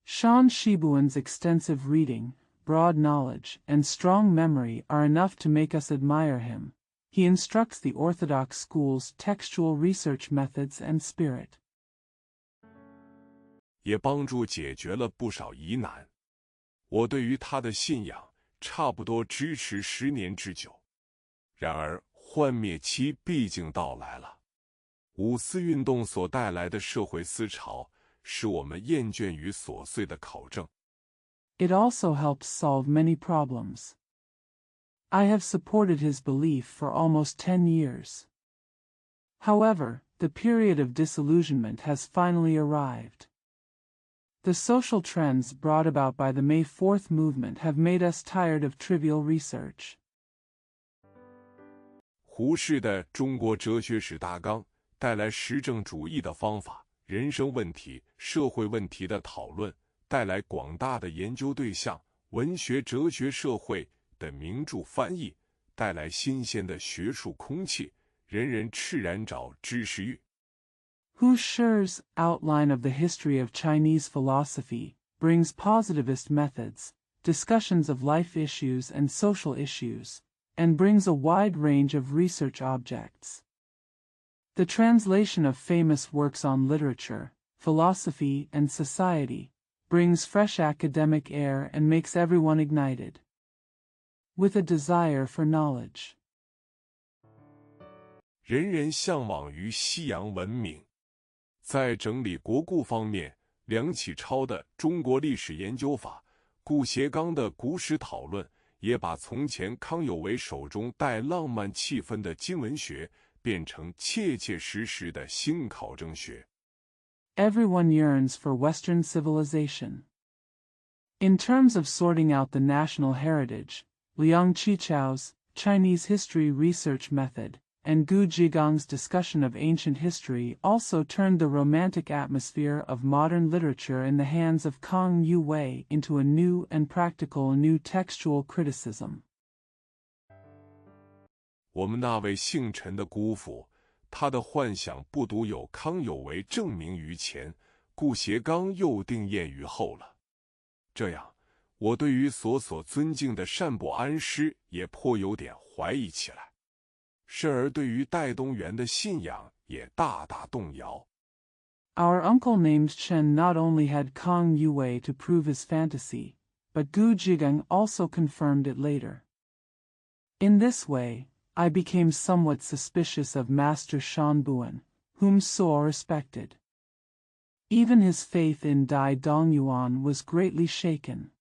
S2: Shan Shibuan's extensive reading, broad knowledge, and strong memory are enough to make us admire him. He instructs the Orthodox school's textual research methods and spirit.
S1: 也帮助解决了不少疑难。我对于他的信仰差不多支持10年之久。然而幻灭期毕竟到来了。五四运动所带来的社会思潮，使我们厌倦于琐碎的考证。
S2: It also helps solve many problems. I have supported his belief for almost 10 years. However, the period of disillusionment has finally arrived. The social trends brought about by the May 4th movement have made us tired of trivial research.
S1: 胡适的《中国哲学史大纲》带来实证主义的方法、人生问题、社会问题的讨论，带来广大的研究对象、文学、哲学、社会的名著翻译，带来新鲜的学术空气，人人炽然找知识欲。
S2: Hu Shi's outline of the history of Chinese philosophy brings positivist methods, discussions of life issues and social issues, and brings a wide range of research objects. The translation of famous works on literature, philosophy, and society brings fresh academic air and makes everyone ignited with a desire for knowledge.
S1: 人人向往于西洋文明。在整理国故方面，梁启超的《中国历史研究法》，顾颉刚的《古史讨论》，也把从前康有为手中带浪漫气氛的经文学，变成切切实实的新考证学。
S2: Everyone yearns for Western civilization. In terms of sorting out the national heritage, Liang Qichao's Chinese history research method and Gu Zhigang's discussion of ancient history also turned the romantic atmosphere of modern literature in the hands of Kang Yu-wei into a new and practical new textual criticism.
S1: 我们那位姓陈的姑父，他的幻想不独有康有为证明于前，顾颉刚又定谳于后了。这样，我对于所尊敬的单伯安师也颇有点怀疑起来，甚而对于戴东原的信仰也大大动摇。
S2: Our uncle named Chen not only had Kang Yu-wei to prove his fantasy, but Gu Zhigang also confirmed it later. In this way, I became somewhat suspicious of Master Shan Buan, whom So respected. Even his faith in Dai Dongyuan was greatly shaken.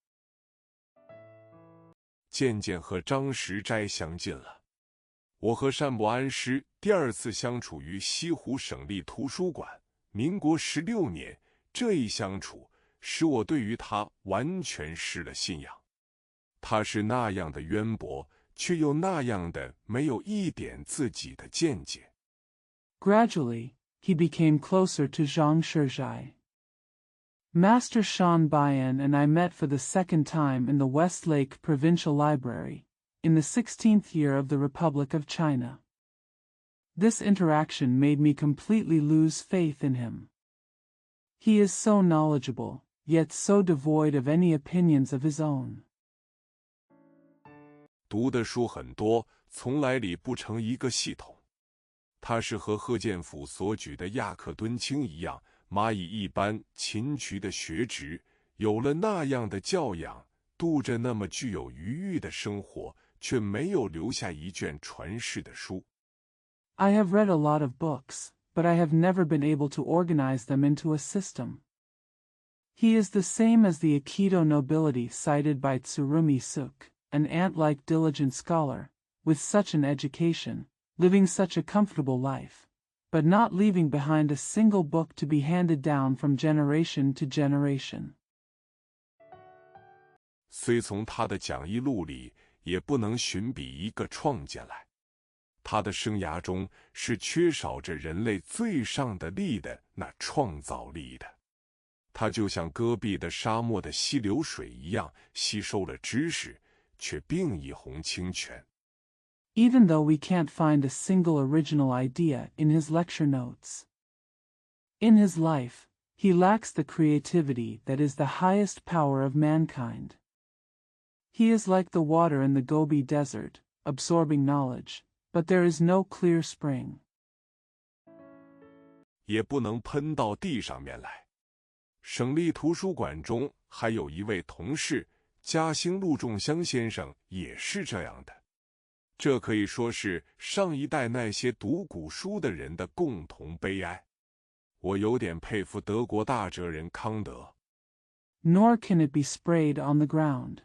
S1: 渐渐和张石斋相近了。我和单伯安师第二次相处于西湖省立图书馆，民国16年，这一相处使我对于他完全失了信仰。他是那样的渊博，却又那样的没有一点自己的见解。
S2: Gradually, he became closer to Zhang Shizhai. Master Shan Bian and I met for the second time in the Westlake Provincial Library, in the 16th year of the Republic of China. This interaction made me completely lose faith in him. He is so knowledgeable, yet so devoid of any opinions of his own.
S1: 读的书很多，从来理不成一个系统。他是和贺建甫所举的亚克敦清一样，蚂蚁一般勤渠的学职，有了那样的教养，度着那么具有余裕的生活，却没有留下一卷传世的书。
S2: I have read a lot of books, but I have never been able to organize them into a system. He is the same as the Aikido nobility cited by Tsurumi Suk, an ant-like diligent scholar, with such an education, living such a comfortable life, but not leaving behind a single book to be handed down from generation to generation.
S1: 虽从他的讲义录里也不能寻比一个创建来，他的生涯中是缺少着人类最上的力的那创造力的。他就像戈壁的沙漠的溪流水一样，吸收了知识，却并一泓清泉。
S2: Even though we can't find a single original idea in his lecture notes. In his life, he lacks the creativity that is the highest power of mankind. He is like the water in the Gobi Desert, absorbing knowledge, but there is no clear spring.
S1: 也不能喷到地上面来。省立图书馆中还有一位同事，嘉兴陆仲乡先生也是这样的。这可以说是上一代那些读古书的人的共同悲哀。我有点佩服德国大哲人康德。
S2: Nor can it be sprayed on the ground.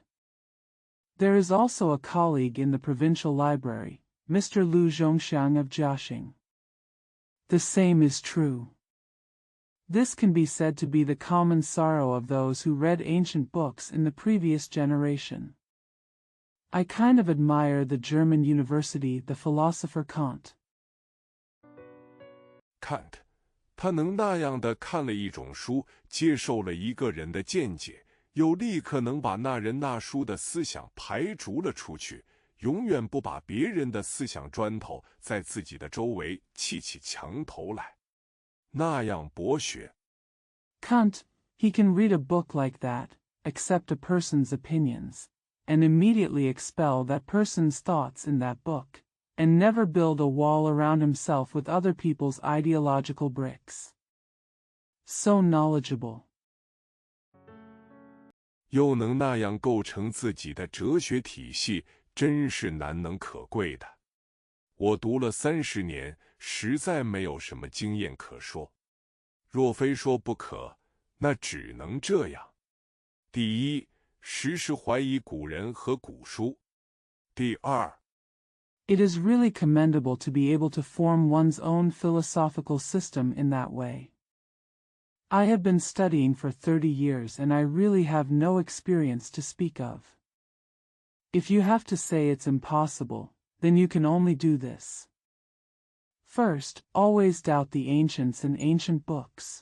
S2: There is also a colleague in the provincial library, Mr. Lu Zhongxiang of Jiaxing. The same is true. This can be said to be the common sorrow of those who read ancient books in the previous generation. I kind of admire the German university, the philosopher Kant.
S1: Kant， 他能那样的看了一种书，接受了一个人的见解，又立刻能把那人那书的思想排除了出去，永远不把别人的思想砖头在自己的周围砌起墙头来，那样博学。
S2: Kant, he can read a book like that, accept a person's opinions, and immediately expel that person's thoughts in that book, and never build a wall around himself with other people's ideological bricks. So knowledgeable.
S1: 又能那样构成自己的哲学体系，真是难能可贵的。我读了30年，实在没有什么经验可说。若非说不可，那只能这样。第一，时时怀疑古人和古书；第二，
S2: It is really commendable to be able to form one's own philosophical system in that way. I have been studying for 30 years and I really have no experience to speak of. If you have to say it's impossible, then you can only do this. First, always doubt the ancients and ancient books.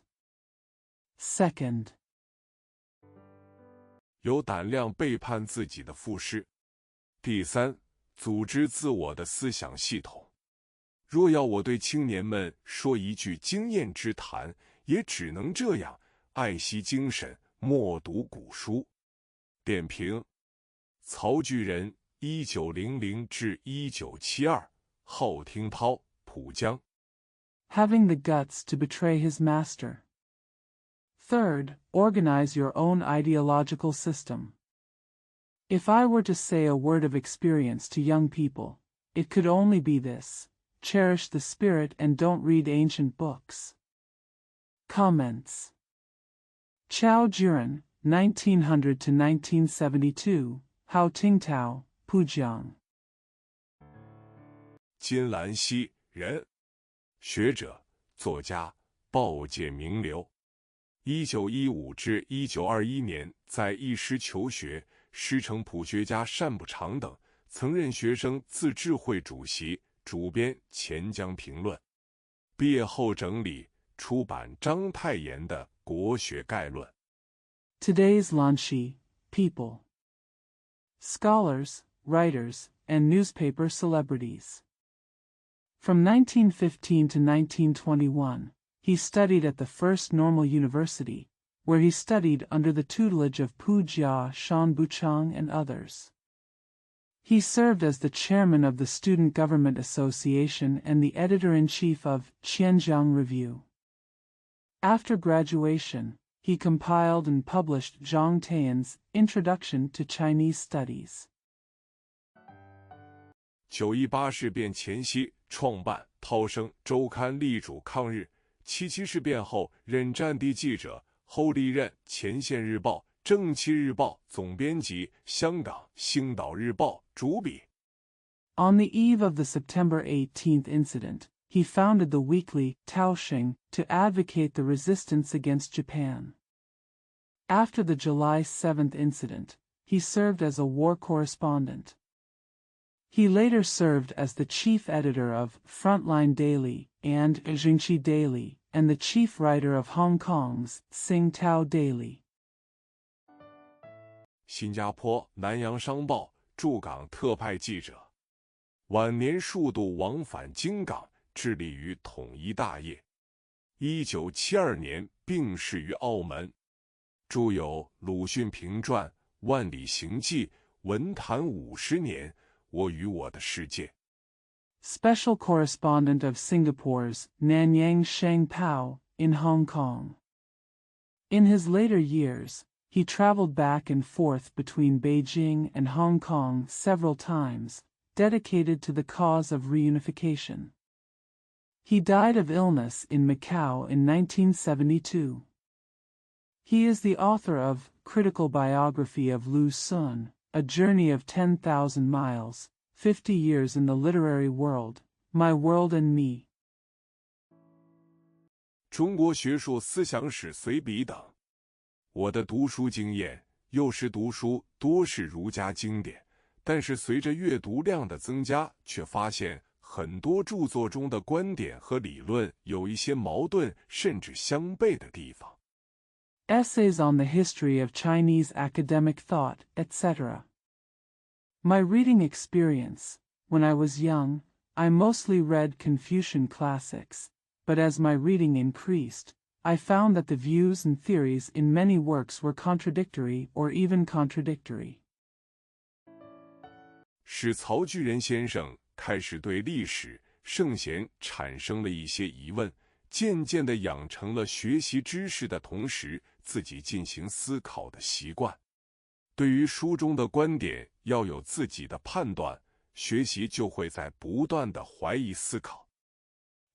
S2: Second,
S1: 有胆量背叛自己的父师；第三，组织自我的思想系统。若要我对青年们说一句经验之谈，也只能这样：爱惜精神，默读古书。点评：曹巨人，1900至1972，后听涛，浦江。
S2: having the guts to betray his master. Third, organize your own ideological system. If I were to say a word of experience to young people, it could only be this: cherish the spirit and don't read ancient books. Comments. Chao Juran, 1900 to 1972, Hao Tingtao, Pujiang.
S1: 金兰溪人，学者、作家、报界名流。1915至1921年在一师求学，师承朴学家单补偿等，曾任学生自治会主席、主编《钱江评论》。毕业后整理出版章太炎的《国学概论》。
S2: Today's Lanshi, people. Scholars, writers, and newspaper celebrities. From 1915 to 1921, he studied at the First Normal University, where he studied under the tutelage of Pu Jia, Shan Buchang, and others. He served as the chairman of the Student Government Association and the editor-in-chief of Qianjiang Review. After graduation, he compiled and published Zhang Taiyan's Introduction to Chinese Studies.
S1: 9·18事变前夕，创办《涛声》周刊，力主抗日。7·7事变后，任战地记者，后历任《前线日报》《正气日报》总编辑，香港《星岛日报》主笔。
S2: On the eve of the September 18th incident, he founded the weekly Taoxing to advocate the resistance against Japan. After the July 7th incident, he served as a war correspondent. He later served as the chief editor of Frontline Daily and Jingxi Daily, and the chief writer of Hong Kong's Tsingtao Daily.
S1: 新加坡南洋商报驻港特派记者，晚年数度往返京港，致力于统一大业。1972年病逝于澳门，著有《鲁迅评传》《万里行记》《文坛50年，我与我的世界。
S2: Special correspondent of Singapore's Nanyang Shangpao in Hong Kong. In his later years, he traveled back and forth between Beijing and Hong Kong several times, dedicated to the cause of reunification. He died of illness in Macau in 1972. He is the author of Critical Biography of Lu Xun, A Journey of 10,000 Miles, 50 Years in the Literary World, My World and Me.
S1: 中国学术思想史随笔等。我的读书经验，幼时读书多是儒家经典，但是随着阅读量的增加，却发现很多著作中的观点和理论有一些矛盾甚至相悖的地方。
S2: Essays on the history of Chinese academic thought, etc. My reading experience. When I was young, I mostly read Confucian classics, but as my reading increased, I found that the views and theories in many works were contradictory or even contradictory.
S1: 使曹巨人先生开始对历史圣贤产生了一些疑问，渐渐地养成了学习知识的同时自己进行思考的习惯。对于书中的观点要有自己的判断，学习就会在不断地怀疑思考。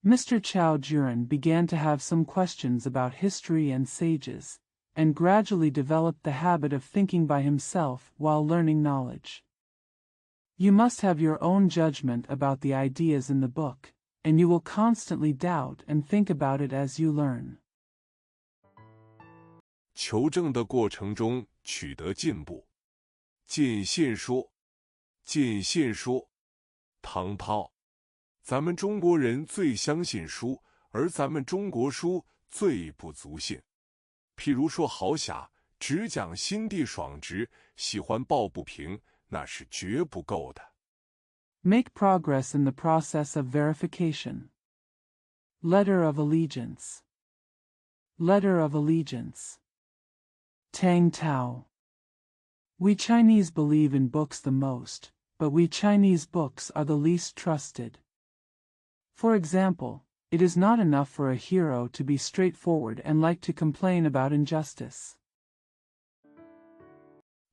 S2: Mr. Chao Juran began to have some questions about history and sages, and gradually developed the habit of thinking by himself while learning knowledge. You must have your own judgment about the ideas in the book, and you will constantly doubt and think about it as you learn.
S1: 求证的过程中取得进步。尽信说，尽信说，唐涛。 咱们中国人最相信书，而咱们中国书最不足信。譬如说豪侠，只讲心地爽直，喜欢抱不平，那是绝不够的。
S2: Make progress in the process of verification. Letter of Allegiance. Letter of Allegiance. Tang Tao. We Chinese believe in books the most, but we Chinese books are the least trusted. For example, it is not enough for a hero to be straightforward and like to complain about injustice.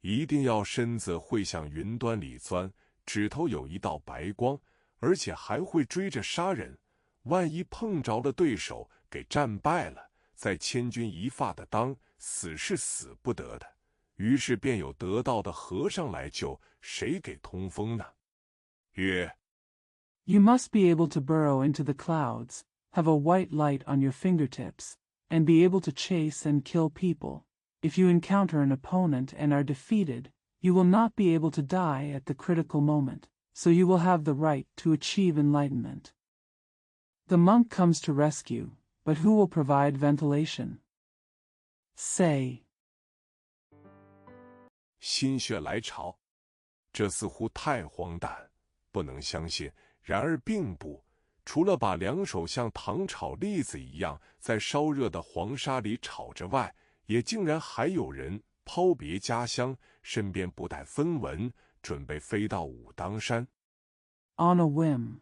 S1: 一定要身子会向云端里钻，指头有一道白光，而且还会追着杀人。万一碰着了对手，给战败了，再千钧一发的当，死是死不得的。于是便有得道的和尚来救，谁给通风呢？曰。
S2: You must be able to burrow into the clouds, have a white light on your fingertips, and be able to chase and kill people. If you encounter an opponent and are defeated, you will not be able to die at the critical moment, so you will have the right to achieve enlightenment. The monk comes to rescue, but who will provide ventilation? Say.
S1: 心血来潮，这似乎太荒诞，不能相信。 然而并不，除了把两手像糖炒栗子一样在烧热的黄沙里炒着外，也竟然还有人抛别家乡，身边不带分文，准备飞到武当山。
S2: On a whim.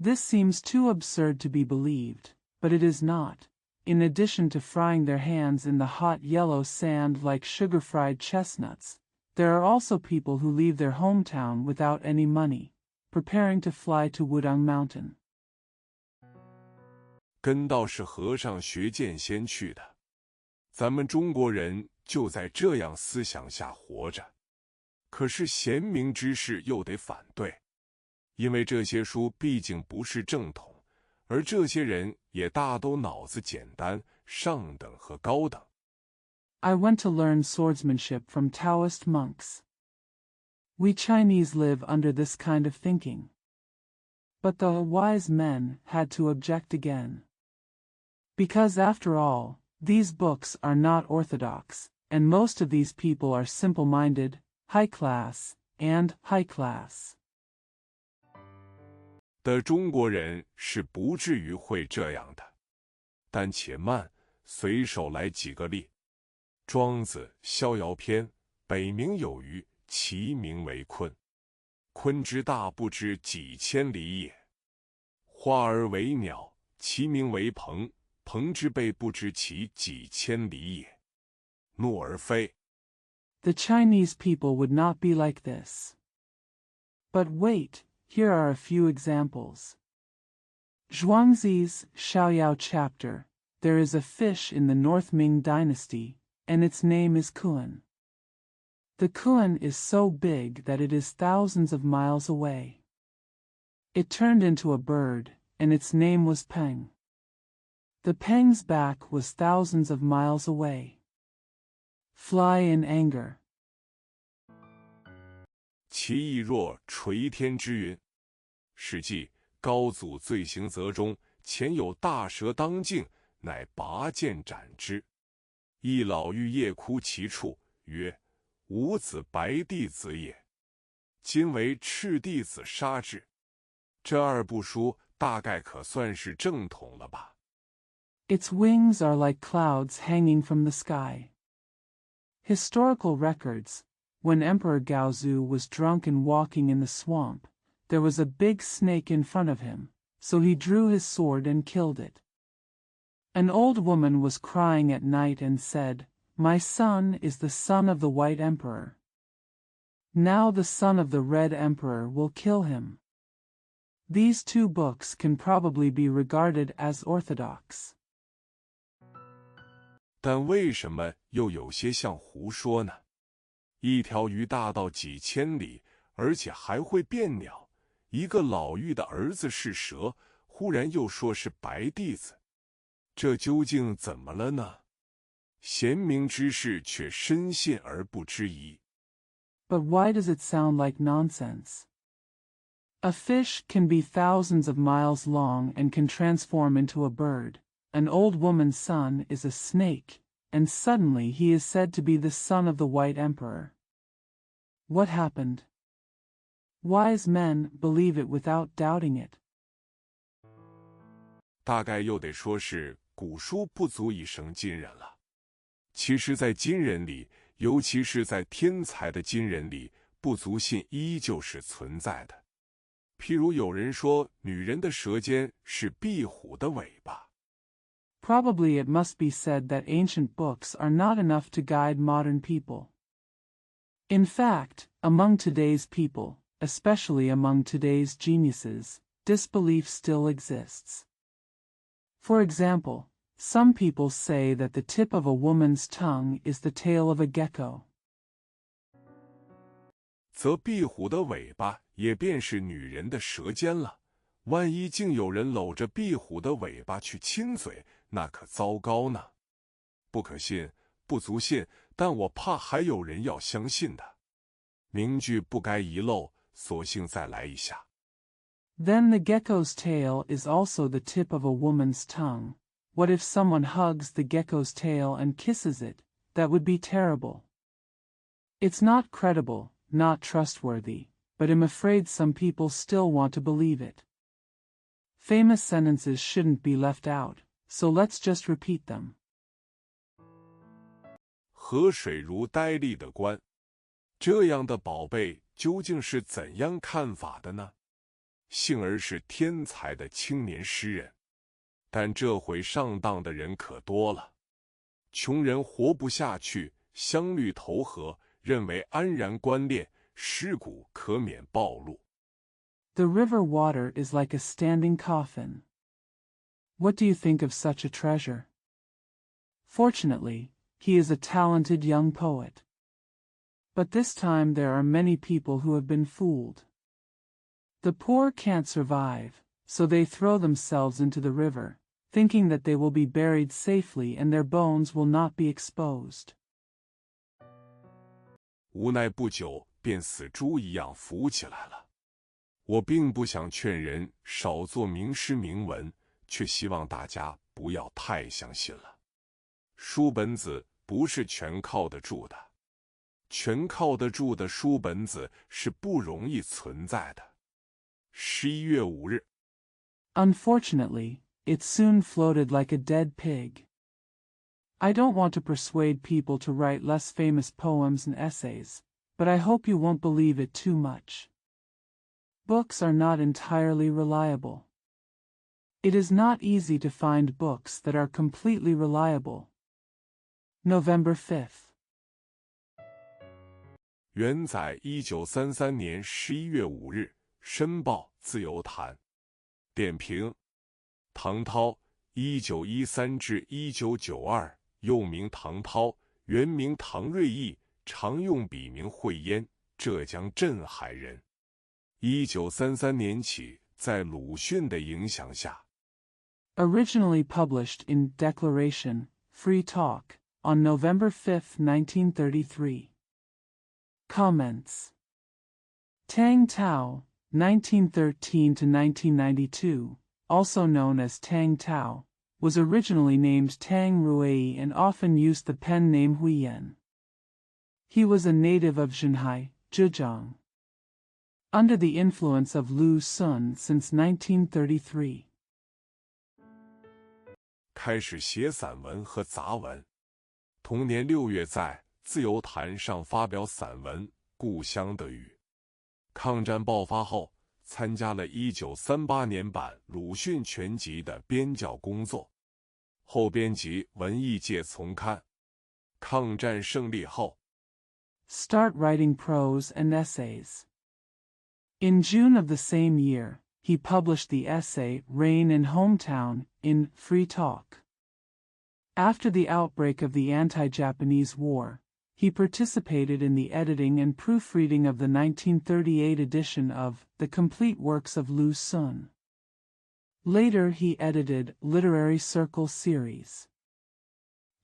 S2: This seems too absurd to be believed, but it is not. In addition to frying their hands in the hot yellow sand like sugar-fried chestnuts, there are also people who leave their hometown without any money, preparing to fly to Wudang Mountain.
S1: 跟道士和尚学剑仙去的，咱们中国人就在这样思想下活着。可是贤明之士又得反对，因为这些书毕竟不是正统，而这些人也大都脑子简单，上等和高等。
S2: I went to learn swordsmanship from Taoist monks. We Chinese live under this kind of thinking. But the wise men had to object again. Because after all, these books are not orthodox, and most of these people are simple-minded, high-class, and high-class.
S1: 的中国人是不至于会这样的，但且慢，随手来几个例。庄子《逍遥篇》北冥有鱼，其名为鲲。鲲之大不知几千里也。化而为鸟，其名为鹏。鹏之背不知其几千里也。怒而飞。
S2: The Chinese people would not be like this. But wait, here are a few examples. Zhuangzi's Xiaoyao chapter. There is a fish in the North Ming dynasty, and its name is Kuan. The Kuan is so big that it is thousands of miles away. It turned into a bird, and its name was Peng. The Peng's back was thousands of miles away. Fly in anger.
S1: 其意若垂天之云。史记高祖罪行则中，前有大蛇当镜，乃拔剑斩之。一老妪夜哭其处，曰：“吾子白帝子也。今为赤帝子杀之。”这二部书大概可算是正统了吧。
S2: Its wings are like clouds hanging from the sky. Historical records. When Emperor Gaozu was drunk and walking in the swamp, there was a big snake in front of him, so he drew his sword and killed it. An old woman was crying at night and said, "My son is the son of the White Emperor. Now the son of the Red Emperor will kill him." These two books can probably be regarded as orthodox.
S1: 但为什么又有些像胡说呢？一条鱼大到几千里，而且还会变鸟。一个老妪的儿子是蛇，忽然又说是白帝子，这究竟怎么了呢？贤明之士却深信而不知疑。
S2: But why does it sound like nonsense? A fish can be thousands of miles long and can transform into a bird. An old woman's son is a snake, and suddenly he is said to be the son of the White Emperor. What happened? Wise men believe it without doubting it.
S1: 大概又得说是古书不足以胜今人了。其实在今人里，尤其是在天才的今人里，不足信依旧是存在的。譬如有人说女人的舌尖是壁虎的尾巴。
S2: Probably it must be said that ancient books are not enough to guide modern people. In fact, among today's people, especially among today's geniuses, disbelief still exists. For example, some people say that the tip of a woman's tongue is the tail of a gecko.
S1: 则壁虎的尾巴也便是女人的舌尖了。万一竟有人搂着壁虎的尾巴去亲嘴，那可糟糕呢。不可信，不足信，但我怕还有人要相信的。名句不该遗漏，索性再来一下。
S2: Then the gecko's tail is also the tip of a woman's tongue. What if someone hugs the gecko's tail and kisses it? That would be terrible. It's not credible, not trustworthy, but I'm afraid some people still want to believe it. Famous sentences shouldn't be left out, so let's just repeat them.
S1: 河水如呆立的观，这样的宝贝究竟是怎样看法的呢？幸而是天才的青年诗人，但这回上当的人可多了。穷人活不下去，相虑投河，认为安然观练，尸骨可免暴露。
S2: The river water is like a standing coffin. What do you think of such a treasure? Fortunately, he is a talented young poet. But this time there are many people who have been fooled. The poor can't survive, so they throw themselves into the river, thinking that they will be buried safely and their bones will not be exposed.
S1: 无奈不久便死猪一样浮起来了。我并不想劝人少做名诗名文，却希望大家不要太相信了。书本子不是全靠得住的，全靠得住的书本子是不容易存在的。11月5日。
S2: Unfortunately, it soon floated like a dead pig. I don't want to persuade people to write less famous poems and essays, but I hope you won't believe it too much. Books are not entirely reliable. It is not easy to find books that are completely reliable. November 5th.
S1: 原载1933年11月5日，申报自由谈。点评：唐涛，1913至1992，又名唐涛，原名唐瑞义，常用笔名慧烟，浙江镇海人。1933年起，在鲁迅的影响下
S2: Originally published in Declaration, Free Talk, on November 5, 1933. Comments. Tang Tao, 1913 to 1992, also known as Tang Tao, was originally named Tang Ruei and often used the pen name Huiyan. He was a native of Zhenhai, Zhejiang. Under the influence of Lu Sun since 1933.
S1: 开始写散文和杂文。同年6月在《自由谈》上发表散文《故乡的雨》。抗战爆发后，参加了1938年版鲁迅全集的编校工作，后编辑《文艺界丛刊》。抗战胜利后
S2: Start writing prose and essays. In June of the same year, he published the essay Rain and Hometown in Free Talk. After the outbreak of the anti-Japanese war, he participated in the editing and proofreading of the 1938 edition of The Complete Works of Lu Sun. Later he edited Literary Circle series.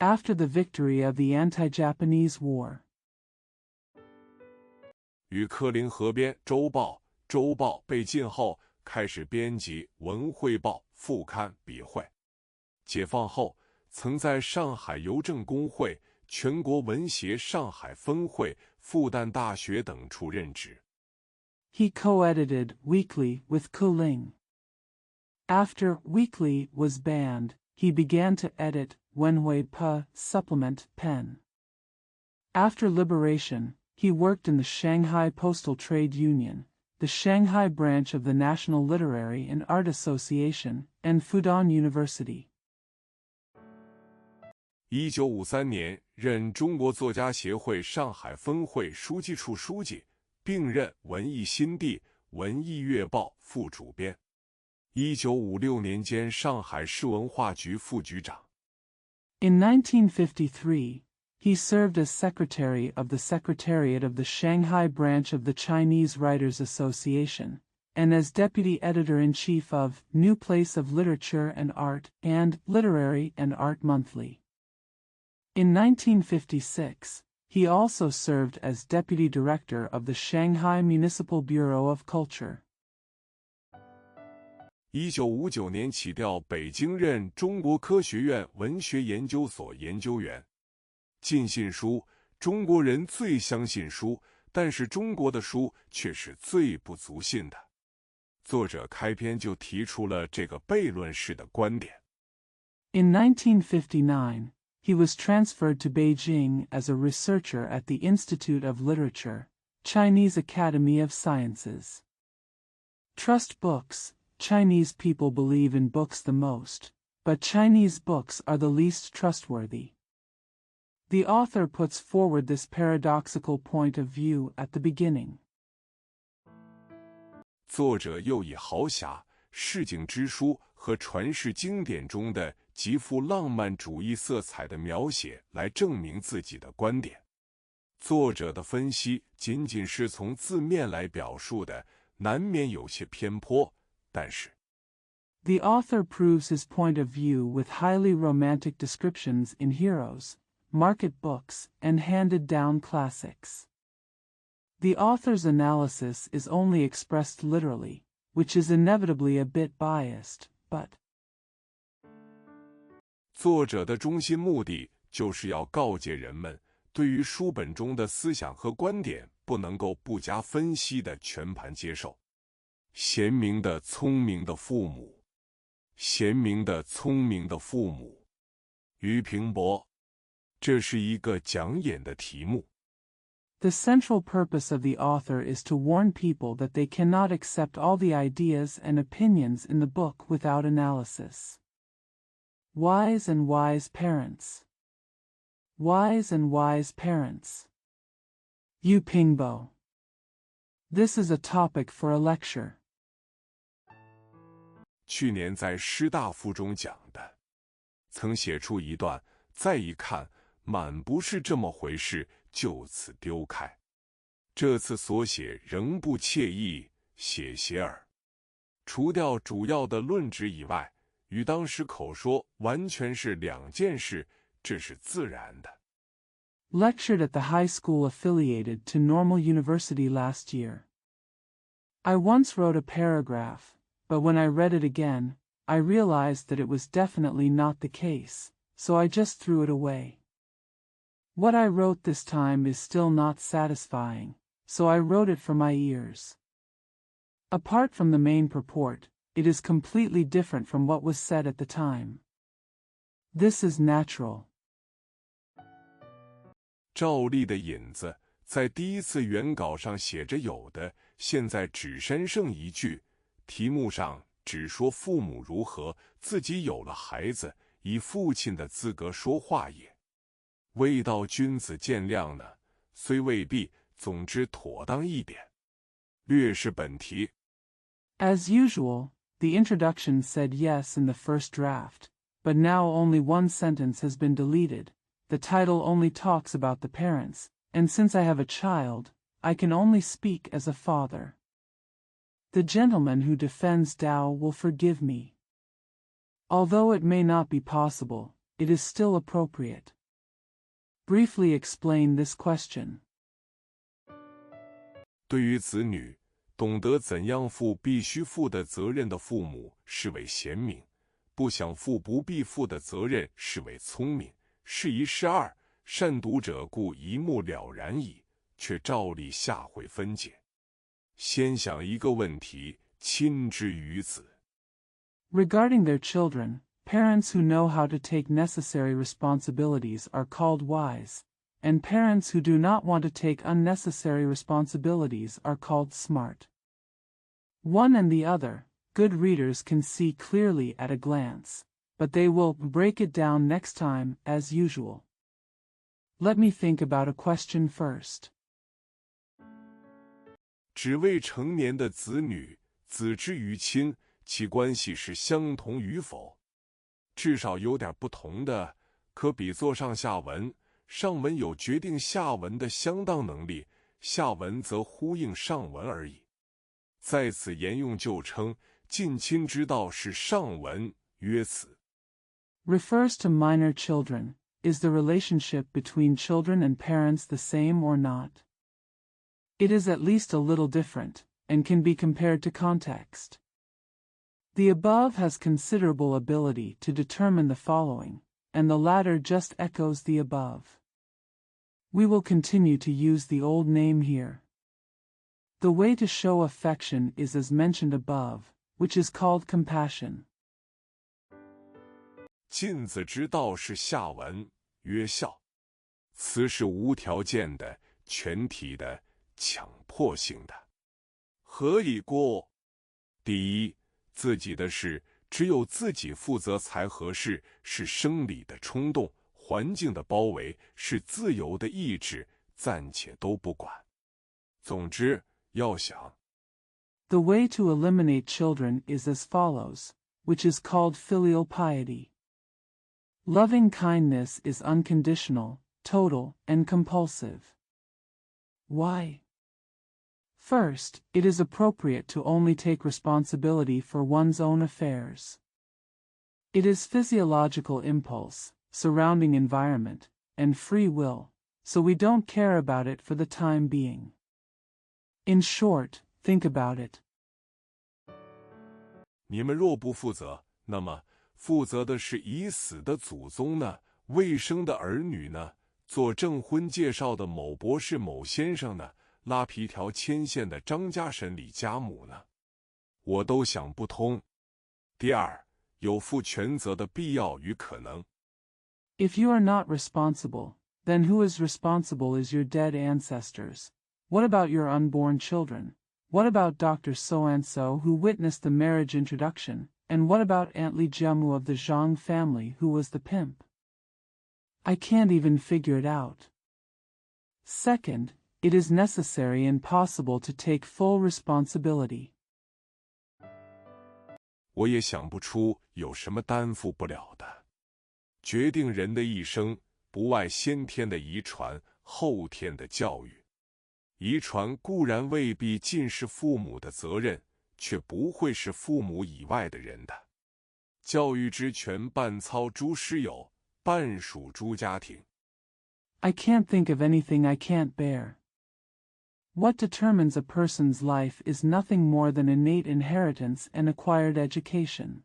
S2: After the victory of the anti-Japanese war,
S1: 与柯林合编《周报》，周报被禁后，开始编辑《文汇报》副刊笔会。解放后，曾在上海邮政工会、全国文协上海分会、复旦大学等处任职。
S2: He co-edited Weekly with Kuling. After Weekly was banned, he began to edit Wenhui Pa Supplement Pen. After liberation, he worked in the Shanghai Postal Trade Union, the Shanghai branch of the National Literary and Art Association, and Fudan University.
S1: 1953年，任中国作家协会上海分会书记处书记，并任《文艺新地》《文艺月报》副主编。1956年兼上海市文化局副局长。
S2: In 1953, he served as secretary of the Secretariat of the Shanghai branch of the Chinese Writers Association, and as deputy editor-in-chief of New Place of Literature and Art and Literary and Art Monthly. In 1956, he also served as deputy director of the Shanghai Municipal Bureau of Culture.
S1: 1959年起调北京任中国科学院文学研究所研究员。尽信书，中国人最相信书，但是中国的书却是最不足信的。作者开篇就提出了这个悖论式的观点。
S2: In 1959, he was transferred to Beijing as a researcher at the Institute of Literature, Chinese Academy of Sciences. Trust books. Chinese people believe in books the most, but Chinese books are the least trustworthy. The author puts forward this paradoxical point of view at the beginning.
S1: 作者又以豪侠、市井之书和传世经典中的极富浪漫主义色彩的描写来证明自己的观点。作者的分析仅仅是从字面来表述的，难免有些偏颇，但是
S2: The author proves his point of view with highly romantic descriptions in heroes, market books, and handed-down classics. The author's analysis is only expressed literally, which is inevitably a bit biased, but
S1: 作者的中心目的就是要告诫人们，对于书本中的思想和观点不能够不加分析的全盘接受。贤明的聪明的父母，贤明的聪明的父母。俞平伯，这是一个讲演的题目。
S2: The central purpose of the author is to warn people that they cannot accept all the ideas and opinions in the book without analysis. Wise and wise parents. Wise and wise parents. Yu Pingbo. This is a topic for a lecture.
S1: 去年在师大附中讲的，曾写出一段，再一看，满不是这么回事，就此丢开。这次所写仍不惬意，写写耳。除掉主要的论旨以外，与当时口说完全是两件事，这是自然的。
S2: Lectured at the high school affiliated to Normal University last year. I once wrote a paragraph, but when I read it again, I realized that it was definitely not the case, so I just threw it away. What I wrote this time is still not satisfying, so I wrote it for my ears. Apart from the main purport, it is completely different from what was said at the time. This is natural.
S1: 照例的引子在第一次原稿上写着有的，现在只删剩一句，题目上只说父母如何，自己有了孩子，以父亲的资格说话也。未到君子见谅呢，虽未必，总之妥当一点。略是本题。
S2: As usual, the introduction said yes in the first draft, but now only one sentence has been deleted. The title only talks about the parents, and since I have a child, I can only speak as a father. The gentleman who defends Dao will forgive me. Although it may not be possible, it is still appropriate. Briefly explain this question.
S1: 对于子女，懂得怎样负必须负的责任的父母，视为贤明；不想负不必负的责任，视为聪明。是一是二，善读者故一目了然矣，却照例下回分解。先想一个问题，亲之于子。
S2: Regarding their children, parents who know how to take necessary responsibilities are called wise, and parents who do not want to take unnecessary responsibilities are called smart. One and the other, good readers can see clearly at a glance, but they will break it down next time, as usual. Let me think about a question first.
S1: 只未成年的子女，子之于亲，其关系是相同与否？至少有点不同的，可比作上下文。上文有决定下文的相当能力，下文则呼应上文而已。在此沿用旧称，近亲之道是上文，曰此。
S2: Refers to minor children. Is the relationship between children and parents the same or not? It is at least a little different, and can be compared to context. The above has considerable ability to determine the following, and the latter just echoes the above. We will continue to use the old name here. The way to show affection is as mentioned above, which is called compassion.
S1: 近子之道是下文，曰孝。此是无条件的、全体的、强迫性的。何以故？第一，自己的事只有自己负责才合适，是生理的冲动，环境的包围，是自由的意志，暂且都不管。总之，要想。
S2: The way to eliminate children is as follows, which is called filial piety. Loving kindness is unconditional, total, and compulsive. Why? First, it is appropriate to only take responsibility for one's own affairs. It is physiological impulse, surrounding environment, and free will, so we don't care about it for the time being. In short, think about it.
S1: 你们若不负责，那么负责的是已死的祖宗呢？未生的儿女呢？做证婚介绍的某博士、某先生呢？拉皮条牵线的张家婶、李家母呢？我都想不通。第二，有负全责的必要与可能。
S2: If you are not responsible, Then who is responsible is your dead ancestors. What about your unborn children? What about Dr. So-and-so who witnessed the marriage introduction? And what about Aunt Li Jiamu of the Zhang family who was the pimp? I can't even figure it out. Second, it is necessary and possible to take full responsibility.
S1: 我也想不出有什么担负不了的。决定人的一生，不外先天的遗传，后天的教育。遗传固然未必尽是父母的责任，却不会是父母以外的人的。教育之权半操诸师友，半属诸家庭。
S2: I can't think of anything I can't bear. What determines a person's life is nothing more than innate inheritance and acquired education.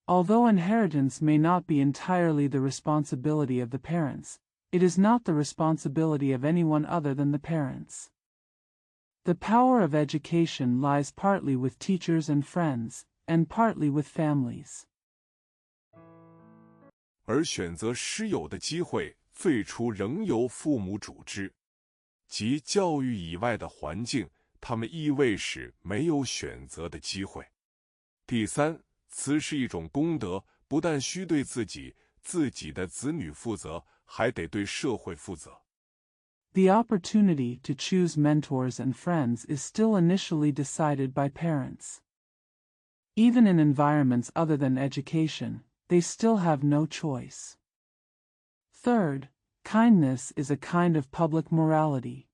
S2: Although inheritance may not be entirely the responsibility of the parents, it is not the responsibility of anyone other than the parents. The power of education lies partly with teachers and friends, and partly with families.
S1: 而选择师友的机会，最初仍由父母主之。即教育以外的环境，他们亦未使没有选择的机会。第三，此是一种功德，不但需对自己的子女负责，还得对社会负责。
S2: The opportunity to choose mentors and friends is still initially decided by parents. Even in environments other than education, they still have no choice. Third, kindness is a kind of public morality.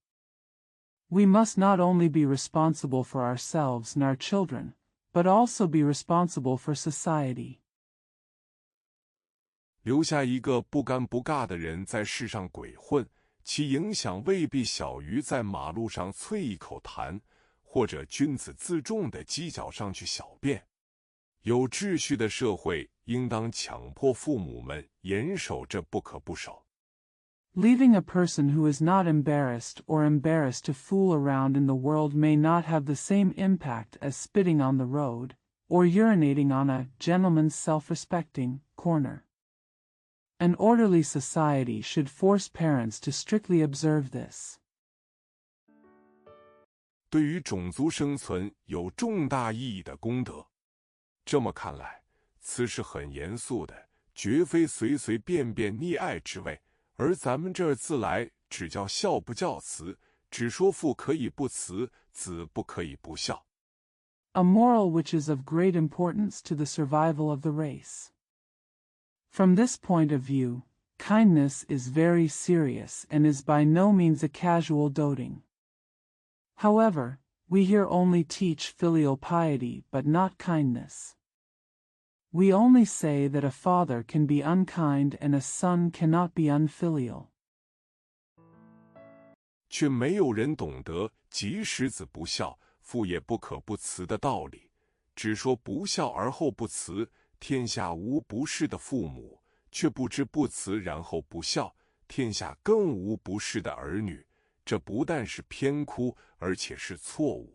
S2: We must not only be responsible for ourselves and our children, but also be responsible for society.
S1: 留下一个不尴不尬的人在世上鬼混，其影响未必小于在马路上啐一口痰，或者君子自重的犄角上去小便。有秩序的社会应当强迫父母们严守这不可不守。
S2: Leaving a person who is not embarrassed or embarrassed to fool around in the world may not have the same impact as spitting on the road, or urinating on a gentleman's self-respecting corner. An orderly society should force parents to strictly observe this.
S1: 对于种族生存有重大意义的功德。这么看来，此是很严肃的，绝非随随便便溺爱之谓。而咱们这儿自来只叫孝不教慈，只说父可以不慈，子不可以不孝。
S2: A moral which is of great importance to the survival of the race. From this point of view, kindness is very serious and is by no means a casual doting. However, we here only teach filial piety but not kindness. We only say that a father can be unkind and a son cannot be unfilial.
S1: 却没有人懂得即使子不孝，父也不可不慈的道理。只说不孝而后不慈，天下无不是的父母，却不知不慈然后不孝，天下更无不是的儿女。这不但是偏枯，而且是错误。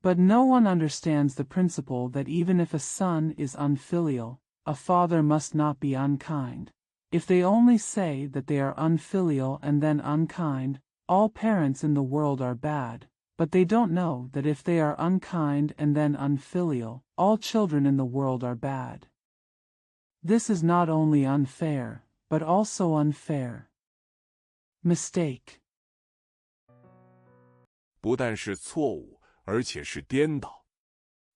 S2: But no one understands the principle that even if a son is unfilial, a father must not be unkind. If they only say that they are unfilial and then unkind, all parents in the world are bad, but they don't know that if they are unkind and then unfilial, all children in the world are bad. This is not only unfair, but also unfair. Mistake.
S1: 不但是错误，而且是颠倒。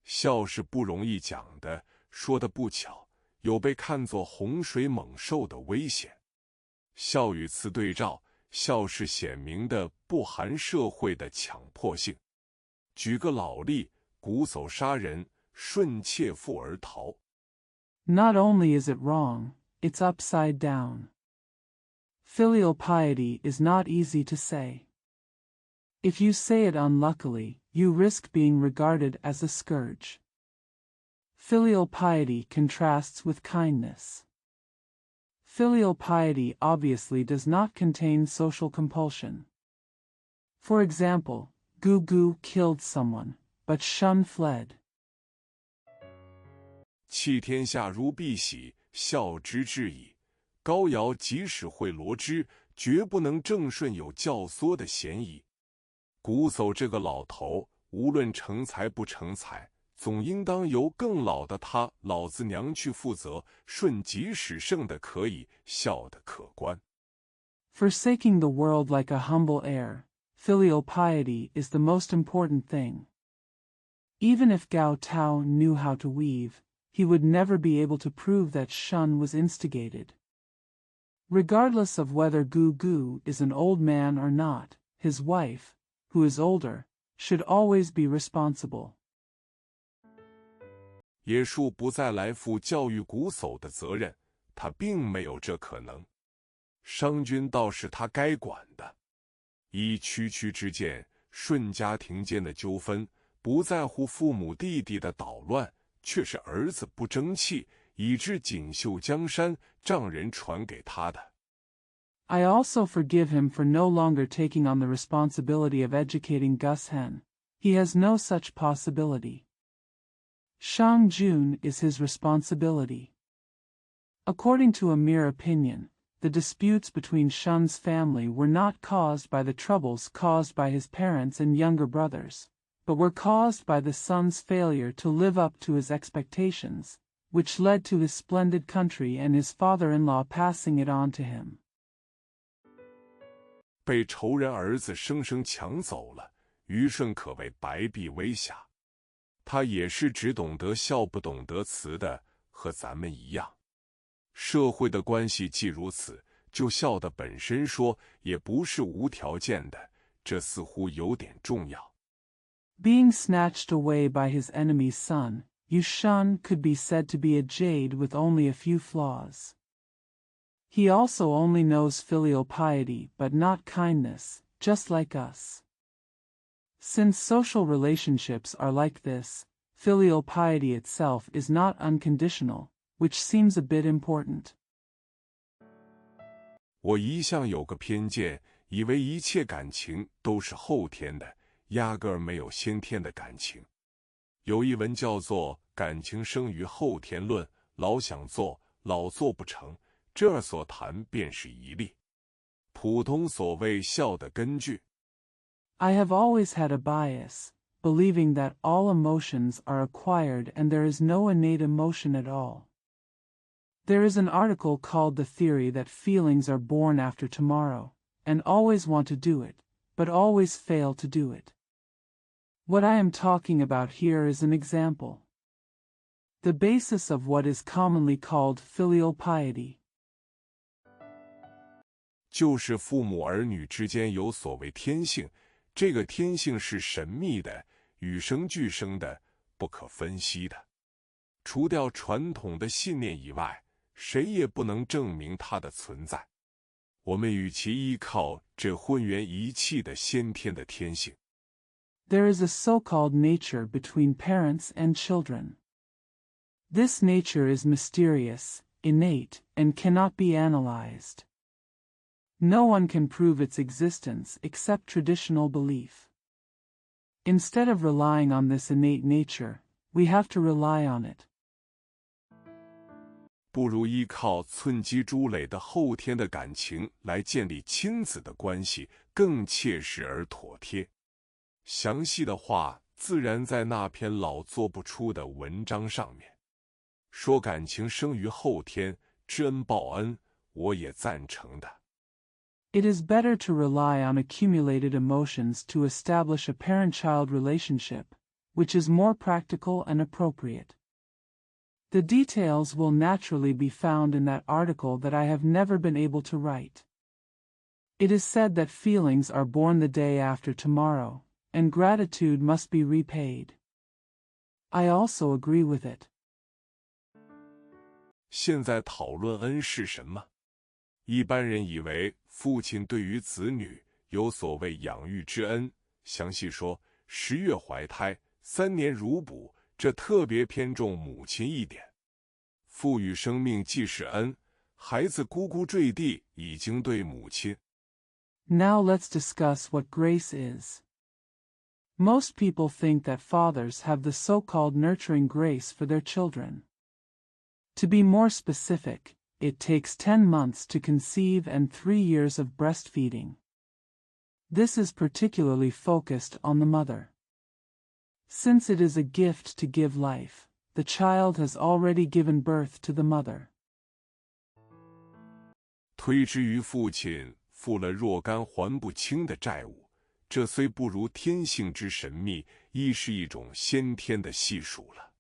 S1: 孝是不容易讲的，说的不巧，有被看作洪水猛兽的危险。孝与慈对照，孝是显明的不含社会的强迫性。举个老例，瞽叟杀人，顺妾妇而逃。
S2: Not only is it wrong, it's upside down. Filial piety is not easy to say. If you say it unluckily, you risk being regarded as a scourge. Filial piety contrasts with kindness. Filial piety obviously does not contain social compulsion. For example, Gugu killed someone, but Shun fled. 弃
S1: 天下如敝屣，孝之至矣。高尧即使会罗织，绝不能正顺有教唆的嫌疑。瞽叟这个老头，无论成才不成才，总应当由更老的他老子娘去负责，顺即使胜的可以，孝的可观。
S2: Forsaking the world like a humble heir, filial piety is the most important thing. Even if Gao Tao knew how to weave, he would never be able to prove that Shun was instigated. Regardless of whether Gu Gu is an old man or not, his wife, who is older, should always be responsible.
S1: 野树不再来负教育瞽叟的责任，他并没有这可能。商君倒是他该管的。依区区之见，顺家庭间的纠纷，不在乎父母弟弟的捣乱，却是儿子不争气，以致锦绣江山，丈人传给他的。
S2: I also forgive him for no longer taking on the responsibility of educating Gus Hen. He has no such possibility. Shang Jun is his responsibility. According to a mere opinion, the disputes between Shun's family were not caused by the troubles caused by his parents and younger brothers, but were caused by the son's failure to live up to his expectations, which led to his splendid country and his father-in-law passing it on to him.
S1: 被仇人儿子生生抢走了，虞舜可谓白璧微瑕。他也是只懂得孝不懂得慈的，和咱们一样。社会的关系既如此，就孝的本身说，也不是无条件的，这似乎有点重要。
S2: Being snatched away by his enemy's son, Yu Shun could be said to be a jade with only a few flaws. He also only knows filial piety but not kindness, just like us. Since social relationships are like this, filial piety itself is not unconditional, which seems a bit important.
S1: 我一向有个偏见，以为一切感情都是后天的，压根儿没有先天的感情。有一文叫做《感情生于后天论》，老想做，老做不成，这儿所谈便是一例。普通所谓孝的根据。
S2: I have always had a bias, believing that all emotions are acquired and there is no innate emotion at all. There is an article called The Theory that feelings are born after tomorrow, and always want to do it, but always fail to do it. What I am talking about here is an example. The basis of what is commonly called filial piety.
S1: 就是父母儿女之间有所谓天性，这个天性是神秘的，与生俱生的，不可分析的。除掉传统的信念以外，谁也不能证明它的存在。我们与其依靠这浑圆一气的先天的天性。
S2: There is a so-called nature between parents and children. This nature is mysterious, innate, and cannot be analyzed. No one can prove its existence except traditional belief. Instead of relying on this innate nature, we have to rely on it.
S1: 不如依靠寸基珠垒的后天的感情来建立亲子的关系，更切实而妥帖。详细的话自然在那篇老做不出的文章上面。说感情生于后天，知恩报恩，我也赞成的。
S2: It is better to rely on accumulated emotions to establish a parent-child relationship, which is more practical and appropriate. The details will naturally be found in that article that I have never been able to write. It is said that feelings are born the day after tomorrow, and gratitude must be repaid. I also agree with it.
S1: 现在讨论恩是什么？一般人以为父亲对于子女有所谓养育之恩，详细说10月怀胎，3年乳哺，这特别偏重母亲一点。赋予生命既是恩，孩子咕咕坠地已经对母亲。
S2: Now let's discuss what grace is. Most people think that fathers have the so-called nurturing grace for their children. To be more specific, it takes 10 months to conceive and 3 years of breastfeeding. This is particularly focused on the mother. Since it is a gift to give life, the child has already given birth to the mother.
S1: 推之于父亲，负了若干还不清的债务，这虽不如天性之神秘，亦是一种先天的系数了。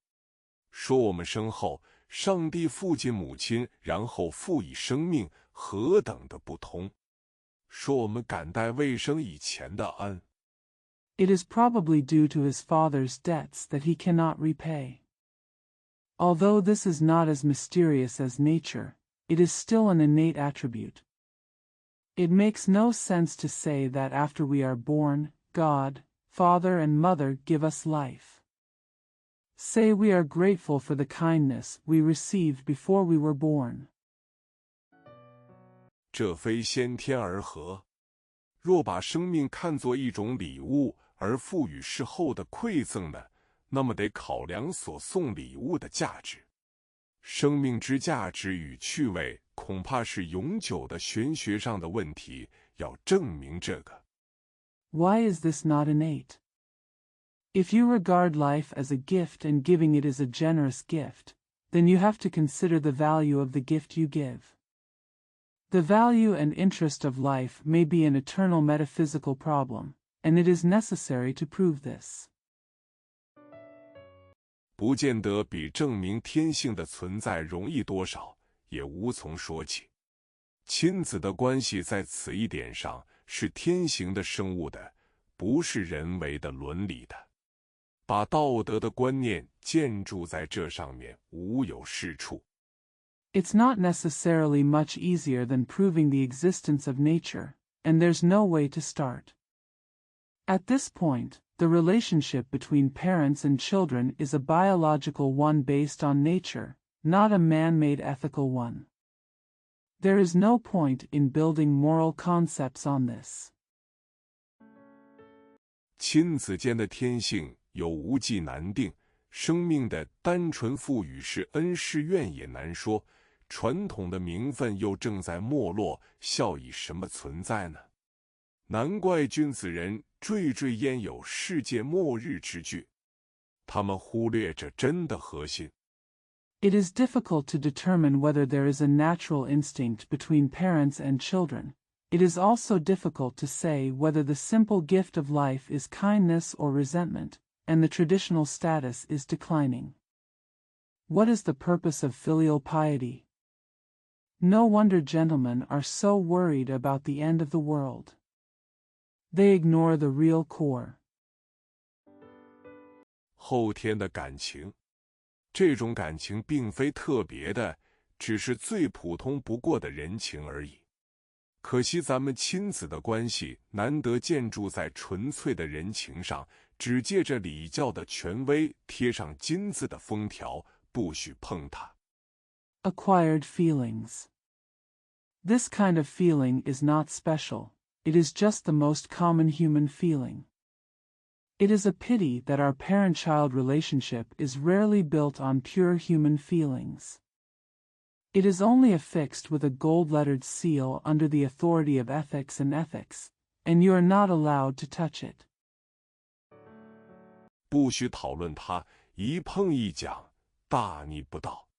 S1: 说我们生后，上帝父亲母亲，然后赋以生命，何等的不同！说我们感戴未生以前的恩。
S2: It is probably due to his father's debts that he cannot repay. Although this is not as mysterious as nature, it is still an innate attribute. It makes no sense to say that after we are born, God, Father and Mother give us life. Say we are grateful for the kindness we received before we were born.
S1: 这非先天而合。若把生命看作一种礼物而赋予事后的馈赠呢，那么得考量所送礼物的价值。生命之价值与趣味恐怕是永久的玄学上的问题，要证明这个。
S2: Why is this not innate? If you regard life as a gift and giving it is a generous gift, then you have to consider the value of the gift you give. The value and interest of life may be an eternal metaphysical problem, and it is necessary to prove this.
S1: 不见得比证明天性的存在容易多少，也无从说起。亲子的关系在此一点上是天行的生物的，不是人为的伦理的。把道德的观念建筑在这上面，无有是处。
S2: It's not necessarily much easier than proving the existence of nature, and there's no way to start. At this point, the relationship between parents and children is a biological one based on nature, not a man-made ethical one. There is no point in building moral concepts on this.
S1: 亲子间的天性有无忌难定，生命的单纯赋予是恩是怨也难说，传统的名分又正在没落，笑以什么存在呢？难怪君子人惴惴焉有世界末日之句，他们忽略着真的核心。
S2: It is difficult to determine whether there is a natural instinct between parents and children. It is also difficult to say whether the simple gift of life is kindness or resentment, and the traditional status is declining. What is the purpose of filial piety? No wonder gentlemen are so worried about the end of the world. They ignore the real core.
S1: 后天的感情，这种感情并非特别的，只是最普通不过的人情而已。可惜咱们亲子的关系难得建筑在纯粹的人情上，只借着礼教的权威贴上金字的封条，不许碰它。
S2: Acquired feelings. This kind of feeling is not special. It is just the most common human feeling. It is a pity that our parent-child relationship is rarely built on pure human feelings. It is only affixed with a gold-lettered seal under the authority of ethics, and you are not allowed to touch it.
S1: 不许讨论它，一碰一讲，大逆不道。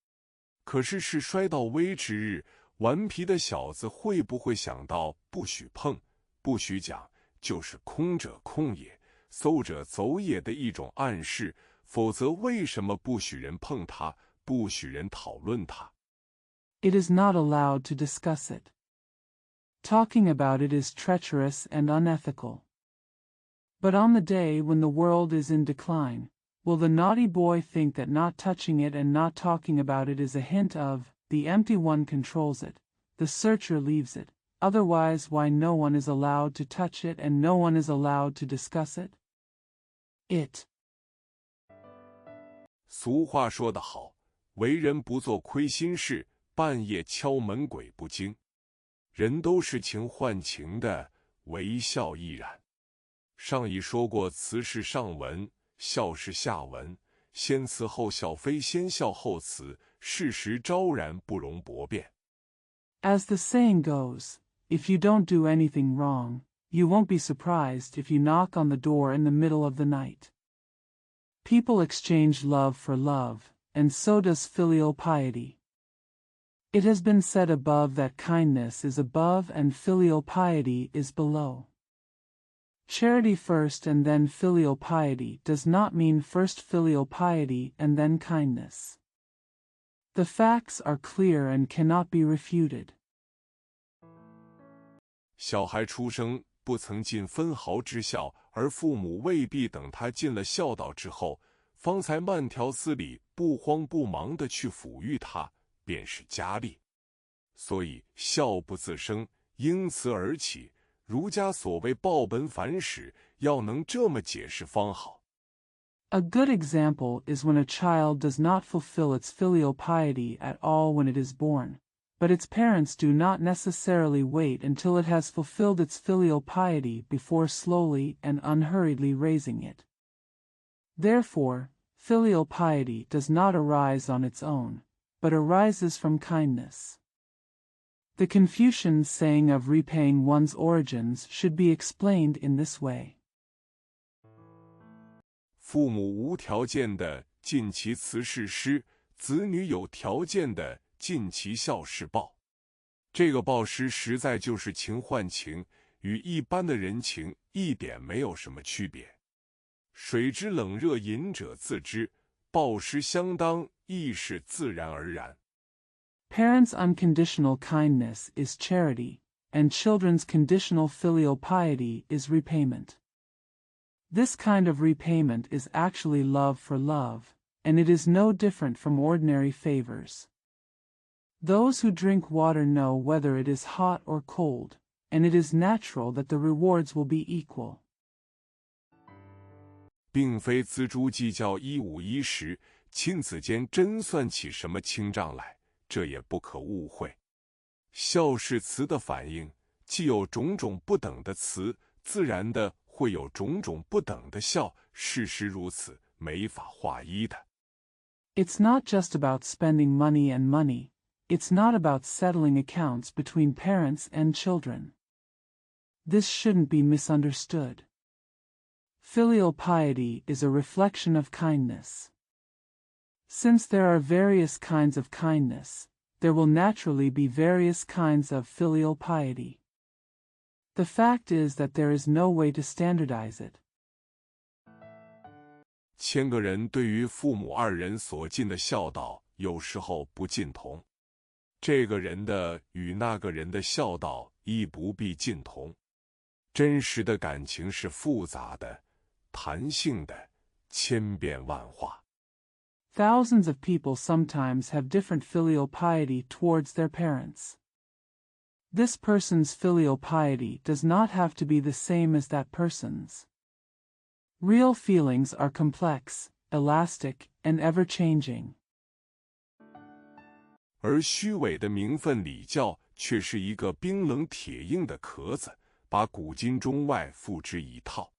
S1: 可是摔到危之日，顽皮的小子会不会想到不许碰？不许讲，就是空者空也，馊者走也的一种暗示，否则为什么不许人碰它，不许人讨论它？
S2: It is not allowed to discuss it. Talking about it is treacherous and unethical. But on the day when the world is in decline, will the naughty boy think that not touching it and not talking about it is a hint of, the empty one controls it, the searcher leaves it? Otherwise, why no one is allowed to touch it and no one is allowed to discuss it? It.
S1: 俗话说得好，为人不做亏心事，半夜敲门鬼不惊。人都是情换情的，惟孝亦然。上已说过，辞是上文，孝是下文，先辞后孝非先孝后辞，事实昭然不容驳辩。
S2: As the saying goes, if you don't do anything wrong, you won't be surprised if you knock on the door in the middle of the night. People exchange love for love, and so does filial piety. It has been said above that kindness is above and filial piety is below. Charity first and then filial piety does not mean first filial piety and then kindness. The facts are clear and cannot be refuted.
S1: 小孩出生不曾尽分毫之孝，而父母未必等他尽了孝道之后，方才慢条斯理、不慌不忙地去抚育他，便是佳丽。所以孝不自生，因此而起。儒家所谓报本返始，要能这么解释方好。
S2: A good example is when a child does not fulfill its filial piety at all when it is born, but its parents do not necessarily wait until it has fulfilled its filial piety before slowly and unhurriedly raising it. Therefore, filial piety does not arise on its own, but arises from kindness. The Confucian saying of repaying one's origins should be explained in this way.
S1: 父母无条件的尽其慈事施，子女有条件的尽其孝事报。这个报施实在就是情换情，与一般的人情一点没有什么区别。水之冷热饮者自知，报施相当亦是自然而然。
S2: Parents' unconditional kindness is charity, and children's conditional filial piety is repayment. This kind of repayment is actually love for love, and it is no different from ordinary favors. Those who drink water know whether it is hot or cold, and it is natural that the rewards will be equal.
S1: 并非锱铢计较1:5:10，亲子间真算起什么清账来，这也不可误会。孝是慈的反应，既有种种不等的慈，自然的会有种种不等的孝，事实如此，没法划一的。
S2: It's not just about spending money and money. It's not about settling accounts between parents and children. This shouldn't be misunderstood. Filial piety is a reflection of kindness. Since there are various kinds of kindness, there will naturally be various kinds of filial piety. The fact is that there is no way to standardize it.
S1: 千个人对于父母二人所尽的孝道，有时候不尽同。这个人的与那个人的孝道亦不必尽同。真实的感情是复杂的、弹性的、千变万化。
S2: Thousands of people sometimes have different filial piety towards their parents. This person's filial piety does not have to be the same as that person's. Real feelings are complex, elastic, and ever-changing.
S1: 而虚伪的名分礼教却是一个冰冷铁硬的壳子，把古今中外付之一套。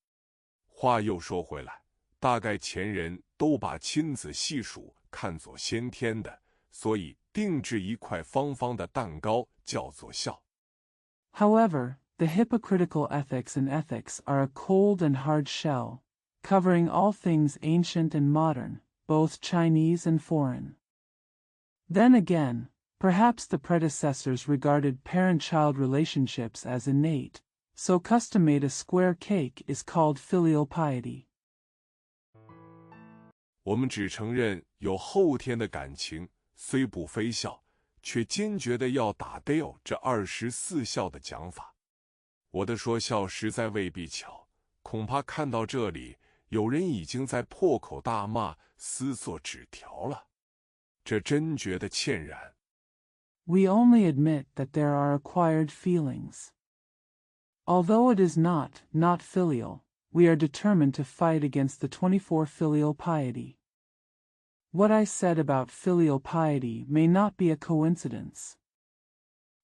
S1: 话又说回来，大概前人都把亲子细数看作先天的，所以定制一块方方的蛋糕叫做孝。
S2: However, the hypocritical ethics in ethics are a cold and hard shell, covering all things ancient and modern, both Chinese and foreign. Then again, perhaps the predecessors regarded parent-child relationships as innate, so custom-made a square cake is called filial piety.
S1: 我们只承认有后天的感情，虽不非孝，却坚决的要打 Dale 这24孝的讲法。我的说孝实在未必巧，恐怕看到这里，有人已经在破口大骂、撕作纸条了。这真觉得歉然。
S2: We only admit that there are acquired feelings. Although it is not filial, we are determined to fight against the 24 filial piety. What I said about filial piety may not be a coincidence.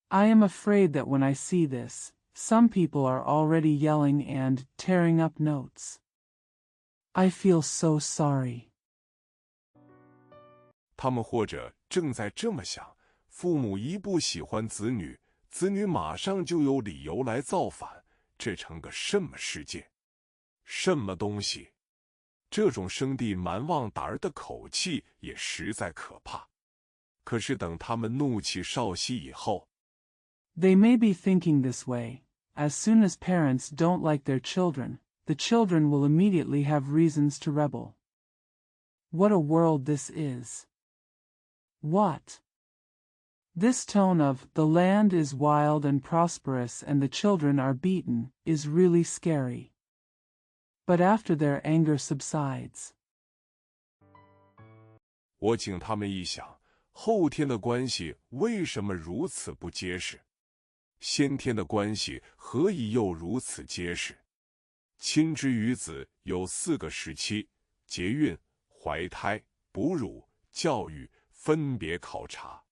S2: I am afraid that when I see this, some people are already yelling and tearing up notes. I feel so sorry.
S1: 他们或者正在这么想，父母一不喜欢子女，子女马上就有理由来造反，这成个什么世界？什么东西？这种生地蛮旺达儿的口气也实在可怕。可是等他们怒气少息以后，
S2: They may be thinking this way. As soon as parents don't like their children, the children will immediately have reasons to rebel. What a world this is. What? This tone of, the land is wild and prosperous and the children are beaten, is really scary. But after their anger subsides.
S1: 我请他们一想，后天的关系为什么如此不结实？先天的关系何以又如此结实？亲之于子有4个时期：节孕、怀胎、哺乳、教育，分别考察。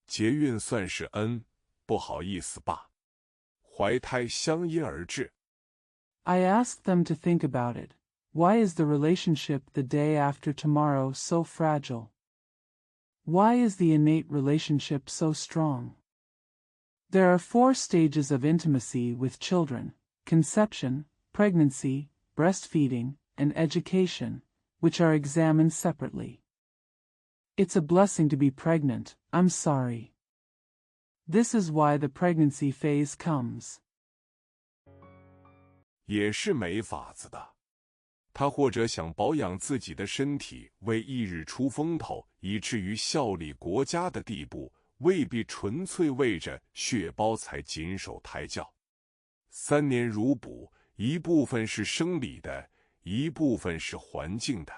S1: 节孕算是恩，不好意思罢；怀胎相因而至。
S2: I asked them to think about it. Why is the relationship the day after tomorrow so fragile? Why is the innate relationship so strong? There are 4 stages of intimacy with children: conception, pregnancy, breastfeeding, and education, which are examined separately. It's a blessing to be pregnant, I'm sorry. This is why the pregnancy phase comes.
S1: 也是没法子的。他或者想保养自己的身体，为一日出风头，以至于效力国家的地步，未必纯粹为着血包才谨守胎教。3年乳哺，一部分是生理的，一部分是环境的。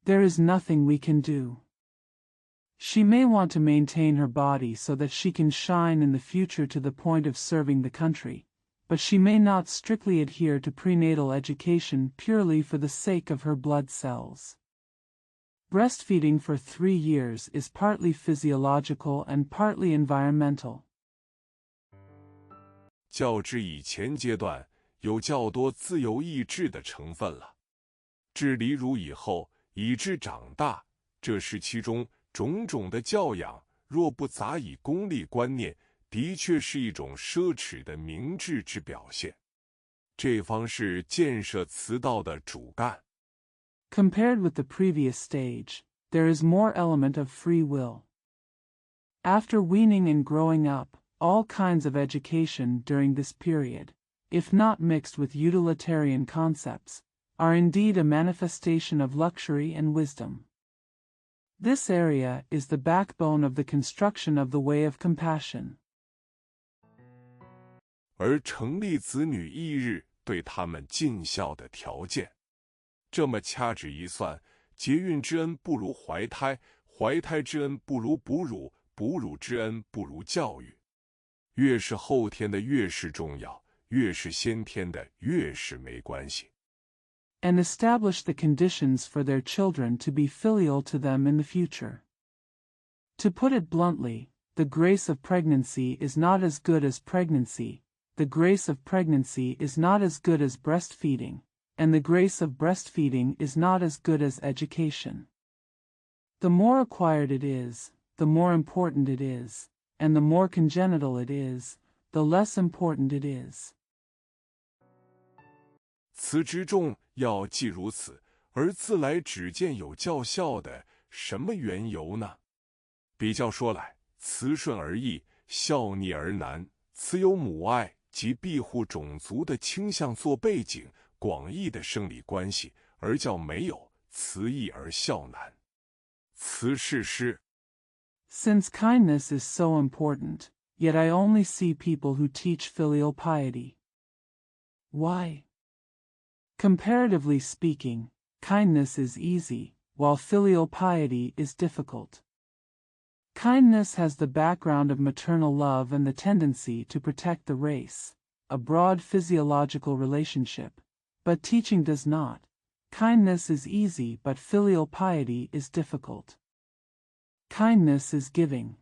S2: There is nothing we can do. She may want to maintain her body so that she can shine in the future to the point of serving the country, but she may not strictly adhere to prenatal education purely for the sake of her blood cells. Breastfeeding for 3 years is partly physiological and partly environmental.
S1: 较之以前阶段，有较多自由意志的成分了。至离乳以后，以致长大，这时期中种种的教养，若不杂以功利观念，的确是一种奢侈的明智之表现。这方是建设慈道的主干。
S2: Compared with the previous stage, there is more element of free will. After weaning and growing up, all kinds of education during this period, if not mixed with utilitarian concepts, are indeed a manifestation of luxury and wisdom. This area is the backbone of the construction of the way of compassion.
S1: 而成立子女翌日对他们尽孝的条件，这么掐指一算，节孕之恩不如怀胎，怀胎之恩不如哺乳，哺乳之恩不如教育。越是后天的越是重要，越是先天的越是没关系。
S2: And establish the conditions for their children to be filial to them in the future. To put it bluntly, the grace of pregnancy is not as good as pregnancy, the grace of pregnancy is not as good as breastfeeding, and the grace of breastfeeding is not as good as education. The more acquired it is, the more important it is, and the more congenital it is, the less important it is.
S1: 此之众要既如此，而自来只见有教孝的，什么缘由呢？比较说来，慈顺而易，孝逆而难。此有母爱及庇护种族的倾向做背景，广义的生理关系，而较没有慈义而孝难。慈是诗。
S2: Since kindness is so important, yet I only see people who teach filial piety. Why? Comparatively speaking, kindness is easy, while filial piety is difficult. Kindness has the background of maternal love and the tendency to protect the race, a broad physiological relationship, but teaching does not. Kindness is easy, but filial piety is difficult. Kindness is giving.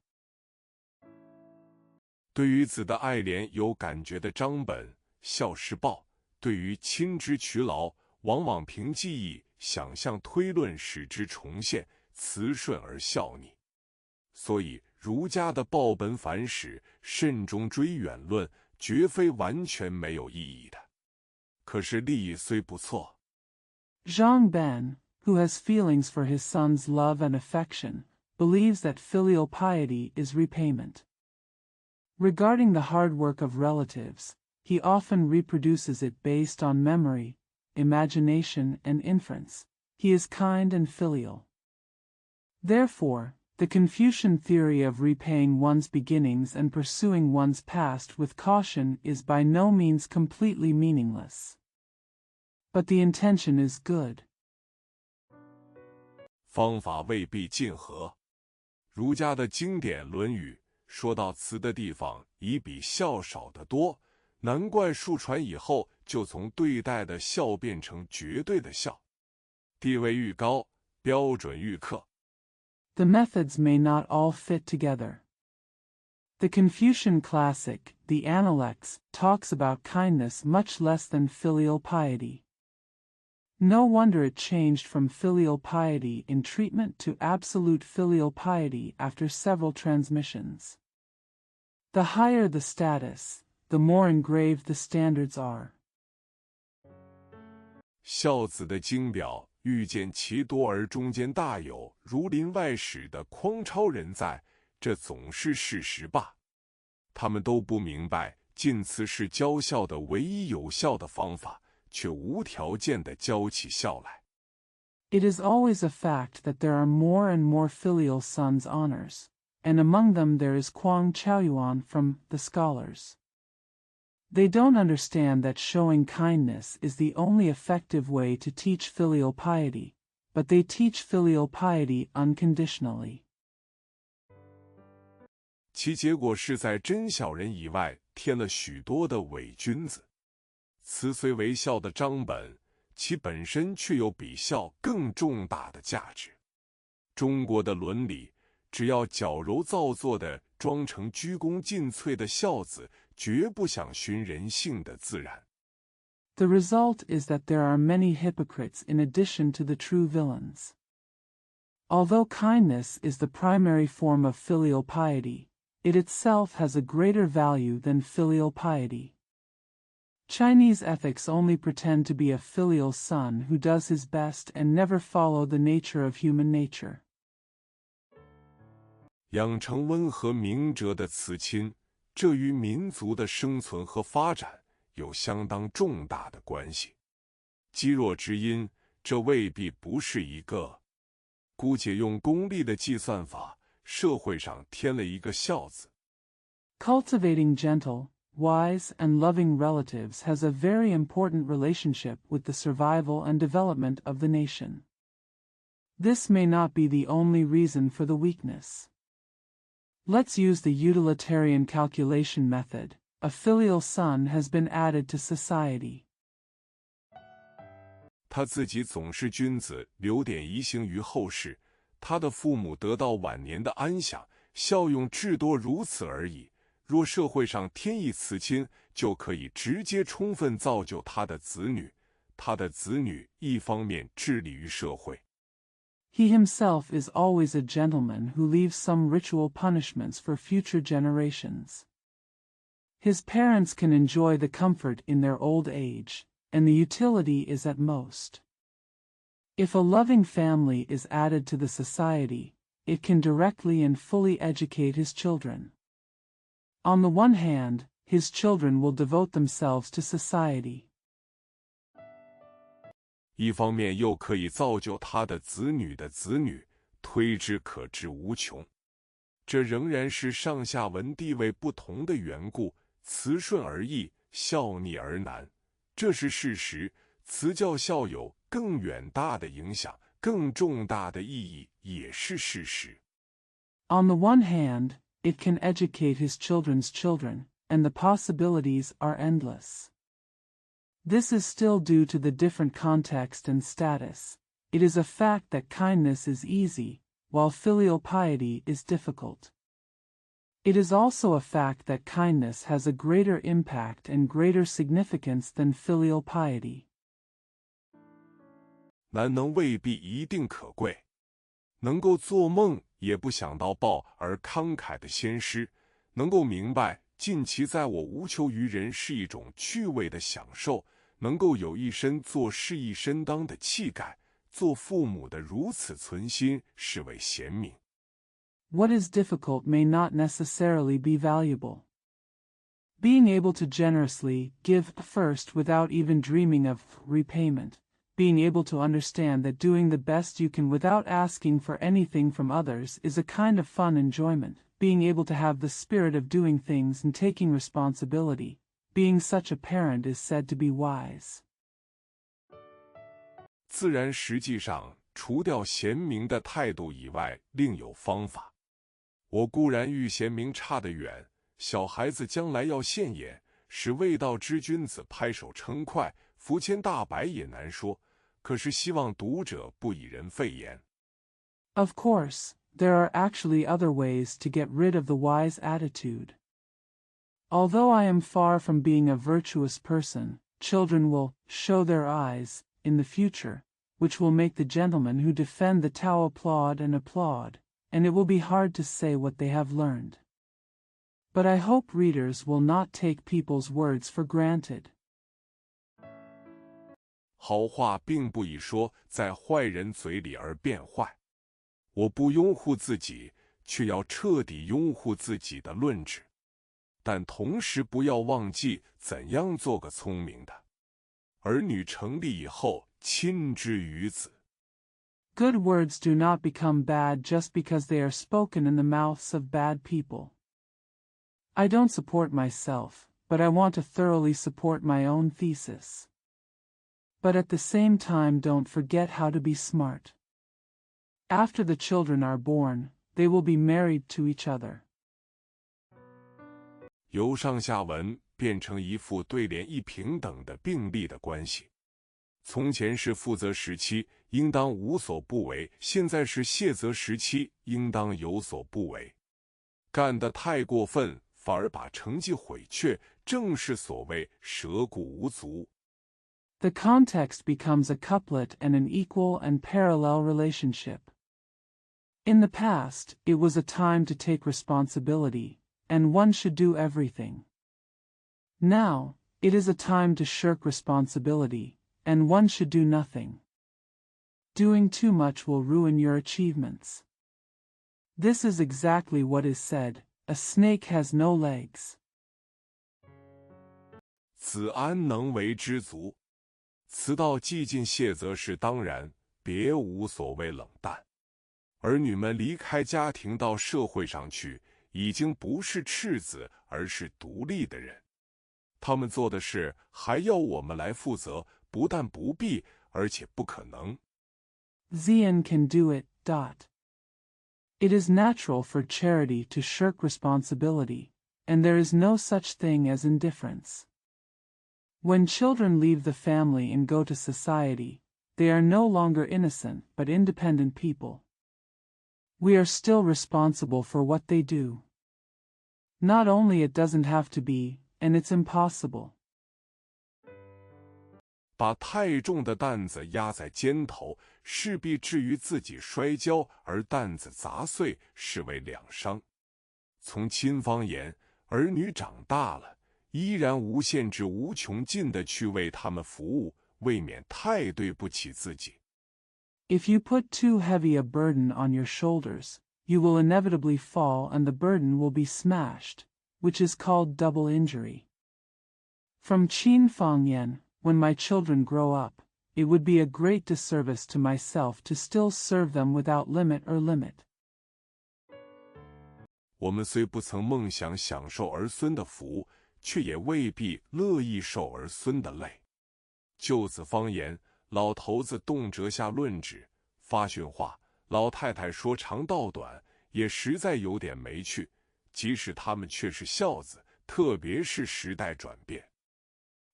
S1: 对于子的爱怜有感觉的章本，孝是报；对于亲之劬劳，往往凭记忆、想象、推论使之重现，慈顺而孝逆。所以儒家的报本反史、慎终追远论绝非完全没有意义的。可是利益虽不错。
S2: Zhang Ben, who has feelings for his son's love and affection, believes that filial piety is repayment. Regarding the hard work of relatives, he often reproduces it based on memory, imagination, and inference. He is kind and filial. Therefore, the Confucian theory of repaying one's beginnings and pursuing one's past with caution is by no means completely meaningless. But the intention is good.
S1: 方法未必尽合。儒家的经典《论语》说到慈的地方已比孝少得多，难怪数传以后就从对待的孝变成绝对的孝，地位愈高，标准愈刻。
S2: The methods may not all fit together. The Confucian classic, the Analects, talks about kindness much less than filial piety. No wonder it changed from filial piety in treatment to absolute filial piety after several transmissions. The higher the status, the more engraved the standards are.
S1: 孝子的经表欲见其多而中间大有如临外史的匡超人在，这总是事实罢。他们都不明白尽慈是教孝的唯一有效的方法，却无条件地教起孝来。
S2: It is always a fact that there are more and more filial sons' honors, and among them there is Kwang Chaoyuan from The Scholars. They don't understand that showing kindness is the only effective way to teach filial piety, but they teach filial piety unconditionally.
S1: 其结果是在真小人以外添了许多的伪君子。慈虽为孝的章本，其本身却有比孝更重大的价值。中国的伦理，只要矫揉造作地装成鞠躬尽瘁的孝子，绝不想寻人性的自然。
S2: The result is that there are many hypocrites in addition to the true villains. Although kindness is the primary form of filial piety, it itself has a greater value than filial piety. Chinese ethics only pretend to be a filial son who does his best and never follow the nature of human nature.
S1: 养成温和明哲的慈亲，这与民族的生存和发展有相当重大的关系。积弱之因，这未必不是一个。姑且用功利的计算法，社会上添了一个孝字。
S2: Cultivating gentle, wise, and loving relatives has a very important relationship with the survival and development of the nation. This may not be the only reason for the weakness. Let's use the utilitarian calculation method. A filial son has been added to society.
S1: 他自己总是君子，留点遗形于后世。他的父母得到晚年的安享，效用至多如此而已。若社会上添一慈亲，就可以直接充分造就他的子女。他的子女一方面致力于社会。
S2: He himself is always a gentleman who leaves some ritual punishments for future generations. His parents can enjoy the comfort in their old age, and the utility is at most. If a loving family is added to the society, it can directly and fully educate his children. On the one hand, his children will devote themselves to society.
S1: 一方面又可以造就他的子女的子女，推之可知无穷。这仍然是上下文地位不同的缘故，慈顺而易，孝逆而难。这是事实，慈教孝有更远大的影响，更重大的意义也是事实。
S2: On the one hand, it can educate his children's children, and the possibilities are endless. This is still due to the different context and status. It is a fact that kindness is easy, while filial piety is difficult. It is also a fact that kindness has a greater impact and greater significance than filial piety. 难能未必一定可贵，能够做梦
S1: 也不想到报而慷慨的先师，能够明白尽其在我无求于人是一种趣味的享受，能够有一身做事一身当的气概，做父母的如此存心，是为贤明。
S2: What is difficult may not necessarily be valuable. Being able to generously give first without even dreaming of repayment, being able to understand that doing the best you can without asking for anything from others is a kind of fun enjoyment, being able to have the spirit of doing things and taking responsibility, being such a parent is said to be wise.
S1: 自然实际上除掉贤明的态度以外，另有方法。我固然遇贤明差得远，小孩子将来要现眼，使未道之君子拍手称快，伏千大白也难说。可是希望读者不以人废言。
S2: Of course, there are actually other ways to get rid of the wise attitude. Although I am far from being a virtuous person, children will show their eyes in the future, which will make the gentlemen who defend the Tao applaud, and it will be hard to say what they have learned. But I hope readers will not take people's words for granted.
S1: 好话并不以说在坏人嘴里而变坏。我不拥护自己，却要彻底拥护自己的论旨，但同时不要忘记怎样做个聪明的。儿女成立以后，亲之于子。
S2: Good words do not become bad just because they are spoken in the mouths of bad people. I don't support myself, but I want to thoroughly support my own thesis. But at the same time, don't forget how to be smart. After the children are born, they will be married to each other.
S1: 由上下文变成一副对联一平等的并立的关系。从前是负责时期，应当无所不为；现在是卸责时期，应当有所不为。干得太过分，反而把成绩毁却，正是所谓舍骨无足。
S2: The context becomes a couplet and an equal and parallel relationship. In the past, it was a time to take responsibility, and one should do everything. Now, it is a time to shirk responsibility, and one should do nothing. Doing too much will ruin your achievements. This is exactly what is said, a snake has no legs.
S1: 子安能为知足？此道既尽卸责是当然，别无所谓冷淡。儿女们离开家庭到社会上去，已经不是赤子，而是独立的人。他们做的事还要我们来负责，不但不必，而且不可能。
S2: Zian can do it. It is natural for charity to shirk responsibility, and there is no such thing as indifference. When children leave the family and go to society, they are no longer innocent but independent people. We are still responsible for what they do. Not only it doesn't have to be, and it's impossible.
S1: 把太重的担子压在肩头，势必至于自己摔跤，而担子砸碎，是为两伤。从亲方言，儿女长大了，依然无限制无穷尽的去为他们服务，未免太对不起自己。
S2: If you put too heavy a burden on your shoulders, you will inevitably fall and the burden will be smashed, which is called double injury. From Qin Fangyan, when my children grow up, it would be a great disservice to myself to still serve them without limit or limit.
S1: 我们虽不曾梦想享受儿孙的福，却也未必乐意受儿孙的累。就此方言，老头子动辄下论旨，发训话，老太太说长道短，也实在有点没趣。即使他们却是孝子，特别是时代转变。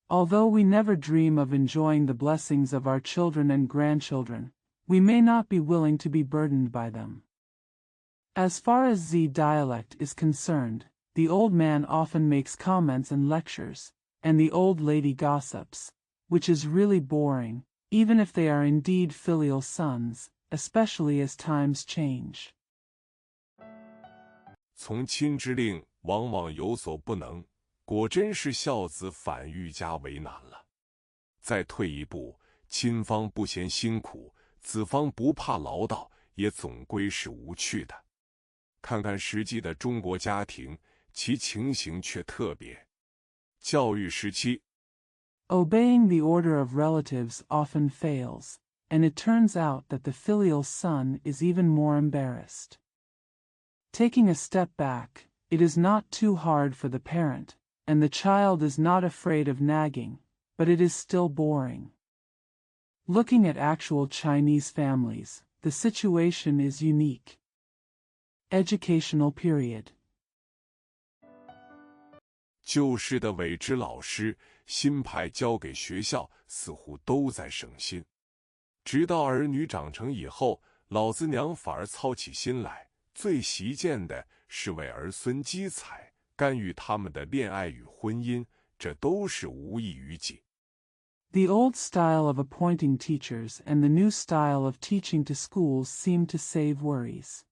S2: Although we never dream of enjoying the blessings of our children and grandchildren, we may not be willing to be burdened by them. As far as Z dialect is concerned, the old man often makes comments and lectures, and the old lady gossips, which is really boring, even if they are indeed filial sons, especially as times change.
S1: 从亲之令往往有所不能，果真是孝子反愈加为难了。再退一步，亲方不嫌辛苦，子方不怕劳道，也总归是无趣的。看看实际的中国家庭，其情形却特别。教育时期
S2: Obeying the order of relatives often fails, and it turns out that the filial son is even more embarrassed. Taking a step back, it is not too hard for the parent, and the child is not afraid of nagging, but it is still boring. Looking at actual Chinese families, the situation is unique. Educational period.
S1: 旧式的伪职老师，新派交给学校，似乎都在省心。直到儿女长成以后，老子娘反而操起心来，最习见的是为儿孙积财，干预他们的恋爱与婚姻，这都是无益于己。
S2: The old style of appointing teachers and the new style of teaching to schools seem to save worries.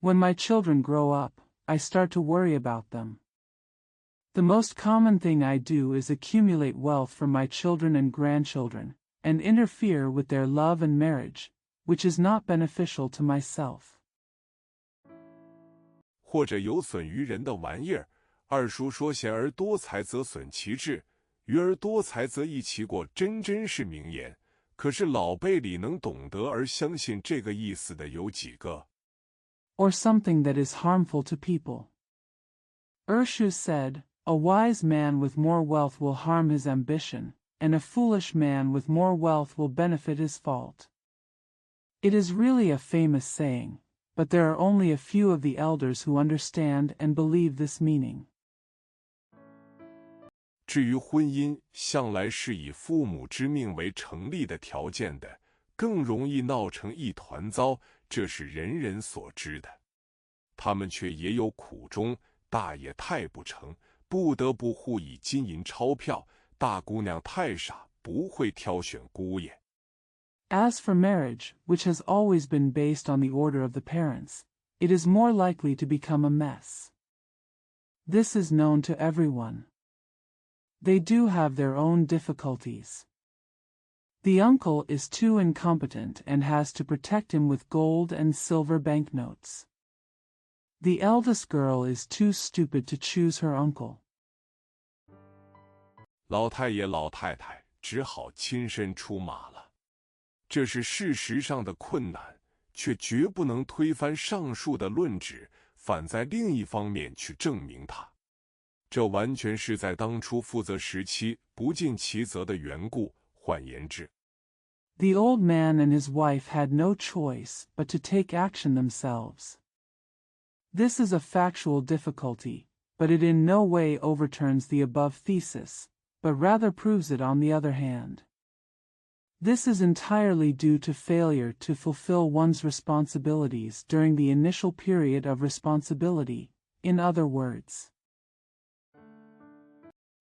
S2: When my children grow up, I start to worry about them. The most common thing I do is accumulate wealth for my children and grandchildren, and interfere with their love and marriage, which is not beneficial to myself.
S1: 或者有损于人的玩意儿，二叔说贤而多财则损其志，愚而多财则益其过，真是名言。可是老辈里能懂得而相信这个意思的有几个？
S2: Or something that is harmful to people. Ershu said, "A wise man with more wealth will harm his ambition, and a foolish man with more wealth will benefit his fault." It is really a famous saying, but there are only a few of the elders who understand and believe this meaning.
S1: 至于婚姻，向来是以父母之命为成立的条件的，更容易闹成一团糟，这是人人所知的。他们却也有苦衷，大爷太不成，不得不互以金银钞票，大姑娘太傻，不会挑选姑爷。
S2: As for marriage, which has always been based on the order of the parents, it is more likely to become a mess. This is known to everyone. They do have their own difficulties. The uncle is too incompetent and has to protect him with gold and silver banknotes. The eldest girl is too stupid to choose her uncle.
S1: 老太爷老太太只好亲身出马了。这是事实上的困难，却绝不能推翻上述的论旨，反在另一方面去证明它。这完全是在当初负责时期不尽其责的缘故。换言之，
S2: The old man and his wife had no choice but to take action themselves. This is a factual difficulty, but it in no way overturns the above thesis, but rather proves it on the other hand. This is entirely due to failure to fulfill one's responsibilities during the initial period of responsibility, in other words.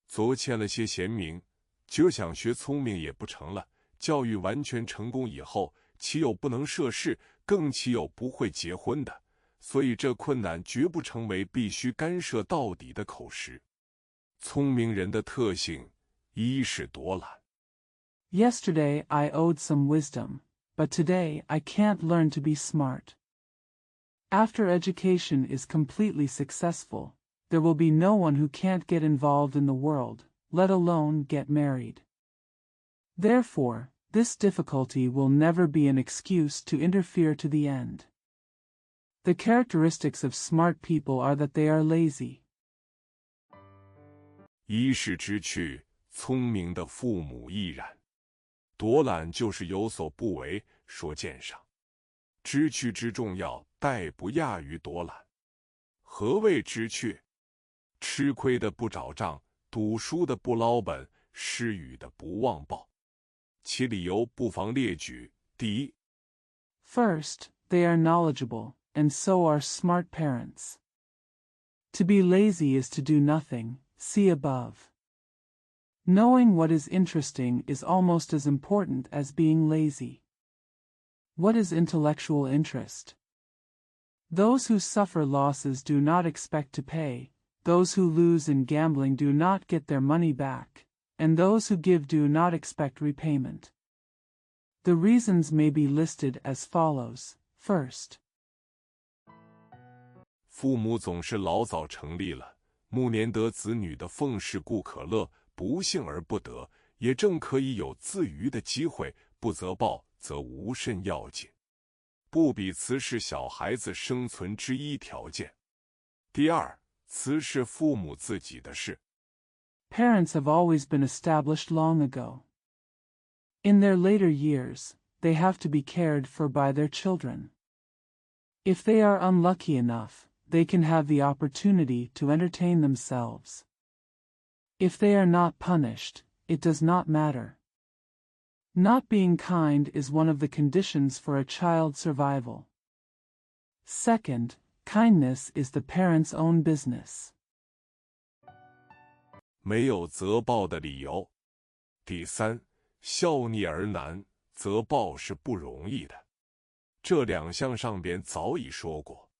S1: 昨欠了些贤明，今儿想学聪明也不成了。教育完全成功以后，岂有不能涉世，更岂有不会结婚的？所以这困难绝不成为必须干涉到底的口实。聪明人的特性，一是多懒。
S2: Yesterday I owed some wisdom, but today I can't learn to be smart. After education is completely successful, there will be no one who can't get involved in the world, let alone get married. Therefore, this difficulty will never be an excuse to interfere to the end. The characteristics of smart people are that they are lazy.
S1: 一是知趣，聪明的父母亦然。多懒就是有所不为，说鉴赏。知趣之重要，殆不亚于多懒。何谓知趣？吃亏的不找账，赌输的不捞本，失语的不忘报。其理由不妨列举。第一
S2: First, they are knowledgeable, and so are smart parents. To be lazy is to do nothing, see above. Knowing what is interesting is almost as important as being lazy. What is intellectual interest? Those who suffer losses do not expect to pay, those who lose in gambling do not get their money back, and those who give do not expect repayment. The reasons may be listed as follows. First,
S1: 父母总是老早成立了，暮年得子女的奉事故可乐，不幸而不得，也正可以有自娱的机会，不责报则无甚要紧，不比此是小孩子生存之一条件。第二，此是父母自己的事。
S2: parents have always been established long ago. In their later years, they have to be cared for by their children. If they are unlucky enough, they can have the opportunity to entertain themselves. If they are not punished, it does not matter. Not being kind is one of the conditions for a child's survival. Second, kindness is the parent's own business.
S1: 没有责报的理由。第三，孝逆而难，责报是不容易的。这两项上边早已说过。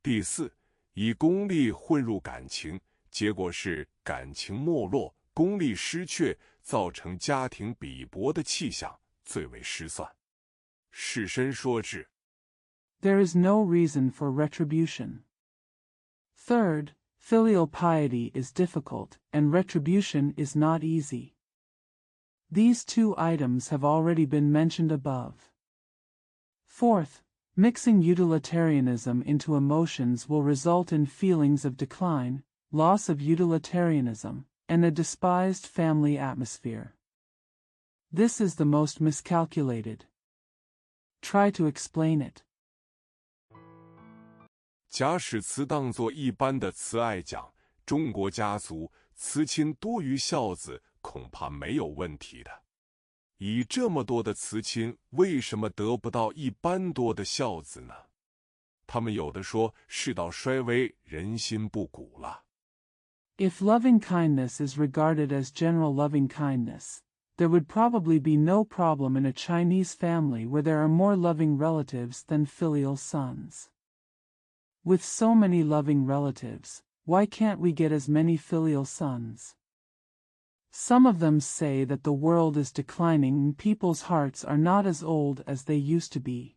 S1: 第四，以功利混入感情，结果是感情没落，功利失却，造成家庭鄙薄的气象，最为失算。世身说之。
S2: There is no reason for retribution. Third, filial piety is difficult, and retribution is not easy. These two items have already been mentioned above. Fourth, mixing utilitarianism into emotions will result in feelings of decline, loss of utilitarianism, and a despised family atmosphere. This is the most miscalculated. Try to explain it.
S1: 假使慈当作一般的慈爱讲，中国家族慈亲多于孝子，恐怕没有问题的。以这么多的慈亲，为什么得不到一般多的孝子呢？他们有的说世道衰微，人心不古了。
S2: If loving kindness is regarded as general loving kindness, there would probably be no problem in a Chinese family where there are more loving relatives than filial sons. With so many loving relatives, why can't we get as many filial sons? Some of them say that the world is declining and people's hearts are not as old as they used to be.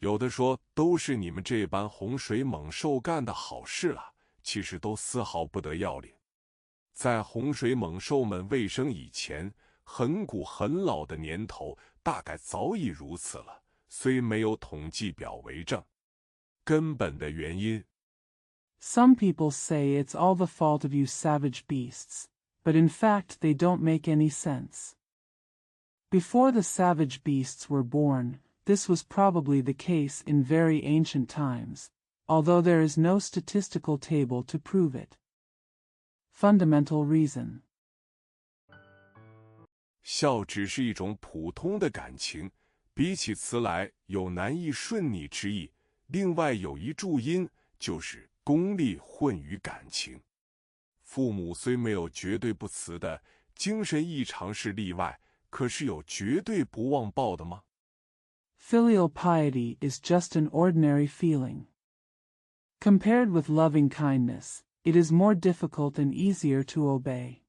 S1: 有的说都是你们这般洪水猛兽干的好事了，其实都丝毫不得要领。在洪水猛兽们未生以前，很古很老的年头，大概早已如此了。虽没有统计表为证，根本的原因。
S2: Some people say it's all the fault of you savage beasts, but in fact they don't make any sense. Before the savage beasts were born, this was probably the case in very ancient times, although there is no statistical table to prove it. Fundamental reason.
S1: 孝只是一种普通的感情，比起慈来有难易顺逆之意。另外有一注因，就是功利混于感情。父母虽没有绝对不慈的，精神异常是例外，可是有绝对不忘报的吗？
S2: Filial piety is just an ordinary feeling. Compared with loving kindness, it is more difficult and easier to obey.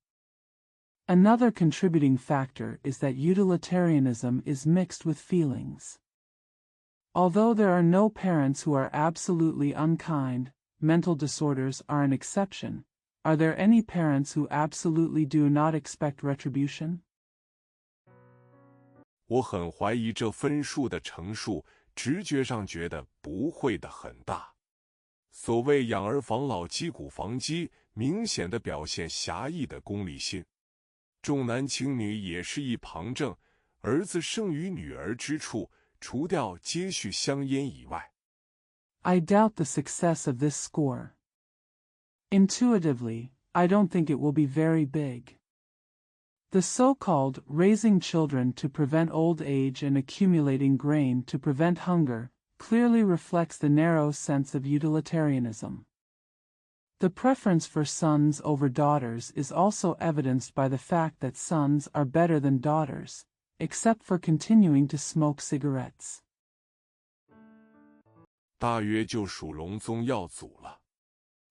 S2: Another contributing factor is that utilitarianism is mixed with feelings. Although there are no parents who are absolutely unkind, mental disorders are an exception. Are there any parents who absolutely do not expect retribution?
S1: 我很怀疑这分数的成数，直觉上觉得不会的很大。所谓养儿防老击鼓防饥，明显的表现狭义的功利心。重男轻女也是一旁证，儿子胜于女儿之处，除掉接续香烟以外。
S2: I doubt the success of this score. Intuitively, I don't think it will be very big. The so-called raising children to prevent old age and accumulating grain to prevent hunger clearly reflects the narrow sense of utilitarianism. The preference for sons over daughters is also evidenced by the fact that sons are better than daughters, except for continuing to smoke cigarettes.
S1: 大约就属龙宗耀祖了。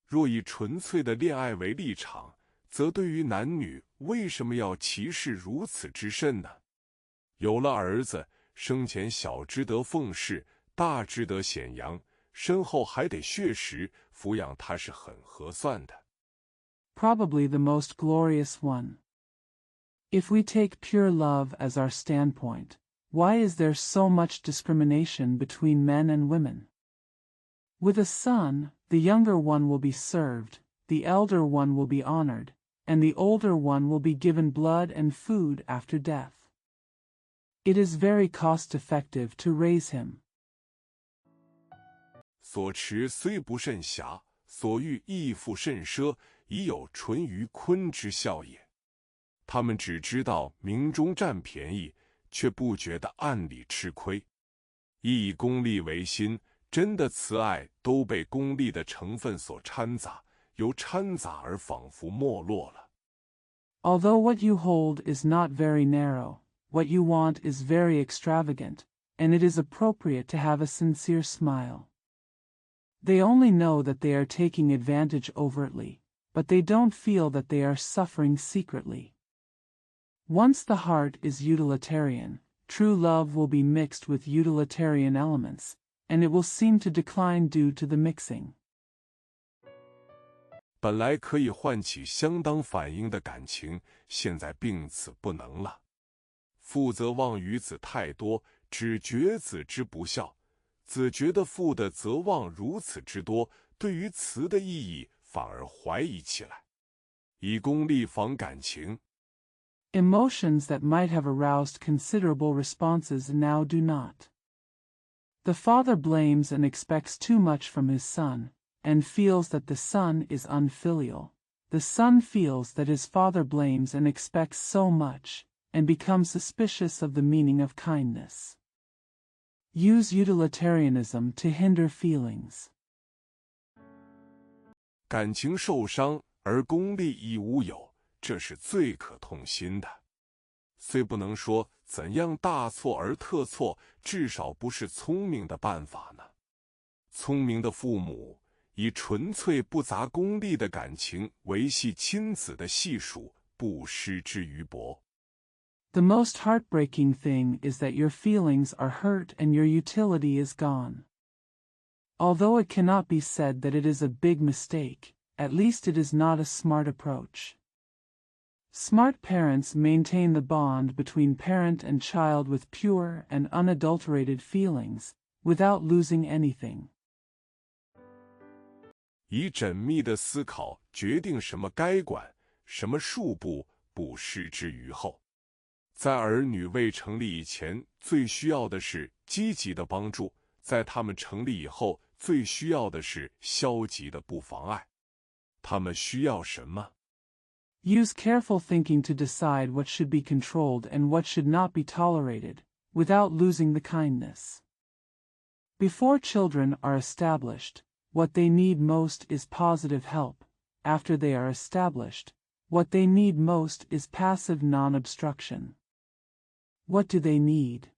S1: 若以纯粹的恋爱为立场，则对于男女为什么要歧视如此之甚呢？有了儿子，生前小只得奉事，大只得显扬，身后还得血食，抚养他是很合算的。
S2: Probably the most glorious one. If we take pure love as our standpoint, why is there so much discrimination between men and women? With a son, the younger one will be served, the elder one will be honored, and the older one will be given blood and food after death. It is very cost-effective to raise him.
S1: 所持虽不甚狭，所欲亦复甚奢，已有纯于髡之效也。他们只知道明中占便宜，却不觉得暗里吃亏。亦以功利为心，真的慈爱都被功利的成分所掺杂，由掺杂而仿佛没落了。
S2: Although what you hold is not very narrow, what you want is very extravagant, and it is appropriate to have a sincere smile. They only know that they are taking advantage overtly, but they don't feel that they are suffering secretly. Once the heart is utilitarian, true love will be mixed with utilitarian elements, and it will seem to decline due to the mixing.
S1: 本来可以唤起相当反应的感情，现在并此不能了。父则望于子太多，只觉子之不孝；子觉得父的则望如此之多，对于慈的意义反而怀疑起来，以功利防感情。
S2: Emotions that might have aroused considerable responses now do not. The father blames and expects too much from his son, and feels that the son is unfilial. The son feels that his father blames and expects so much, and becomes suspicious of the meaning of kindness. Use utilitarianism to hinder feelings.
S1: 感情受伤而功利亦无有，这是最可痛心的。虽不能说怎样大错而特错，至少不是聪明的办法呢。聪明的父母以纯粹不杂功利的感情维系亲子的系数，不失之于薄。
S2: The most heartbreaking thing is that your feelings are hurt and your utility is gone. Although it cannot be said that it is a big mistake, at least it is not a smart approach. Smart parents maintain the bond between parent and child with pure and unadulterated feelings, without losing anything.
S1: 以缜密的思考决定什么该管，什么恕不失之于后。在儿女未成立以前，最需要的是积极的帮助；在他们成立以后，最需要的是消极的不妨碍。他们需要什么？
S2: Use careful thinking to decide what should be controlled and what should not be tolerated, without losing the kindness. Before children are established, what they need most is positive help. After they are established, what they need most is passive non-obstruction. What do they need?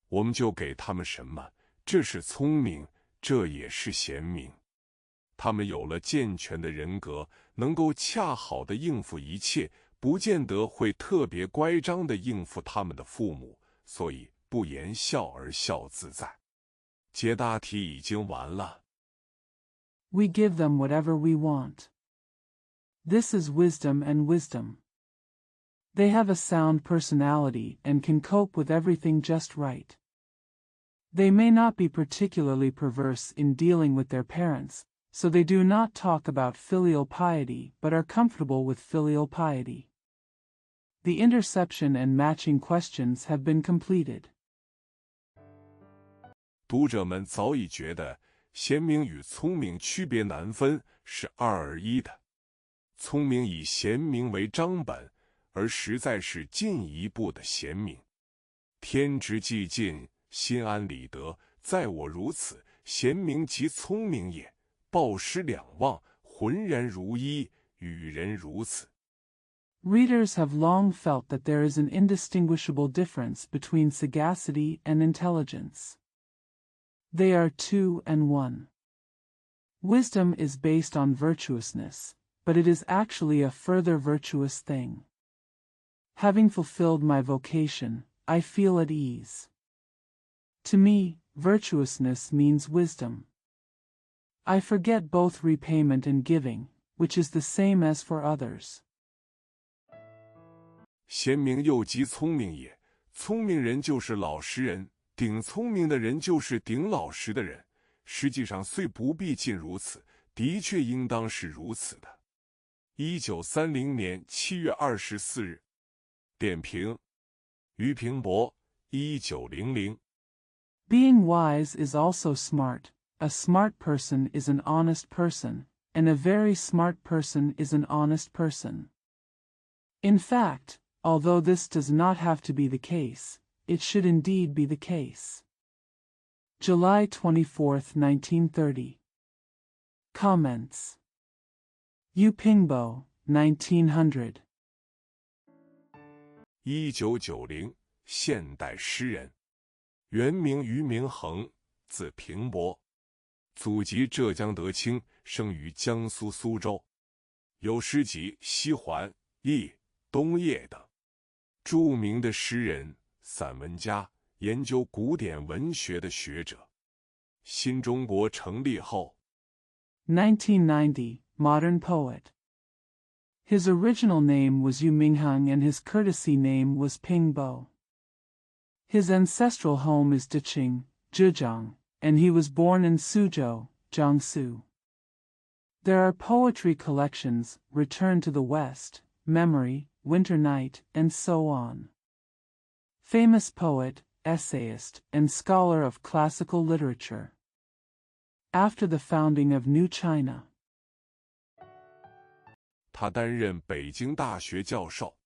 S1: 我们就给他们什么，这是聪明，这也是贤明。他们有了健全的人格，能够恰好地应付一切，不见得会特别乖张地应付他们的父母，所以不言笑而笑自在。解答题已经完了。
S2: We give them whatever we want. This is wisdom and wisdom. They have a sound personality and can cope with everything just right. They may not be particularly perverse in dealing with their parents, so they do not talk about filial piety but are comfortable with filial piety. The interception and matching questions have been completed.
S1: 读者们早已觉得贤明与聪明区别难分，是二而一的。聪明以贤明为章本，而实在是进一步的贤明。天职既尽，心安理得，在我如此，贤明即聪明也。抱师两忘，浑然如一，与人如此。
S2: Readers have long felt that there is an indistinguishable difference between sagacity and intelligence. They are two and one. Wisdom is based on virtuousness, but it is actually a further virtuous thing. Having fulfilled my vocation, I feel at ease. To me, virtuousness means wisdom. I forget both repayment and giving, which is the same as for others.
S1: 贤明又极聪明也，聪明人就是老实人，顶聪明的人就是顶老实的人。实际上虽不必尽如此，的确应当是如此的。1930年7月24日，点评：俞平伯，1900。
S2: Being wise is also smart. A smart person is an honest person, and a very smart person is an honest person. In fact, although this does not have to be the case, it should indeed be the case. July 24, 1930. Comments. Yu Pingbo, 1900.
S1: 1990，现代诗人，原名俞明衡，字平伯，祖籍浙江德清，生于江苏苏州，有诗集《西环》《忆》《冬夜》等。著名的诗人、散文家，研究古典文学的学者。新中国成立后
S2: 1990, modern poet. His original name was Yu Mingheng and his courtesy name was Pingbo. His ancestral home is Deqing, Zhejiang, and he was born in Suzhou, Jiangsu. There are poetry collections, Return to the West, Memory, Winter Night, and so on. Famous poet, essayist, and scholar of classical literature. After the founding of New China,
S1: 他担任北京大学教授。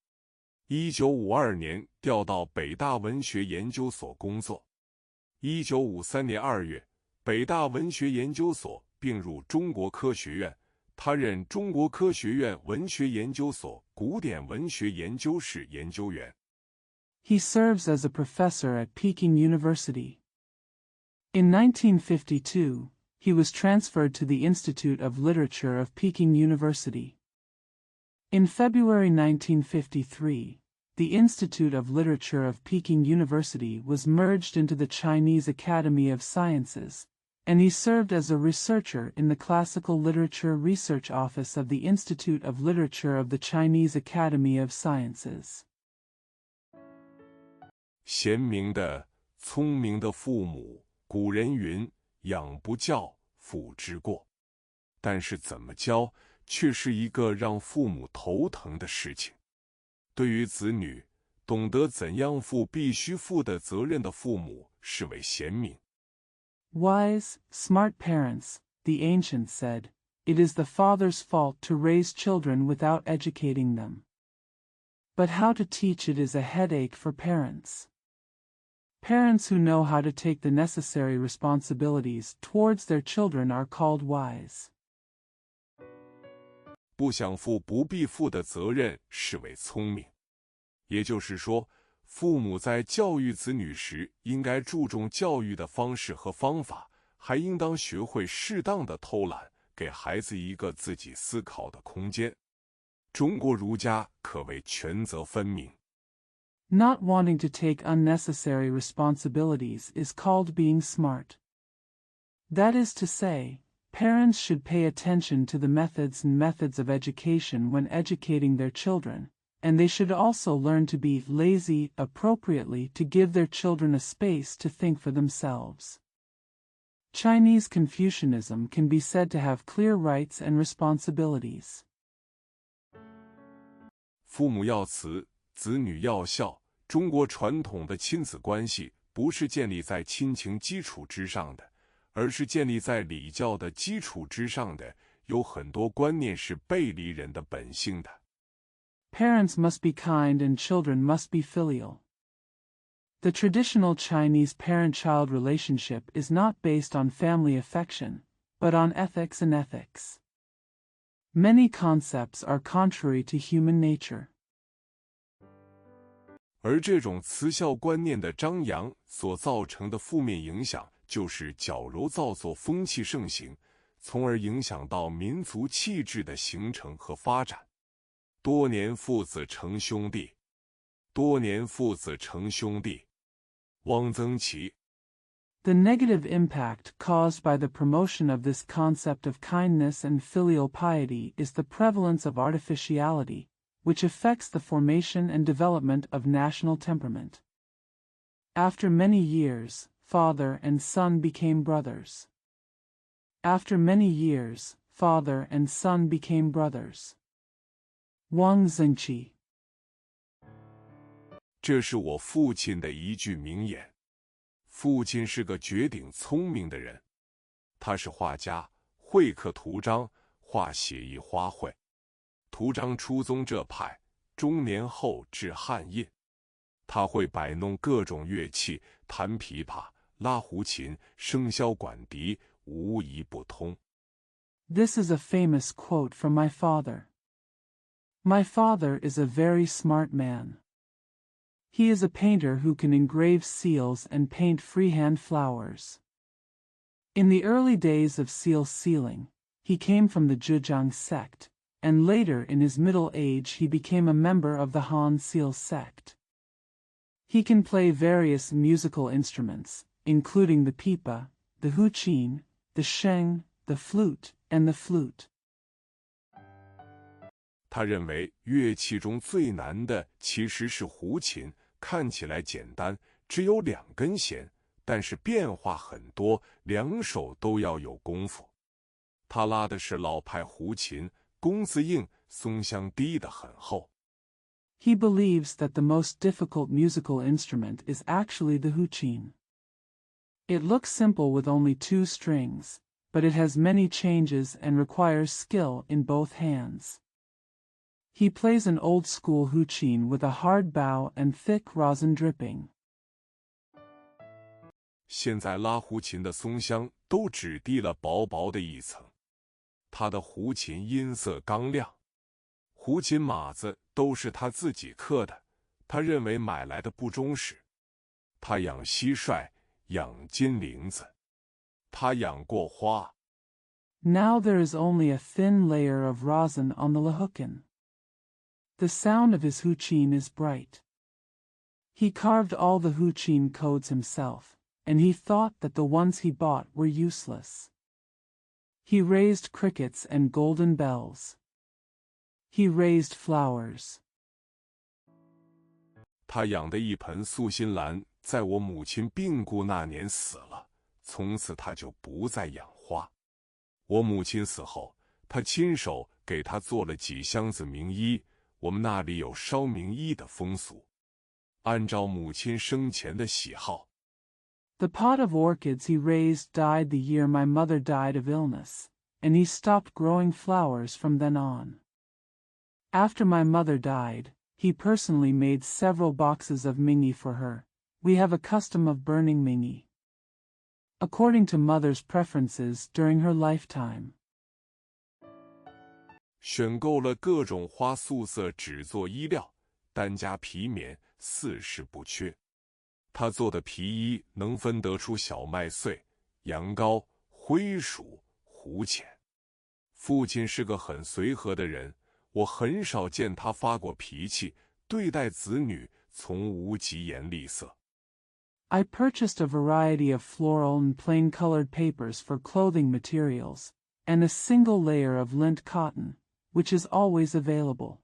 S1: 1952年调到北大文学研究所工作。1953年2月，北大文学研究所并入中国科学院，他任中国科学院文学研究所古典文学研究室研究员。
S2: He serves as a professor at Peking University. In 1952, he was transferred to the Institute of Literature of Peking University. In February 1953, the Institute of Literature of Peking University was merged into the Chinese Academy of Sciences, and he served as a researcher in the Classical Literature Research Office of the Institute of Literature of the Chinese Academy of Sciences.
S1: 贤明的、聪明的父母，古人云：“养不教，父之过。”但是怎么教，却是一个让父母头疼的事情。对于子女，懂得怎样负必须负的责任的父母，是为贤明。
S2: Wise, smart parents, the ancients said, it is the father's fault to raise children without educating them. But how to teach it is a headache for parents. Parents who know how to take the necessary responsibilities towards their children are called wise.
S1: 不想负不必负的责任，是为聪明。也就是说，父母在教育子女时，应该注重教育的方式和方法，还应当学会适当的偷懒，给孩子一个自己思考的空间。中国儒家可谓权责分明。
S2: Not wanting to take unnecessary responsibilities is called being smart. That is to say, parents should pay attention to the methods of education when educating their children, and they should also learn to be lazy appropriately to give their children a space to think for themselves. Chinese Confucianism can be said to have clear rights and responsibilities.
S1: 父母要慈，子女要孝。中国传统的亲子关系不是建立在亲情基础之上的，而是建立在礼教的基础之上的，有很多观念是背离人的本性的。
S2: Parents must be kind and children must be filial. The traditional Chinese parent-child relationship is not based on family affection, but on ethics and ethics. Many concepts are contrary to human nature. 而
S1: 这种慈孝观念的张扬所造成的负面影响，就是矫揉造作风气盛行，从而影响到民族气质的形成和发展。多年父子成兄弟，多年父子成兄弟。汪曾祺。
S2: The negative impact caused by the promotion of this concept of kindness and filial piety is the prevalence of artificiality, which affects the formation and development of national temperament. After many years, father and son became brothers. After many years, father and son became brothers. Wang Zengqi.
S1: 这是我父亲的一句名言。父亲是个绝顶聪明的人，他是画家，会刻图章，画写意花卉。图章初宗这派，中年后至汉印。他会摆弄各种乐器，弹琵琶、拉胡琴、笙箫管笛，无一不通。
S2: This is a famous quote from my father. My father is a very smart man. He is a painter who can engrave seals and paint freehand flowers. In the early days of seal sealing, he came from the Zhejiang sect, and later in his middle age he became a member of the Han seal sect. He can play various musical instruments, including the pipa, the huqin, the sheng, the flute, and the flute.
S1: 他认为乐器中最难的其实是胡琴，看起来简单，只有2根弦，但是变化很多，2手都要有功夫。他拉的是老派胡琴，弓子硬，松香滴得很厚。
S2: He believes that the most difficult musical instrument is actually the huqin. It looks simple with only 2 strings, but it has many changes and requires skill in both hands. He plays an old-school huqin with a hard bow and thick rosin dripping.
S1: 现在拉胡琴的松香都只滴了薄薄的一层。他的胡琴音色刚亮，胡琴码子都是他自己刻的，他认为买来的不忠实。他养蟋蟀，养金铃子，他养过花。
S2: Now there is only a thin layer of rosin on the lahukin. The sound of his huqin is bright. He carved all the huqin codes himself, and he thought that the ones he bought were useless. He raised crickets and golden bells. He raised flowers.
S1: 他养的一盆素心兰，在我母亲病故那年死了，从此他就不再养花。我母亲死后，他亲手给他做了几箱子名衣。我们那里有烧名衣的风俗，按照母亲生前的喜好。
S2: The pot of orchids he raised died the year my mother died of illness, and he stopped growing flowers from then on. After my mother died, he personally made several boxes of mingi for her. We have a custom of burning mingi, according to mother's preferences during her lifetime.
S1: 选购了各种花素色纸做衣料，单加皮棉，4式不缺。他做的皮衣能分得出小麦穗、羊羔、灰鼠、胡钱。父亲是个很随和的人，我很少见他发过脾气，对待子女从无疾言厉色。
S2: I purchased a variety of floral and plain-colored papers for clothing materials, and a single layer of lint cotton, which is always available.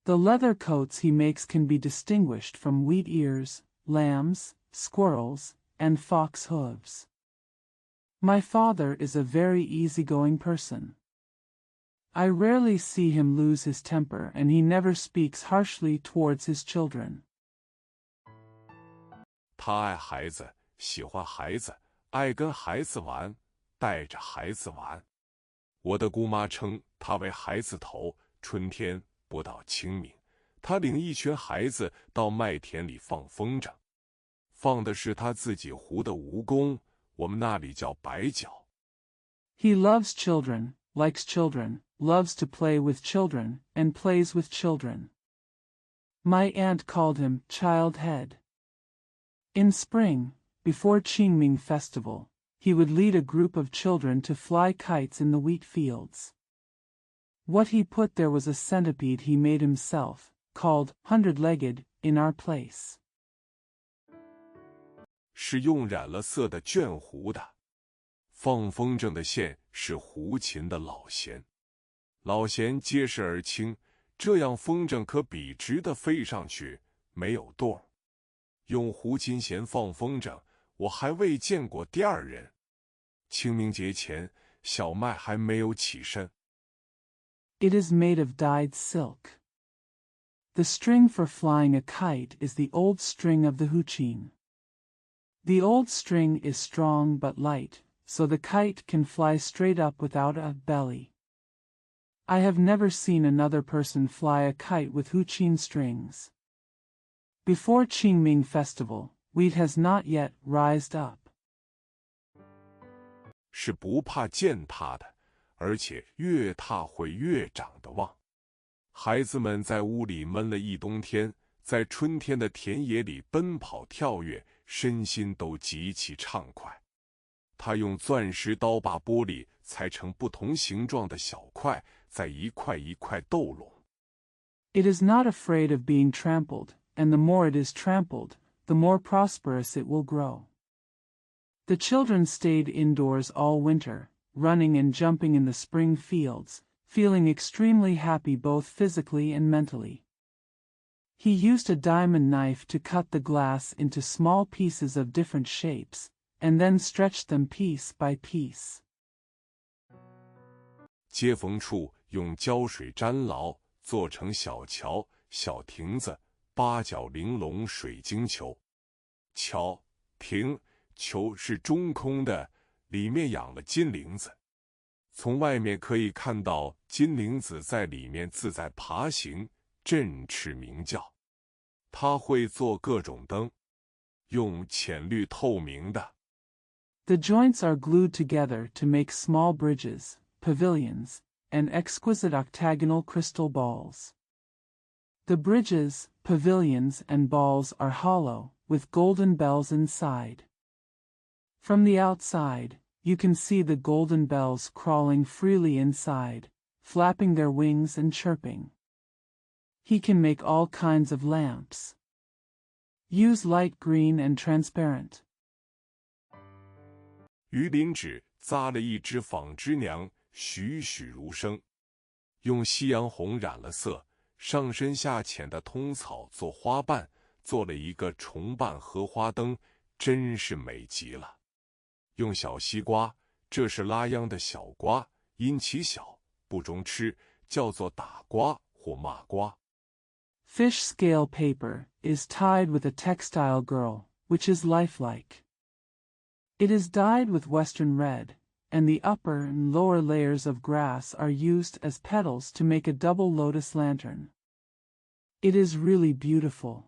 S2: The leather coats he makes can be distinguished from wheat ears, lambs, squirrels, and fox hooves. My father is a very easygoing person. I rarely see him lose his temper, and he never speaks harshly towards his children.
S1: 他爱孩子，喜欢孩子，爱跟孩子玩，带着孩子玩。我的姑妈称他为孩子头。春天不到清明，他领一群孩子到麦田里放风筝，放的是他自己糊的蜈蚣，我们那里叫白脚。
S2: He loves children, likes children, loves to play with children, and plays with children. My aunt called him Child Head. In spring, before Qingming Festival, he would lead a group of children to fly kites in the wheat fields. What he put there was a centipede he made himself, called hundred-legged, in our place.
S1: 是用染了色的绢胡的。放风筝的线是胡琴的老弦，老弦结实而轻，这样风筝可笔直地飞上去，没有舵。用胡琴弦放风筝，我还未见过第二人。清明节前，小麦还没有起身。
S2: It is made of dyed silk. The string for flying a kite is the old string of the huqin. The old string is strong but light, so the kite can fly straight up without a belly. I have never seen another person fly a kite with huqin strings. Before Qingming Festival, wheat has not yet rised up.
S1: 是不怕践踏的，而且越踏会越长得旺。孩子们在屋里闷了一冬天，在春天的田野里奔跑跳跃，身心都极其畅快。他用钻石刀把玻璃裁成不同形状的小块，再一块一块斗拢。
S2: It is not afraid of being trampled, and the more it is trampled, the more prosperous it will grow. The children stayed indoors all winter, running and jumping in the spring fields, feeling extremely happy both physically and mentally. He used a diamond knife to cut the glass into small pieces of different shapes, and then stretched them piece by piece.
S1: 接缝处用胶水粘牢，做成小桥、小亭子、八角玲珑水晶球。桥、亭、球是中空的，里面养了金铃子。从外面可以看到金铃子在里面自在爬行，振翅鸣叫。它会做各种灯，用浅绿透明的。
S2: The joints are glued together to make small bridges, pavilions, and exquisite octagonal crystal balls. The bridges, pavilions, and balls are hollow, with golden bells inside. From the outside, you can see the golden bells crawling freely inside, flapping their wings and chirping. He can make all kinds of lamps. Use light green and transparent.
S1: 鱼鳞纸扎了一只纺织娘，栩栩如生。用夕阳红染了色，上深下浅的通草做花瓣，做了一个重瓣荷花灯，真是美极了。用小西瓜，这是拉秧的小瓜，因其小，不中吃，叫做打瓜或骂瓜。
S2: Fish scale paper is tied with a textile girl, which is lifelike. It is dyed with western red, and the upper and lower layers of grass are used as petals to make a double lotus lantern. It is really beautiful.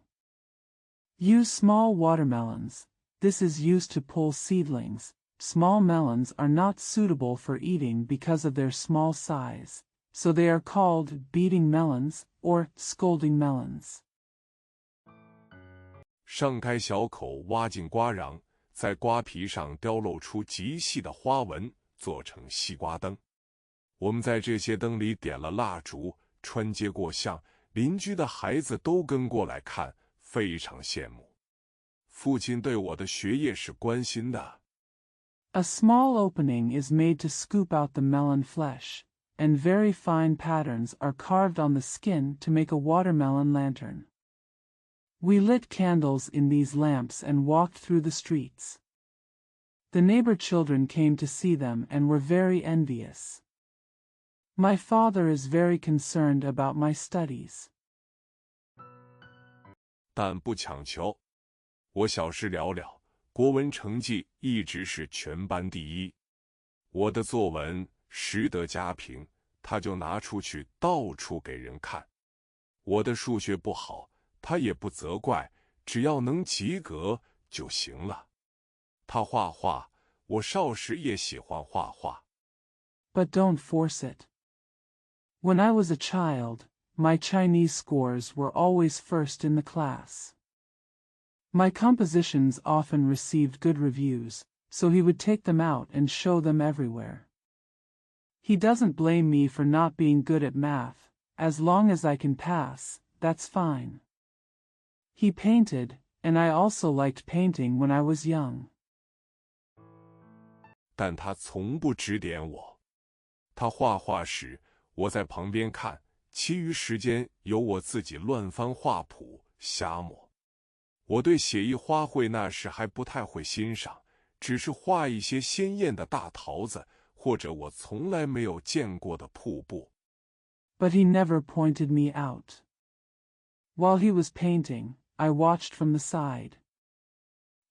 S2: Use small watermelons. This is used to pull seedlings. Small melons are not suitable for eating because of their small size, so they are called beating melons or scolding melons.
S1: 上开小口，挖进瓜瓤，在瓜皮上雕镂出极细的花纹，做成西瓜灯。我们在这些灯里点了蜡烛，穿街过巷，邻居的孩子都跟过来看，非常羡慕。父亲对我的学业是关心的。
S2: A small opening is made to scoop out the melon flesh, and very fine patterns are carved on the skin to make a watermelon lantern. We lit candles in these lamps and walked through the streets. The neighbor children came to see them and were very envious. My father is very concerned about my studies.
S1: 但不强求。我小事了了，国文成绩一直是全班第一。我的作文实得佳评，他就拿出去到处给人看。我的数学不好，他也不责怪，只要能及格就行了。他画画，我少时也喜欢画画。
S2: But don't force it. When I was a child, my Chinese scores were always first in the class. My compositions often received good reviews, so he would take them out and show them everywhere. He doesn't blame me for not being good at math. As long as I can pass, that's fine. He painted, and I also liked painting when I was young.
S1: 但他从不指点我。他画画时，我在旁边看，其余时间由我自己乱翻画谱，瞎抹。我对写意花卉那时还不太会欣赏，只是画一些鲜艳的大桃子，或者我从来没有见过的瀑布。
S2: But he never pointed me out. While he was painting, I watched from the side.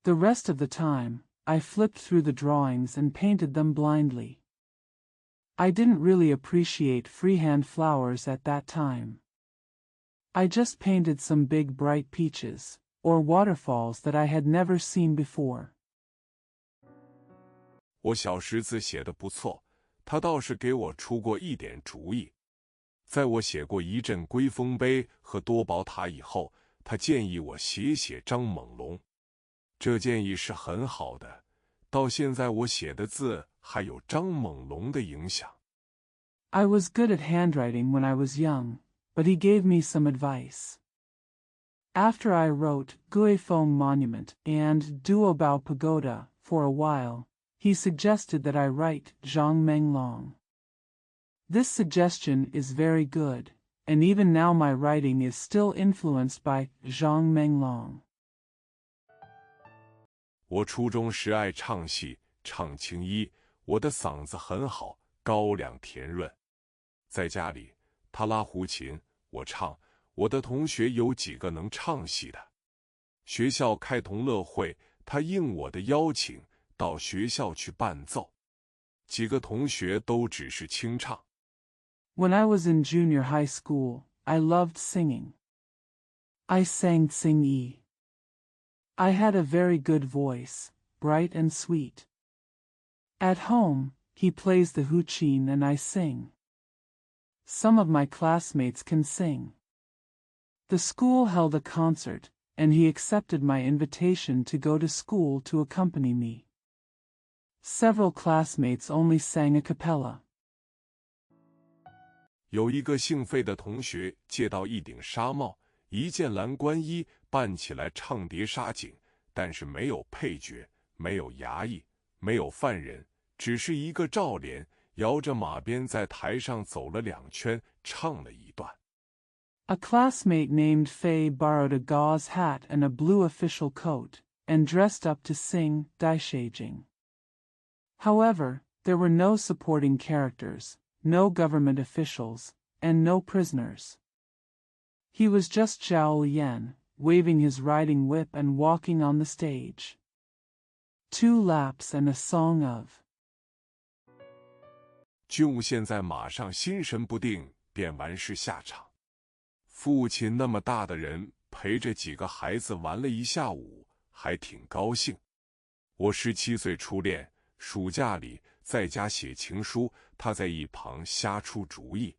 S2: The rest of the time, I flipped through the drawings and painted them blindly. I didn't really appreciate freehand flowers at that time. I just painted some big bright peaches, or waterfalls that I had never seen before.
S1: 我小识字写得不错，他倒是给我出过一点主意。在我写过一阵龟峰碑和多宝塔以后，他建议我写张猛龙。这建议是很好的，到现在我写的字还有张猛龙的影响。
S2: I was good at handwriting when I was young, but he gave me some advice. After I wrote Guifeng Monument and Duobao Pagoda for a while, he suggested that I write Zhang Menglong. This suggestion is very good, and even now my writing is still influenced by Zhang Menglong.
S1: 我初中时爱唱戏，唱青衣，我的嗓子很好，高亮甜润。在家里，他拉胡琴，我唱。我的同学有几个能唱戏的。学校开同乐会，他应我的邀请到学校去伴奏。几个同学都只是清唱。
S2: When I was in junior high school, I loved singing. I sang Tsing-yi. I had a very good voice, bright and sweet. At home, he plays the huqin and I sing. Some of my classmates can sing. The school held a concert, and he accepted my invitation to go to school to accompany me. Several classmates only sang a cappella.
S1: 有一个姓费的同学借到一顶纱帽，一件蓝官衣，扮起来唱碟杀警，但是没有配角，没有衙役，没有犯人，只是一个罩帘，摇着马鞭在台上走了2圈，唱了一段。
S2: A classmate named Fei borrowed a gauze hat and a blue official coat, and dressed up to sing Daishijing. However, there were no supporting characters, no government officials, and no prisoners. He was just Zhao Lian, waving his riding whip and walking on the stage. 2 laps and a song of.
S1: 军务现在马上心神不定，便完事下场。父亲那么大的人陪着几个孩子玩了一下午，还挺高兴。我17岁初恋，暑假里在家写情书，他在一旁瞎出主意。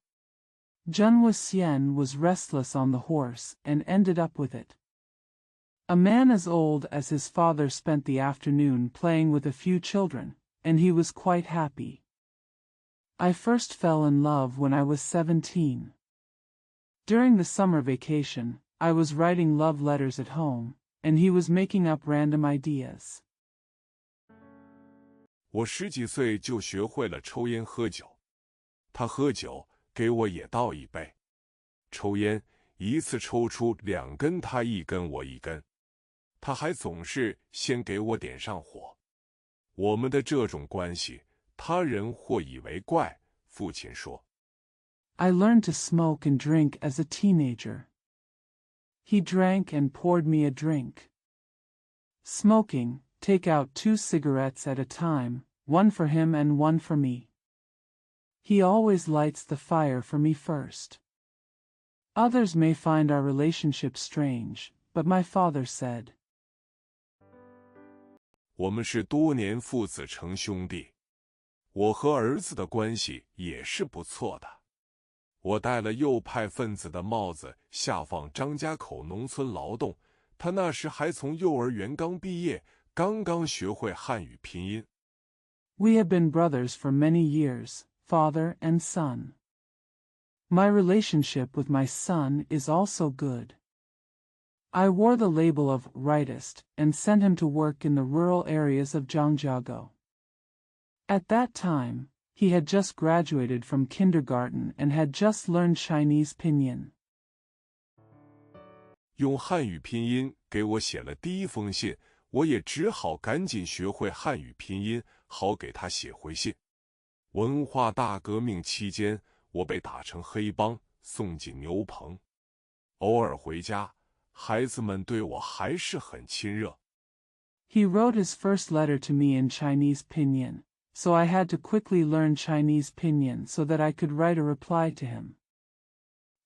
S2: Zhen Wuxian was restless on the horse and ended up with it. A man as old as his father spent the afternoon playing with a few children, and he was quite happy. I first fell in love when I was 17. During the summer vacation, I was writing love letters at home, and he was making up random ideas.
S1: 我10几岁就学会了抽烟喝酒，他喝酒给我也倒一杯。抽烟一次抽出2根，他1根我1根，他还总是先给我点上火。我们的这种关系，他人或以为怪。父亲说。
S2: I learned to smoke and drink as a teenager. He drank and poured me a drink. Smoking, take out 2 cigarettes at a time, one for him and one for me. He always lights the fire for me first. Others may find our relationship strange, but my father said.
S1: 我们是多年父子成兄弟，我和儿子的关系也是不错的。我戴了右派分子的帽子，下放张家口农村劳动，他那时还从幼儿园刚毕业，刚刚学会汉语拼音。
S2: We have been brothers for many years, father and son. My relationship with my son is also good. I wore the label of rightist and sent him to work in the rural areas of Zhangjiago. At that time, he had just graduated from kindergarten and had just learned Chinese pinyin.
S1: 用汉语拼音给我写了第一封信，我也只好赶紧学会汉语拼音，好给他写回信。文化大革命期间，我被打成黑帮，送进牛棚。偶尔回家，孩子们对我还是很亲热。
S2: He wrote his first letter to me in Chinese pinyin, so I had to quickly learn Chinese pinyin so that I could write a reply to him.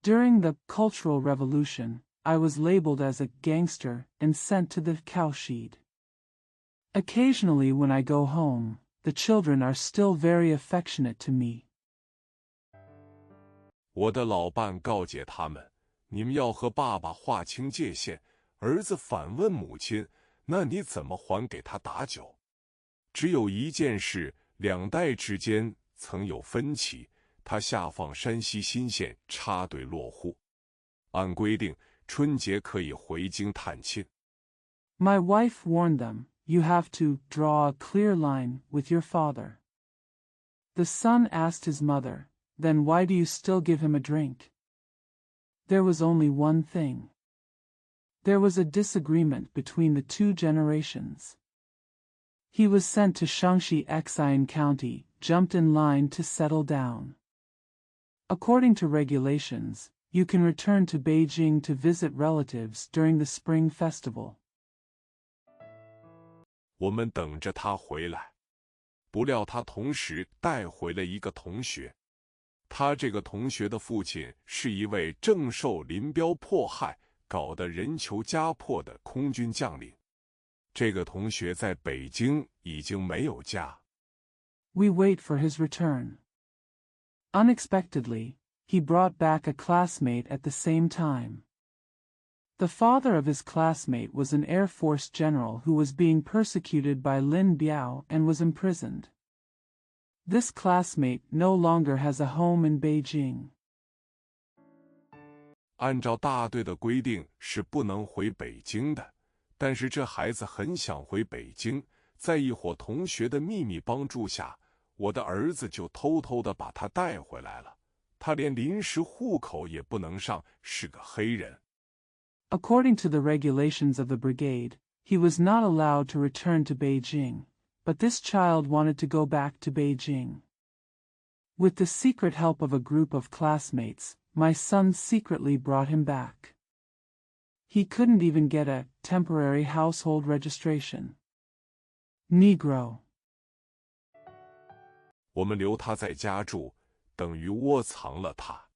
S2: During the Cultural Revolution, I was labeled as a gangster and sent to the cowshed. Occasionally when I go home, the children are still very affectionate to me.
S1: 我的老伴告诫他们，你们要和爸爸划清界限。儿子反问母亲，那你怎么还给他打酒？只有一件事，两代之间曾有分歧，他下放山西新县插队落户。按规定，春节可以回京探亲。
S2: My wife warned them, you have to draw a clear line with your father. The son asked his mother, then why do you still give him a drink? There was only one thing. There was a disagreement between the two generations. He was sent to Shaanxi Xian County, jumped in line to settle down. According to regulations, you can return to Beijing to visit relatives during the Spring Festival.
S1: 我们等着他回来，不料他同时带回了一个同学。他这个同学的父亲是一位正受林彪迫害，搞得人求家破的空军将领。这个同学在北京已经没有家。
S2: We wait for his return. Unexpectedly, he brought back a classmate at the same time. The father of his classmate was an Air Force general who was being persecuted by Lin Biao and was imprisoned. This classmate no longer has a home in Beijing.
S1: 按照大队的规定是不能回北京的，但是这孩子很想回北京，在一伙同学的秘密帮助下，我的儿子就偷偷地把他带回来了。他连临时户口也不能上，是个黑人。
S2: According to the regulations of the brigade, he was not allowed to return to Beijing, but this child wanted to go back to Beijing. With the secret help of a group of classmates, my son secretly brought him back. He couldn't even get a temporary household registration. Negro.
S1: 我们留他在家住，等于窝藏了他。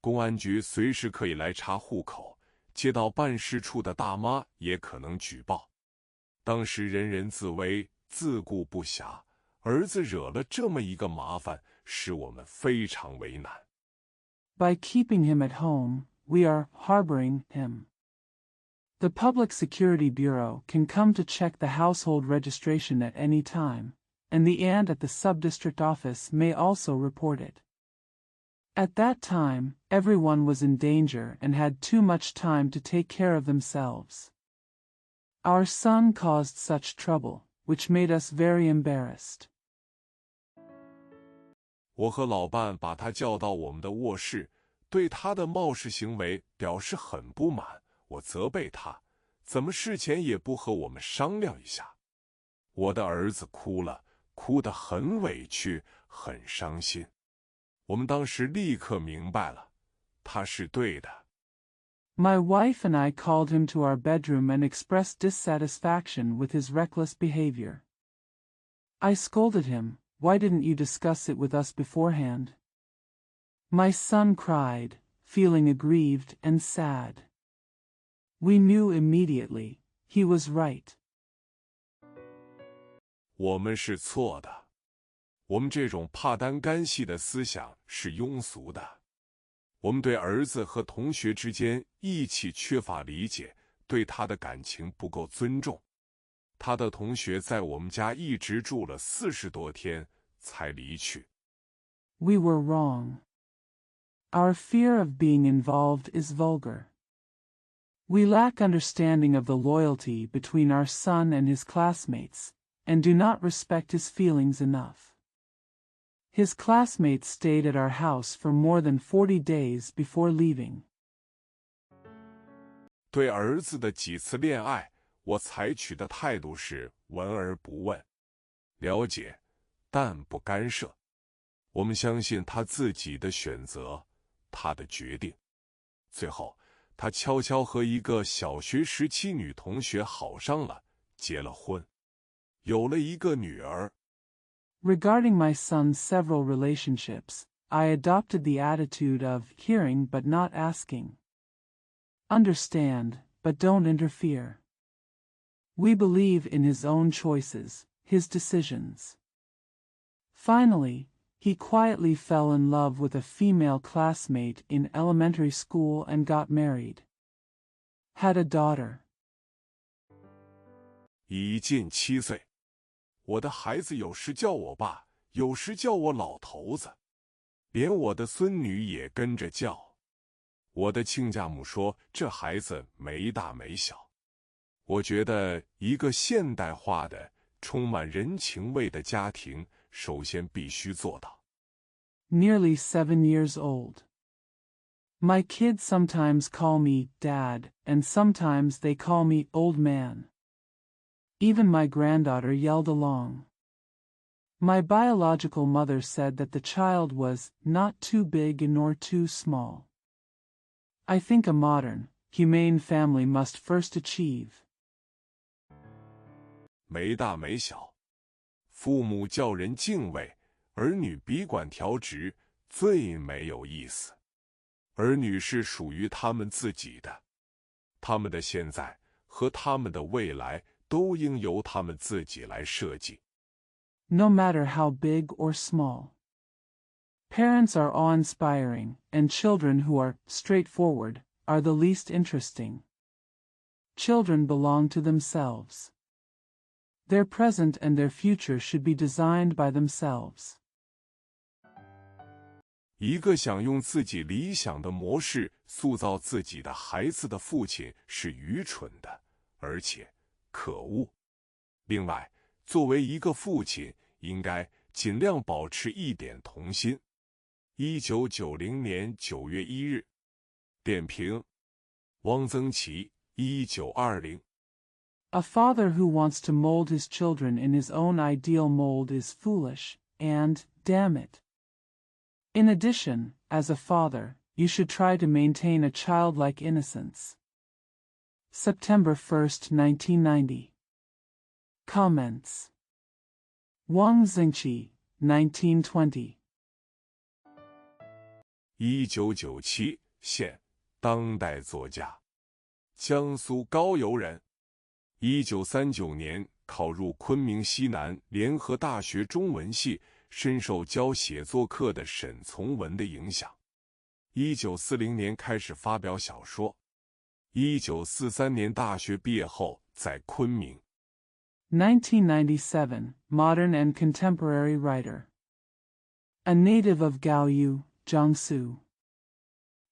S1: 公安局随时可以来查户口，街道办事处的大妈也可能举报。当时人人自危，自顾不暇，儿子惹了这么一个麻烦，使我们非常为难。
S2: By keeping him at home, we are harboring him. The Public Security Bureau can come to check the household registration at any time, and the aunt at the sub-district office may also report it. At that time, everyone was in danger and had too much time to take care of themselves. Our son caused such trouble, which made us very embarrassed.
S1: 我和老伴把他叫到我们的卧室，对他的冒失行为表示很不满。我责备他，怎么事前也不和我们商量一下？我的儿子哭了，哭得很委屈，很伤心。我们当时立刻明白了，他是对的。
S2: My wife and I called him to our bedroom and expressed dissatisfaction with his reckless behavior. I scolded him, "Why didn't you discuss it with us beforehand?" My son cried, feeling aggrieved and sad. We knew immediately, he was right.
S1: 我们是错的。我们这种怕担干系的思想是庸俗的。我们对儿子和同学之间义气缺乏理解，对他的感情不够尊重。他的同学在我们家一直住了40多天才离去。
S2: We were wrong. Our fear of being involved is vulgar. We lack understanding of the loyalty between our son and his classmates, and do not respect his feelings enough. His classmates stayed at our house for more than 40 days before leaving.
S1: 对儿子的几次恋爱，我采取的态度是闻而不问，了解，但不干涉。我们相信他自己的选择，他的决定。最后，他悄悄和一个小学时期女同学好上了，结了婚，有了一个女儿。
S2: Regarding my son's several relationships, I adopted the attitude of hearing but not asking. Understand, but don't interfere. We believe in his own choices, his decisions. Finally, he quietly fell in love with a female classmate in elementary school and got married. Had a daughter.
S1: 已近7岁，我的孩子有时叫我爸，有时叫我老头子，连我的孙女也跟着叫。我的亲家母说，这孩子没大没小。我觉得一个现代化的、充满人情味的家庭，首先必须做到。
S2: Nearly 7 years old. My kids sometimes call me Dad, and sometimes they call me Old Man. Even my granddaughter yelled along. My biological mother said that the child was not too big nor too small. I think a modern, humane family must first achieve.
S1: 没大没小，父母叫人敬畏，儿女笔管调直，最没有意思。儿女是属于他们自己的，他们的现在和他们的未来都应由他们自己来设计。
S2: No matter how big or small. Parents are awe-inspiring, and children who are straightforward are the least interesting. Children belong to themselves. Their present and their future should be designed by themselves.
S1: 一个想用自己理想的模式塑造自己的孩子的父亲是愚蠢的，而且可恶。另外，作为一个父亲，应该尽量保持一点童心。1990年9月1日，点评：汪曾祺，1920。
S2: A father who wants to mold his children in his own ideal mold is foolish, and, damn it. In addition, as a father, you should try to maintain a childlike innocence. September 1, 1990. Comments. Wang Zingqi, 1920.
S1: 1997现，当代作家，江苏高邮人。1939年考入昆明西南联合大学中文系，深受教写作课的沈从文的影响。1940年开始发表小说。1943年大学毕业后在昆明。
S2: 1997, modern and contemporary writer. A native of Gaoyu, Jiangsu.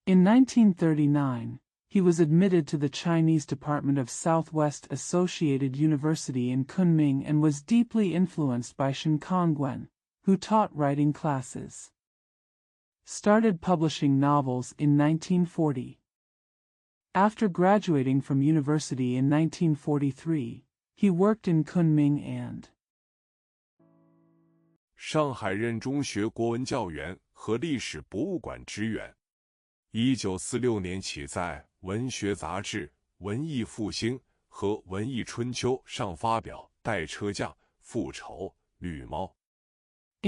S2: In 1939, he was admitted to the Chinese Department of Southwest Associated University in Kunming and was deeply influenced by Shen Congwen, who taught writing classes. Started publishing novels in 1940. After graduating from university in 1943, he worked in Kunming and
S1: 上海任中学国文教员和历史博物馆职员。1946年起在《文学杂志》《文艺复兴》和《文艺春秋》上发表《带车匠》《复仇》《绿猫》。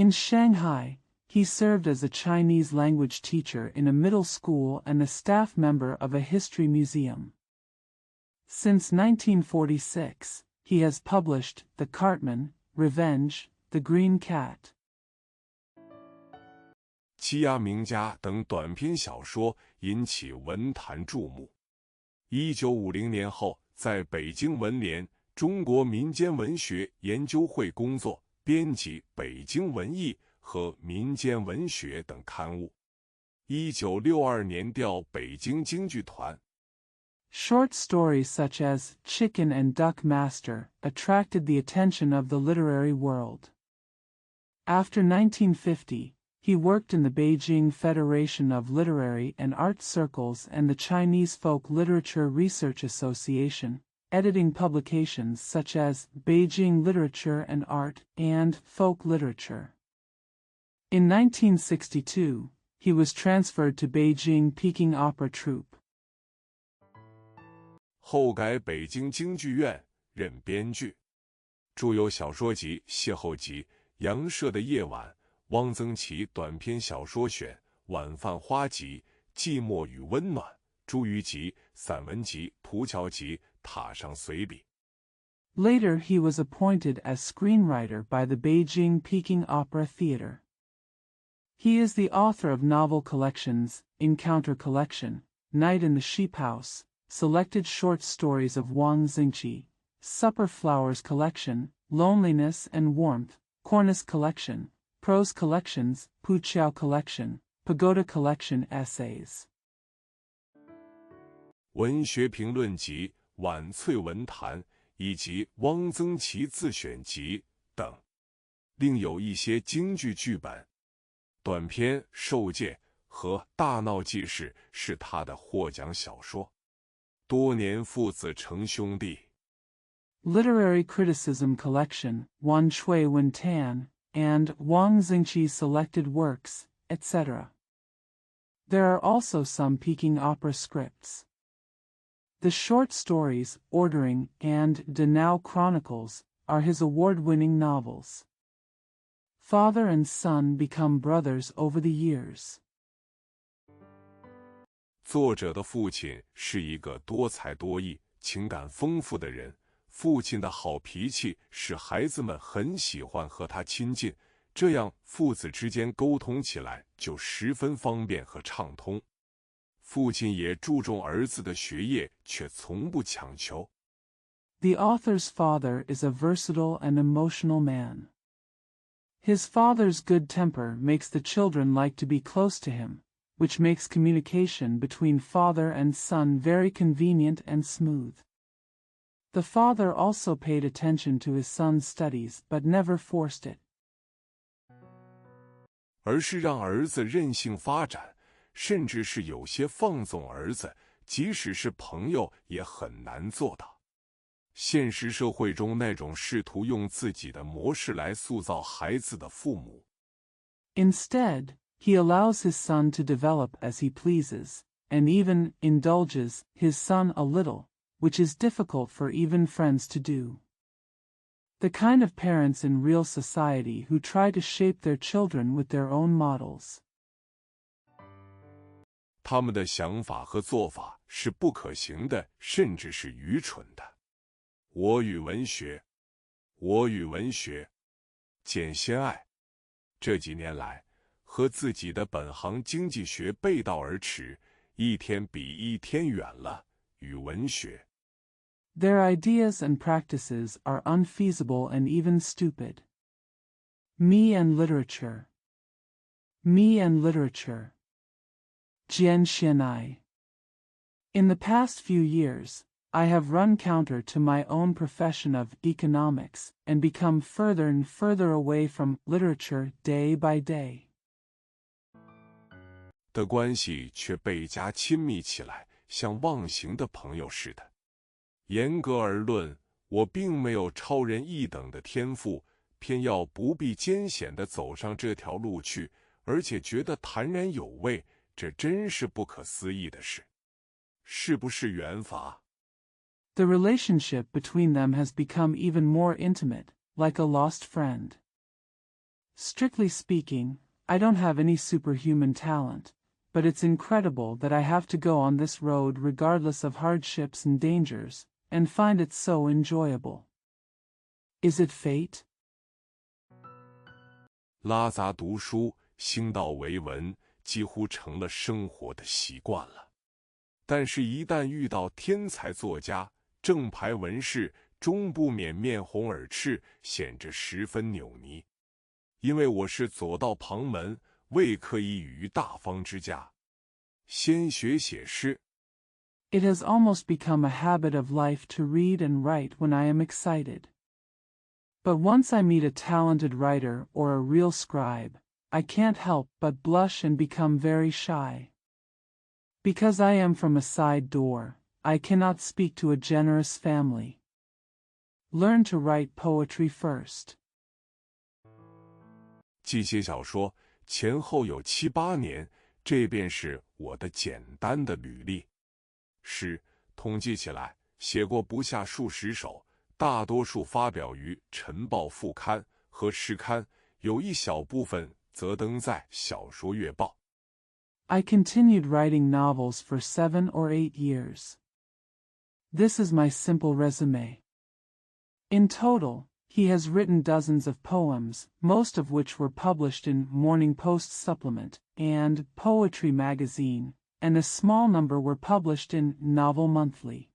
S2: In Shanghai, he served as a Chinese language teacher in a middle school and a staff member of a history museum. Since 1946, he has published The Cartman, Revenge, The Green Cat.
S1: 欺压名家等短篇小说引起文坛注目。1950年后，在北京文联中国民间文学研究会工作，编辑《北京文艺》和《民间文学》等刊物。1962年调北京京剧团。
S2: Short stories such as Chicken and Duck Master attracted the attention of the literary world. After 1950, he worked in the Beijing Federation of Literary and Art Circles and the Chinese Folk Literature Research Association, editing publications such as Beijing Literature and Art and Folk Literature. In 1962, he was transferred to Beijing Peking Opera Troupe.
S1: 后改北京京剧院任编剧，著有小说集《邂逅集》、杨舍的夜晚、汪曾祺短篇小说选、晚饭花集、寂寞与温暖、茱萸集、散文集、蒲桥集、塔上随笔。
S2: Later he was appointed as screenwriter by the Beijing Peking Opera Theater. He is the author of novel collections, Encounter Collection, Night in the Sheep House, Selected Short Stories of Wang Xingqi, Supper Flowers Collection, Loneliness and Warmth, Cornice Collection, Prose Collections, Puqiao Collection, Pagoda Collection Essays.
S1: 文学评论集、晚翠文坛以及汪曾祺自选集等，另有一些京剧剧本。短篇《受戒》和《大闹记事》是他的获奖小说。多年父子成兄弟。
S2: Literary Criticism Collection, Wan Shui Wen Tan, and Wang Xingqi's Selected Works, etc. There are also some Peking opera scripts. The short stories, Ordering, and Danao Chronicles, are his award-winning novels. Father and son become brothers over the years.
S1: 作者的父亲是一个多才多艺、情感丰富的人。父亲的好脾气使孩子们很喜欢和他亲近，这样父子之间沟通起来就十分方便和畅通。父亲也注重儿子的学业，却从不强求。
S2: The author's father is a versatile and emotional man. His father's good temper makes the children like to be close to him, which makes communication between father and son very convenient and smooth. The father also paid attention to his son's studies but never forced it.
S1: 而是让儿子任性发展，甚至是有些放纵儿子，即使是朋友也很难做到。现实社会中那种试图用自己的模式来塑造孩子的父母。
S2: Instead, he allows his son to develop as he pleases, and even indulges his son a little, which is difficult for even friends to do. The kind of parents in real society who try to shape their children with their own models.
S1: 他们的想法和做法是不可行的，甚至是愚蠢的。我与文学，我与文学，简先爱。这几年来，和自己的本行经济学背道而驰，一天比一天远了。与文学。
S2: Their ideas and practices are unfeasible and even stupid. Me and literature. Me and literature. Jian Xianai. In the past few years, I have run counter to my own profession of economics and become further and further away from literature day by day.
S1: 的关系却倍加亲密起来，像忘形的朋友似的。严格而论，我并没有超人一等的天赋，偏要不避艰险地走上这条路去，而且觉得坦然有味，这真是不可思议的事。是不是缘法？
S2: The relationship between them has become even more intimate, like a lost friend. Strictly speaking, I don't have any superhuman talent, but it's incredible that I have to go on this road regardless of hardships and dangers, and find it so enjoyable. Is it fate?
S1: 拉杂读书，兴道为文，几乎成了生活的习惯了。但是一旦遇到天才作家，正牌文士，终不免面红耳赤，显着十分扭捏。因为我是左道旁门，未可以语于大方之家。先学写诗。
S2: It has almost become a habit of life to read and write when I am excited. But once I meet a talented writer or a real scribe, I can't help but blush and become very shy. Because I am from a side door, I cannot speak to a generous family. Learn to write poetry first.
S1: 既写小说，前后有7、8年，这便是我的简单的履历。诗统计起来，写过不下数十首，大多数发表于晨报副刊和诗刊，有一小部分则登在小说月报。
S2: I continued writing novels for 7 or 8 years. This is my simple resume. In total, he has written dozens of poems, most of which were published in Morning Post Supplement and Poetry Magazine, and a small number were published in Novel Monthly.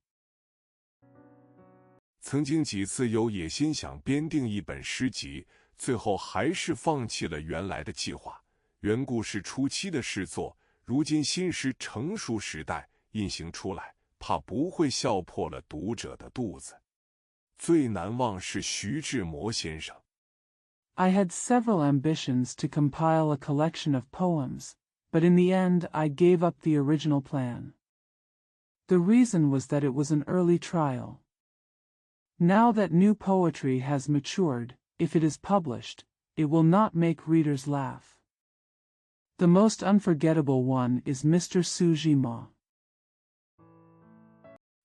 S1: 曾经几次有野心想编订一本诗集，最后还是放弃了原来的计划。缘故是初期的诗作，如今新诗成熟时代印行出来，怕不会笑破了读者的肚子。最难忘是徐志摩先生。
S2: I had several ambitions to compile a collection of poems, but in the end I gave up the original plan. The reason was that it was an early trial. Now that new poetry has matured, if it is published, it will not make readers laugh. The most unforgettable one is Mr. Sujima.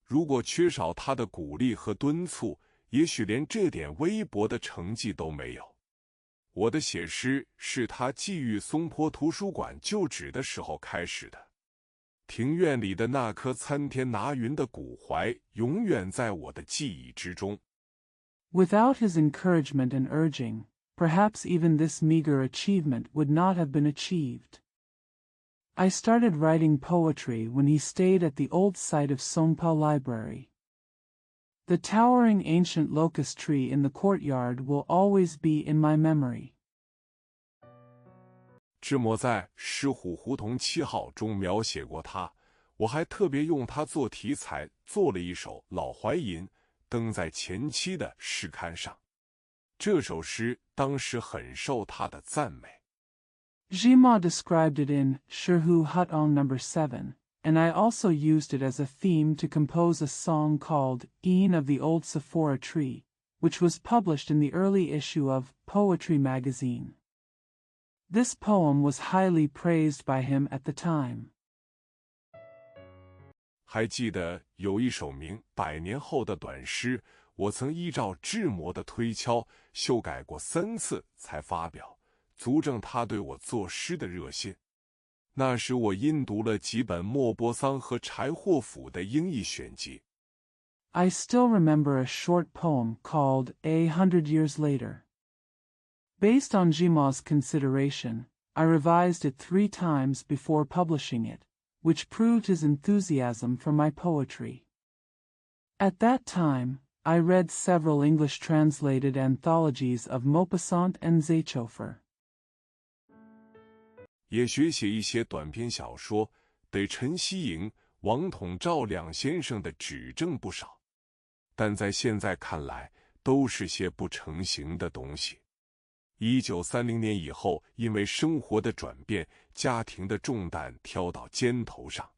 S1: 如果缺少他的鼓励和敦促，也许连这点微薄的成绩都没有。我的写诗是他寄寓松坡图书馆旧址的时候开始的。庭院里的那棵参天拿云的古槐，永远在我的记忆之中。
S2: Without his encouragement and urging, perhaps even this meager achievement would not have been achieved. I started writing poetry when he stayed at the old site of Songpa Library. The towering ancient locust tree in the courtyard will always be in my memory.
S1: 志摩在《狮虎胡同7号》中描写过他，我还特别用他做题材，做了一首《老怀吟》，登在前期的诗刊上。这首诗当时很受他的赞美。
S2: Jima described it in Shirhu Hutong No. 7, and I also used it as a theme to compose a song called Ean of the Old Sephora Tree, which was published in the early issue of Poetry Magazine. This poem was highly praised by him at the time.
S1: 还记得有一首名《100年后的短诗》，我曾依照志摩的推敲，修改过3次才发表，足证他对我作诗的热心。那时我因读了几本莫泊桑和柴霍甫的英译选集。
S2: I still remember a short poem called 100 Years Later. Based on Jima's consideration, I revised it 3 times before publishing it, which proved his enthusiasm for my poetry. At that time, I read several English translated anthologies of Maupassant and Zeychofer.
S1: 也学写一些短篇小说，得陈希莹、王统照两先生的指正不少，但在现在看来，都是些不成形的东西。1930年以后，因为生活的转变，家庭的重担挑到肩头上。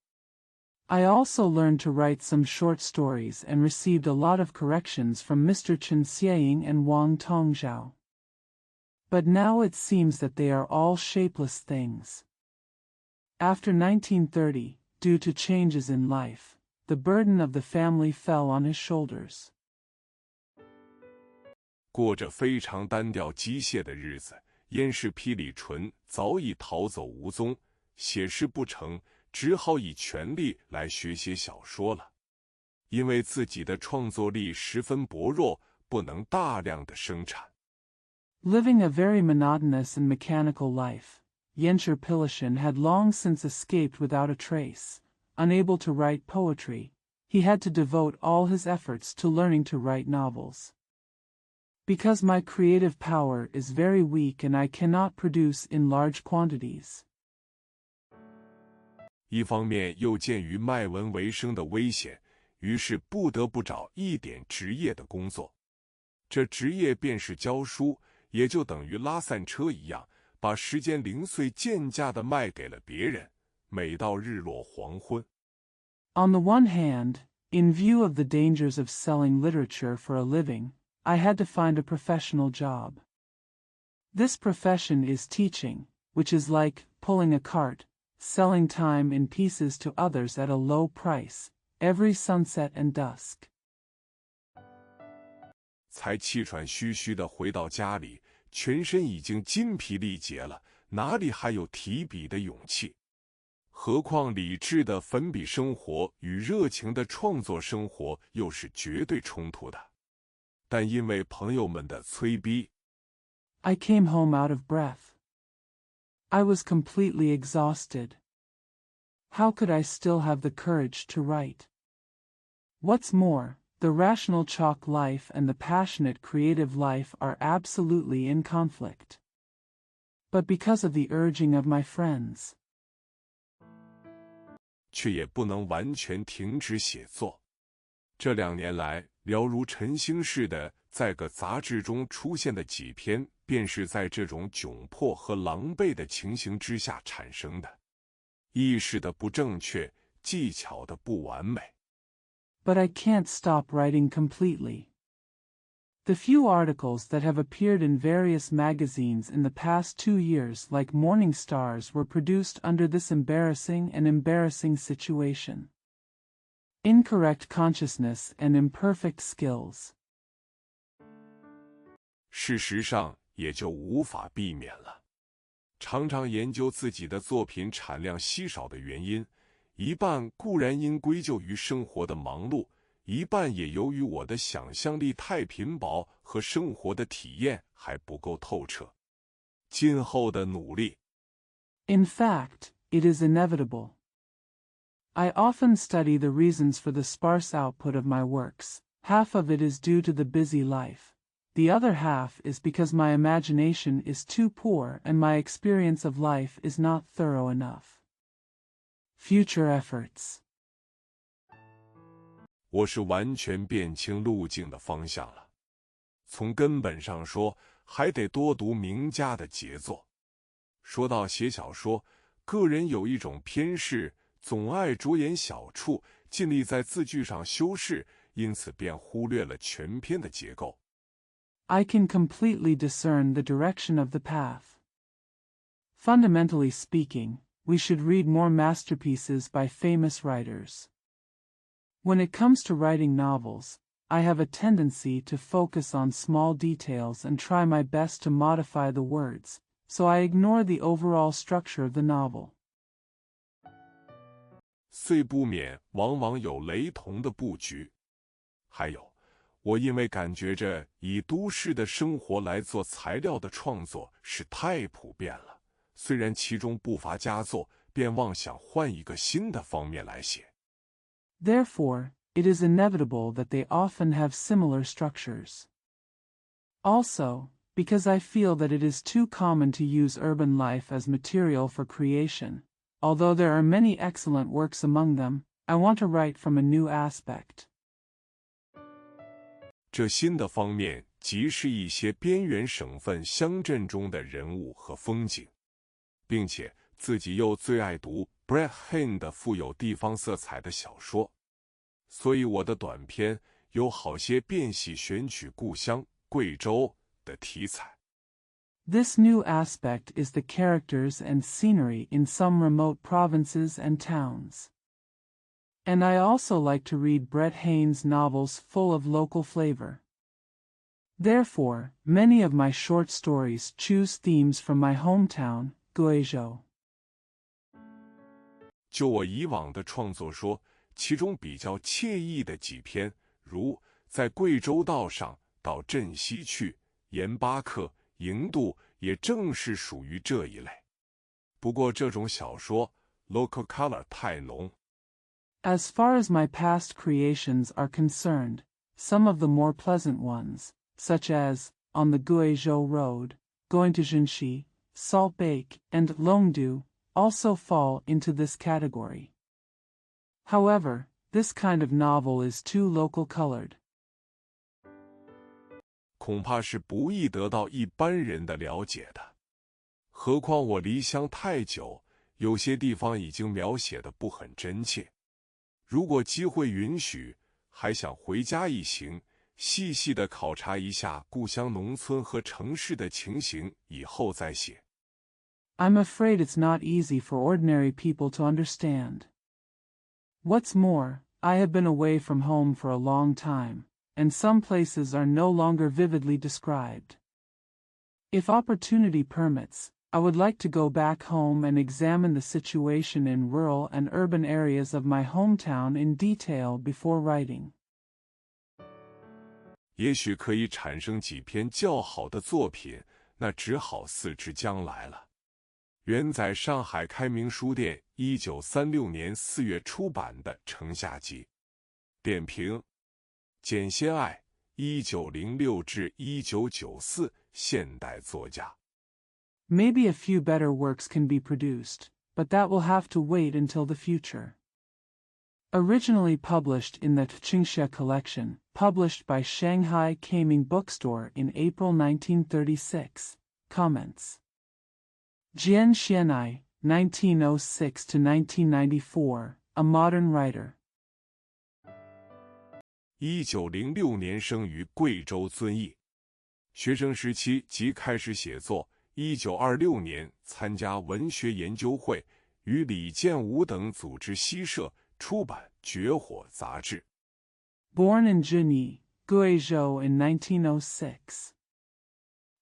S2: I also learned to write some short stories and received a lot of corrections from Mr. Chen Xieying and Wang Tongzhao. But now it seems that they are all shapeless things. After 1930, due to changes in life, the burden of the family fell on his shoulders.
S1: 过着非常单调机械的日子，燕氏霹雳纯早已逃走无踪，写诗不成，只好以权力来学写小说了。因为自己的创作力十分薄弱，不能大量的生产。
S2: Living a very monotonous and mechanical life, Yenshir Pilishin had long since escaped without a trace, unable to write poetry, he had to devote all his efforts to learning to write novels. Because my creative power is very weak and I cannot produce in large quantities.
S1: 一方面又鉴于卖文为生的危险，于是不得不找一点职业的工作。这职业便是教书，也就等于拉散车一样，把时间零碎贱价的卖给了别人，每到日落黄昏。
S2: On the one hand, in view of the dangers of selling literature for a living, I had to find a professional job. This profession is teaching, which is like pulling a cart, selling time in pieces to others at a low price, every sunset and dusk.
S1: 才气喘吁吁地回到家里，全身已经筋疲力竭了，哪里还有提笔的勇气？何况理智的粉笔生活与热情的创作生活又是绝对冲突的。但因为朋友们的催逼，
S2: I came home out of breath. I was completely exhausted. How could I still have the courage to write? What's more, the rational chalk life and the passionate creative life are absolutely in conflict. But because of the urging of my friends,
S1: 却也不能完全停止写作。这2年来，了如晨星似的在各杂志中出现的几篇，便是在这种窘迫和狼狈的情形之下产生的。意识的不正确，技巧的不完美。
S2: But I can't stop writing completely. The few articles that have appeared in various magazines in the past 2 years, like Morning Stars, were produced under this embarrassing situation. Incorrect consciousness and imperfect skills.
S1: 事实上，也就无法避免了。常常研究自己的作品产量稀少的原因，一半固然应归咎于生活的忙碌，一半也由于我的想象力太贫薄和生活的体验还不够透彻。今后的努力
S2: In fact, it is inevitable. I often study the reasons for the sparse output of my works. Half of it is due to the busy life. The other half is because my imagination is too poor and my experience of life is not thorough enough. Future efforts.
S1: 我是完全辨清路径的方向了。从根本上说，还得多读名家的杰作。说到写小说，个人有一种偏嗜，总爱着眼小处，尽力在字句上修饰，因此便忽略了全篇的结构。
S2: I can completely discern the direction of the path. Fundamentally speaking, we should read more masterpieces by famous writers. When it comes to writing novels, I have a tendency to focus on small details and try my best to modify the words, so I ignore the overall structure of the novel.
S1: 虽不免往往有雷同的布局。还有，我因为感觉着以都市的生活来做材料的创作是太普遍了，虽然其中不乏佳作，便妄想换一个新的方面来写。
S2: Therefore, it is inevitable that they often have similar structures. Also, because I feel that it is too common to use urban life as material for creation, although there are many excellent works among them, I want to write from a new aspect.
S1: 这新的方面即是一些边缘省份乡镇中的人物和风景，并且自己又最爱读 Brett Hane 的富有地方色彩的小说，所以我的短篇有好些便喜选取故乡贵州的题材。
S2: This new aspect is the characters and scenery in some remote provinces and towns. And I also like to read Brett Hane's novels full of local flavor. Therefore, many of my short stories choose themes from my hometown, Guizhou.
S1: 就我以往的创作说，其中比较惬意的几篇，如在贵州道上到镇西去、盐巴克、营渡，也正是属于这一类。不过这种小说 local color 太浓。
S2: As far as my past creations are concerned, some of the more pleasant ones, such as On the Guizhou Road, Going to Jinshi, Salt Bake, and Longdu, also fall into this category. However, this kind of novel is too local colored.
S1: 恐怕是不易得到一般人的了解的。何况我离乡太久，有些地方已经描写的不很真切。如果机会允许，还想回家一行，细细地考察一下故乡农村和城市的情形，以后再写。
S2: I'm afraid it's not easy for ordinary people to understand. What's more, I have been away from home for a long time, and some places are no longer vividly described. If opportunity permits, I would like to go back home and examine the situation in rural and urban areas of my hometown in detail before writing.
S1: 也许可以产生几篇较好的作品，那只好四之将来了。原载上海开明书店1936年4月出版的《城下集》。点评：简先爱，1906至1994，现代作家。
S2: Maybe a few better works can be produced, but that will have to wait until the future. Originally published in the Qingshe collection, published by Shanghai Kaming Bookstore in April 1936. Comments. Jian Xianai, 1906 to 1994, a modern writer.
S1: 1906年生于贵州遵义，学生时期即开始写作。1926年参加文学研究会，与李建武等组织西社出版《绝火》杂志。
S2: Born in Junyi, Guizhou in 1906.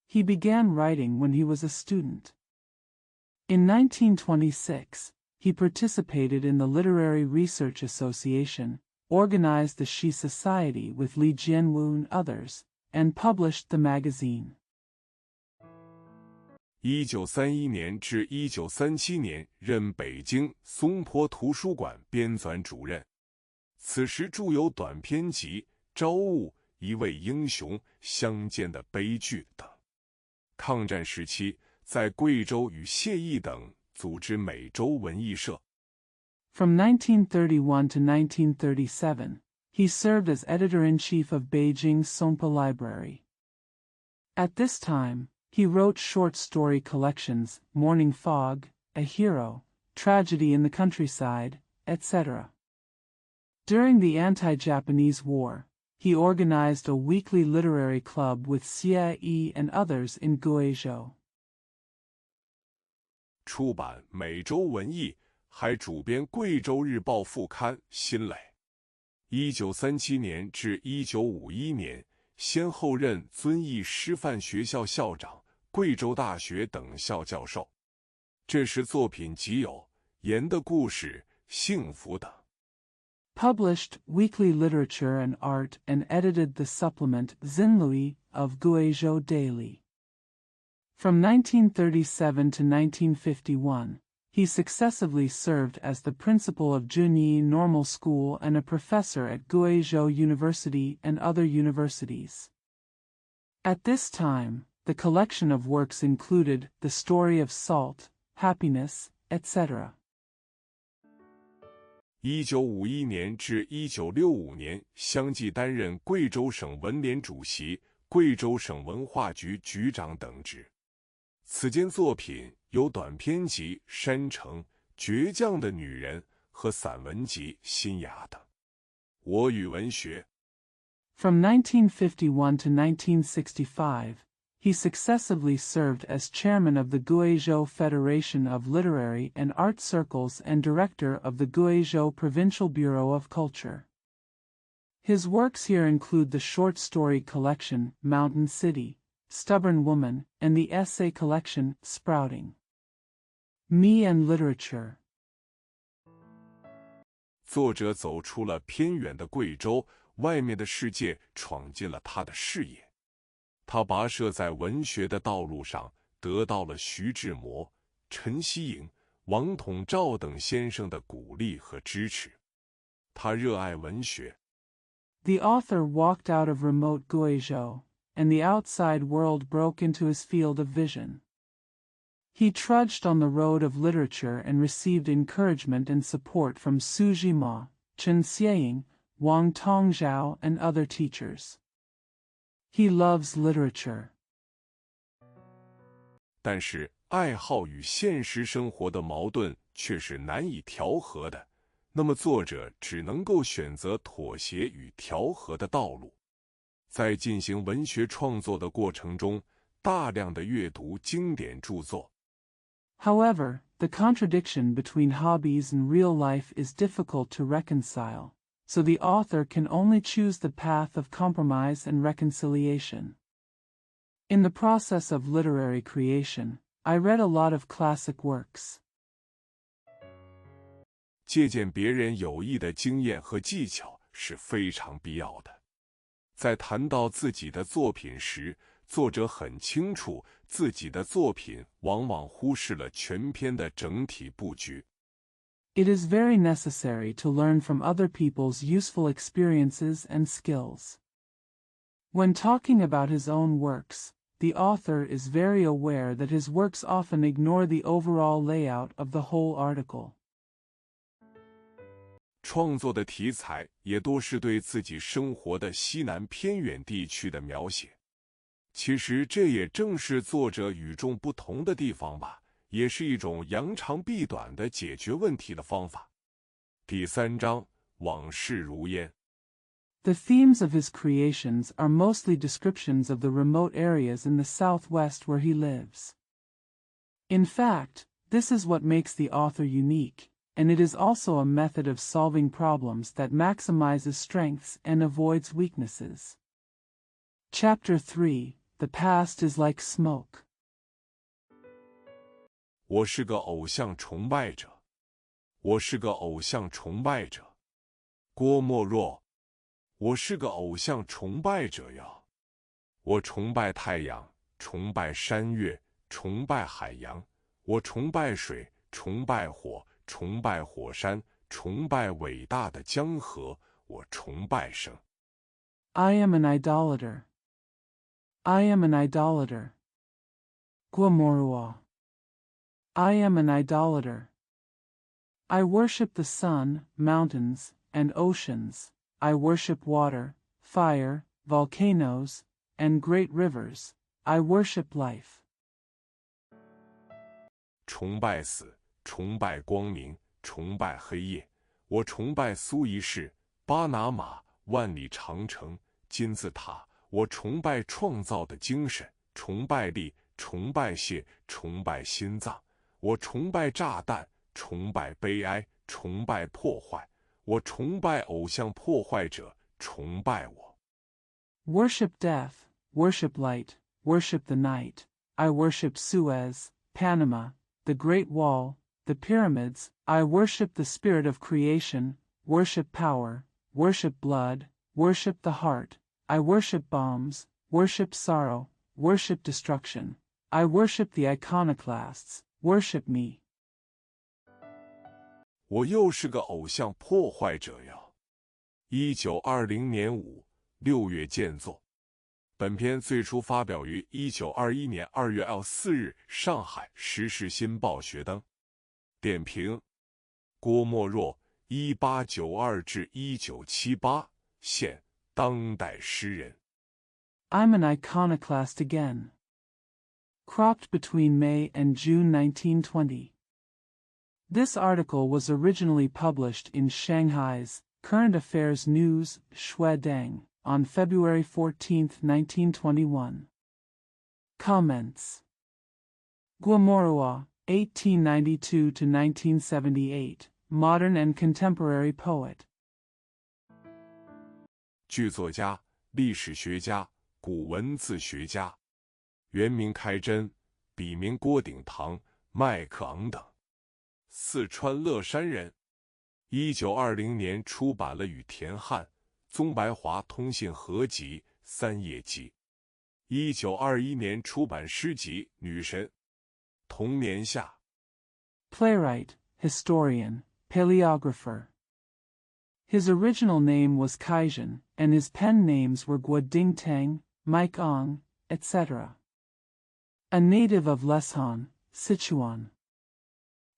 S2: He began writing when he was a student. In 1926, he participated in the Literary Research Association, organized the Shi Society with Li Jianwu and others, and published the magazine.
S1: 1931年至1937年任北京松坡图书馆编纂主任，此时著有短篇集《朝雾》《一位英雄》《乡间的悲剧》等。抗战时期，在贵州与谢毅等组织美洲文艺社。
S2: From 1931 to 1937, he served as editor-in-chief of Beijing's Songpa Library. At this time, he wrote short story collections, Morning Fog, A Hero, Tragedy in the Countryside, etc. During the anti-Japanese war, he organized a weekly literary club with Xie Yi and others in Guizhou.
S1: 出版美洲文艺，还主编贵州日报副刊《新蕾》。1937年至1951年，先后任遵义师范学校校长、贵州大学等校教授。这时作品集有《盐的故事》《幸福》等。
S2: Published weekly literature and art and edited the supplement Xinlui of Guizhou Daily. From 1937 to 1951, he successively served as the principal of Junyi Normal School and a professor at Guizhou University and other universities. At this time, the collection of works included The Story of Salt, Happiness, etc.
S1: 1951年至1965年，相继担任贵州省文联主席、贵州省文化局局长等职。此间作品有短篇集《山城》《倔强的女人》和散文集《新芽》等。我与文学。
S2: From 1951 to 1965, he successively served as chairman of the Guizhou Federation of Literary and Art Circles and director of the Guizhou Provincial Bureau of Culture. His works here include the short story collection Mountain City, Stubborn Woman, and the essay collection Sprouting. Me and Literature.
S1: 作者走出了偏远的贵州，外面的世界闯进了他的视野。他跋涉在文学的道路上，得到了徐志摩、陈希颖、王统照等先生的鼓励和支持。他热爱文学。
S2: The author walked out of remote Guizhou, and the outside world broke into his field of vision. He trudged on the road of literature and received encouragement and support from Su Zhima, Chen Xieying, Wang Tongzhao, and other teachers. He loves literature.
S1: 但是，爱好与现实生活的矛盾却是难以调和的，那么作者只能够选择妥协与调和的道路。在进行文学创作的过程中，大量的阅读经典著作。
S2: However, the contradiction between hobbies and real life is difficult to reconcile, so the author can only choose the path of compromise and reconciliation. In the process of literary creation, I read a lot of classic works.
S1: 借鉴别人有益的经验和技巧是非常必要的。在谈到自己的作品时，作者很清楚自己的作品往往忽视了全篇的整体布局。
S2: It is very necessary to learn from other people's useful experiences and skills. When talking about his own works, the author is very aware that his works often ignore the overall layout of the whole article.
S1: 创作的题材也多是对自己生活的西南偏远地区的描写。其实这也正是作者与众不同的地方吧，也是一种扬长避短的解决问题的方法。第3章，往事如烟。
S2: The themes of his creations are mostly descriptions of the remote areas in the southwest where he lives. In fact, this is what makes the author unique, and it is also a method of solving problems that maximizes strengths and avoids weaknesses. Chapter 3, The Past is Like Smoke.
S1: 我是个偶像崇拜者。我是个偶像崇拜者。郭沫若。我是个偶像崇拜者呀。我崇拜太阳，崇拜山岳，崇拜海洋。我崇拜水，崇拜火，崇拜火山，崇拜伟大的江河。我崇拜生。
S2: I am an idolater. I am an idolater. Guamorua. I am an idolater. I worship the sun, mountains, and oceans. I worship water, fire, volcanoes, and great rivers. I worship life.
S1: 崇拜死，崇拜光明，崇拜黑夜。我崇拜苏黎世、巴拿马、万里长城、金字塔。我崇拜创造的精神，崇拜力，崇拜血，崇拜心脏。我崇拜炸弹，崇拜悲哀，崇拜破坏。我崇拜偶像破坏者，崇拜我。
S2: Worship death, worship light, worship the night. I worship Suez, Panama, the Great Wall, the pyramids. I worship the spirit of creation, worship power, worship blood, worship the heart. I worship bombs, worship sorrow, worship destruction. I worship the iconoclasts, worship me.
S1: 我又是个偶像破坏者呀。1920年6月建作。本篇最初发表于1921年2月24日上海《时事新报》学登。点评：郭沫若，1892至1978，现当代诗人。
S2: I'm an iconoclast again. Cropped between May and June 1920. This article was originally published in Shanghai's Current Affairs News, Shuedeng, on February 14, 1921. Comments. Guamorua, 1892–1978, modern and contemporary poet.
S1: 剧作家、历史学家、古文字学家，原名开真，笔名郭鼎堂、麦克昂等。四川乐山人。1920年出版了与田汉、宗白华通信合集3页集。1921年出版诗集《女神》。同年夏。
S2: Playwright, historian, paleographer. His original name was Kaizhen, and his pen names were Guo Dingtang, Mike Ong, etc. A native of Leshan, Sichuan.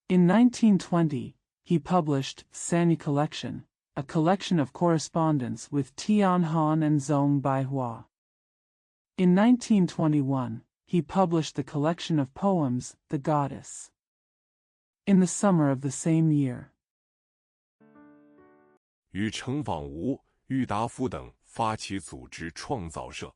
S2: In 1920, he published Sanya Collection, a collection of correspondence with Tian Han and Zhong Baihua. In 1921, he published the collection of poems, The Goddess. In the summer of the same year,
S1: 与程仿吾、郁达夫等发起组织创造社。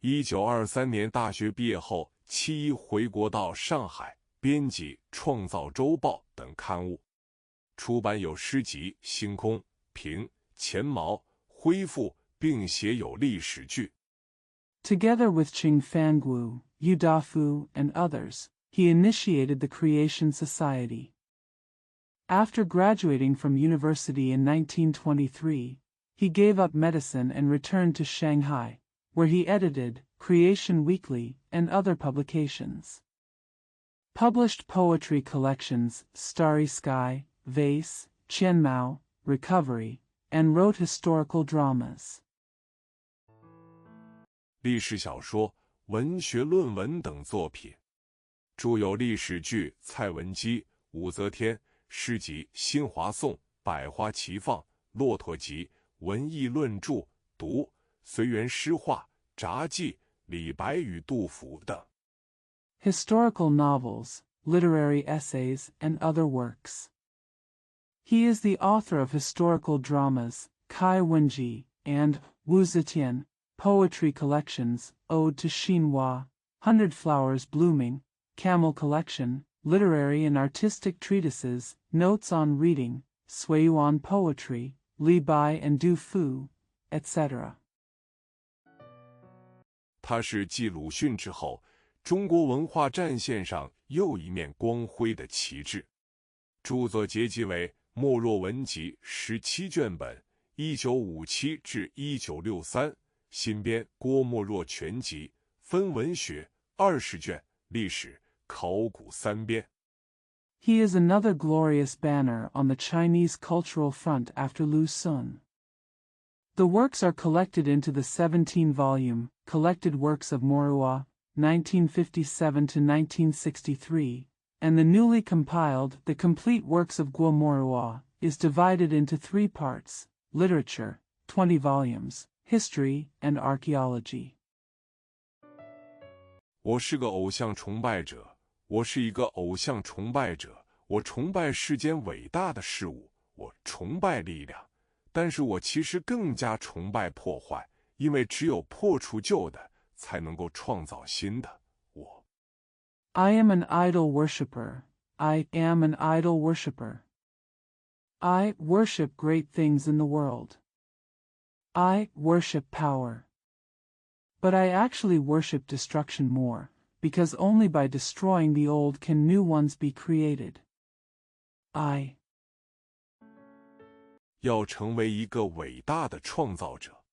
S1: 1923年大学毕业后，其一回国到上海，编辑《创造周报》等刊物，出版有诗集《星空》《平》《钱毛》《恢复》，并写有历史剧。
S2: Together with Qing Fangu, Yu Dafu, and others, he initiated the Creation Society. After graduating from university in 1923, he gave up medicine and returned to Shanghai, where he edited Creation Weekly and other publications. Published poetry collections Starry Sky, Vase, Qianmao, Recovery, and wrote historical dramas.
S1: 历史小说、文学论文等作品，著有历史剧《蔡文姬》《武则天》，诗集《新华颂》《百花齐放》《骆驼集》，文艺论著《读》《随园诗话》《札记》《李白与杜甫》等。
S2: Historical novels, literary essays, and other works. He is the author of historical dramas, Kai Wenji, and Wu Zetian, poetry collections, Ode to Xinhua, 100 Flowers Blooming, Camel Collection, literary and artistic treatises, Notes on Reading, Suiyuan Poetry, Li Bai and Du Fu, etc.
S1: 他是继鲁迅之后，中国文化战线上又一面光辉的旗帜。著作结集为《莫若文集》17卷本，1957至1963，新编《郭沫若全集》，分文学20卷，历史、考古3编。
S2: He is another glorious banner on the Chinese cultural front after Lu Xun. The works are collected into the 17-volume Collected Works of Morua, 1957 to 1963, and the newly compiled The Complete Works of Guo Morua is divided into 3 parts: Literature, 20 volumes, History, and Archaeology.
S1: 我是个偶像崇拜者，我是一个偶像崇拜者，我崇拜世间伟大的事物，我崇拜力量，但是我其实更加崇拜破坏，因为只有破除旧的，才能够创造新的。我
S2: I am an idol worshipper. I am an idol worshipper. I worship great things in the world. I worship power. But I actually worship destruction more, because only by destroying the old can new ones be created. I
S1: 要成为一个伟大的创造者。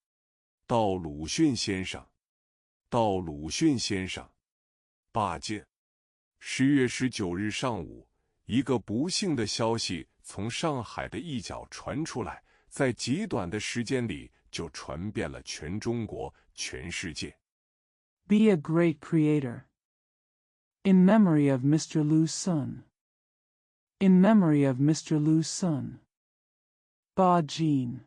S1: 到鲁迅先生，到鲁迅先生。罢晋。10月19日上午，一个不幸的消息从上海的一角传出来，在极短的时间里就传遍了全中国、全世界。
S2: Be a great creator. In memory of Mr. Lu Xun. In memory of Mr. Lu Xun. Ba Jin.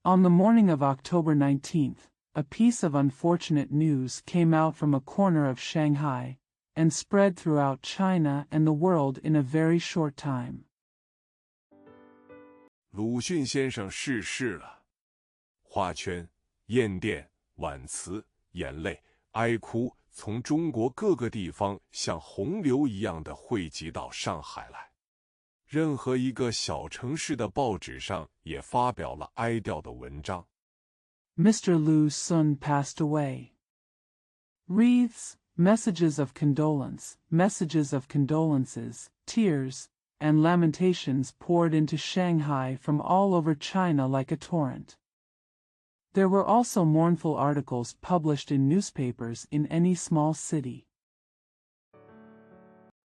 S2: On the morning of October 19th, a piece of unfortunate news came out from a corner of Shanghai, and spread throughout China and the world in a very short time.
S1: 鲁迅先生逝世了。画圈、砚电、挽词、眼泪、哀哭从中国各个地方像洪流一样的汇集到上海来。任何一个小城市的报纸上也发表了哀悼的文章。
S2: Mr. Lu Xun passed away. Wreaths, messages of condolence, messages of condolences, tears, and lamentations poured into Shanghai from all over China like a torrent. There were also mournful articles published in newspapers in any small city.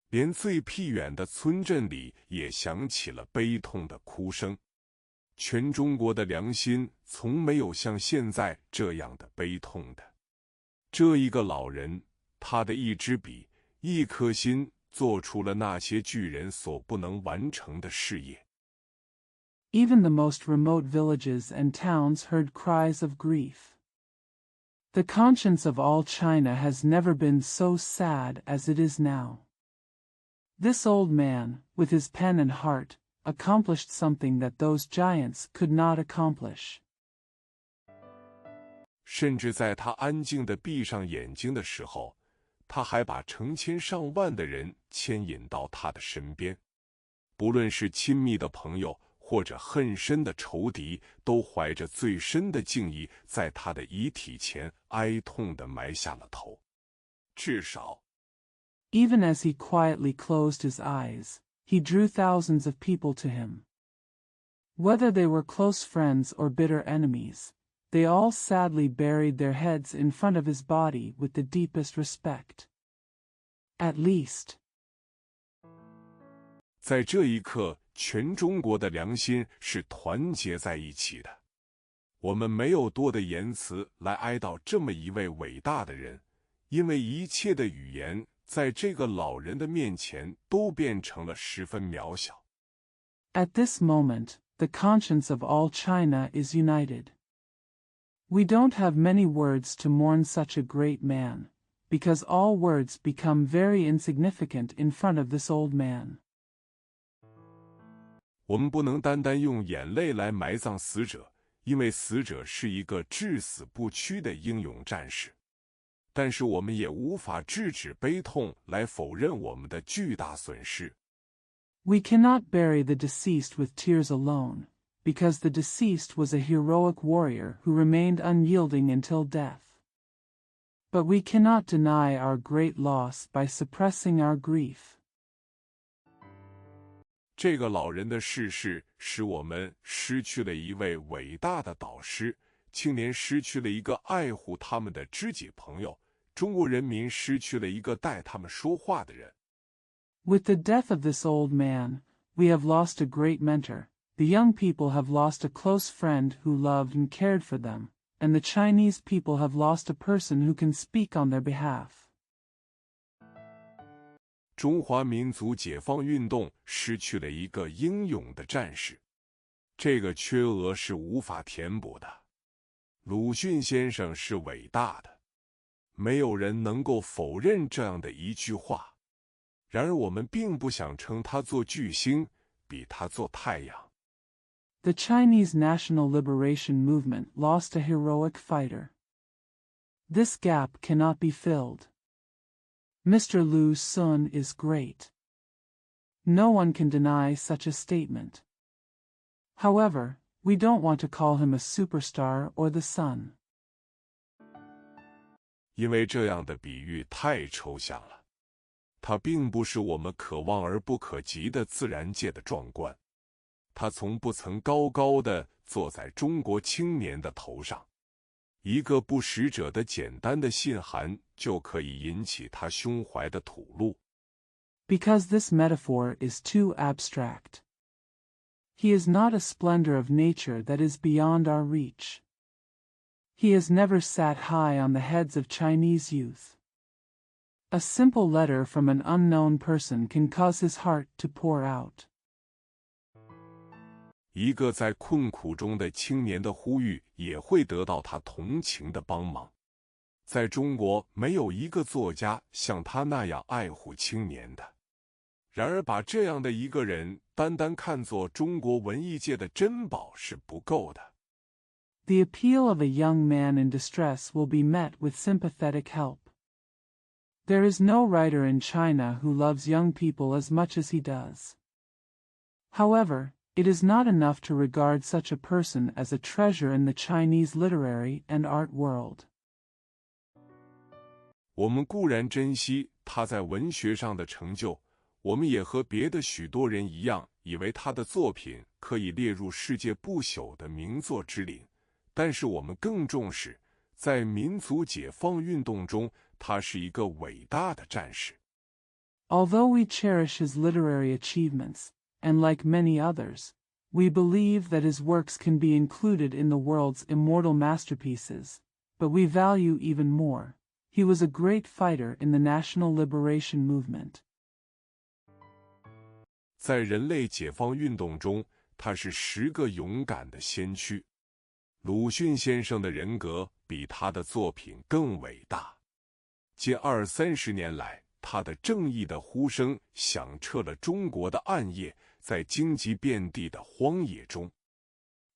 S1: 连最僻远的村镇里也响起了悲痛的哭声。全中国的良心从没有像现在这样的悲痛的。这一个老人，他的一支笔，一颗心，做出了那些巨人所不能完成的事业。
S2: Even the most remote villages and towns heard cries of grief. The conscience of all China has never been so sad as it is now. This old man, with his pen and heart, accomplished something that those giants could not accomplish.
S1: 甚至在他安静地闭上眼睛的时候，他还把成千上万的人牵引到他的身边，不论是亲密的朋友或者恨深的仇敌，都怀着最深的敬意，在他的遗体前哀痛地埋下了头。至少
S2: Even as he quietly closed his eyes, he drew thousands of people to him. Whether they were close friends or bitter enemies, they all sadly buried their heads in front of his body with the deepest respect. At least,
S1: 在这一刻，全中国的良心是团结在一起的。我们没有多的言辞来哀悼这么一位伟大的人，因为一切的语言在这个老人的面前都变成了十分渺小。
S2: at this moment, the conscience of all China is united. We don't have many words to mourn such a great man, because all words become very insignificant in front of this old man.
S1: 我们不能单单用眼泪来埋葬死者，因为死者是一个至死不屈的英勇战士。但是我们也无法制止悲痛来否认我们的巨大损失。
S2: We cannot bury the deceased with tears alone, because the deceased was a heroic warrior who remained unyielding until death. But we cannot deny our great loss by suppressing our grief.
S1: 这个老人的逝世使我们失去了一位伟大的导师，青年失去了一个爱护他们的知己朋友，中国人民失去了一个带他们说话的人。
S2: With the death of this old man, we have lost a great mentor, the young people have lost a close friend who loved and cared for them, and the Chinese people have lost a person who can speak on their behalf.
S1: 中华民族解放运动失去了一个英勇的战士，这个缺额是无法填补的。鲁迅先生是伟大的，没有人能够否认这样的一句话。然而我们并不想称他做巨星，比他做太阳。
S2: The Chinese national liberation movement lost a heroic fighter. This gap cannot be filled. Mr. Lu Xun is great. No one can deny such a statement. However, we don't want to call him a superstar or the sun.
S1: 因为这样的比喻太抽象了，它并不是我们可望而不可及的自然界的壮观，它从不曾高高的坐在中国青年的头上。一个不识者的简单的信函就可以引起他胸怀的吐露。
S2: Because this metaphor is too abstract. He is not a splendor of nature that is beyond our reach. He has never sat high on the heads of Chinese youth. A simple letter from an unknown person can cause his heart to pour out.
S1: 一个在困苦中的青年的呼吁也会得到他同情的帮忙。在中国，没有一个作家像他那样爱护青年的。然而，把这样的一个人单单看作中国文艺界的珍宝是不够的。
S2: The appeal of a young man in distress will be met with sympathetic help. There is no writer in China who loves young people as much as he does. However, it is not enough to regard such a person as a treasure in the Chinese literary and art world.
S1: 我们固然珍惜他在文学上的成就，我们也和别的许多人一样，以为他的作品可以列入世界不朽的名作之林。但是我们更重视，在民族解放运动中，他是一个伟大的战士。
S2: Although we cherish his literary achievements, and like many others, We believe that his works can be included in the world's immortal masterpieces, but we value even more. He was a great fighter in the national liberation movement.
S1: 在人类解放运动中，他是10个勇敢的先驱。鲁迅先生的人格比他的作品更伟大。近20-30年来，他的正义的呼声响彻了中国的暗夜，在荆棘遍地的荒野中。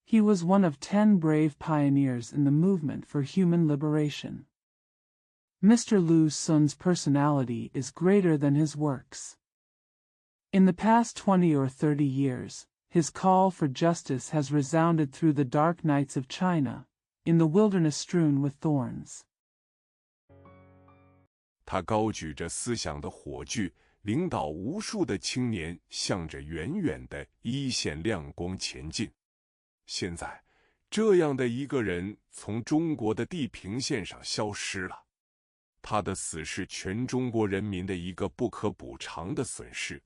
S2: He was one of 10 brave pioneers in the movement for human liberation. Mr. Lu Xun's personality is greater than his works. In the past 20 or 30 years, his call for justice has resounded through the dark nights of China, in the wilderness strewn with thorns.
S1: 他高举着思想的火炬，领导无数的青年向着远远的一线亮光前进。现在，这样的一个人从中国的地平线上消失了，他的死是全中国人民的一个不可补偿的损失。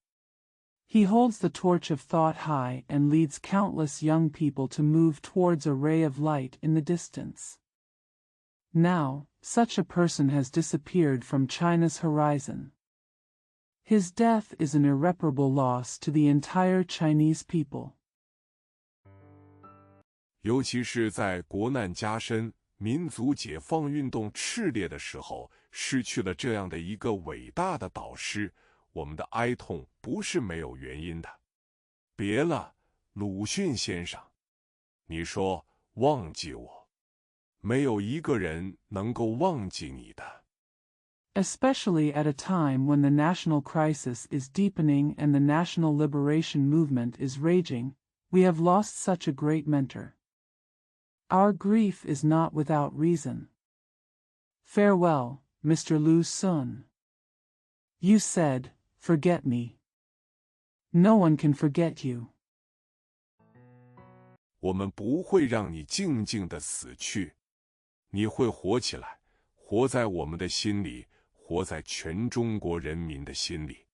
S2: He holds the torch of thought high and leads countless young people to move towards a ray of light in the distance. Now, such a person has disappeared from China's horizon. His death is an irreparable loss to the entire Chinese people.
S1: 尤其是在国难加深、民族解放运动炽烈的时候，失去了这样的一个伟大的导师，我们的哀痛不是没有原因的。别了，鲁迅先生，你说忘记我，没有一个人能够忘记你的。
S2: Especially at a time when the national crisis is deepening and the national liberation movement is raging, we have lost such a great mentor. Our grief is not without reason. Farewell, Mr. Lu Xun. You said, forget me. No one can forget you.
S1: 我们不会让你静静地死去，你会活起来，活在我们的心里，活在全中国人民的心里。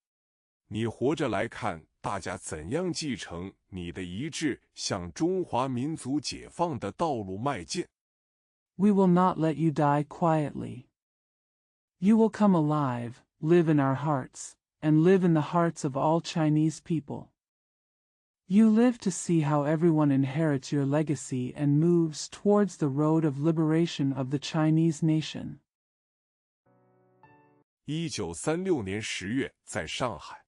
S1: 你活着来看大家怎样继承你的遗志，向中华民族解放的道路迈进。
S2: We will not let you die quietly. You will come alive, live in our hearts, and live in the hearts of all Chinese people. You live to see how everyone inherits your legacy and moves towards the road of liberation of the Chinese nation.
S1: 1936年10月，在上海。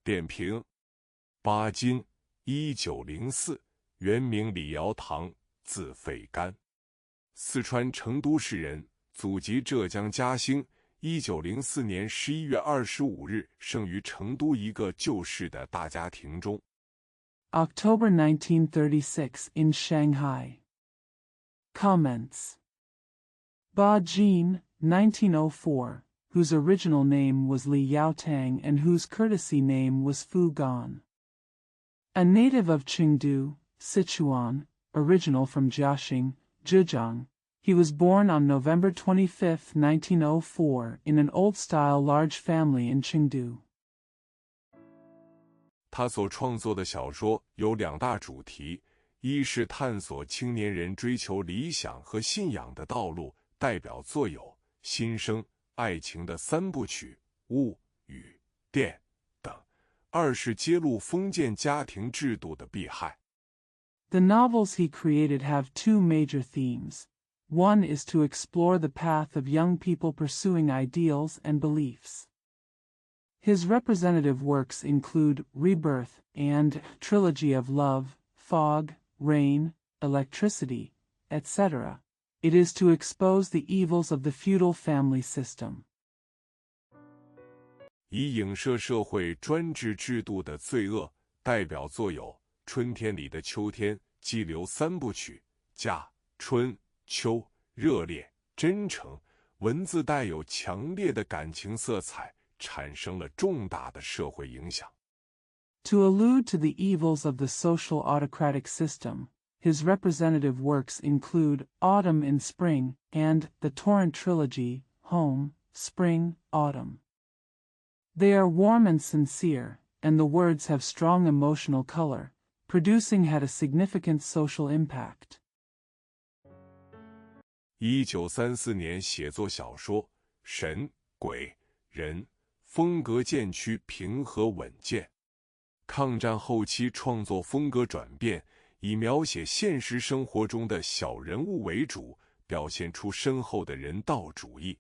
S1: 点评：巴金，1904，原名李尧堂，字费干，四川成都市人，祖籍浙江嘉兴。1904年11月25日生于成都一个旧式的大家庭中。
S2: October 1936 in Shanghai. Comments. Ba Jin, 1904, whose original name was Li Yaotang and whose courtesy name was Fu Gan. A native of Chengdu, Sichuan, original from Jiaxing, Zhejiang, he was born on November 25, 1904, in an old-style large family in Chengdu.
S1: 他所创作的小说有2大主题，一是探索青年人追求理想和信仰的道路，代表作有《新生》《爱情的3部曲》《物》《与》《电》等；二是揭露封建家庭制度的弊害。
S2: The novels he created have 2 major themes. One is to explore the path of young people pursuing ideals and beliefs. His representative works include Rebirth and Trilogy of Love, Fog, Rain, Electricity, etc. It is to expose the evils of the feudal family system.
S1: 以影射社会专制制度的罪恶，代表作有《春天里的秋天》《激流3部曲》夏、春、秋，热烈、真诚，文字带有强烈的感情色彩，产生了重大的社会影响。
S2: To allude to the evils of the social autocratic system, his representative works include Autumn in Spring and the Torrent Trilogy, Home, Spring, Autumn. They are warm and sincere, and the words have strong emotional color, producing had a significant social impact.
S1: 1934年写作小说，神、鬼、人，风格渐趋平和稳健。抗战后期创作风格转变，以描写现实生活中的小人物为主，表现出深厚的人道主义。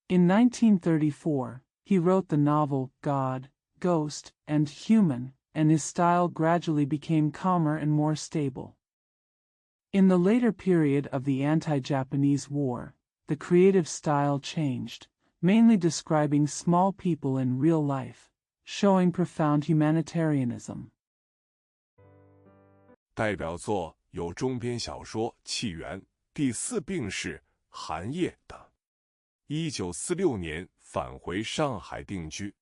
S2: In 1934, he wrote the novel God, Ghost, and Human, and his style gradually became calmer and more stable. In the later period of the anti-Japanese war, the creative style changed, mainly describing small people in real life, showing profound humanitarianism.
S1: 代表作有中篇小说《气源》、第四病逝、寒夜等。1946年返回上海定居。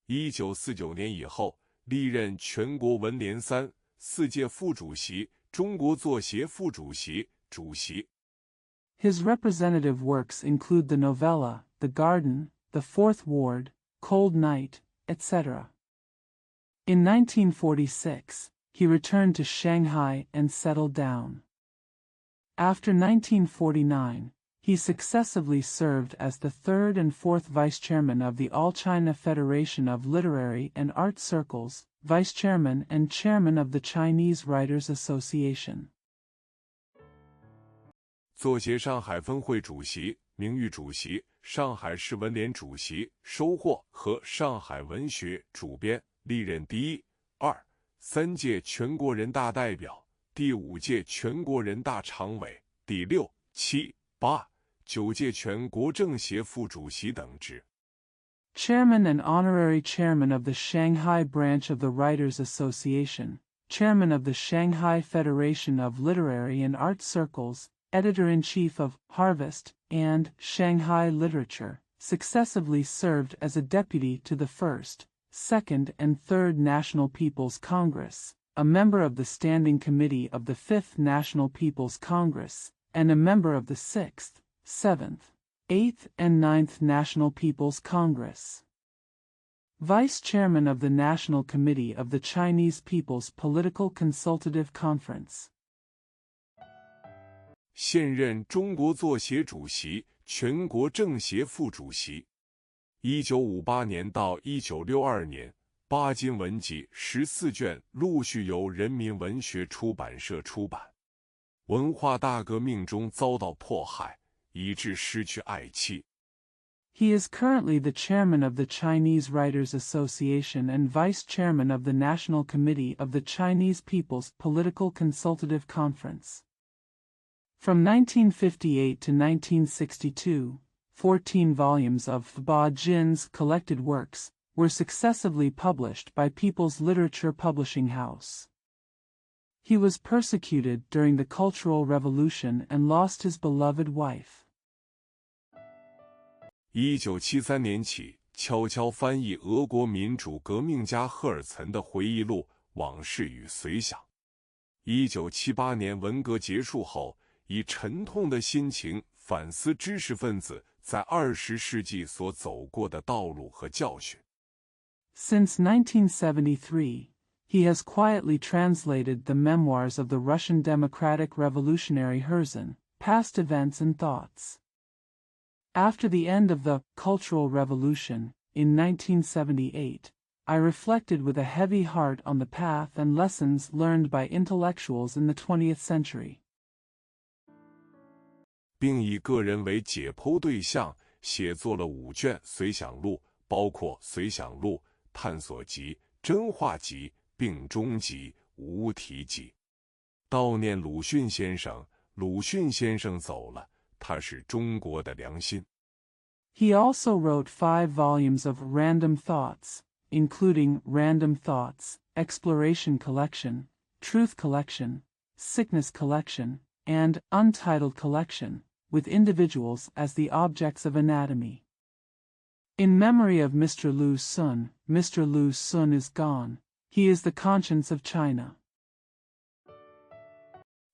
S1: 1949年以后，历任全国文联3、4届副主席、中国作协副主席、主席。
S2: His representative works include the novella, The Garden, The Fourth Ward, Cold Night, etc. In 1946, he returned to Shanghai and settled down. After 1949, he successively served as the third and fourth vice-chairman of the All-China Federation of Literary and Art Circles, vice-chairman and chairman of the Chinese Writers Association.
S1: 作协上海分会主席、名誉主席、上海市文联主席、收获和上海文学主编，历任第1、2、3届全国人大代表，第5届全国人大常委，第6、7、8、9届全国政协副主席等职。
S2: Chairman and honorary chairman of the Shanghai branch of the Writers Association, chairman of the Shanghai Federation of Literary and Art Circles, editor-in-chief of Harvest and Shanghai Literature, successively served as a deputy to the First, Second, and Third National People's Congress, a member of the Standing Committee of the Fifth National People's Congress, and a member of the Sixth, Seventh, Eighth, and Ninth National People's Congress. Vice Chairman of the National Committee of the Chinese People's Political Consultative Conference.
S1: 现任中国作协主席、全国政协副主席。1958年到1962年，巴金文集14卷陆续由人民文学出版社出版。文化大革命中遭到迫害，以致失去爱妻。
S2: He is currently the chairman of the Chinese Writers Association and vice chairman of the National Committee of the Chinese People's Political Consultative Conference. From 1958 to 1962, 14 volumes of Ba Jin's collected works were successively published by People's Literature Publishing House. He was persecuted during the Cultural Revolution and lost his beloved wife.
S1: 1973年起，悄悄翻译俄国民主革命家赫尔岑的回忆录《往事与随想》。1978年文革结束后，以沉痛的心情反思知识分子在20世纪所走过的道路和教训。
S2: Since 1973, he has quietly translated the memoirs of the Russian Democratic Revolutionary Herzen, Past Events and Thoughts. After the end of the Cultural Revolution, in 1978, I reflected with a heavy heart on the path and lessons learned by intellectuals in the 20th century.
S1: 并以个人为解剖对象，写作了5卷随想录，包括随想录、探索集、真话集、病终集、无题集。悼念鲁迅先生，鲁迅先生走了，他是中国的良心。
S2: He also wrote 5 volumes of Random Thoughts, including Random Thoughts, Exploration Collection, Truth Collection, Sickness Collection, and Untitled Collection, with individuals as the objects of anatomy. In memory of Mr. Lu Sun is gone. He is the conscience of China.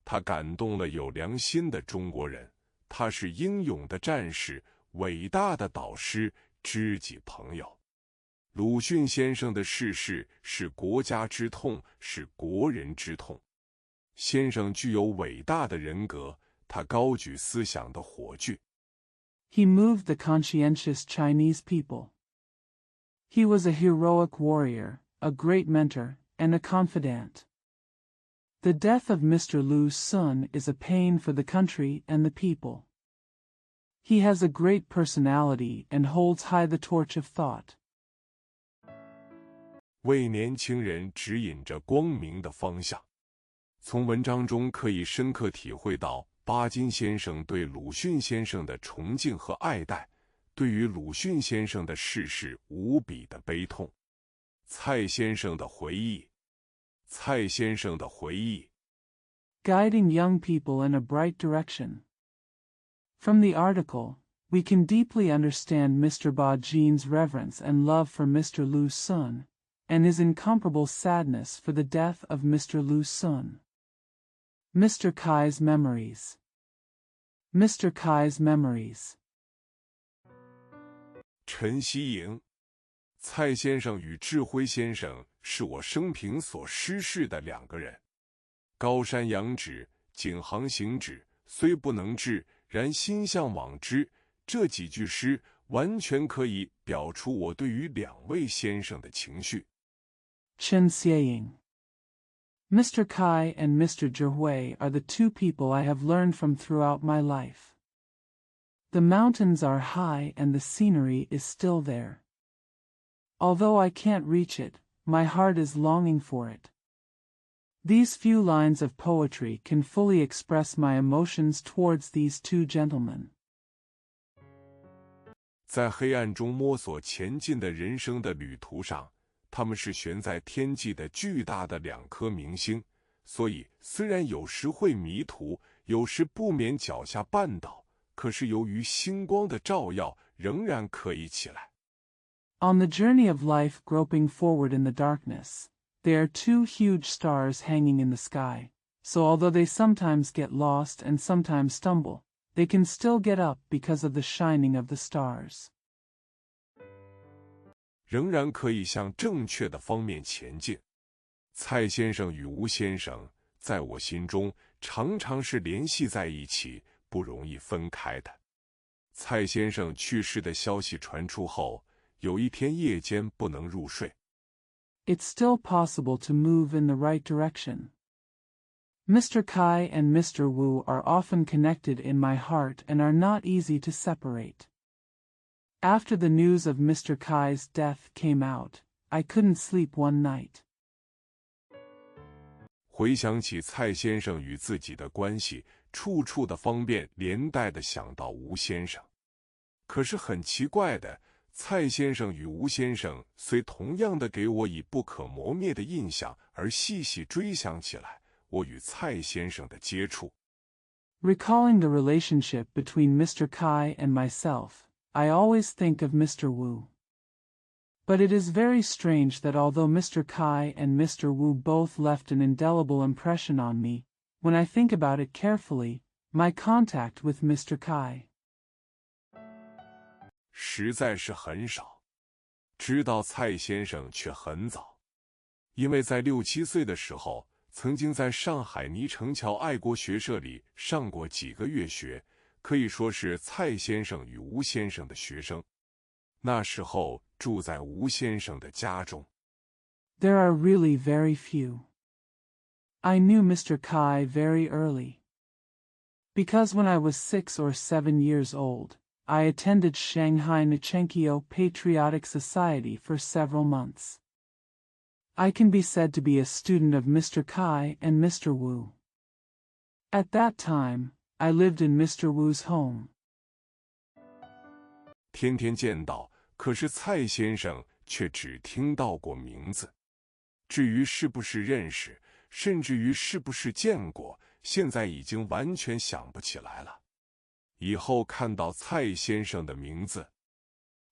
S1: 他感动了有良心的中国人，他是英勇的战士，伟大的导师，知己朋友。鲁迅先生的逝世是国家之痛，是国人之痛。先生具有伟大的人格，他高举思想的火炬。
S2: He moved the conscientious Chinese people. He was a heroic warrior, a great mentor, and a confidant. The death of Mr. Lu Xun is a pain for the country and the people. He has a great personality and holds high the torch of thought.
S1: 为年轻人指引着光明的方向。从文章中可以深刻体会到巴金先生对鲁迅先生的崇敬和爱戴，对于鲁迅先生的逝世无比的悲痛。蔡先生的回忆，蔡先生的回忆。
S2: Guiding young people in a bright direction. From the article, we can deeply understand Mr. Ba-jin's reverence and love for Mr. Lu Xun, and his incomparable sadness for the death of Mr. Lu Xun. Mr. Kai's Memories. Mr. Kai's Memories.
S1: 陈希莹，蔡先生与智辉先生是我生平所失事的两个人。高山仰止，景行行止，虽不能至，然心向往之。这几句诗完全可以表出我对于两位先生的情绪。
S2: Chen Xieying. Mr. Kai and Mr. Zhihui are the two people I have learned from throughout my life. The mountains are high and the scenery is still there. Although I can't reach it, my heart is longing for it. These few lines of poetry can fully express my emotions towards these two gentlemen.
S1: 在黑暗中摸索前进的人生的旅途上，他们是悬在天际的巨大的两颗明星，所以虽然有时会迷途，有时不免脚下绊倒，可是由于星光的照耀，仍然可以起来。
S2: On the journey of life groping forward in the darkness, there are two huge stars hanging in the sky, so although they sometimes get lost and sometimes stumble, they can still get up because of the shining of the stars.
S1: 仍然可以向正确的方面前进。蔡先生与吴先生在我心中常常是联系在一起，不容易分开的。蔡先生去世的消息传出后，有一天夜间不能入睡。
S2: It's still possible to move in the right direction. Mr. Kai and Mr. Wu are often connected in my heart and are not easy to separate. After the news of Mr. Kai's death came out, I couldn't sleep one night.
S1: 回想起蔡先生与自己的关系，处处的方便，连带的想到吴先生。可是很奇怪的，蔡先生与吴先生虽同样的给我以不可磨灭的印象，而细细追想起来，我与蔡先生的接触。
S2: Recalling the relationship between Mr. Kai and myself, I always think of Mr. Wu. But it is very strange that although Mr. Kai and Mr. Wu both left an indelible impression on me, when I think about it carefully, my contact with Mr. Kai
S1: 实在是很少。知道蔡先生却很早，因为在6、7岁的时候，曾经在上海泥城桥爱国学社里上过几个月学，可以说是蔡先生与吴先生的学生。那时候住在吴先生的家中。
S2: There are really very few. I knew Mr. Kai very early. Because when I was 6 or 7 years old, I attended Shanghai Nichenkyo Patriotic Society for several months. I can be said to be a student of Mr. Kai and Mr. Wu. At that time, I lived in Mr. Wu's home.
S1: 天天见到，可是蔡先生却只听到过名字。至于是不是认识，甚至于是不是见过，现在已经完全想不起来了。以后看到蔡先生的名字，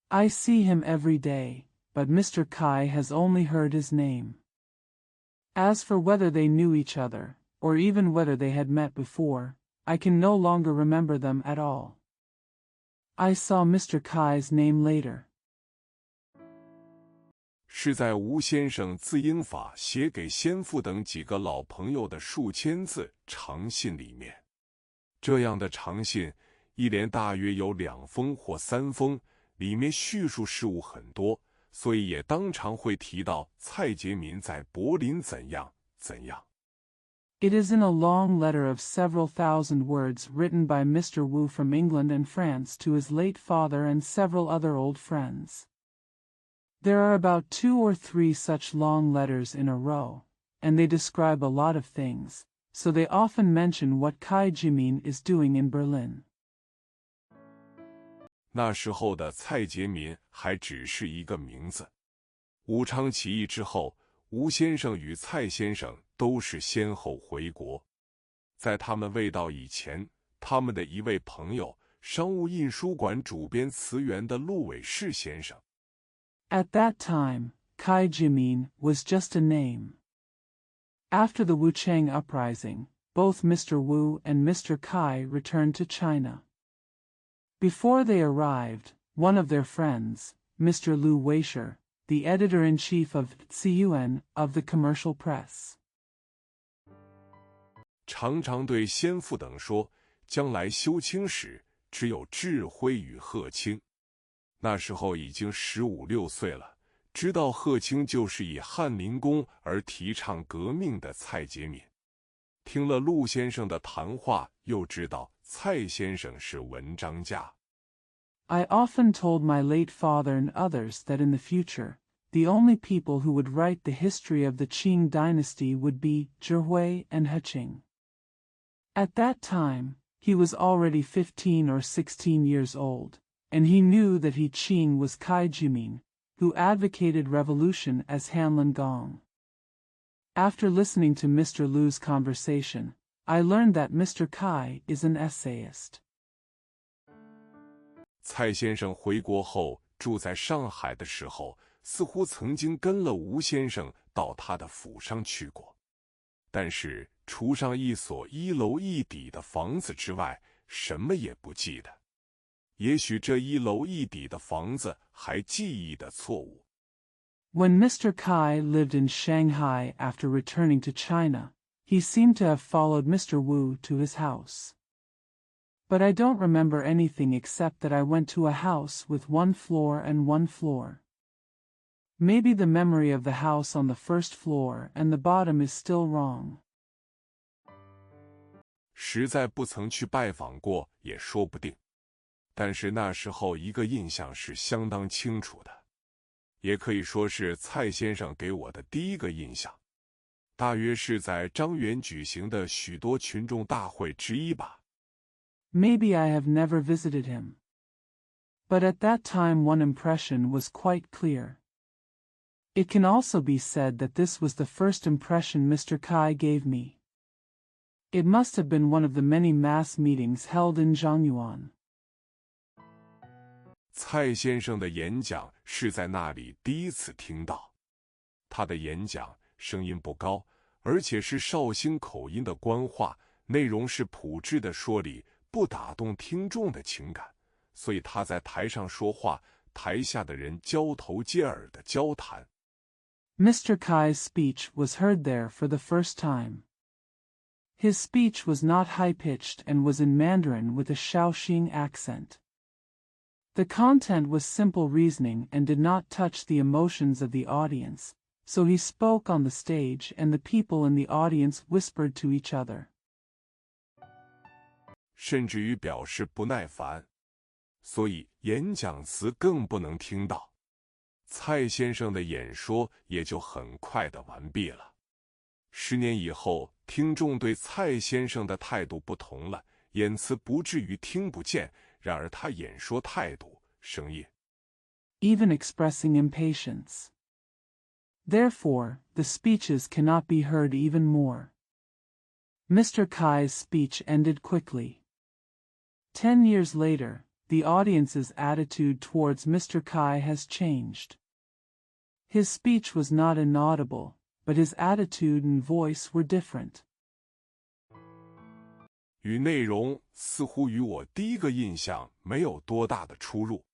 S2: I see him every day, but Mr. Kai has only heard his name. As for whether they knew each other, or even whether they had met before, I can no longer remember them at all. I saw Mr. Kai's name later.
S1: 是在吴先生自英法写给先父等几个老朋友的数千字长信里面。这样的长信，一连大约有2封或3封，里面叙述事物很多，所以也当常会提到蔡杰民在柏林怎样怎样。
S2: It is in a long letter of several thousand words written by Mr. Wu from England and France to his late father and several other old friends. There are about 2 or 3 such long letters in a row, and they describe a lot of things, so they often mention what Kai Jimin is doing in Berlin.
S1: 那时候的蔡杰民还只是一个名字。武昌起义之后，吴先生与蔡先生都是先后回国。在他们未到以前，他们的一位朋友，商务印书馆主编词源的陆伟士先生。
S2: At that time, Kai Jimin was just a name. After the Wuchang Uprising, both Mr. Wu and Mr. Kai returned to China. Before they arrived, one of their friends, Mr. Lu Weisher, the editor-in-chief of Ziyuan of the Commercial Press,
S1: 常常对先父等说，将来修清时，只有智辉与贺清。那时候已经15、16岁了，知道贺清就是以翰林公而提倡革命的蔡杰民。听了陆先生的谈话，又知道蔡先生是文章家。
S2: I often told my late father and others that in the future, the only people who would write the history of the Qing dynasty would be Zhihui and Heqing. At that time, he was already 15 or 16 years old, and he knew that He Qing was Kai Jimin, who advocated revolution as Hanlin Gong. After listening to Mr. Lu's conversation, I learned that Mr. Kai is an essayist.
S1: 蔡先生回国后住在上海的时候，似乎曾经跟了吴先生到他的府上去过，但是除上一所1楼1底的房子之外，什么也不记得。也许这1楼1底的房子还记忆的错误。
S2: When Mr. Kai lived in Shanghai after returning to China, he seemed to have followed Mr. Wu to his house. But I don't remember anything except that I went to a house with 1 floor and 1 floor. Maybe the memory of the house on the first floor and the bottom is still wrong.
S1: 实在不曾去拜访过，也说不定。但是那时候一个印象是相当清楚的，也可以说是蔡先生给我的第一个印象，大约是在张园举行的许多群众大会之一吧。
S2: Maybe I have never visited him. But at that time one impression was quite clear. It can also be said that this was the first impression Mr. Kai gave me. It must have been one of the many mass meetings held in Zhangyuan.
S1: 蔡先生的演讲是在那里第一次听到。他的演讲声音不高，而且是绍兴口音的官话，内容是朴质的说理，不打动听众的情感，所以他在台上说话，台下的人交头接耳的交谈。
S2: Mr. Kai's speech was heard there for the first time. His speech was not high-pitched and was in Mandarin with a Shaoxing accent. The content was simple reasoning and did not touch the emotions of the audience, so he spoke on the stage and the people in the audience whispered to each other.
S1: 甚至于表示不耐烦，所以演讲词更不能听到。蔡先生的演说也就很快的完毕了。10年以后，听众对蔡先生的态度不同了，演词不至于听不见，然而他演说态度生硬。
S2: Even expressing impatience. Therefore, the speeches cannot be heard even more. Mr. Kai's speech ended quickly. 10 years later, the audience's attitude towards Mr. Kai has changed. His speech was not inaudible, but his attitude and voice were different.
S1: 与内容似乎与我第一个印象没有多大的出入。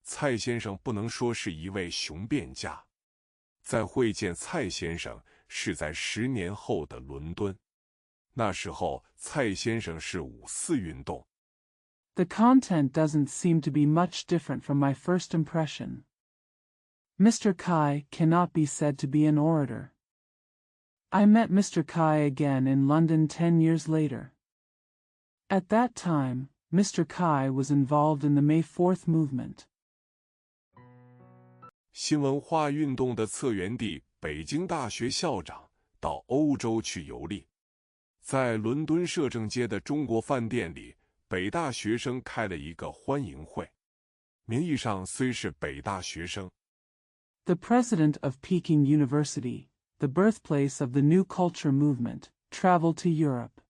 S1: 蔡先生不能说是一位雄辩家，再会见蔡先生是在10年后的伦敦。那时候蔡先生是5·4运动。
S2: The content doesn't seem to be much different from my first impression. Mr. Kai cannot be said to be an orator. I met Mr. Kai again in London 10 years later. At that time, Mr. Kai was involved in the May 4th movement.
S1: 新文化运动的策源地北京大学校长到欧洲去游历，在伦敦摄政街的中国饭店里，北大学生开了一个欢迎会。名义上虽是北大学生。
S2: The president of Peking University, the birthplace of the New Culture movement, traveled to Europe.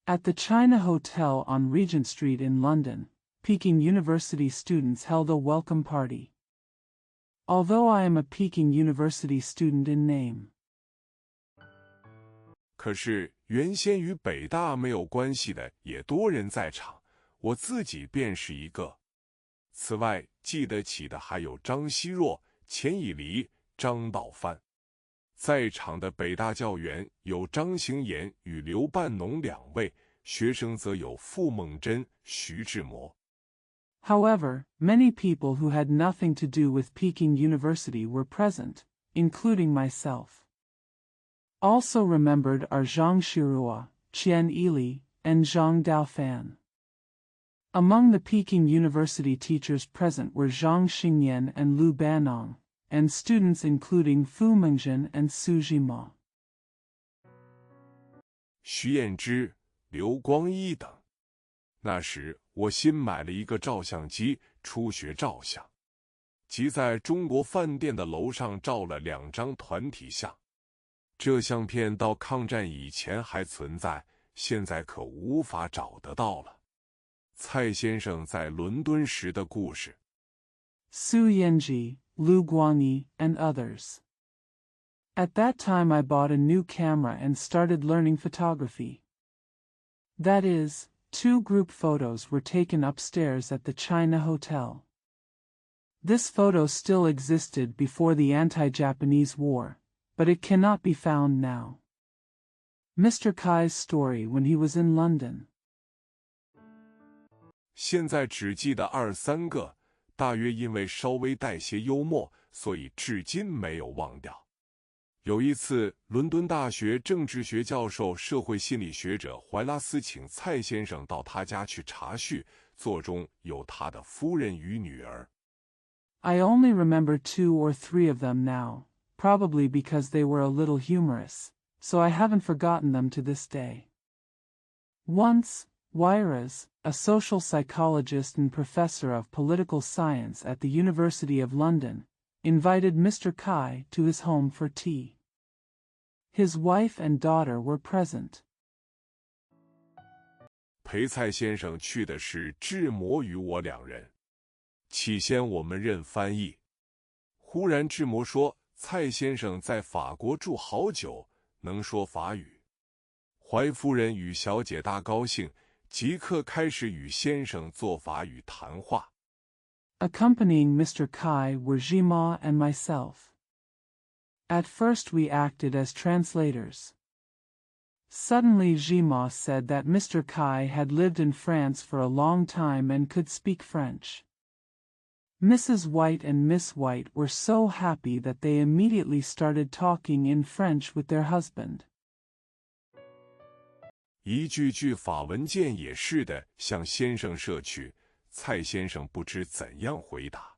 S2: At the China Hotel on Regent Street in London, Peking University students held a welcome party. Although I am a Peking University student in name.
S1: 可是原先与北大没有关系的也多人在场，我自己便是一个。此外，记得起的还有张奚若、钱以黎、张道藩。在场的北大教员有张行言与刘半农2位，学生则有傅梦真、徐志摩。
S2: However, many people who had nothing to do with Peking University were present, including myself. Also remembered are Zhang Shirua, Qian Yili, and Zhang Daofan. Among the Peking University teachers present were Zhang Xingyan and Liu Banong, and students including Fu Mengzhen and Su Zhima.
S1: 徐彦之、刘光一等。那时我新买了一个照相机，初学照相，即在中国饭店的楼上照了2张团体相。这相片到抗战以前还存在，现在可无法找得到了。蔡先生在伦敦时的故事。
S2: Su Yanji, Liu Guangyi, and others. At that time I bought a new camera and started learning photography. That is, 2 group photos were taken upstairs at the China Hotel. This photo still existed before the anti-Japanese war, but it cannot be found now. Mr. Kai's story when he was in London.
S1: 现在只记得2、3个，大约因为稍微带些幽默，所以至今没有忘掉。有一次，伦敦大学政治学教授、社会心理学者怀拉斯请蔡先生到他家去茶叙，座中有他的夫人与女儿。
S2: I only remember 2 or 3 of them now, probably because they were a little humorous, so I haven't forgotten them to this day. Once, Wyraz, a social psychologist and professor of political science at the University of London, invited Mr. Kai to his home for tea. His wife and daughter were present.
S1: 陪蔡先生去的是志摩与我2人。起先我们任翻译，忽然志摩说蔡先生在法国住好久，能说法语。怀夫人与小姐大高兴，即刻开始与先生做法语谈话。
S2: Accompanying Mr. Kai were Zhima and myself. At first we acted as translators. Suddenly Zhima said that Mr. Kai had lived in France for a long time and could speak French. Mrs. White and Miss White were so happy that they immediately started talking in French with their husband. 一句句法文件也似的向先生射去，蔡先生不知怎样回答。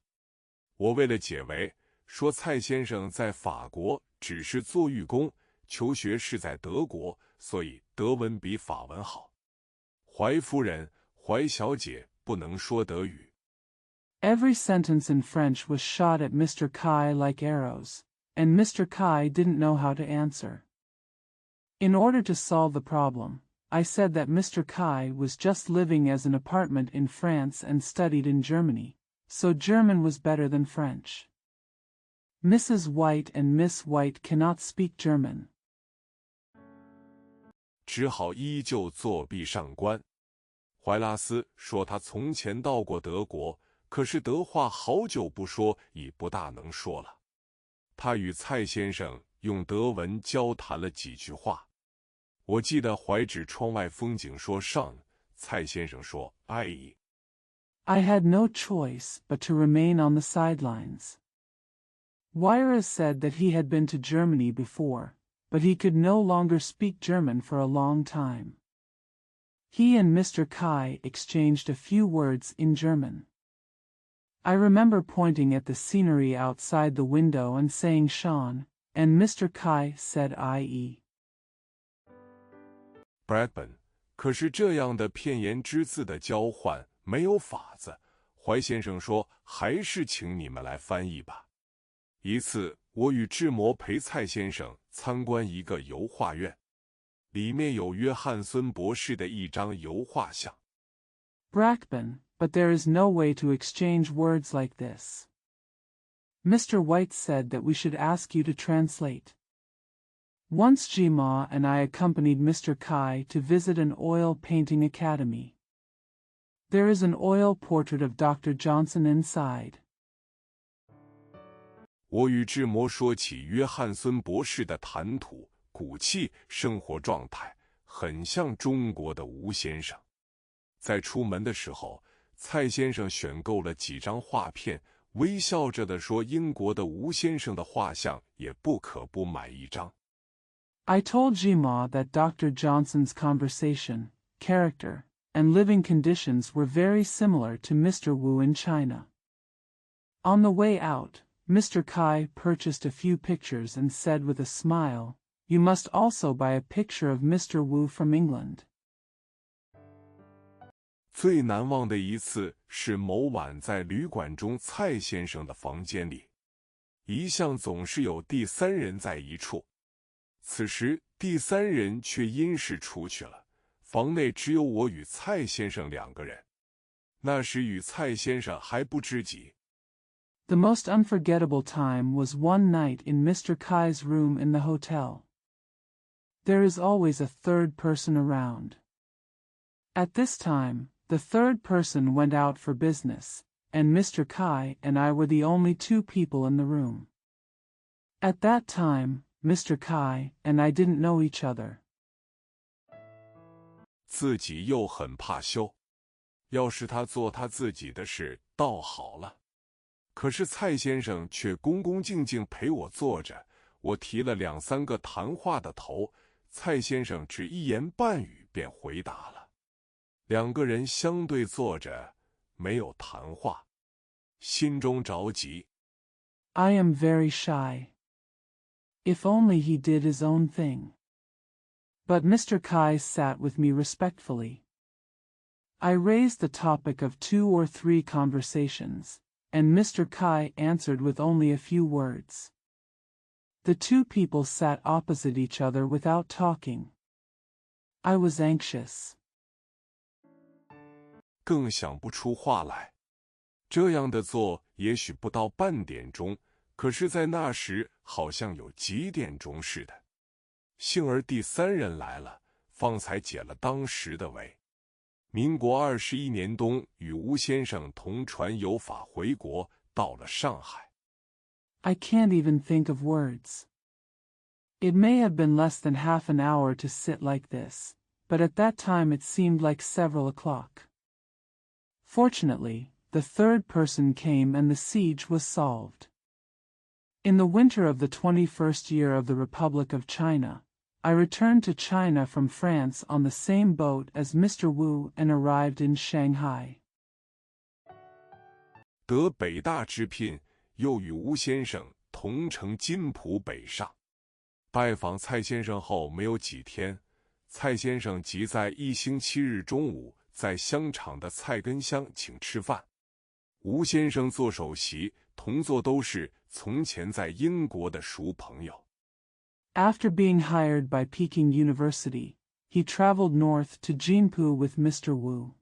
S2: 我为了解围，说蔡先生在法国只是做寓工，求学是在德国，所以德文比法文好。怀夫人、怀小姐不能说德语。Every sentence in French was shot at Mr. Kai like arrows, and Mr. Kai didn't know how to answer. In order to solve the problem, I said that Mr. Kai was just living as an apartment in France and studied in Germany, so German was better than French. Mrs. White and Miss White cannot speak German. 只好依旧作壁上观。怀拉斯说他从前到过德国，可是德话好久不说，已不大能说了。
S1: 他与蔡先生用德文交谈了几句话。我记得怀指窗外风景说上，蔡先生说：“I
S2: had no choice but to remain on the sidelines. Wyra said that he had been to Germany before, but he could no longer speak German for a long time. He and Mr. Kai exchanged a few words in German. I remember pointing at the scenery outside the window and saying Sean, and Mr. Kai said IE.
S1: Bradburn， 可是这样的片言之字的交换没有法子。怀先生说，还是请你们来翻译吧。一次，我与志摩陪蔡先生参观一个油画院，里面有约翰孙博士的一张油画像。
S2: Bradburn, but there is no way to exchange words like this. Mr. White said that we should ask you to translate. Once Jima and I accompanied Mr. Kai to visit an oil painting academy. There is an oil portrait of Dr. Johnson inside.
S1: 我与志摩说起约翰孙博士的谈吐、骨气、生活状态，很像中国的吴先生。在出门的时候，蔡先生选购了几张画片，微笑着地说：“英国的吴先生的画像也不可不买一张。”
S2: I told Jima that Dr. Johnson's conversation, character, and living conditions were very similar to Mr. Wu in China. On the way out, Mr. Kai purchased a few pictures and said with a smile, "You must also buy a picture of Mr. Wu from England."
S1: 最难忘的一次是某晚在旅馆中蔡先生的房间里，一向总是有第三人在一处，此时第三人却因事出去了，房内只有我与蔡先生两个人。那时与蔡先生还不知己。
S2: The most unforgettable time was one night in Mr. Kai's room in the hotel. There is always a third person around. At this time, the third person went out for business, and Mr. Kai and I were the only two people in the room. At that time, Mr. Kai and I didn't know each other.
S1: 自己又很怕羞，要是他做他自己的事，倒好了。可是蔡先生却恭恭敬敬陪我坐着，我提了2、3个谈话的头，蔡先生只一言半语便回答了。两个人相对坐着，没有谈话，心中着急。
S2: I am very shy. If only he did his own thing. But Mr. Kai sat with me respectfully. I raised the topic of 2 or 3 conversations, and Mr. Kai answered with only a few words. The two people sat opposite each other without talking. I was anxious.
S1: 更想不出话来。这样的坐也许不到半点钟，可是在那时好像有几点钟似的。幸而第三人来了，方才解了当时的围。民国21年冬，与吴先生同船游法回国，到了上海。
S2: I can't even think of words. It may have been less than half an hour to sit like this, but at that time it seemed like several o'clock. Fortunately, the third person came and the siege was solved. In the winter of the 21st year of the Republic of China, I returned to China from France on the same boat as Mr. Wu and arrived in Shanghai.
S1: 得北大之聘，又与吴先生同乘金浦北上。拜访蔡先生后没有几天，蔡先生即在1星期日中午在香厂的蔡根香请吃饭。吴先生做首席，同座都是从前在英国的熟朋友。
S2: After being hired by Peking University, he traveled north to Jinpu with Mr. Wu.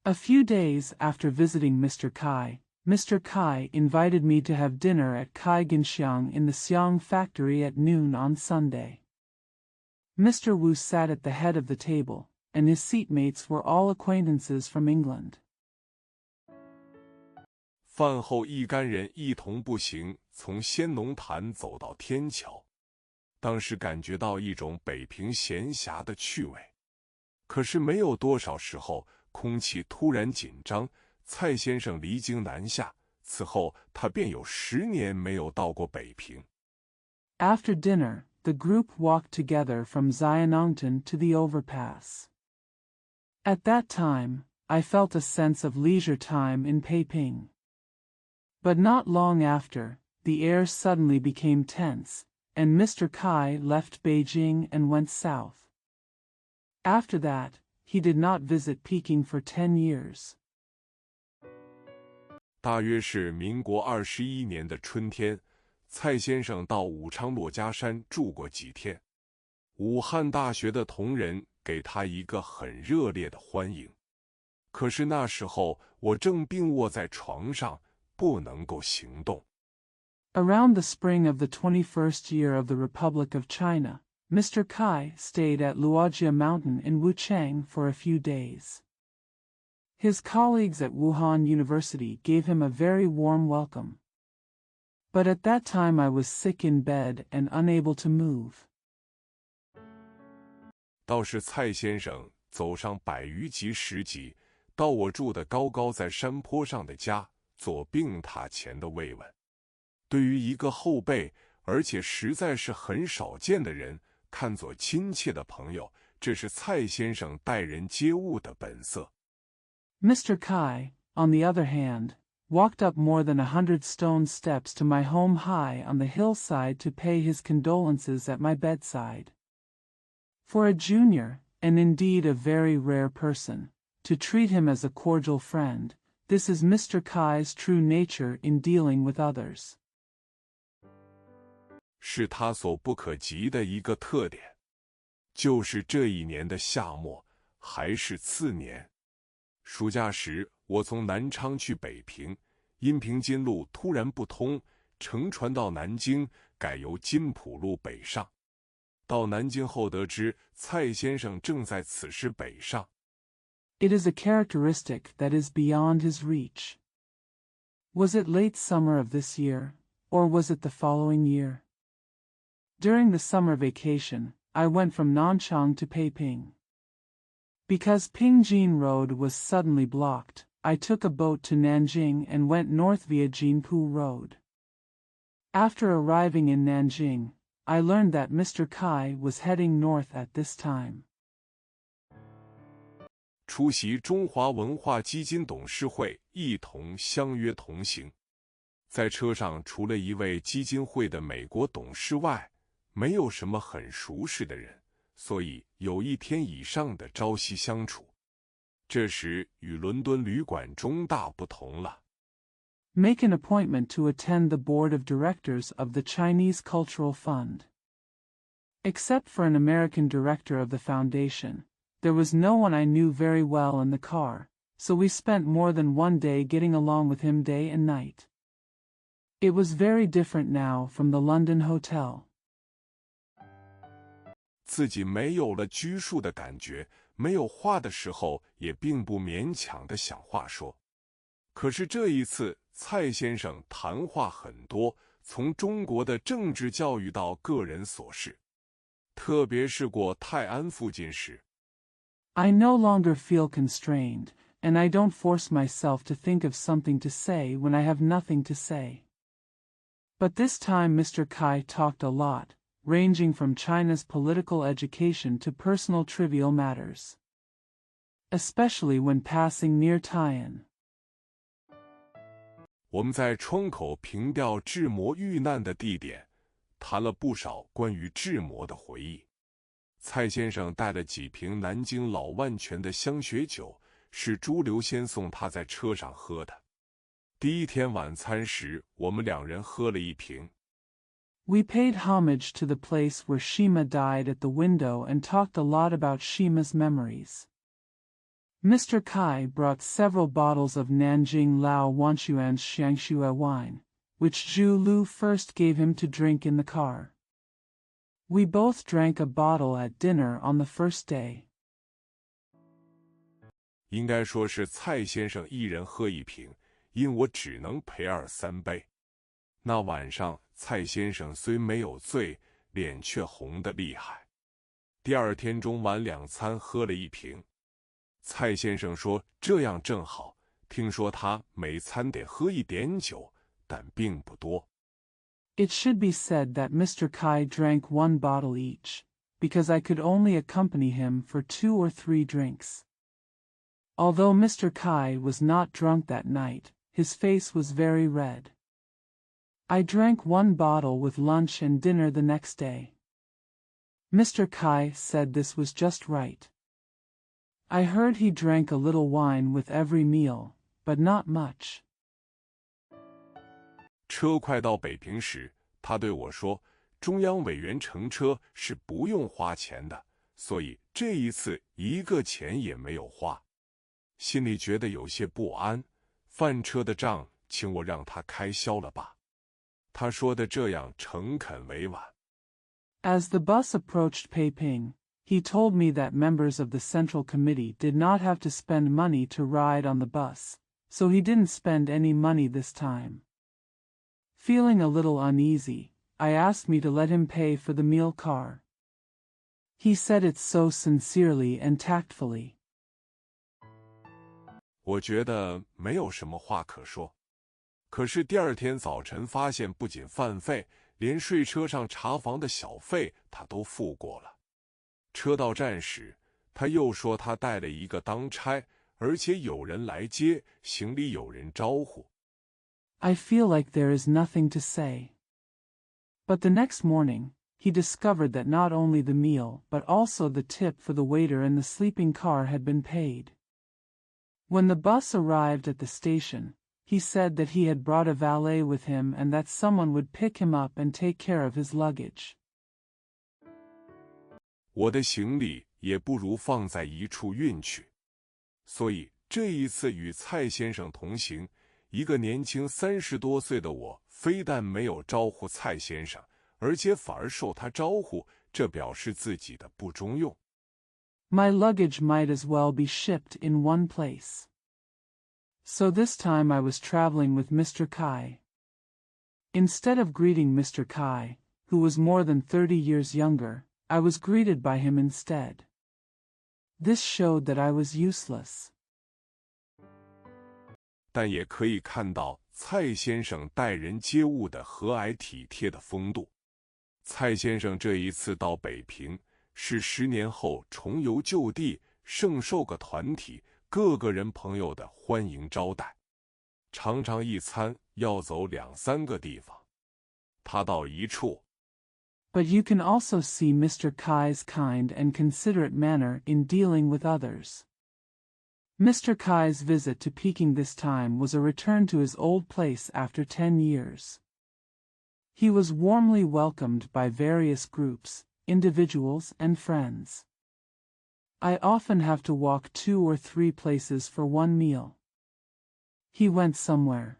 S2: A few days after visiting Mr. Kai invited me to have dinner at Kai Genxiang in the Xiang factory at noon on Sunday. Mr. Wu sat at the head of the table, and his seatmates were all acquaintances from England.
S1: 饭后一干人一同步行从仙农坛走到天桥，当时感觉到一种北平闲暇的趣味。可是没有多少时候，空气突然紧张，蔡先生离京南下，此后他便有10年没有到过北平。
S2: After dinner, the group walked together from Zionongton to the overpass. At that time, I felt a sense of leisure time in Peiping. But not long after, the air suddenly became tense, and Mr. Kai left Beijing and went south. After that, he did not visit Peking for 10 years.
S1: 大约是民国21年的春天，蔡先生到武昌珞珈山住过几天。武汉大学的同仁给他一个很热烈的欢迎。可是那时候我正病卧在床上，不能够行动。
S2: Around the spring of the 21st year of the Republic of China, Mr. Kai stayed at Luojia Mountain in Wuchang for a few days. His colleagues at Wuhan University gave him a very warm welcome. But at that time I was sick in bed and unable to move.
S1: 倒是蔡先生走上100余级10级，到我住的高高在山坡上的家，做病榻前的慰问。对于一个后辈，而且实在是很少见的人，看作亲切的朋友，这是蔡先生待人接物的本色。
S2: Mr. Kai, on the other hand, walked up more than 100 stone steps to my home high on the hillside to pay his condolences at my bedside. For a junior, and indeed a very rare person, to treat him as a cordial friend, this is Mr. Kai's true nature in dealing with others.
S1: 是他所不可及的一个特点。就是这一年的夏末，还是次年，暑假时，我从南昌去北平，因平津路突然不通，乘船到南京，改由金浦路北上。到南京后得知，蔡先生正在此时北上。
S2: It is a characteristic that is beyond his reach. Was it late summer of this year, or was it the following year? During the summer vacation, I went from Nanchang to Peiping. Because Pingjin Road was suddenly blocked, I took a boat to Nanjing and went north via Jinpu Road. After arriving in Nanjing, I learned that Mr. Kai was heading north at this time.
S1: 出席中华文化基金董事会，一同相约同行。在车上，除了一位基金会的美国董事外，没有什么很熟识的人，所以有1天以上的朝夕相处。这时与伦敦旅馆中大不同了。
S2: Make an appointment to attend the board of directors of the Chinese Cultural Fund. Except for an American director of the foundation, there was no one I knew very well in the car, so we spent more than one day getting along with him day and night. It was very different now from the London hotel.
S1: 自己没有了拘束的感觉，没有话的时候也并不勉强的想话说。可是这一次，蔡先生谈话很多，从中国的政治教育到个人琐事，特别是过泰安附近时。
S2: I no longer feel constrained, and I don't force myself to think of something to say when I have nothing to say. But this time Mr. Kai talked a lot, ranging from China's political education to personal trivial matters. Especially when passing near Tai'an.
S1: 我们在窗口凭吊志摩遇难的地点，谈了不少关于志摩的回忆。蔡先生带了几瓶南京老万泉的香雪酒，是朱留先送他在车上喝的。第一天晚餐时，我们2人喝了1瓶。
S2: We paid homage to the place where Shima died at the window and talked a lot about Shima's memories. Mr. Kai brought several bottles of Nanjing Lao Wanchuan's Xiangxue wine, which Zhu Lu first gave him to drink in the car. We both drank a bottle at dinner on the first day. 应该说是蔡先生一人喝1瓶，
S1: 因我只能赔2-3杯。那晚上，蔡先生虽没有醉，脸却红得厉害。第二天中晚2餐喝了1瓶。蔡先生说这样正好，听说他每餐得喝1点酒，但并不多。
S2: It should be said that Mr. Kai drank 1 bottle each, because I could only accompany him for 2 or 3 drinks. Although Mr. Kai was not drunk that night, his face was very red. I drank 1 bottle with lunch and dinner the next day. Mr. Kai said this was just right. I heard he drank a little wine with every meal, but not much.
S1: 车快到北平时，他对我说，中央委员乘车是不用花钱的，所以这一次1个钱也没有花。心里觉得有些不安，饭车的账请我让他开销了吧。他说的这样诚恳委婉。
S2: As the bus approached Peiping, he told me that members of the Central Committee did not have to spend money to ride on the bus, so he didn't spend any money this time. Feeling a little uneasy, I asked me to let him pay for the meal car. He said it so sincerely and tactfully.
S1: 我觉得没有什么话可说。可是第二天早晨发现，不仅饭费，连睡车上茶房的小费他都付过了。车到站时，他又说他带了一个当差，而且有人来接，行李有人招呼。
S2: I feel like there is nothing to say. But the next morning, he discovered that not only the meal but also the tip for the waiter in the sleeping car had been paid. When the bus arrived at the station, he said that he had brought a valet with him and that someone would pick him up and take care of his luggage.
S1: 我的行李也不如放在一处运去，所以这一次与蔡先生同行，一个年轻30多岁的我，非但没有招呼蔡先生，而且反而受他招呼，这表示自己的不中用。
S2: My luggage might as well be shipped in one place. So this time I was traveling with Mr. Kai. Instead of greeting Mr. Kai, who was more than 30 years younger, I was greeted by him instead. This showed that I was useless.
S1: 但也可以看到蔡先生待人接物的和蔼体贴的风度。蔡先生这一次到北平，是10年后重游旧地，盛受个团体各个人朋友的欢迎招待，常常一餐要走2-3个地方。他到一处，
S2: But you can also see Mr. Kai's kind and considerate manner in dealing with others. Mr. Kai's visit to Peking this time was a return to his old place after 10 years. He was warmly welcomed by various groups, individuals and friends. I often have to walk 2 or 3 places for one meal. He went somewhere.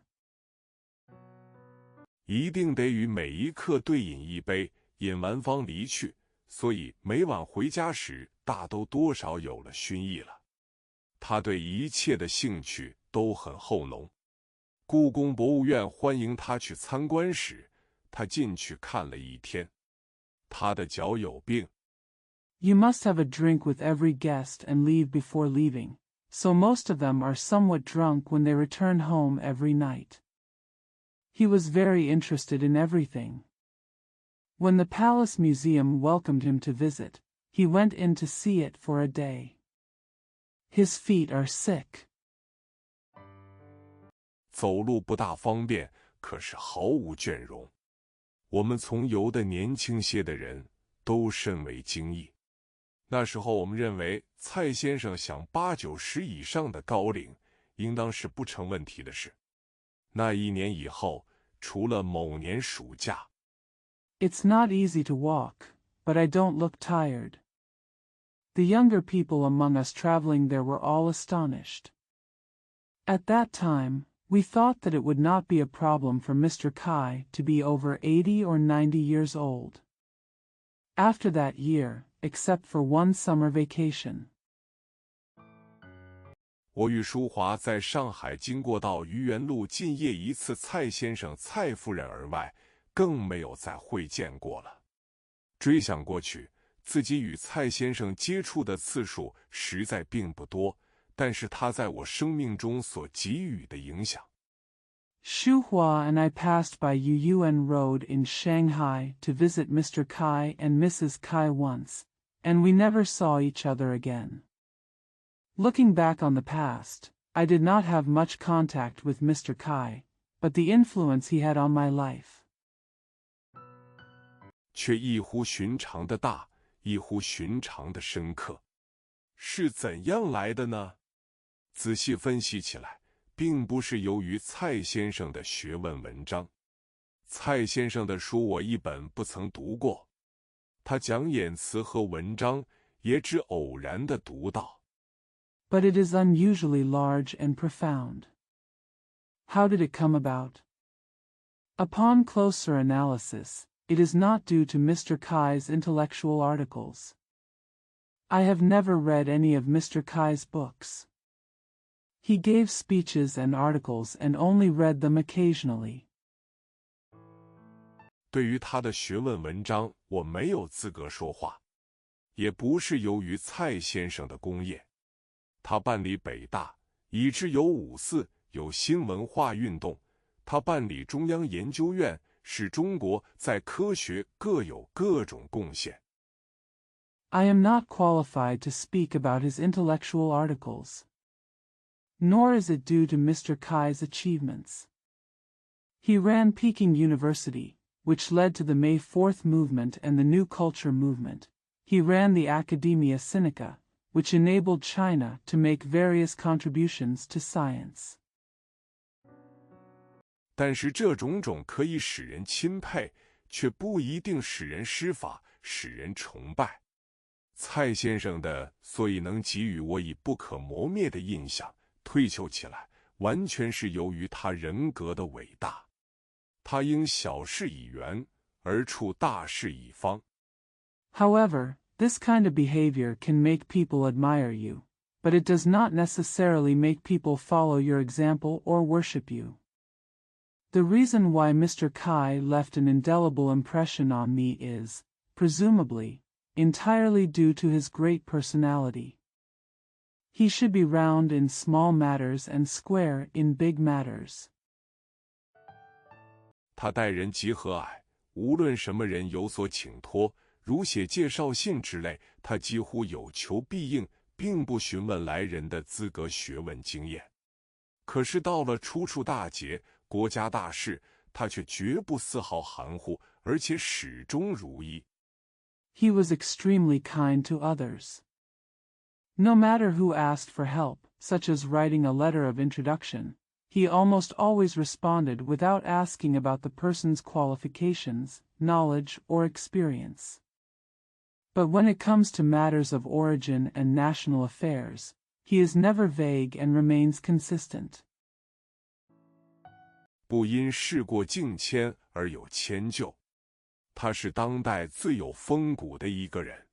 S1: 一定得与每一客对饮一杯，饮完方离去，所以每晚回家时，大都多少有了熏意了。他对一切的兴趣都很厚浓。故宫博物院欢迎他去参观时，他进去看了1天。他的脚有病。
S2: You must have a drink with every guest and leave before leaving, so most of them are somewhat drunk when they return home every night. He was very interested in everything. When the Palace Museum welcomed him to visit, he went in to see it for a day. His feet are sick.
S1: 走路不大方便，可是毫无倦容。我们从游的年轻些的人都甚为惊异。那时候我们认为蔡先生想80-90以上的高龄，应当是不成问题的事。那1年以后，除了某年暑假。
S2: It's not easy to walk, but I don't look tired. The younger people among us traveling there were all astonished. At that time, we thought that it would not be a problem for Mr. Kai to be over 80 or 90 years old. After that year, except for one summer vacation.
S1: 我与淑华在上海经过到愚园路近夜一次蔡先生、蔡夫人而外，更没有再会见过了。追想过去，自己与蔡先生接触的次数实在并不多，但是他在我生命中所给予的影响。
S2: Shu Hua and I passed by Yuyuan Road in Shanghai to visit Mr. Kai and Mrs. Kai once, and we never saw each other again. Looking back on the past, I did not have much contact with Mr. Kai, but the influence he had on my life
S1: 却异乎寻常的大，异乎寻常的深刻。是怎样来的呢？仔细分析起来，并不是由于蔡先生的学问文章。蔡先生的书我一本不曾读过，他讲演词和文章也只偶然地读到。
S2: But it is unusually large and profound. How did it come about? Upon closer analysis, it is not due to Mr. Kai's intellectual articles. I have never read any of Mr. Kai's books. He gave speeches and articles and only read them occasionally.
S1: 对于他的学问文章，我没有资格说话，也不是由于蔡先生的功业。他办理北大，以致有五四，有新文化运动；他办理中央研究院，使中国在科学各有各种贡献。
S2: I am not qualified to speak about his intellectual articles. Nor is it due to Mr. Kai's achievements. He ran Peking University, which led to the May 4th movement and the New Culture movement. He ran the Academia Sinica, which enabled China to make various contributions to science.
S1: 但是这种种可以使人钦佩，却不一定使人施法，使人崇拜。蔡先生的所以能给予我以不可磨灭的印象，推求起来，完全是由于他人格的伟大。他因小事以圆，而处大事以方。
S2: However, this kind of behavior can make people admire you, but it does not necessarily make people follow your example or worship you. The reason why Mr. Kai left an indelible impression on me is, presumably, entirely due to his great personality. He should be round in small matters and square in big matters.
S1: 他待人极和蔼，无论什么人有所请托，如写介绍信之类，他几乎有求必应，并不询问来人的资格、学问、经验。可是到了出处大节、国家大事，他却绝不丝毫含糊，而且始终如一。
S2: He was extremely kind to others. No matter who asked for help, such as writing a letter of introduction, he almost always responded without asking about the person's qualifications, knowledge, or experience. But when it comes to matters of origin and national affairs, he is never vague and remains consistent.
S1: 不因事过境迁而有迁就，他是当代最有风骨的一个人。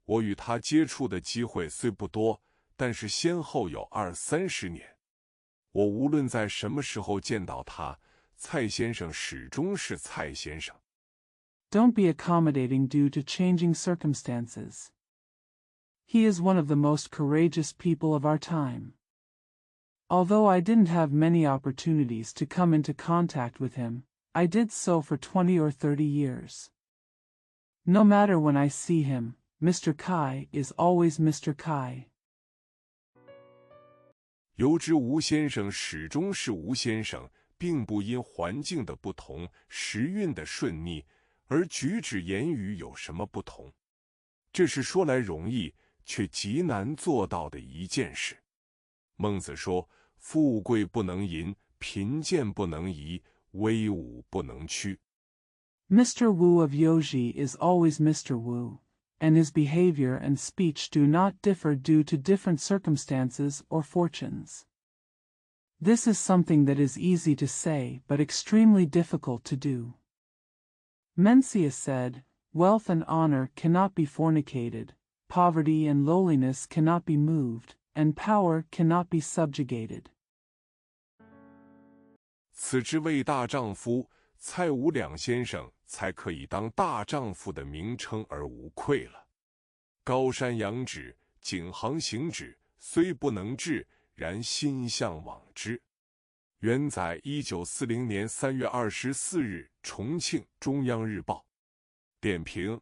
S1: 我与他接触的机会虽不多，但是先后有20-30年。我无论在什么时候见到他，蔡先生始终是蔡先生。
S2: Don't be accommodating due to changing circumstances. He is one of the most courageous people of our time. Although I didn't have many opportunities to come into contact with him, I did so for 20 or 30 years. No matter when I see him, Mr. Kai is always Mr. Kai.
S1: 由之吴先生始终是吴先生，并不因环境的不同、时运的顺逆，而举止言语有什么不同。这是说来容易，却极难做到的一件事。孟子说：“富贵不能淫，贫贱不能移，威武不能屈。”
S2: Mr. Wu of Yoji is always Mr. Wu, and his behavior and speech do not differ due to different circumstances or fortunes. This is something that is easy to say but extremely difficult to do. Mencius said, "Wealth and honor cannot be fornicated, poverty and lowliness cannot be moved, and power cannot be subjugated.
S1: 此之谓大丈夫，蔡无两先生才可以当大丈夫的名称而无愧了。高山仰止，景行行止，虽不能至，然心向往之。原载1940年3月24日，重庆中央日报。点评：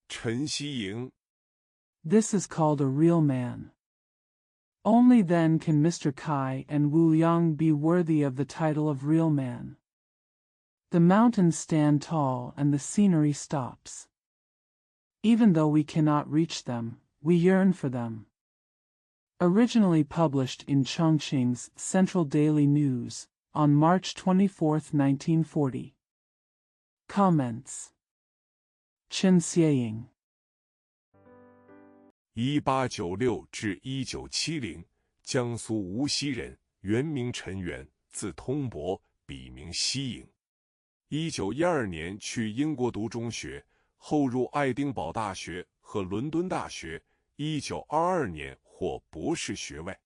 S1: 陈希莹。
S2: This is called a real man. Only then can Mr. Kai and Wu Liang be worthy of the title of real man. The mountains stand tall and the scenery stops. Even though we cannot reach them, we yearn for them. Originally published in Chongqing's Central Daily News on March 24, 1940. Comments. Chen Xieying.
S1: 1896至1970，江苏无锡人，原名陈元，字通伯，笔名希颖。1912年去英国读中学，后入爱丁堡大学和伦敦大学。1922年获博士学位。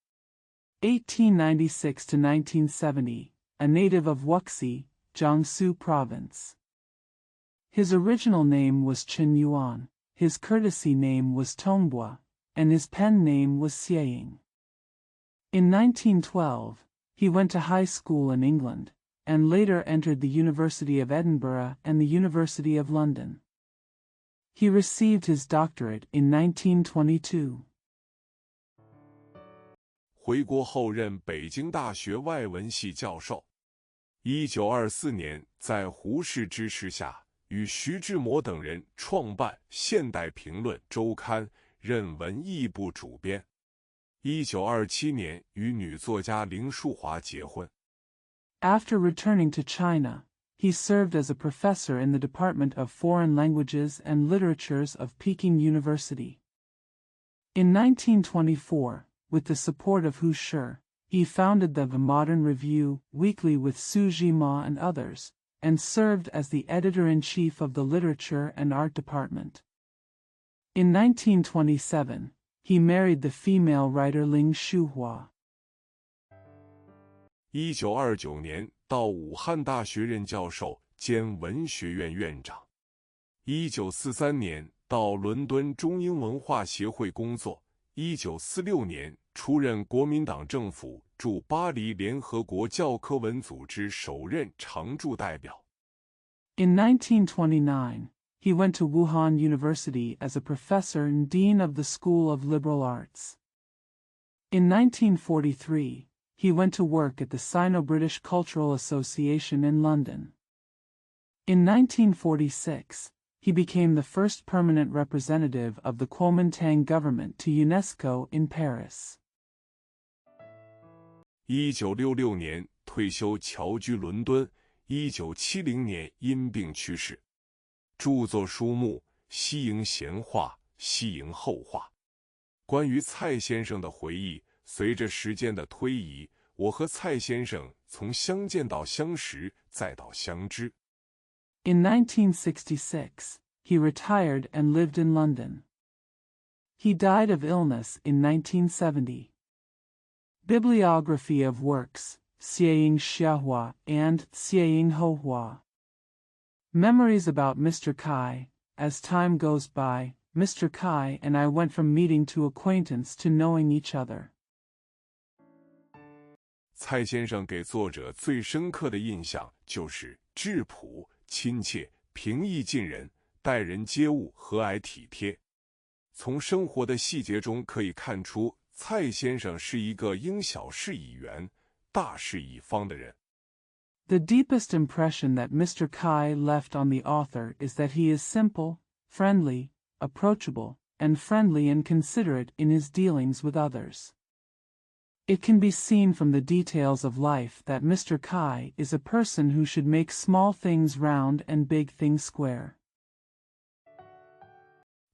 S2: 1896 to 1970, a native of Wuxi, Jiangsu Province. His original name was Chen Yuan, his courtesy name was Tongbua, and his pen name was Xieying. In 1912, he went to high school in England, and later entered the University of Edinburgh and the University of London. He received his doctorate in 1922.
S1: 回国后任北京大学外文系教授。1924年，在胡适支持下，与徐志摩等人创办《现代评论》周刊，任文艺部主编。1927年，与女作家林淑华结婚。
S2: After returning to China, he served as a professor in the Department of Foreign Languages and Literatures of Peking University. In 1924, with the support of Hu Shi, he founded the Modern Review Weekly with Su Zhima and others, and served as the editor-in-chief of the Literature and Art Department. In 1927, he married the female writer Ling Shuhua.
S1: 1929年到武汉大学任教授兼文学院院长。1943年到伦敦中英文化协会工作。1946年出任国民党政府驻巴黎联合国教科文组织首任常驻代表。
S2: In 1929, he went to Wuhan University as a professor and dean of the School of Liberal Arts. In 1943, he went to work at the Sino-British Cultural Association in London. In 1946, he became the first permanent representative of the Kuomintang government to UNESCO in Paris.
S1: 1966年退休侨居伦敦，1970年因病去世。著作书目《西营闲话》《西营后话》。关于蔡先生的回忆，随着时间的推移，我和蔡先生从相见到相识，再到相知。
S2: In 1966, he retired and lived in London. He died of illness in 1970. Bibliography of works, Xieying Xiahua and Xieying Hohua. Memories about Mr. Kai. As time goes by, Mr. Kai and I went from meeting to acquaintance to knowing each other.
S1: 蔡先生给作者最深刻的印象就是质朴、亲切、平易近人，待人接物和蔼体贴。从生活的细节中可以看出，蔡先生是一个因小事以圆、大事一方的人。
S2: The deepest impression that Mr. Kai left on the author is that he is simple, friendly, approachable, and friendly and considerate in his dealings with others. It can be seen from the details of life that Mr. Kai is a person who should make small things round and big things square.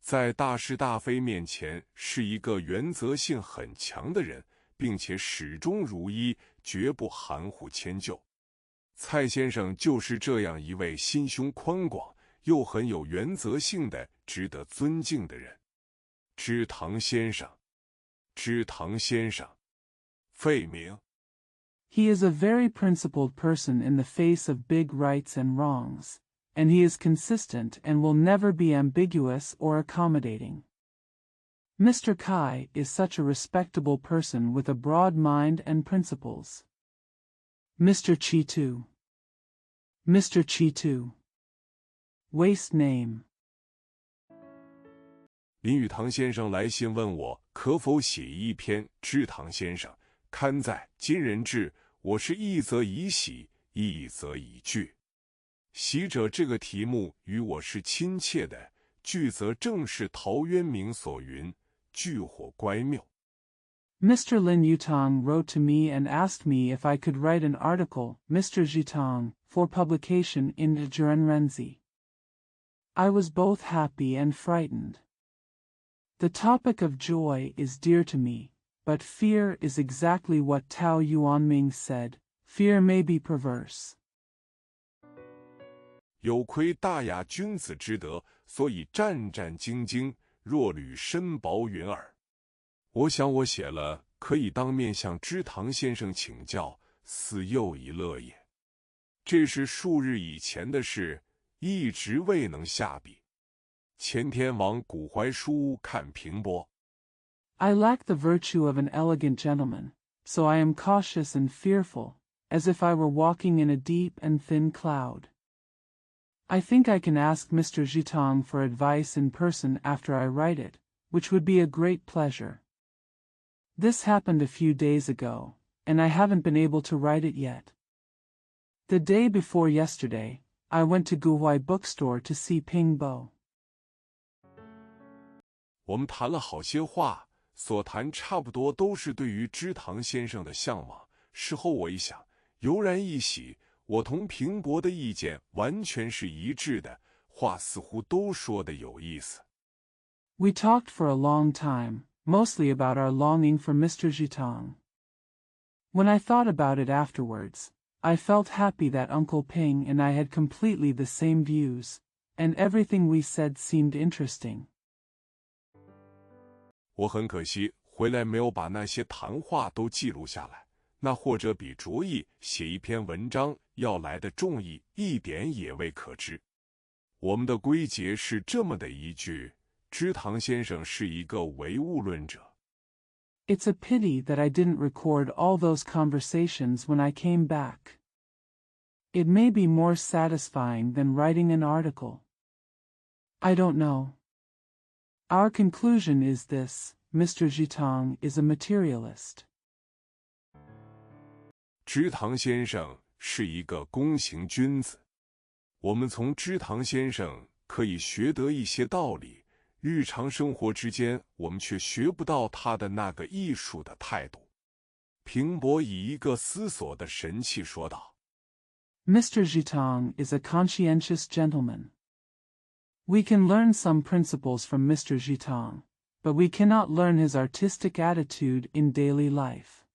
S1: 在大是大非面前，是一个原则性很强的人，并且始终如一，绝不含糊迁就。蔡先生就是这样一位心胸宽广又很有原则性的、值得尊敬的人。知堂先生。知堂先生，费明。
S2: He is a very principled person in the face of big rights and wrongs, and he is consistent and will never be ambiguous or accommodating. Mr. Kai is such a respectable person with a broad mind and principles. Mr. Chitu. Mr. Chitu. Waste name.
S1: 林语堂先生来信问我可否写一篇知堂先生，刊在《今人志》。我是一则以喜，一则以惧。喜者这个题目与我是亲切的，惧则正是陶渊明所云：炬火乖谬。
S2: Mr. Lin Yutong wrote to me and asked me if I could write an article, Mr. Jitong, for publication in Jirenrenzi. I was both happy and frightened. The topic of joy is dear to me, but fear is exactly what Tao Yuanming said, fear may be perverse.
S1: 有亏大雅君子之德，所以战战兢兢，若履深薄云耳。我想我写了，可以当面向知堂先生请教，似又一乐也。这是数日以前的事，一直未能下笔。前天往古槐书屋看平波。
S2: I lack the virtue of an elegant gentleman, so I am cautious and fearful, as if I were walking in a deep and thin cloud. I think I can ask Mr. Jitong for advice in person after I write it, which would be a great pleasure. This happened a few days ago, and I haven't been able to write it yet. The day before yesterday, I went to Guhuai bookstore to see Ping Bo.
S1: 我们谈了好些话，所谈差不多都是对于知堂先生的向往。事后我一想，油然一喜，我同平伯的意见完全是一致的，话似乎都说得有意思。
S2: We talked for a long time, mostly about our longing for Mr. Jitong. When I thought about it afterwards, I felt happy that Uncle Ping and I had completely the same views, and everything we said seemed interesting.
S1: 我很可惜，回来没有把那些谈话都记录下来，那或者比着意写一篇文章要来的重意一点也未可知。我们的归结是这么的一句：知堂先生是一个唯物论者。
S2: It's a pity that I didn't record all those conversations when I came back. It may be more satisfying than writing an article. I don't know. Our conclusion is this: Mr. Jitong is a materialist.
S1: 知堂先生是一个公行君子。我们从知堂先生可以学得一些道理，日常生活之间我们却学不到他的那个艺术的态度。平伯以一个思索的神气说道：
S2: Mr. Jitong is a conscientious gentleman. We can learn some principles from Mr. Jitong, but we cannot learn his artistic attitude in daily life.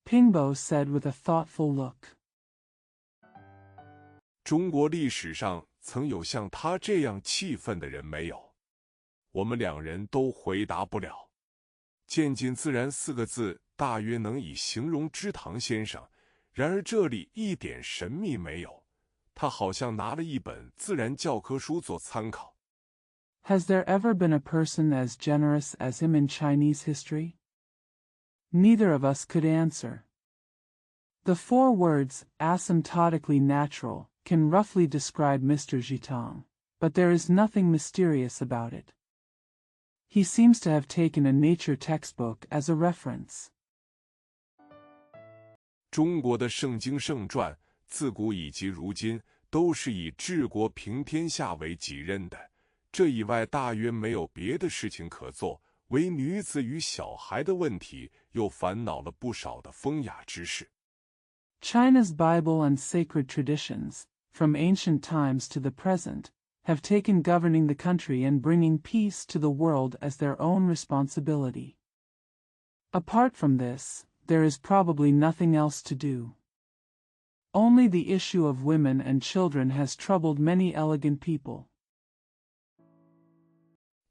S2: Pingbo said with a thoughtful look.
S1: 中国历史上曾有像他这样气愤的人没有？我们两人都回答不了。渐进自然四个字大约能以形容知堂先生，然而这里一点神秘没有。他好像拿了一本自然教科书做参考。
S2: Has there ever been a person as generous as him in Chinese history? Neither of us could answer. The 4 words, asymptotically natural, can roughly describe Mr. Jitong, but there is nothing mysterious about it. He seems to have taken a nature textbook as a reference.
S1: 中国的圣经圣传自古以及如今都是以治国平天下为己任的，这以外大约没有别的事情可做，唯女子与小孩的问题又烦恼了不少的风雅之士。
S2: China's Bible and sacred traditions, from ancient times to the present, have taken governing the country and bringing peace to the world as their own responsibility. Apart from this, there is probably nothing else to do. Only the issue of women and children has troubled many elegant people.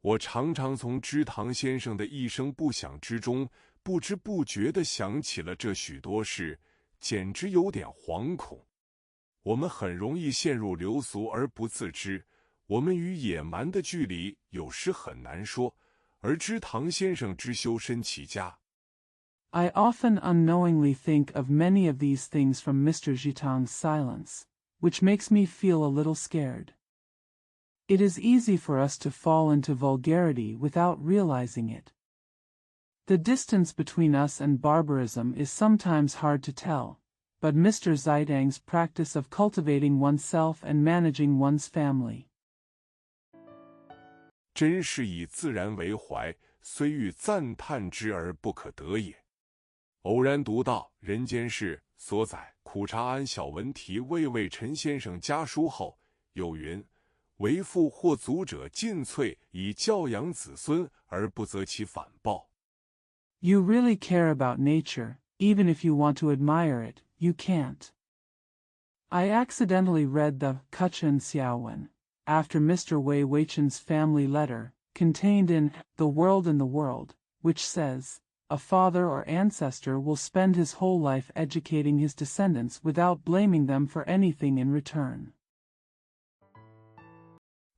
S1: 我常常从知堂先生的一声不响之中，不知不觉地想起了这许多事，简直有点惶恐。我们很容易陷入流俗而不自知，我们与野蛮的距离有时很难说，而知堂先生之修身齐家。
S2: I often unknowingly think of many of these things from Mr. Gitang's silence, which makes me feel a little scared. It is easy for us to fall into vulgarity without realizing it. The distance between us and barbarism is sometimes hard to tell, but Mr. Zitang's practice of cultivating oneself and managing one's family.
S1: 真是以自然为怀，虽欲赞叹之而不可得也。偶然读到《人间世》所载苦茶庵小文题魏魏陈先生家书后，有云：为父或祖者尽瘁以教养子孙，而不择其反报。
S2: You really care about nature, even if you want to admire it, you can't. I accidentally read the Kuchen Xiaowen, after Mr. Wei Weichen's family letter, contained in The World in the World, which says, a father or ancestor will spend his whole life educating his descendants without blaming them for anything in return.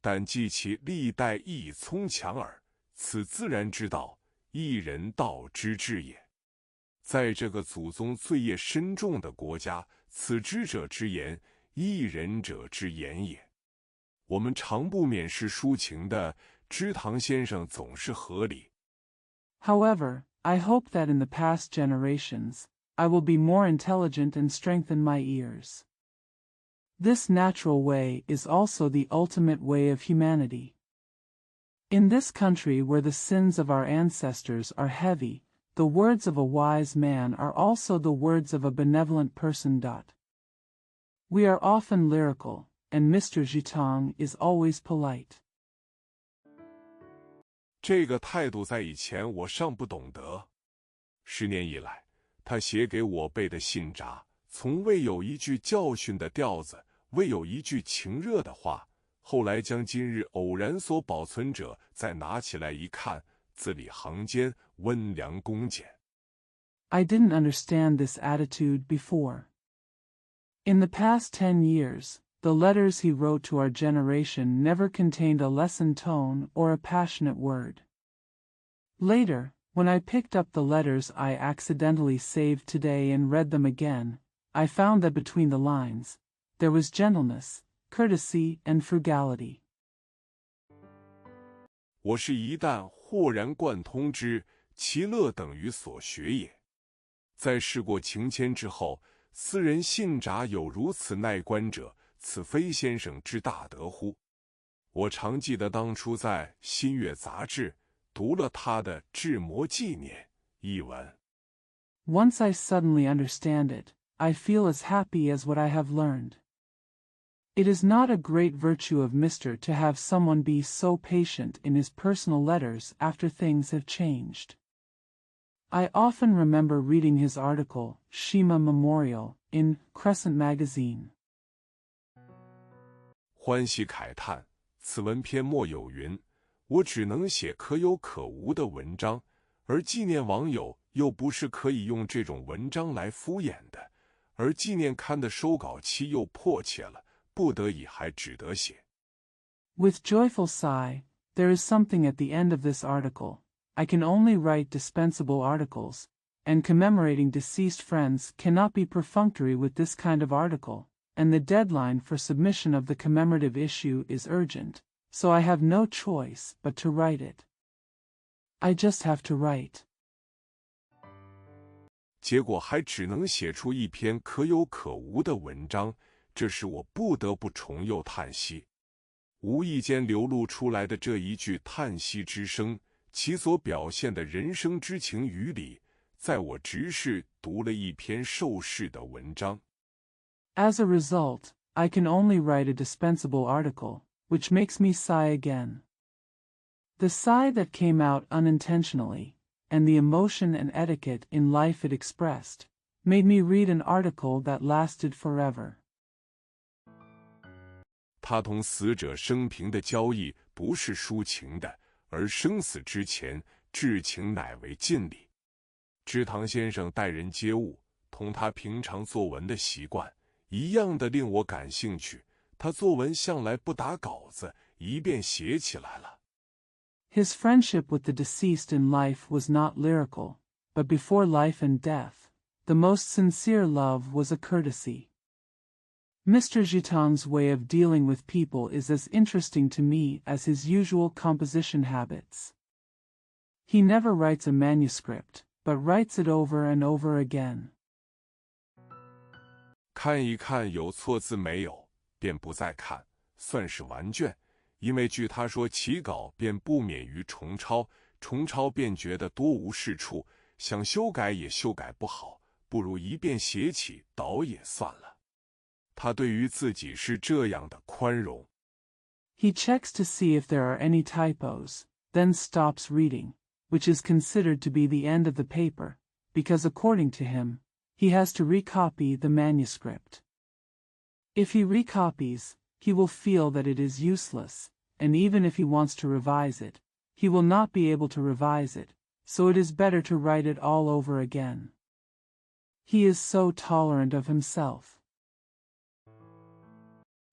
S1: 但记其历代亦聪强耳，此自然之道，一人道之至也。在这个祖宗罪业深重的国家，此知者之言，一人者之言也。我们常不免是抒情的，知堂先生总是合理。
S2: However, I hope that in the past generations, I will be more intelligent and strengthen my ears. This natural way is also the ultimate way of humanity. In this country where the sins of our ancestors are heavy, the words of a wise man are also the words of a benevolent person. We are often lyrical, and Mr. Gitang is always polite.
S1: 这个态度在以前我尚不懂得。10年以来，他写给我背的信札，从未有一句教训的调子，未有一句情热的话。后来将今日偶然所保存者再拿起来一看，字里行间温良恭俭。
S2: I didn't understand this attitude before. In the past 10 years, the letters he wrote to our generation never contained a lesson tone or a passionate word. Later, when I picked up the letters I accidentally saved today and read them again, I found that between the lines, there was gentleness, courtesy, and frugality.
S1: 我是一旦豁然贯通之，其乐等于所学也。在事过境迁之后，私人信札有如此耐观者，此非先生之大德乎？我常记得当初在《新月》杂志读了他的《志摩纪念》一文。
S2: Once I suddenly understand it, I feel as happy as what I have learned. It is not a great virtue of Mr. to have someone be so patient in his personal letters after things have changed. I often remember reading his article, Shima Memorial, in Crescent Magazine.
S1: 欢喜慨叹，此文篇末有云：我只能写可有可无的文章，而纪念网友又不是可以用这种文章来敷衍的，而纪念刊的收稿期又迫切了，不得已还只得写。
S2: With joyful sigh, there is something at the end of this article. I can only write dispensable articles, and commemorating deceased friends cannot be perfunctory with this kind of article, and the deadline for submission of the commemorative issue is urgent, so I have no choice but to write it. I just have to write.
S1: 结果还只能写出一篇可有可无的文章，这使我不得不重又叹息。无意间流露出来的这一句叹息之声，其所表现的人生之情与理，在我直是读了一篇受试的文章。
S2: As a result, I can only write a dispensable article, which makes me sigh again. The sigh that came out unintentionally, and the emotion and etiquette in life it expressed, made me read an article that lasted forever.
S1: 他同死者生平的交易不是抒情的，而生死之前，至情乃为尽礼。知堂先生待人接物，同他平常作文的习惯一样的令我感兴趣。他作文向来不打稿子，一便写起来了。
S2: His friendship with the deceased in life was not lyrical, but before life and death, the most sincere love was a courtesy. Mr. Zhitang's way of dealing with people is as interesting to me as his usual composition habits. He never writes a manuscript, but writes it over and over again.
S1: 看一看有错字没有，便不再看，算是完卷。因为据他说，起稿便不免于重抄，重抄便觉得多无是处，想修改也修改不好，不如一遍写起倒也算了。他对于自己是这样的宽容。
S2: He checks to see if there are any typos, then stops reading, which is considered to be the end of the paper, because according to him, he has to recopy the manuscript. If he recopies, he will feel that it is useless, and even if he wants to revise it, he will not be able to revise it, so it is better to write it all over again. He is so tolerant of himself.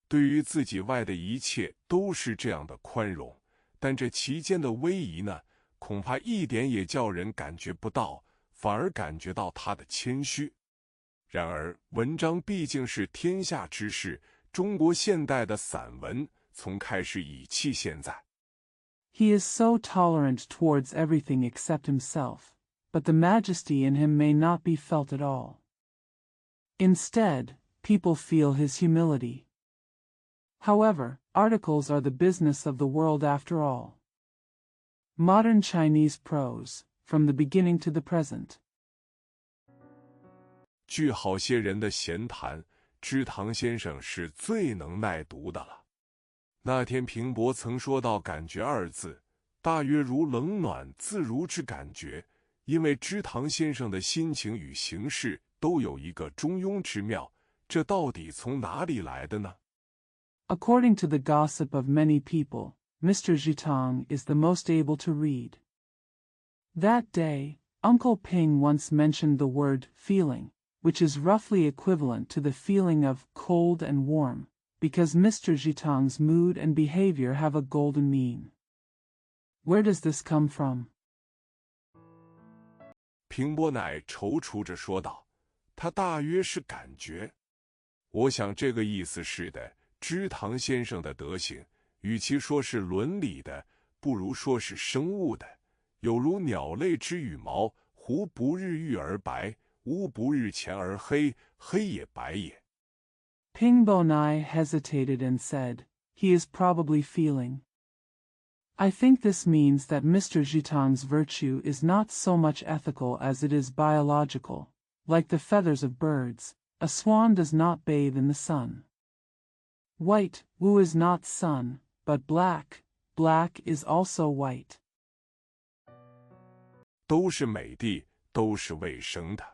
S1: 对于自己外的一切都是这样的宽容，但这其间的威仪呢，恐怕一点也叫人感觉不到，反而感觉到他的谦虚。然而，文章毕竟是天下之事，中国现代的散文从开始以弃现在。
S2: He is so tolerant towards everything except himself, but the majesty in him may not be felt at all. Instead, people feel his humility. However, articles are the business of the world after all. Modern Chinese prose, from the beginning to the present.
S1: 据好些人的闲谈，知堂先生是最能耐读的了。那天平伯曾说到感觉二字，大约如冷暖自如之感觉，因为知堂先生的心情与形式都有一个中庸之妙，这到底从哪里来的呢？
S2: According to the gossip of many people, Mr. Zhitang is the most able to read. That day, Uncle Ping once mentioned the word feeling, which is roughly equivalent to the feeling of cold and warm, because Mr. Zhitang's mood and behavior have a golden mean. Where does this come from?
S1: 平伯乃踌躇着说道：“他大约是感觉。我想这个意思是的。知堂先生的德行，与其说是伦理的，不如说是生物的。有如鸟类之羽毛，狐不日浴而白，乌不日前而黑，黑也白也。”
S2: Ping Bonai hesitated and said, "He is probably feeling." I think this means that Mr. Zhitang's virtue is not so much ethical as it is biological. Like the feathers of birds, a swan does not bathe in the sun. White, Wu is not sun, but black, black is also white.
S1: 都是美的，都是卫生的。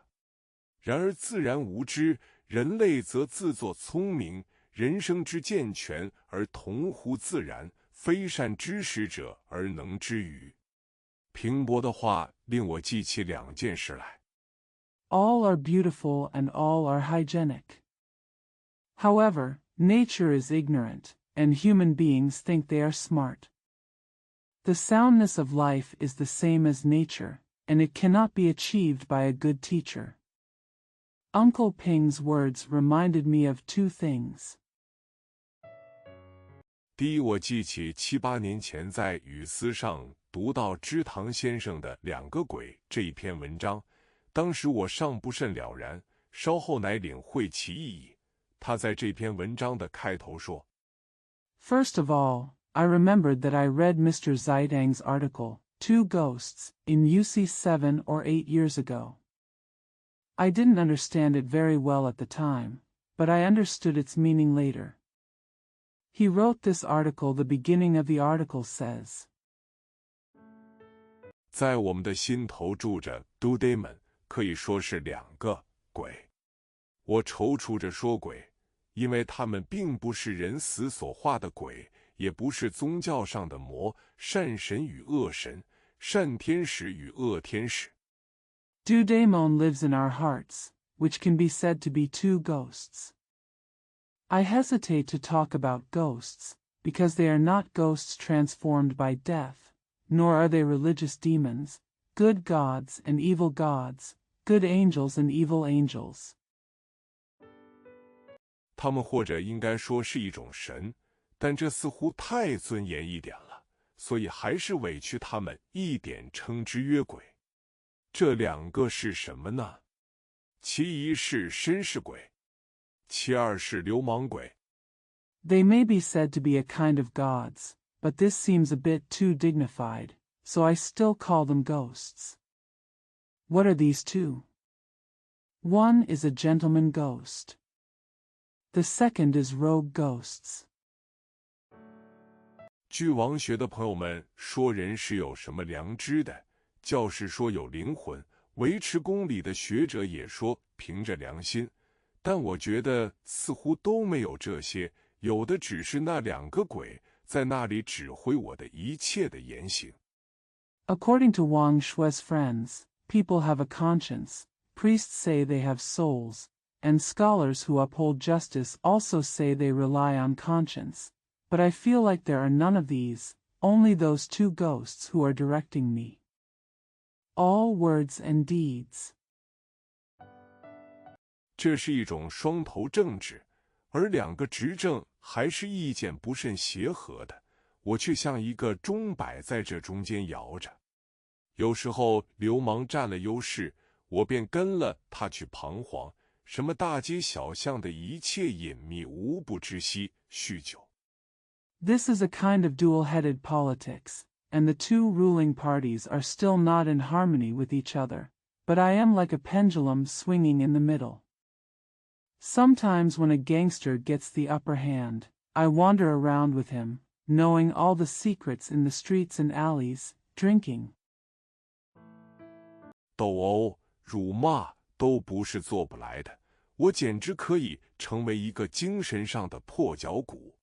S1: 然而自然无知，人类则自作聪明，人生之健全而同乎自然，非善知识者而能知愚。平伯的话令我记起两件事来。
S2: All are beautiful and all are hygienic. However, nature is ignorant, and human beings think they are smart. The soundness of life is the same as nature, and it cannot be achieved by a good teacher. Uncle Ping's words reminded me of two things.
S1: 第一，我记起7、8年前在语丝上读到知堂先生的《两个鬼》这一篇文章，当时我尚不甚了然，稍后乃领会其意义。他在这篇文章的开头说
S2: First of all, I remembered that I read Mr. Zhitang's article, Two Ghosts, in UC 7 or 8 years ago. I didn't understand it very well at the time, but I understood its meaning later. He wrote this article. The beginning of the article says,
S1: 在我们的心头住着 do demon， 可以说是两个鬼。我踌躇着说鬼，因为他们并不是人死所化的鬼，也不是宗教上的魔，善神与恶神，善天使与恶天使。
S2: Eudaimon lives in our hearts, which can be said to be two ghosts. I hesitate to talk about ghosts, because they are not ghosts transformed by death, nor are they religious demons, good gods and evil gods, good angels and evil angels.
S1: 他们或者应该说是一种神，但这似乎太尊严一点了，所以还是委屈他们一点称之曰鬼。这两个是什么呢？其一是绅士鬼，其二是流氓鬼。
S2: They may be said to be a kind of gods, but this seems a bit too dignified, so I still call them ghosts. What are these two? One is a gentleman ghost. The second is rogue ghosts.
S1: 据王学的朋友们说，人是有什么良知的，教士说有灵魂，维持公理的学者也说凭着良心，但我觉得似乎都没有这些，有的只是那两个鬼在那里指挥我的一切的言行。
S2: According to Wang Shui's friends, people have a conscience, priests say they have souls, and scholars who uphold justice also say they rely on conscience, but I feel like there are none of these, only those two ghosts who are directing me. All words and deeds.
S1: 这是一种双头政治，而两个执政还是意见不甚协和的，我却像一个钟摆在这中间摇着。有时候流氓占了优势，我便跟了他去彷徨，什么大街小巷的一切隐秘无不知悉，酗酒。
S2: This is a kind of dual-headed politics, and the two ruling parties are still not in harmony with each other, but I am like a pendulum swinging in the middle. Sometimes when a gangster gets the upper hand, I wander around with him, knowing all the secrets in the streets and alleys, drinking.
S1: 斗殴、辱骂都不是做不来的，我简直可以成为一个精神上的破脚骨。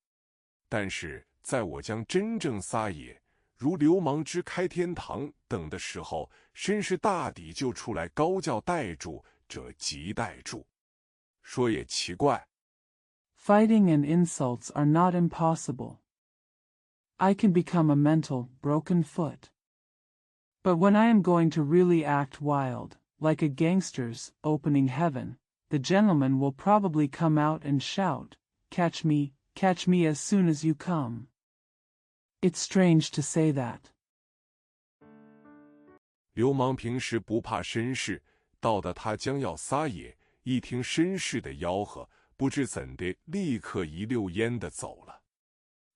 S1: 但是在我将真正撒野，如流氓之开天堂等的时候，绅士大抵就出来高叫逮住，者即逮住。说也奇怪。
S2: Fighting and insults are not impossible. I can become a mental, broken foot. But when I am going to really act wild, like a gangster's opening heaven, the gentleman will probably come out and shout, catch me as soon as you come. It's strange to say that.
S1: 流氓平时不怕绅士，到的他将要撒野，一听绅士的吆喝，不知怎的立刻一溜烟的走了。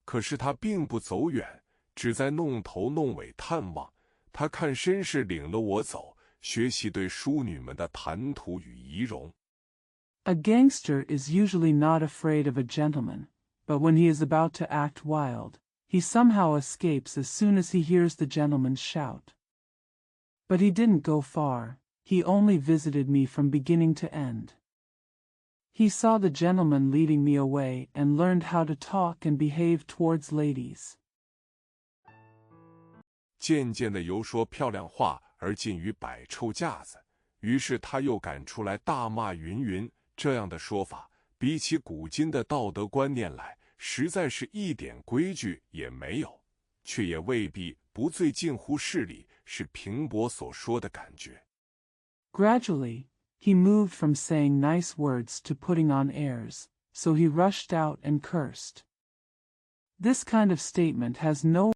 S1: 可是他并不走远，只在弄头弄尾探望。他看绅士领了我走，学习对淑女们的谈吐与仪容。
S2: A gangster is usually not afraid of a gentleman, but when he is about to act wild, he somehow escapes as soon as he hears the gentleman shout. But he didn't go far, he only visited me from beginning to end. He saw the gentleman leading me away and learned how to talk and behave towards ladies.
S1: 渐渐的由说漂亮话而近于摆臭架子，于是他又赶出来大骂云云，这样的说法，比起古今的道德观念来，实在是一点规矩也没有，却也未必不最近乎事理，是平伯所说的感觉。
S2: Gradually, he moved from saying nice words to putting on airs, so he rushed out and cursed. This kind of statement has no